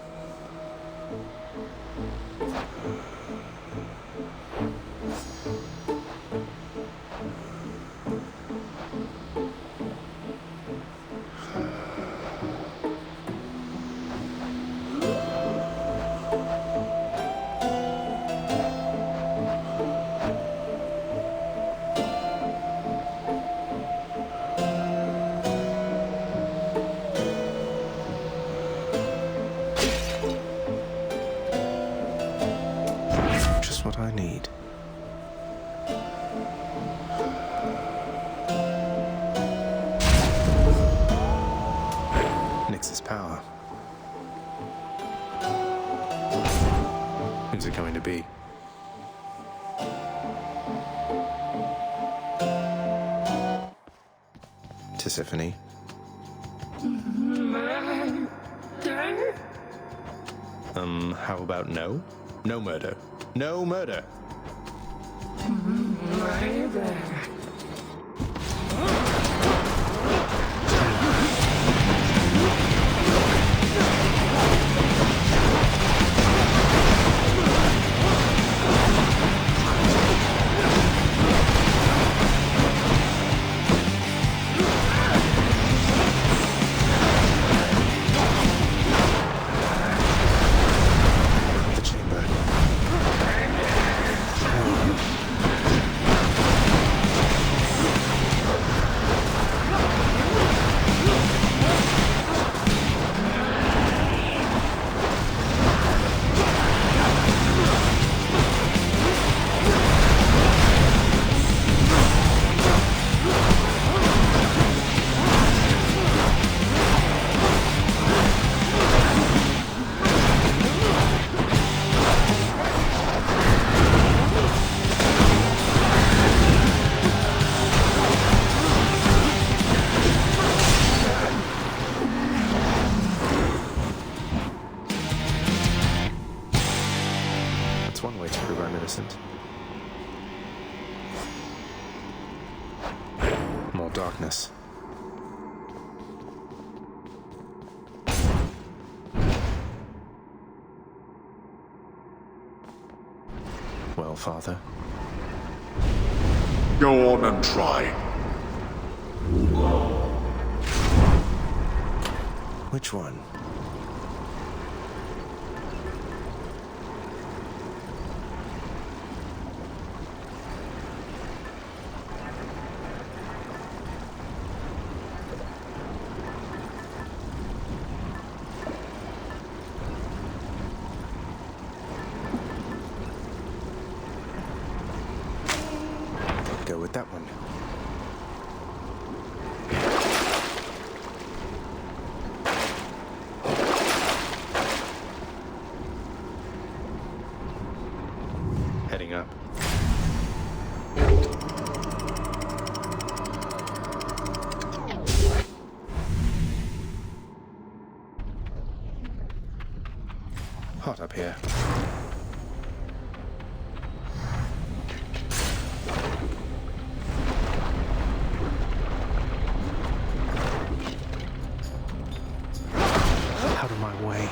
What I need. Nyx's power. Who's it going to be? Tisiphone. How about no? No murder. No murder. That's one way to prove I'm innocent. More darkness. Well, Father? Go on and try. Which one? Go with that one. Heading up. Hot up here. Out of my way.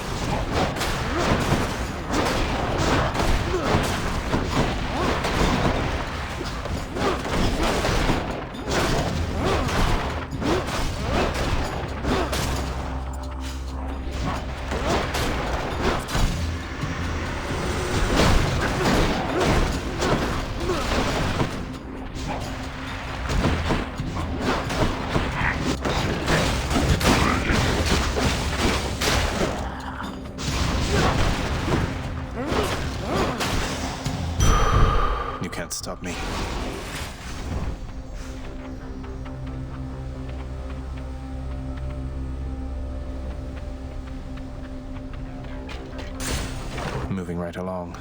You can't stop me. Moving right along.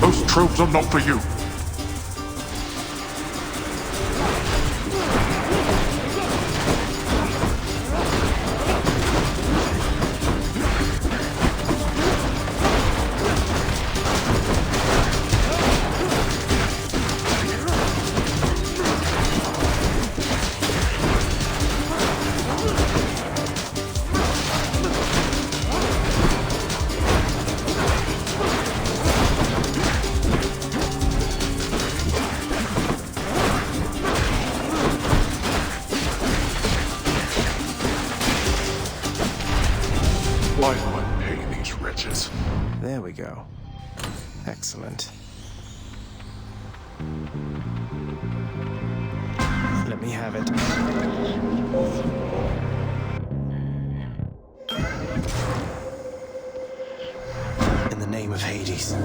Those tropes are not for you. Why am I paying these wretches? There we go. Excellent. Let me have it. In the name of Hades.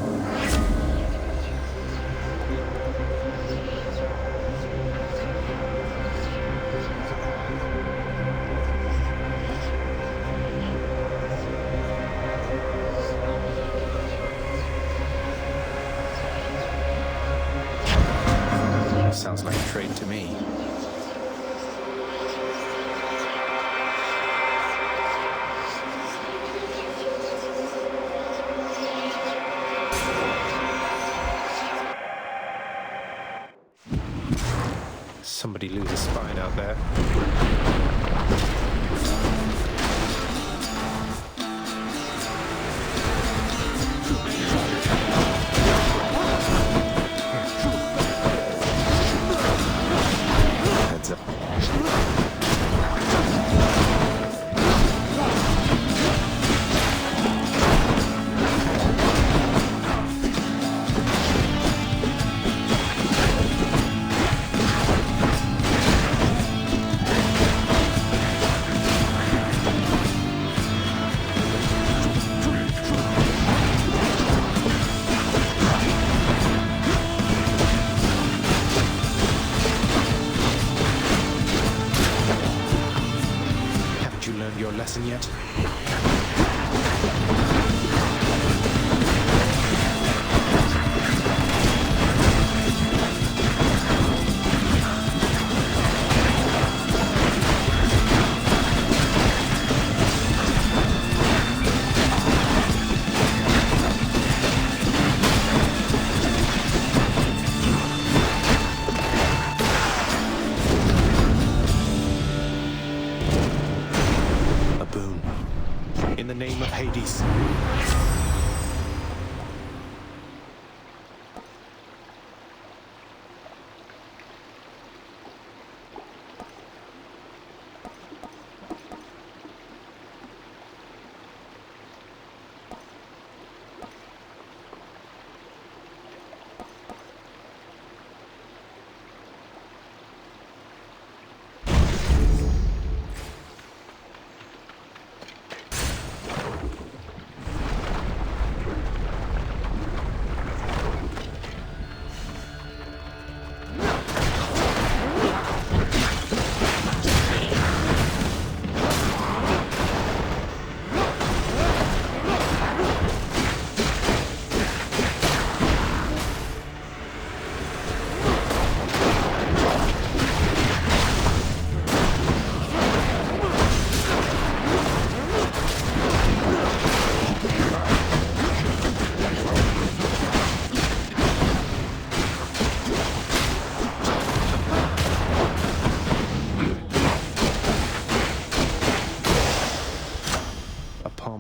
somebody lose a spine out there. Heads up. Your lesson yet? In the name of Hades.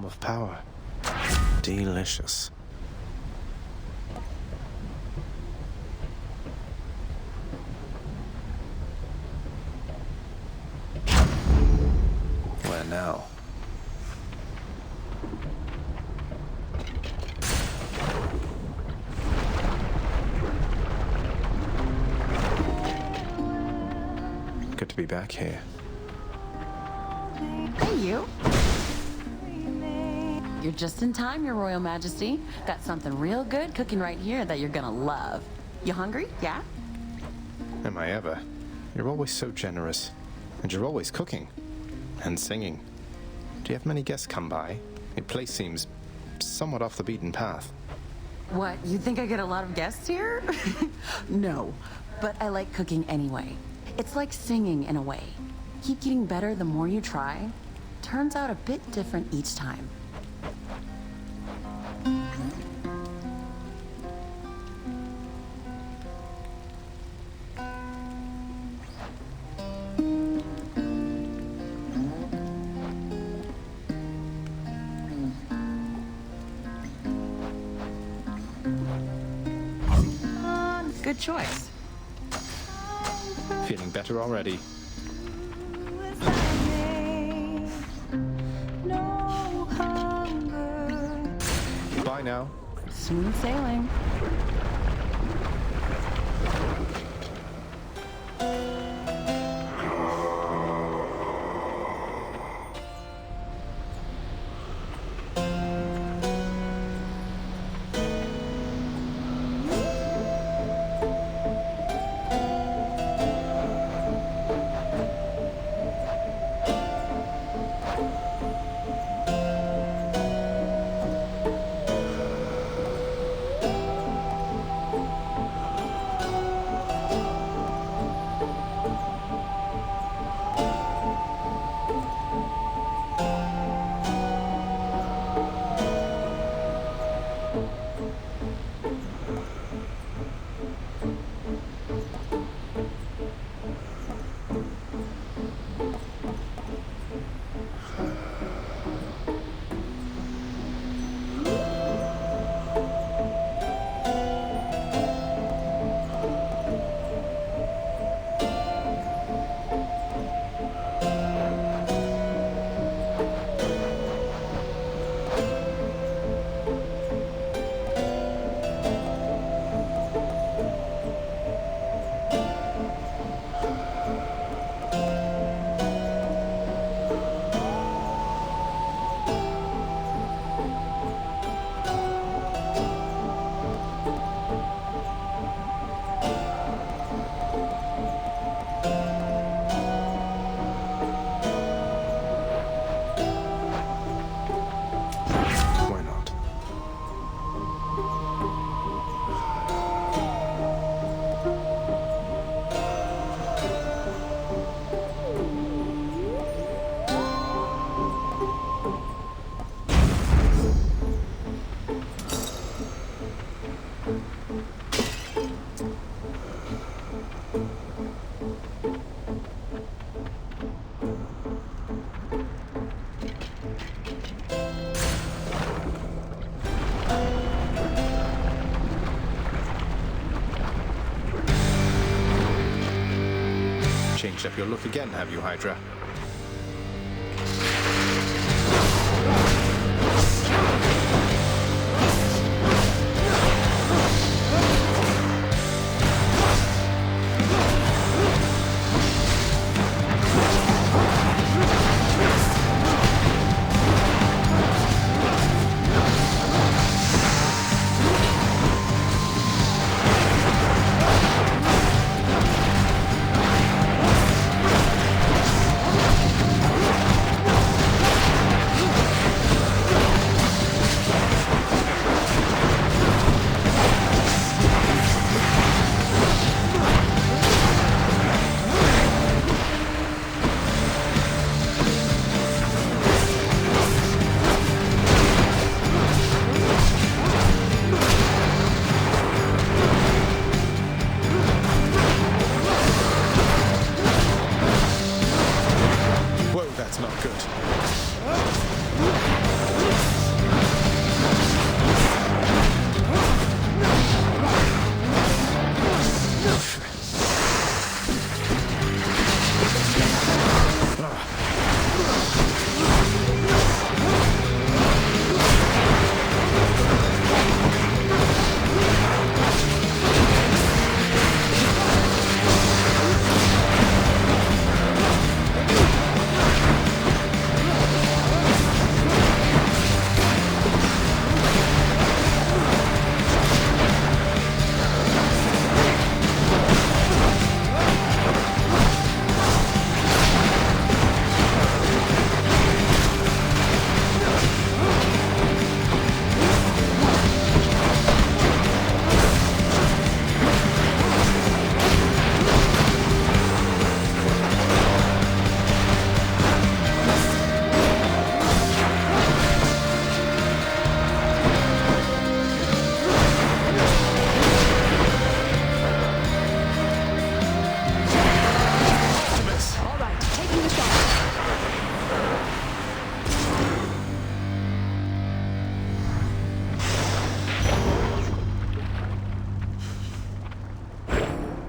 Of power. Delicious. Where now? Good to be back here. Hey, you. You're just in time, Your Royal Majesty. Got something real good cooking right here that you're gonna love. You hungry? Yeah? Am I ever? You're always so generous. And you're always cooking. And singing. Do you have many guests come by? Your place seems somewhat off the beaten path. What, you think I get a lot of guests here? No, but I like cooking anyway. It's like singing in a way. Keep getting better the more you try. Turns out a bit different each time. Good choice. Feeling better already. Bye now. Smooth sailing. changed up your look again, have you, Hydra?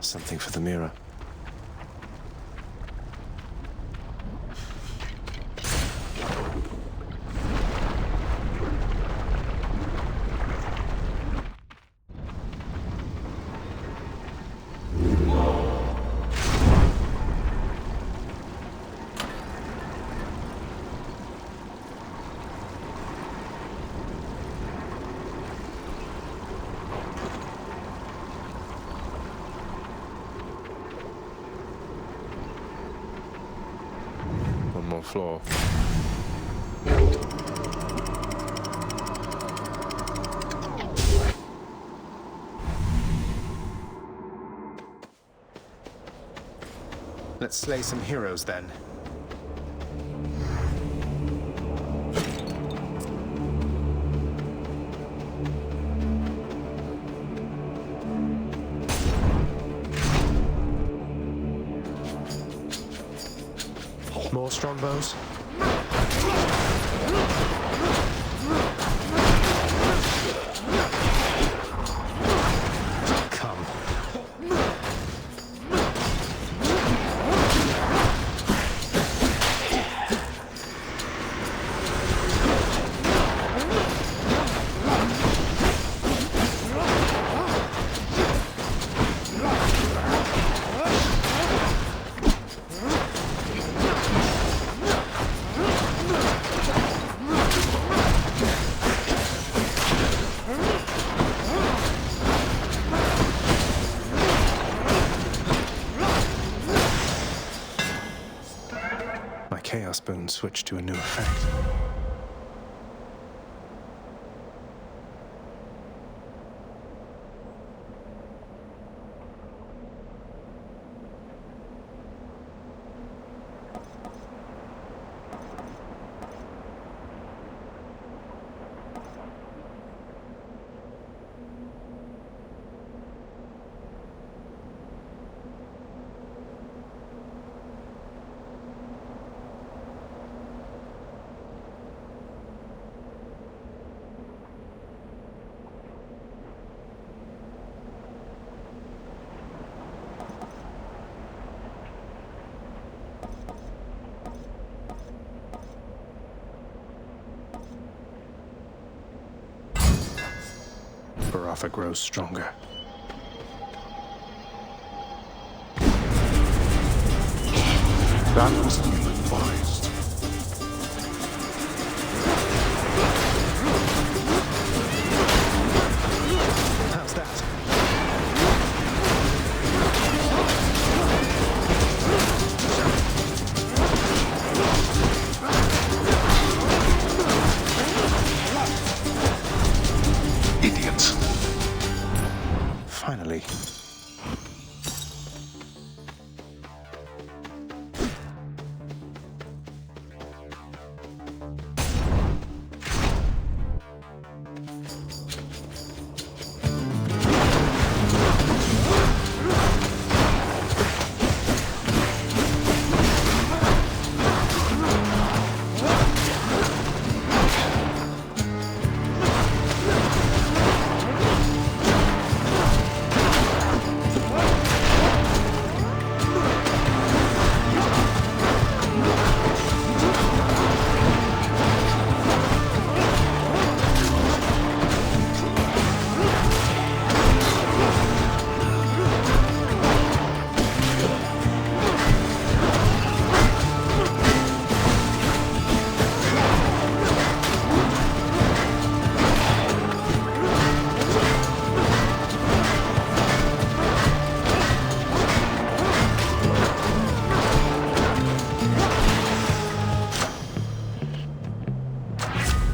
Something for the mirror. More floor. Let's slay some heroes then. More strongbows? Come. Chaos Bone switched to a new effect. offer grows stronger. That was ill-advised. How's that? Idiots. Finally.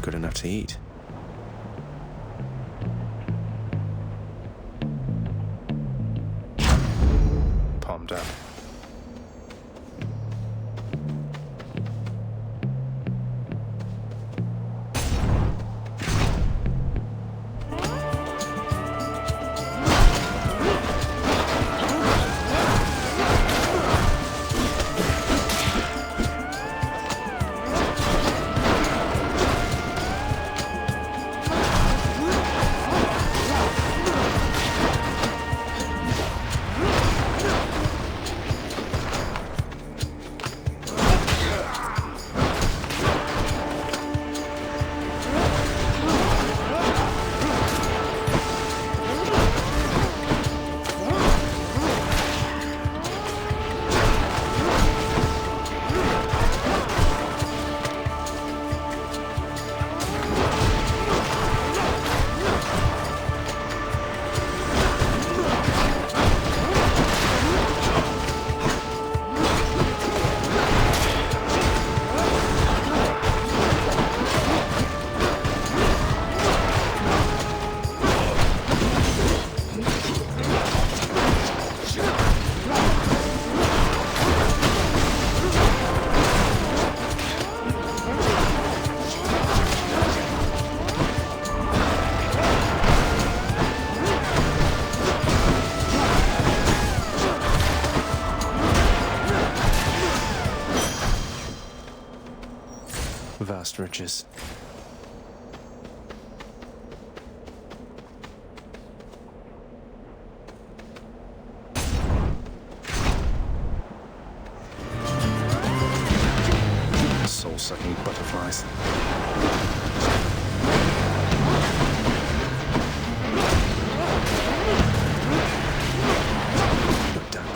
Good enough to eat. Palmed up. Vast riches. Soul-sucking butterflies. You're done.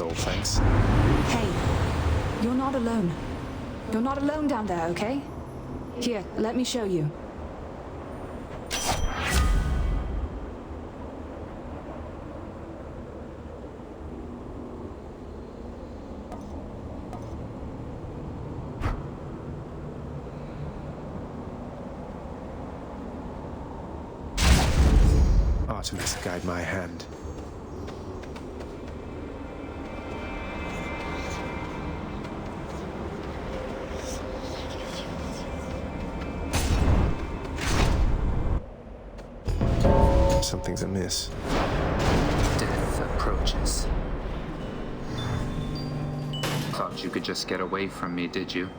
soul, thanks. Hey, you're not alone. You're not alone down there, okay? Here, let me show you. Artemis, guide my hand. Something's amiss. Death approaches. Thought you could just get away from me, did you?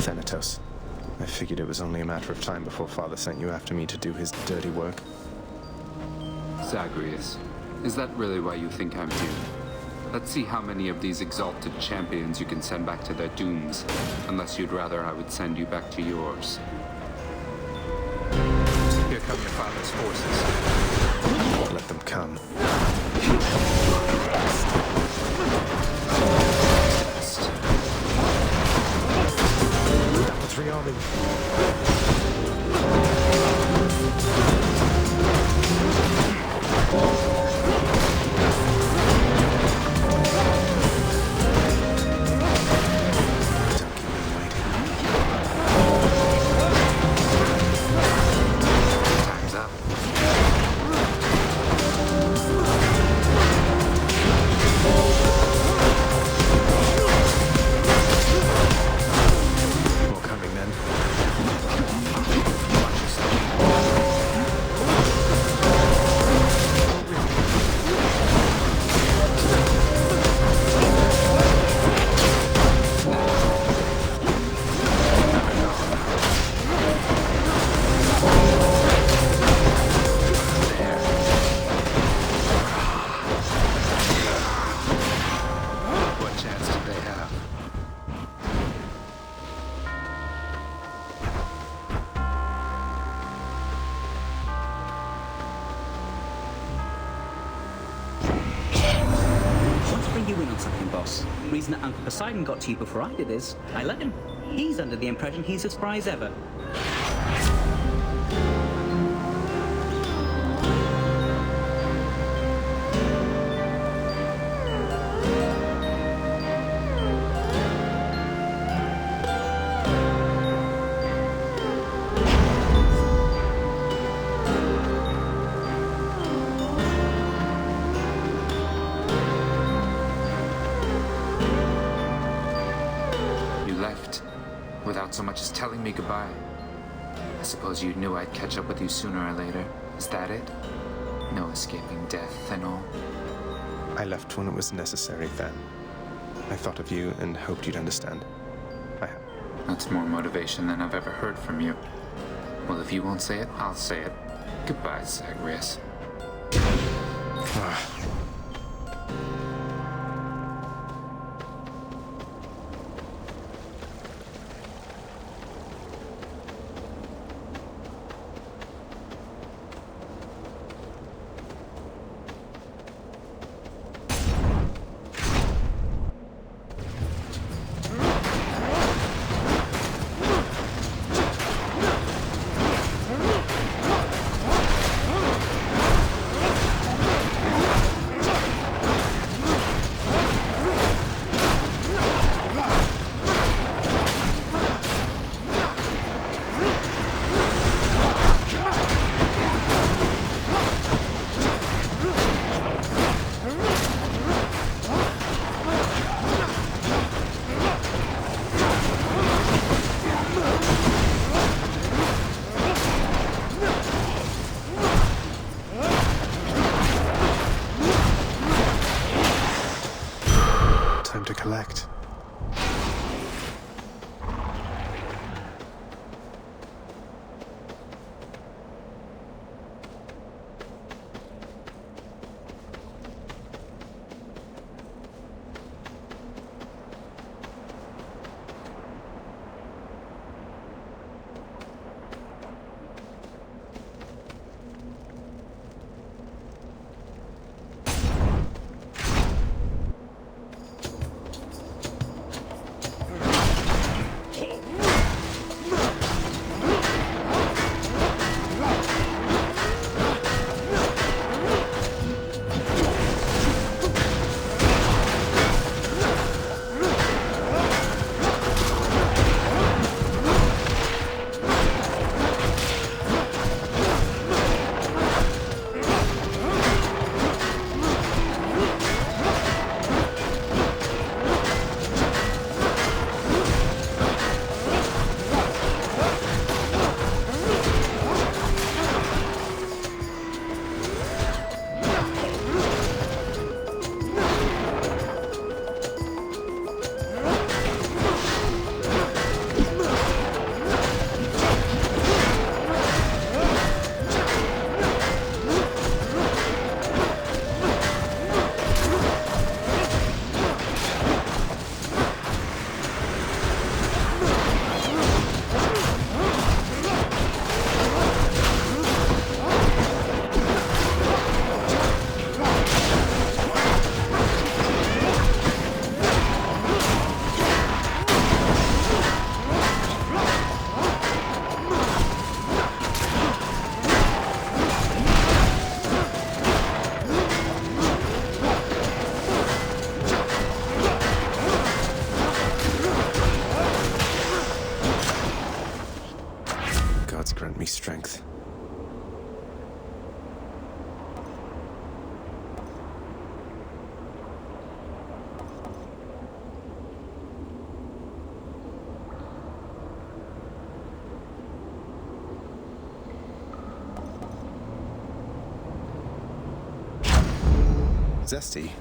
Thanatos. I figured it was only a matter of time before Father sent you after me to do his dirty work. Zagreus, is that really why you think I'm here? Let's see how many of these exalted champions you can send back to their dooms, unless you'd rather I would send you back to yours. Here come your father's forces. Let them come. Battle 3 army. Reason that Uncle Poseidon got to you before I did is, I let him. He's under the impression he's as spry as ever. So much as telling me goodbye. I suppose you knew I'd catch up with you sooner or later. Is that it? No escaping death and all? I left when it was necessary, Than. I thought of you and hoped you'd understand. I have. That's more motivation than I've ever heard from you. Well, if you won't say it, I'll say it. Goodbye, Zagreus. To collect. Zesty.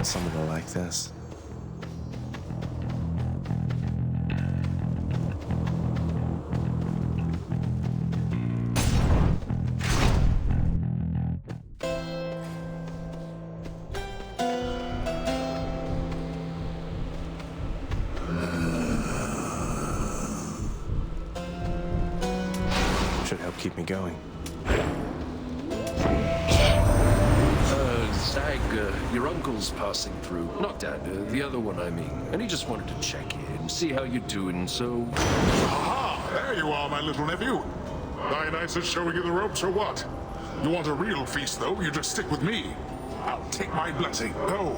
Someone like this. Should help keep me going. Zag, your uncle's passing through. Not Dad, the other one, I mean. And he just wanted to check in, see how you're doing, so... Aha! There you are, my little nephew. Dionysus showing you the ropes or what? You want a real feast, though? You just stick with me. I'll take my blessing. Go.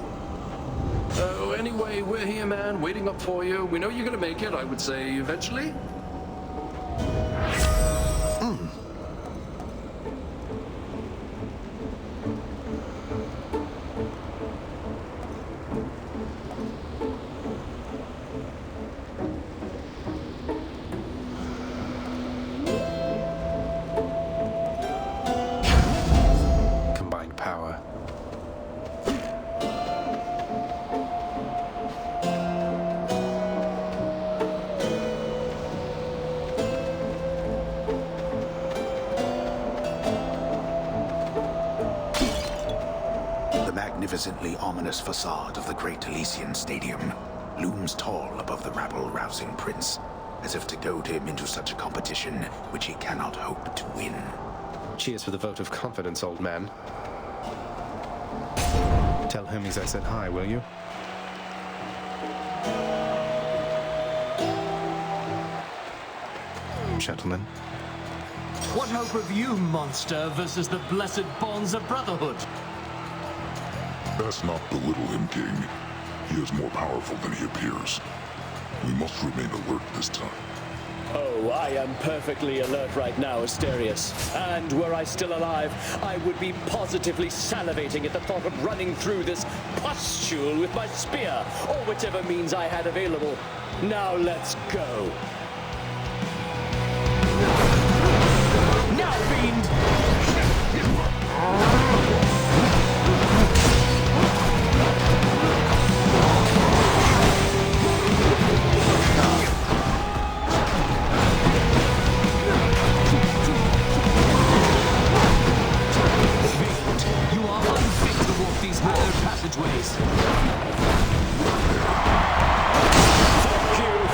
Anyway, we're here, man, waiting up for you. We know you're gonna make it, I would say, eventually. Combined power. The magnificently ominous facade of the Great Elysian Stadium looms tall above the rabble-rousing prince, as if to goad him into such a competition which he cannot hope to win. Cheers for the vote of confidence, old man. Tell Hermes I said hi, will you? Gentlemen. What hope have you, monster, versus the blessed bonds of brotherhood? Best not belittle him, King. He is more powerful than he appears. We must remain alert this time. Oh, I am perfectly alert right now, Asterius. And were I still alive, I would be positively salivating at the thought of running through this pustule with my spear, or whichever means I had available. Now let's go. Now, fiend! Passageways.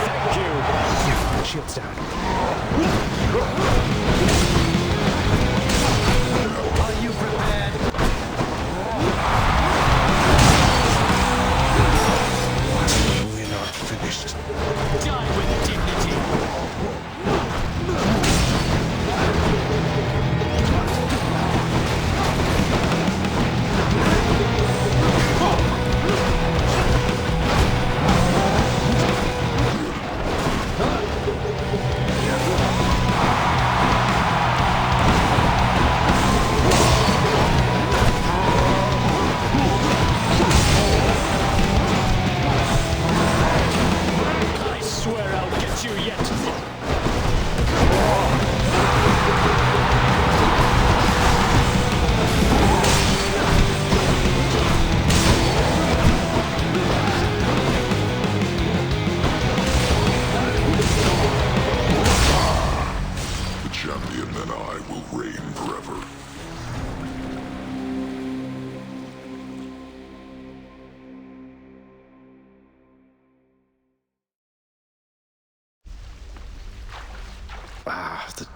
Thank you.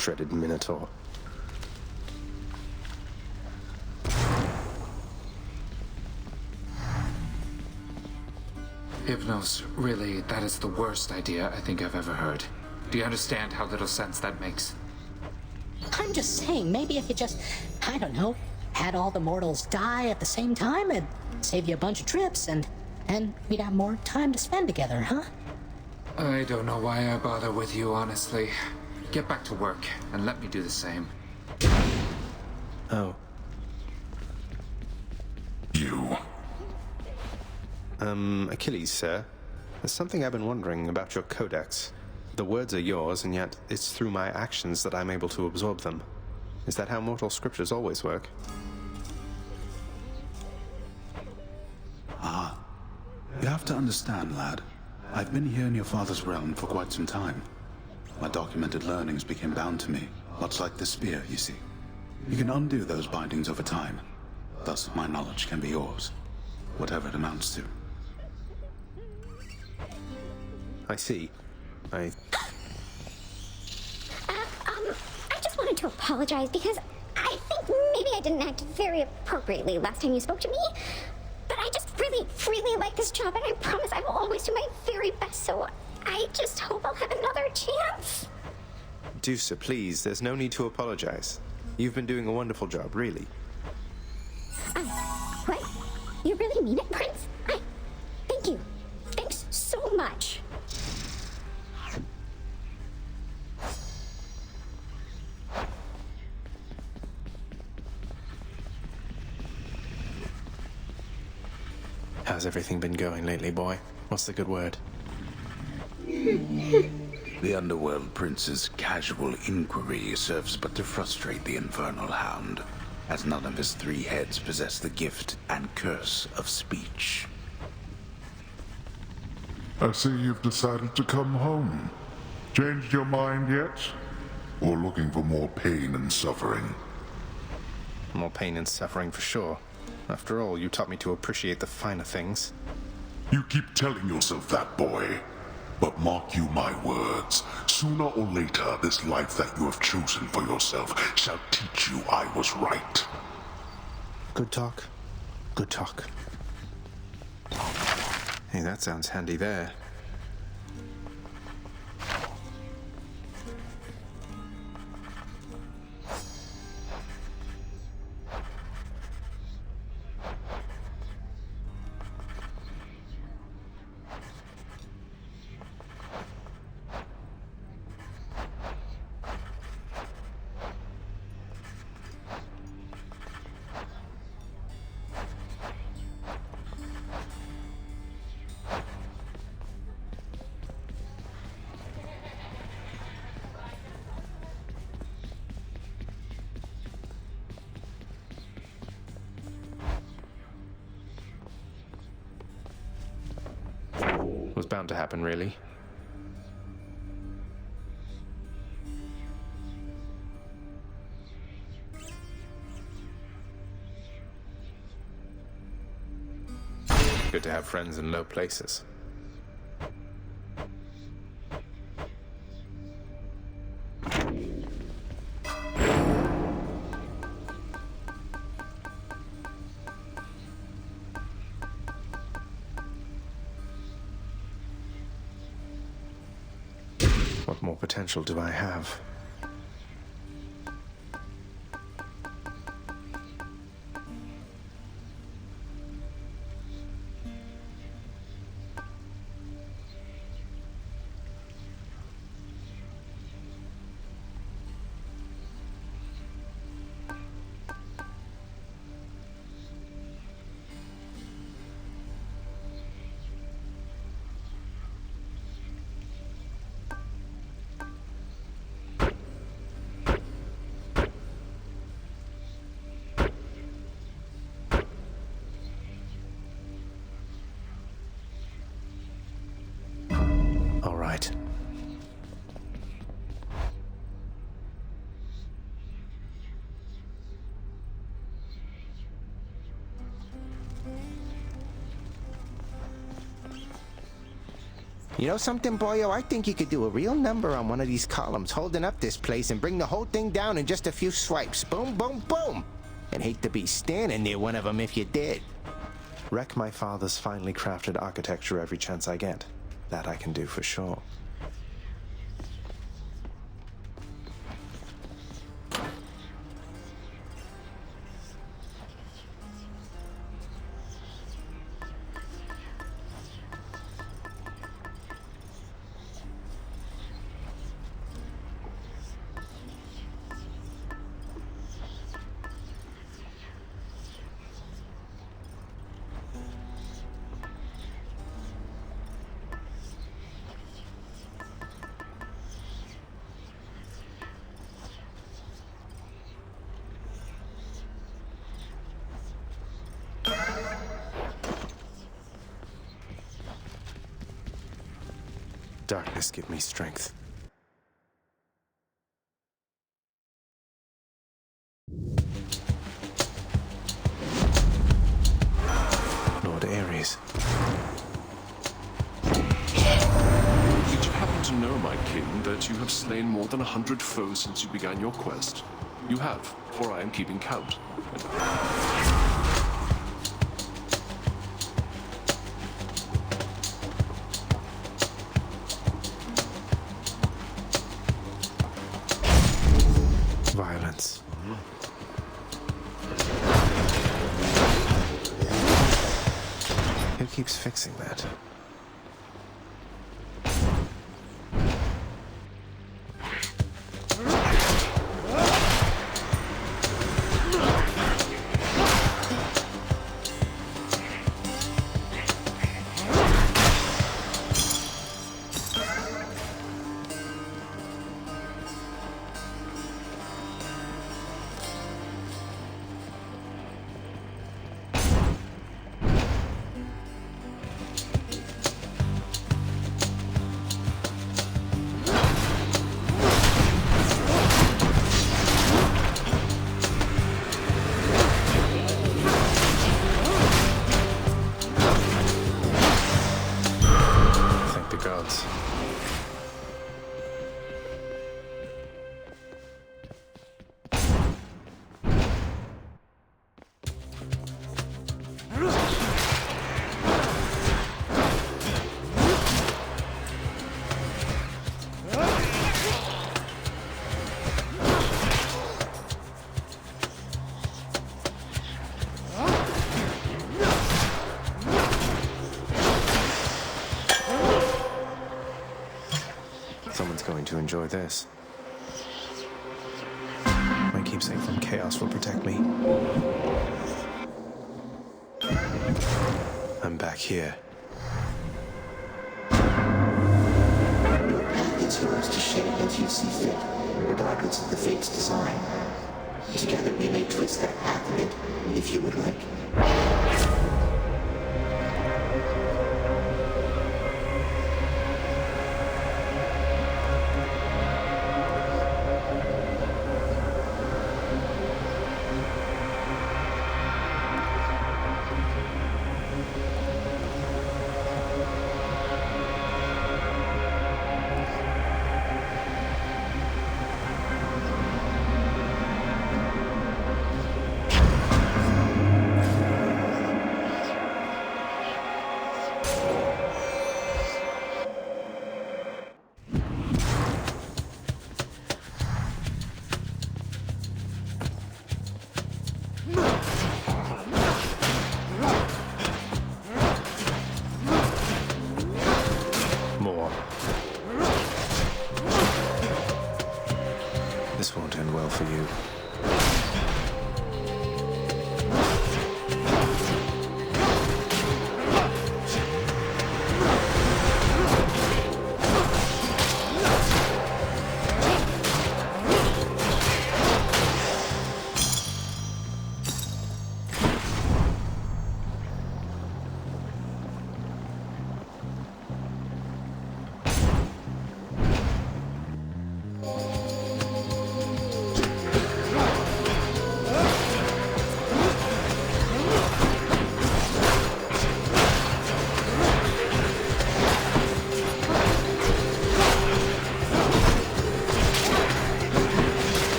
dreaded Minotaur. Hypnos, really, that is the worst idea I think I've ever heard. Do you understand how little sense that makes? I'm just saying, maybe if you just, I don't know, had all the mortals die at the same time, it'd save you a bunch of trips, and we'd have more time to spend together, huh? I don't know why I bother with you, honestly. Get back to work, and let me do the same. Oh. You. Achilles, sir. There's something I've been wondering about your codex. The words are yours, and yet it's through my actions that I'm able to absorb them. Is that how mortal scriptures always work? Ah. You have to understand, lad. I've been here in your father's realm for quite some time. My documented learnings became bound to me, much like the spear, you see. You can undo those bindings over time. Thus, my knowledge can be yours, whatever it amounts to. I see. I just wanted to apologize because I think maybe I didn't act very appropriately last time you spoke to me. But I just really, really like this job, and I promise I will always do my very best, so I just hope I'll have another chance. Deuce, please, there's no need to apologize. You've been doing a wonderful job, really. What? You really mean it, Prince? Thank you. Thanks so much. How's everything been going lately, boy? What's the good word? The Underworld Prince's casual inquiry serves but to frustrate the Infernal Hound, as none of his three heads possess the gift and curse of speech. I see you've decided to come home. Changed your mind yet? Or looking for more pain and suffering? More pain and suffering for sure. After all, you taught me to appreciate the finer things. You keep telling yourself that, boy. But mark you my words, sooner or later this life that you have chosen for yourself shall teach you I was right. Good talk. Good talk. Hey, that sounds handy there. Was bound to happen, really. Good to have friends in low places. What more potential do I have? You know something, boyo? I think you could do a real number on one of these columns, holding up this place and bring the whole thing down in just a few swipes. Boom, boom, boom! And hate to be standing near one of them if you did. Wreck my father's finely crafted architecture every chance I get. That I can do for sure. Darkness, give me strength. Lord Ares. Did you happen to know, my king, that you have slain more than 100 foes since you began your quest? You have, for I am keeping count. Violence. Who keeps fixing that? Someone's going to enjoy this. My keepsake from chaos will protect me. I'm back here. Your path is yours to shape as you see fit, regardless of the fate's design. Together we may twist that path a bit, if you would like.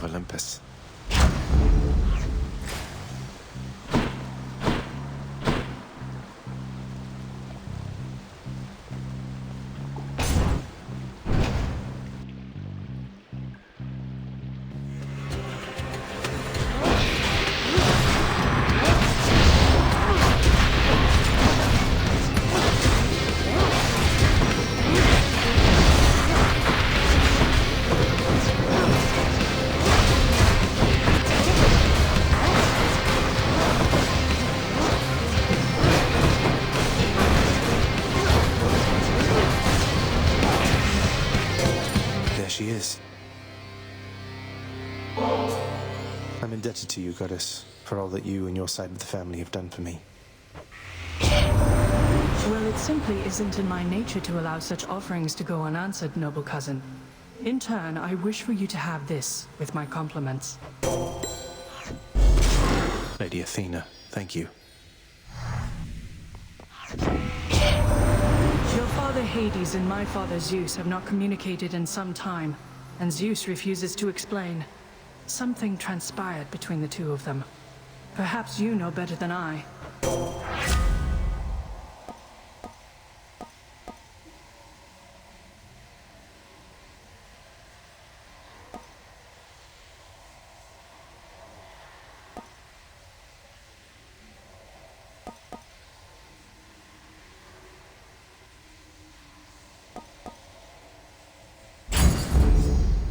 Olympus. She is. I'm indebted to you, Goddess, for all that you and your side of the family have done for me. Well, it simply isn't in my nature to allow such offerings to go unanswered, noble cousin. In turn, I wish for you to have this, with my compliments. Lady Athena, thank you. Your father Hades and my father Zeus have not communicated in some time, and Zeus refuses to explain. Something transpired between the two of them. Perhaps you know better than I.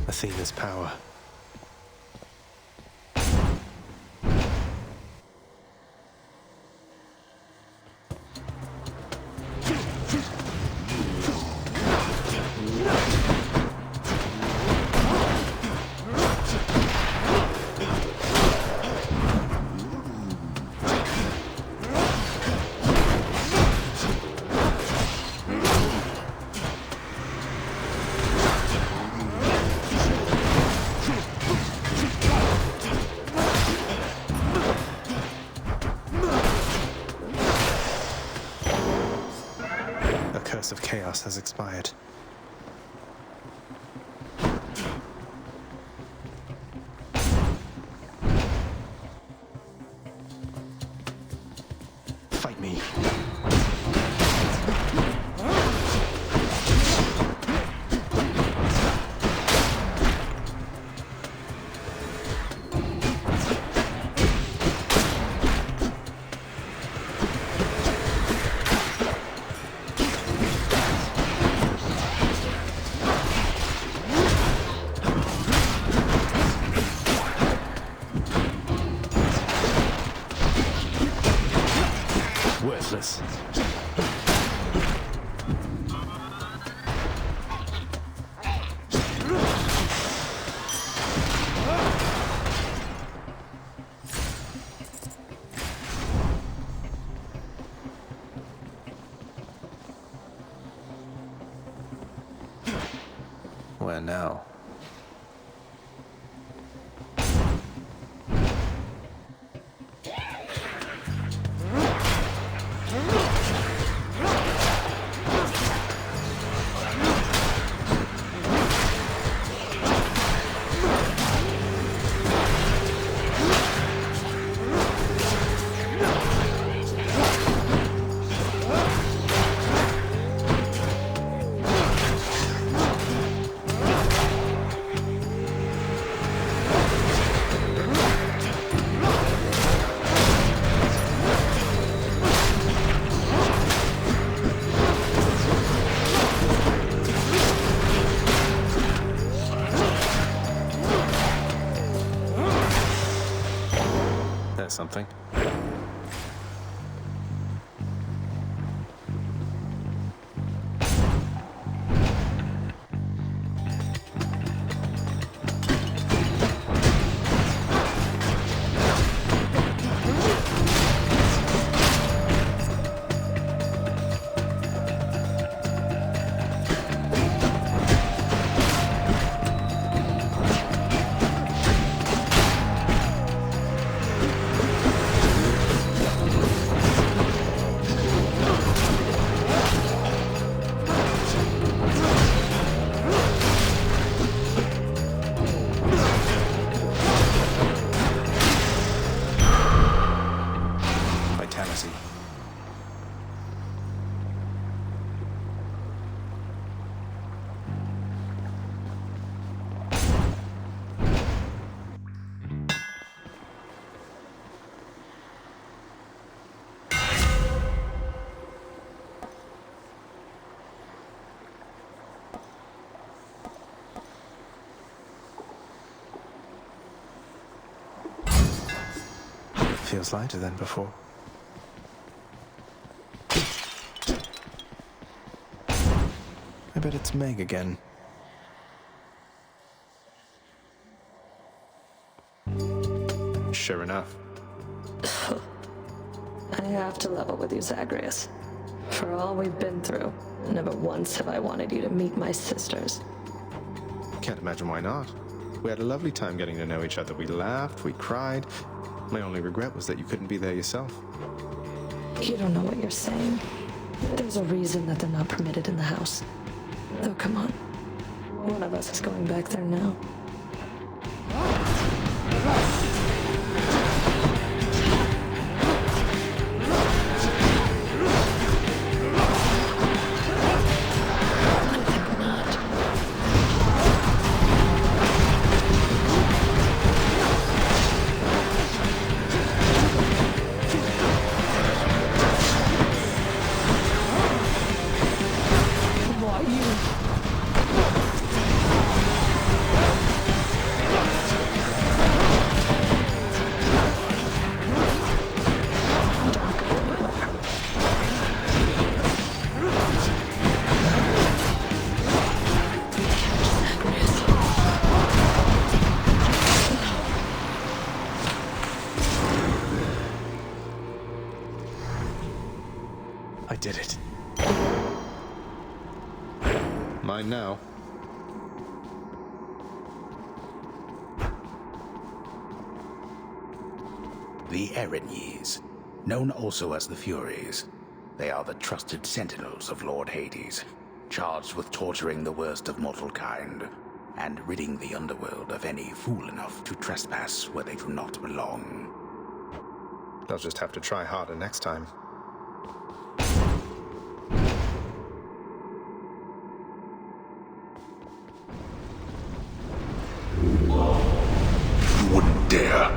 Athena's power. Of chaos has expired. Fight me. Worthless. Where now? Something. feels lighter than before. I bet it's Meg again. Sure enough. I have to level with you, Zagreus. For all we've been through, never once have I wanted you to meet my sisters. Can't imagine why not. We had a lovely time getting to know each other. We laughed, we cried. My only regret was that you couldn't be there yourself. You don't know what you're saying. There's a reason that they're not permitted in the house. Oh, come on. One of us is going back there now. I did it. Mine now. The Erinyes, known also as the Furies. They are the trusted sentinels of Lord Hades, charged with torturing the worst of mortal kind, and ridding the underworld of any fool enough to trespass where they do not belong. They'll just have to try harder next time. You wouldn't dare.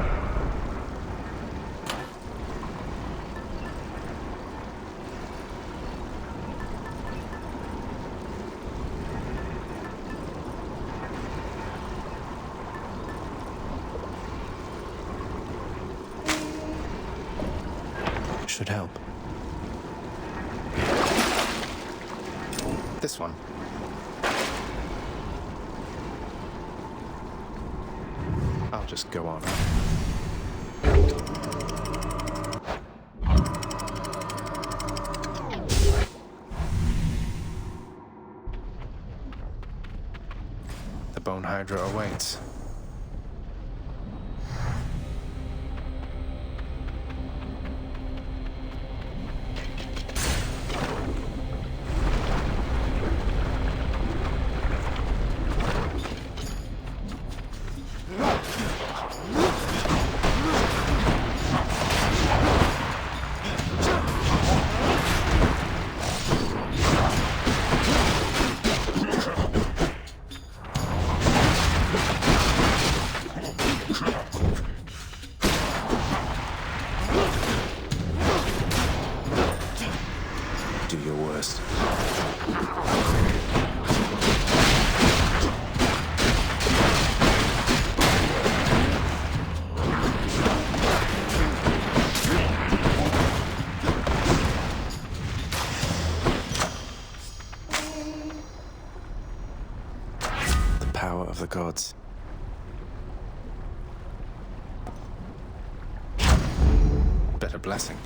Should help. This one. I'll just go on. The Bone Hydra awaits. Do your worst. The power of the gods. Better blessing.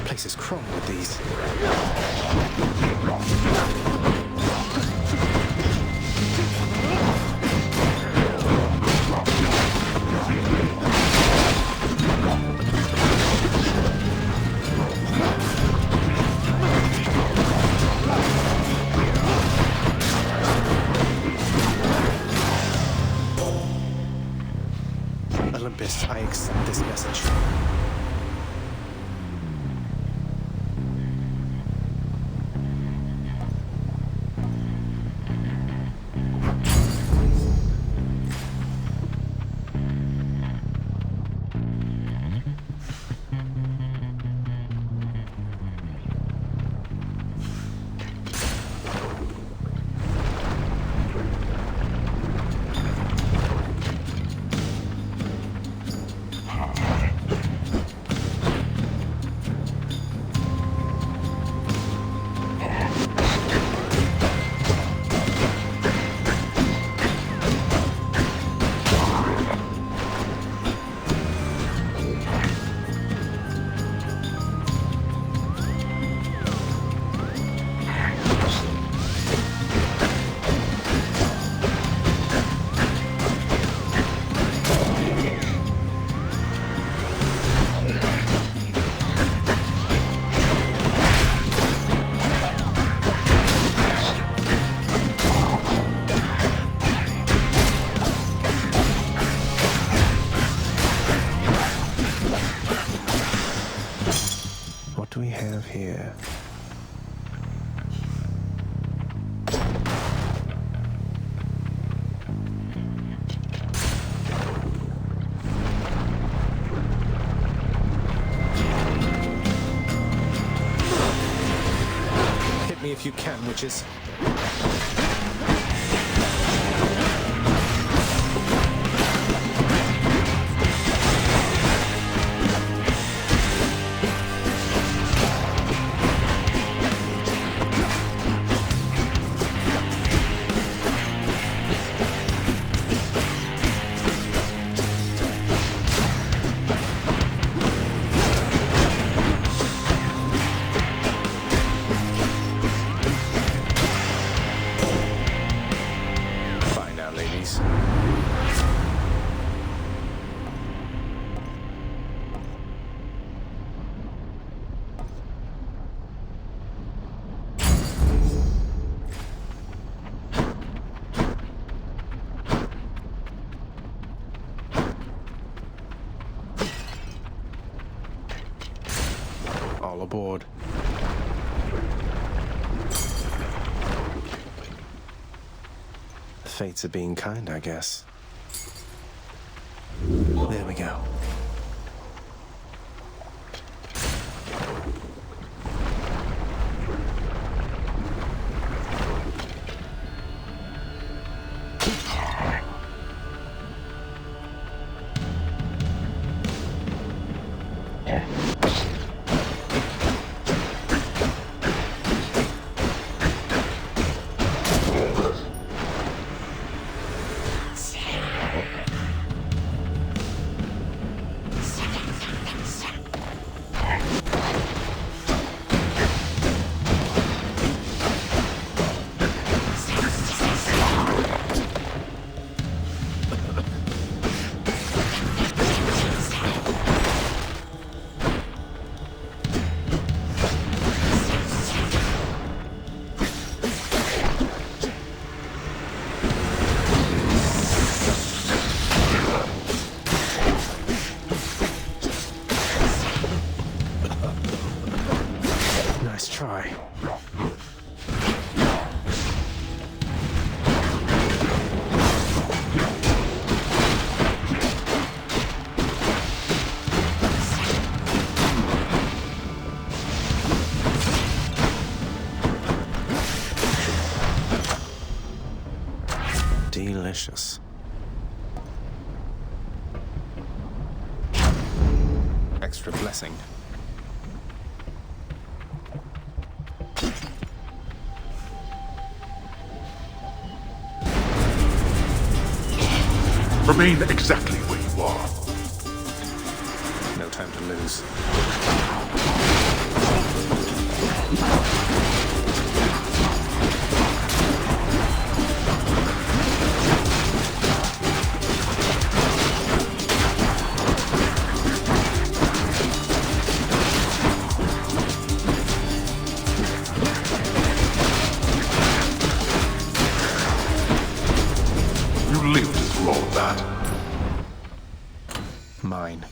Place is crawling with these. takes this message. What do we have here? Hit me if you can, witches. All aboard. The fates are being kind, I guess. There we go. Nice try. Delicious. Extra blessing. Remain exactly where you are. No time to lose. You lived through all of that. Mine.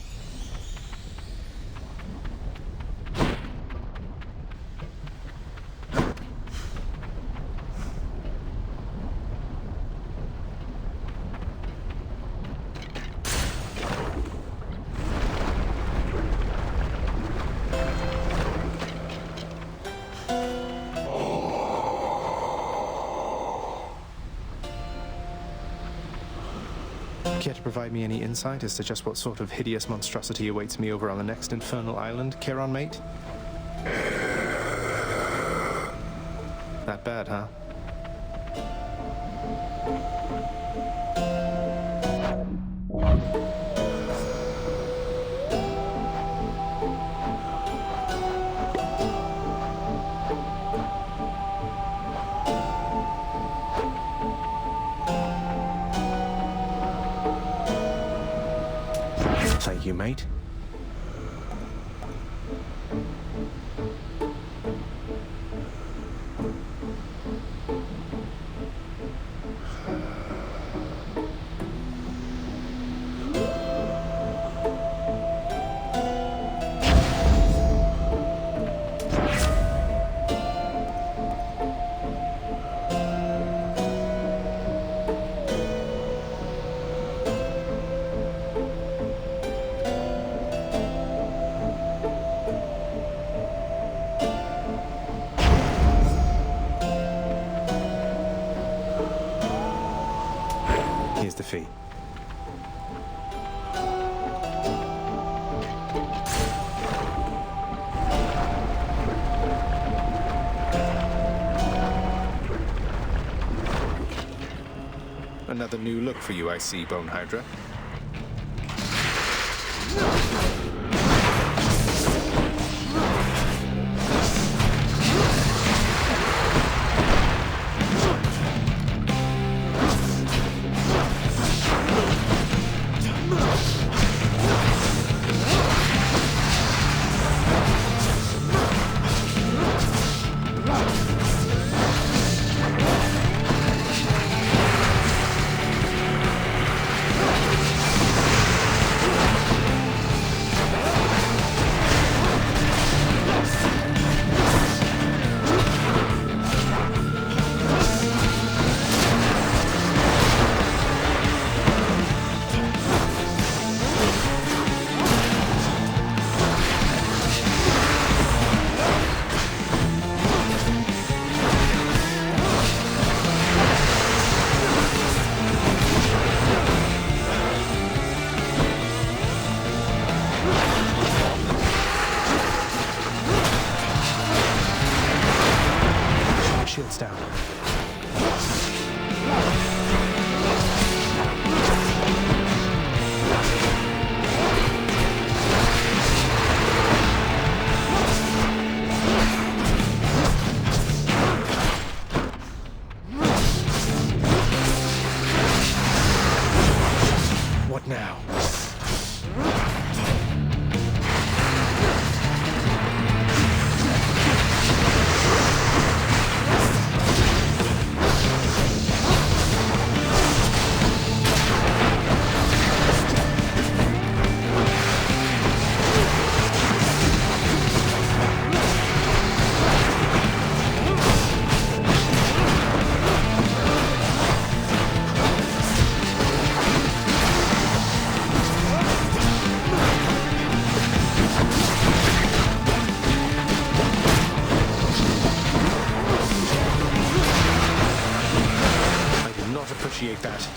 Care to provide me any insight as to just what sort of hideous monstrosity awaits me over on the next infernal island, Charon mate? That bad, huh? Thank you, mate. Here's the fee. Another new look for you, I see, Bone Hydra. Shields down. What now? Appreciate that.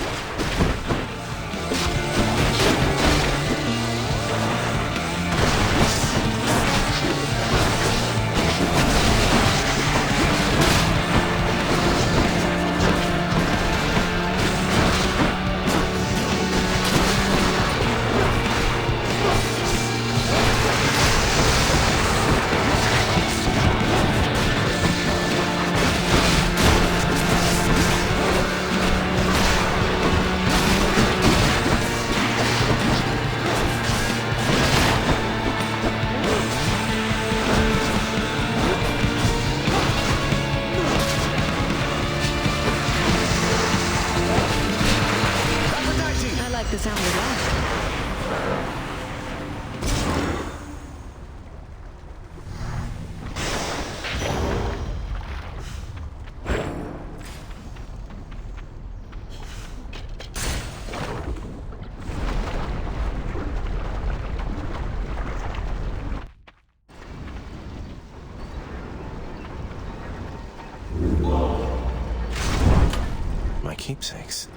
The sound of that. My keepsakes.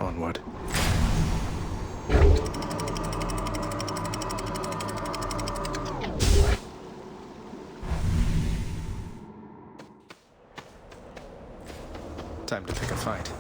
Onward. Time to pick a fight.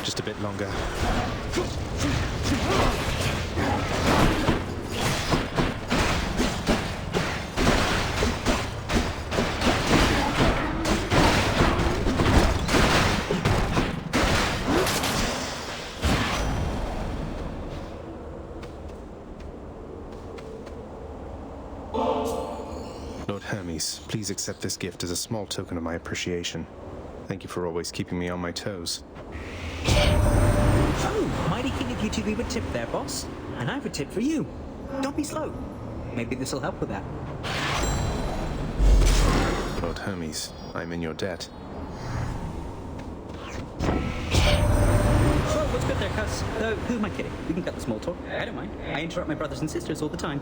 Just a bit longer. Lord Hermes, please accept this gift as a small token of my appreciation. Thank you for always keeping me on my toes. Oh, mighty king of you to leave a tip there, boss. And I have a tip for you. Don't be slow. Maybe this'll help with that. Lord Hermes, I'm in your debt. Well, what's good there, cuss? Who am I kidding? We can cut the small talk. I don't mind. I interrupt my brothers and sisters all the time.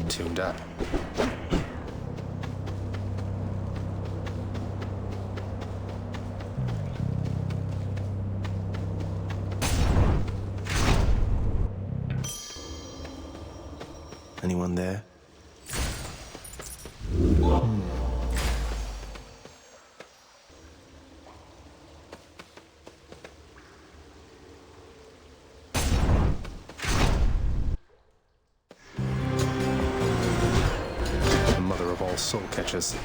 Tuned up. Anyone there? The mother of all soul catchers.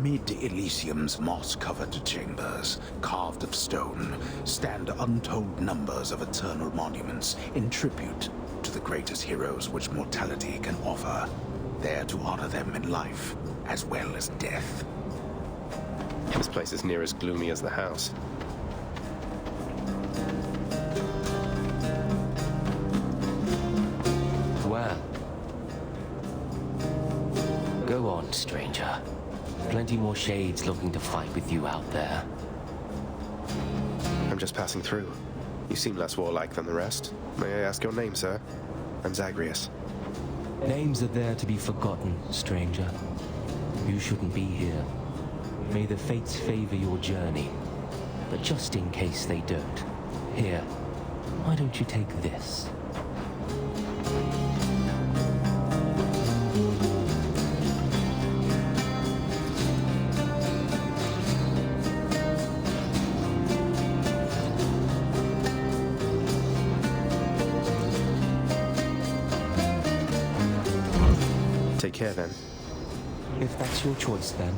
Amid Elysium's moss-covered chambers, carved of stone, stand untold numbers of eternal monuments in tribute to the greatest heroes which mortality can offer, there to honor them in life as well as death. This place is near as gloomy as the house. Well, go on, stranger. Plenty more shades looking to fight with you out there. I'm just passing through. You seem less warlike than the rest. May I ask your name, sir? I'm Zagreus. Names are there to be forgotten, stranger. You shouldn't be here. May the fates favor your journey. But just in case they don't, here, why don't you take this? Take care, then. If that's your choice, then.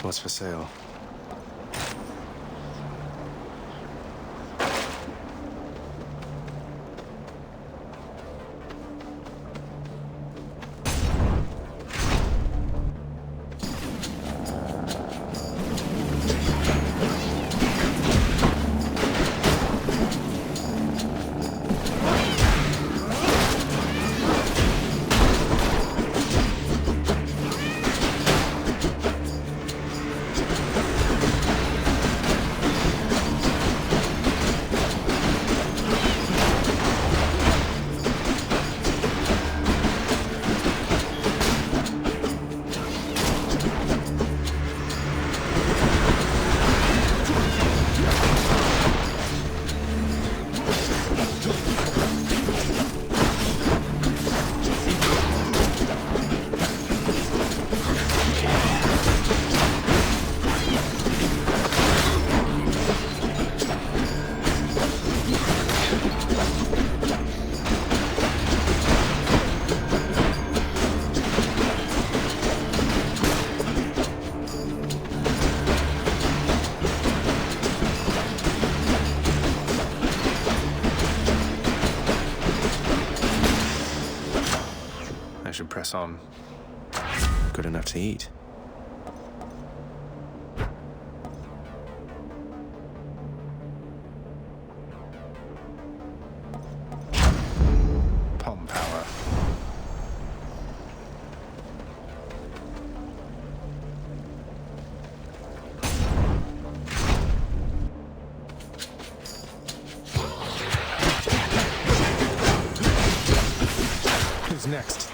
What's for sale? I should press on. Good enough to eat. Palm power. Who's next?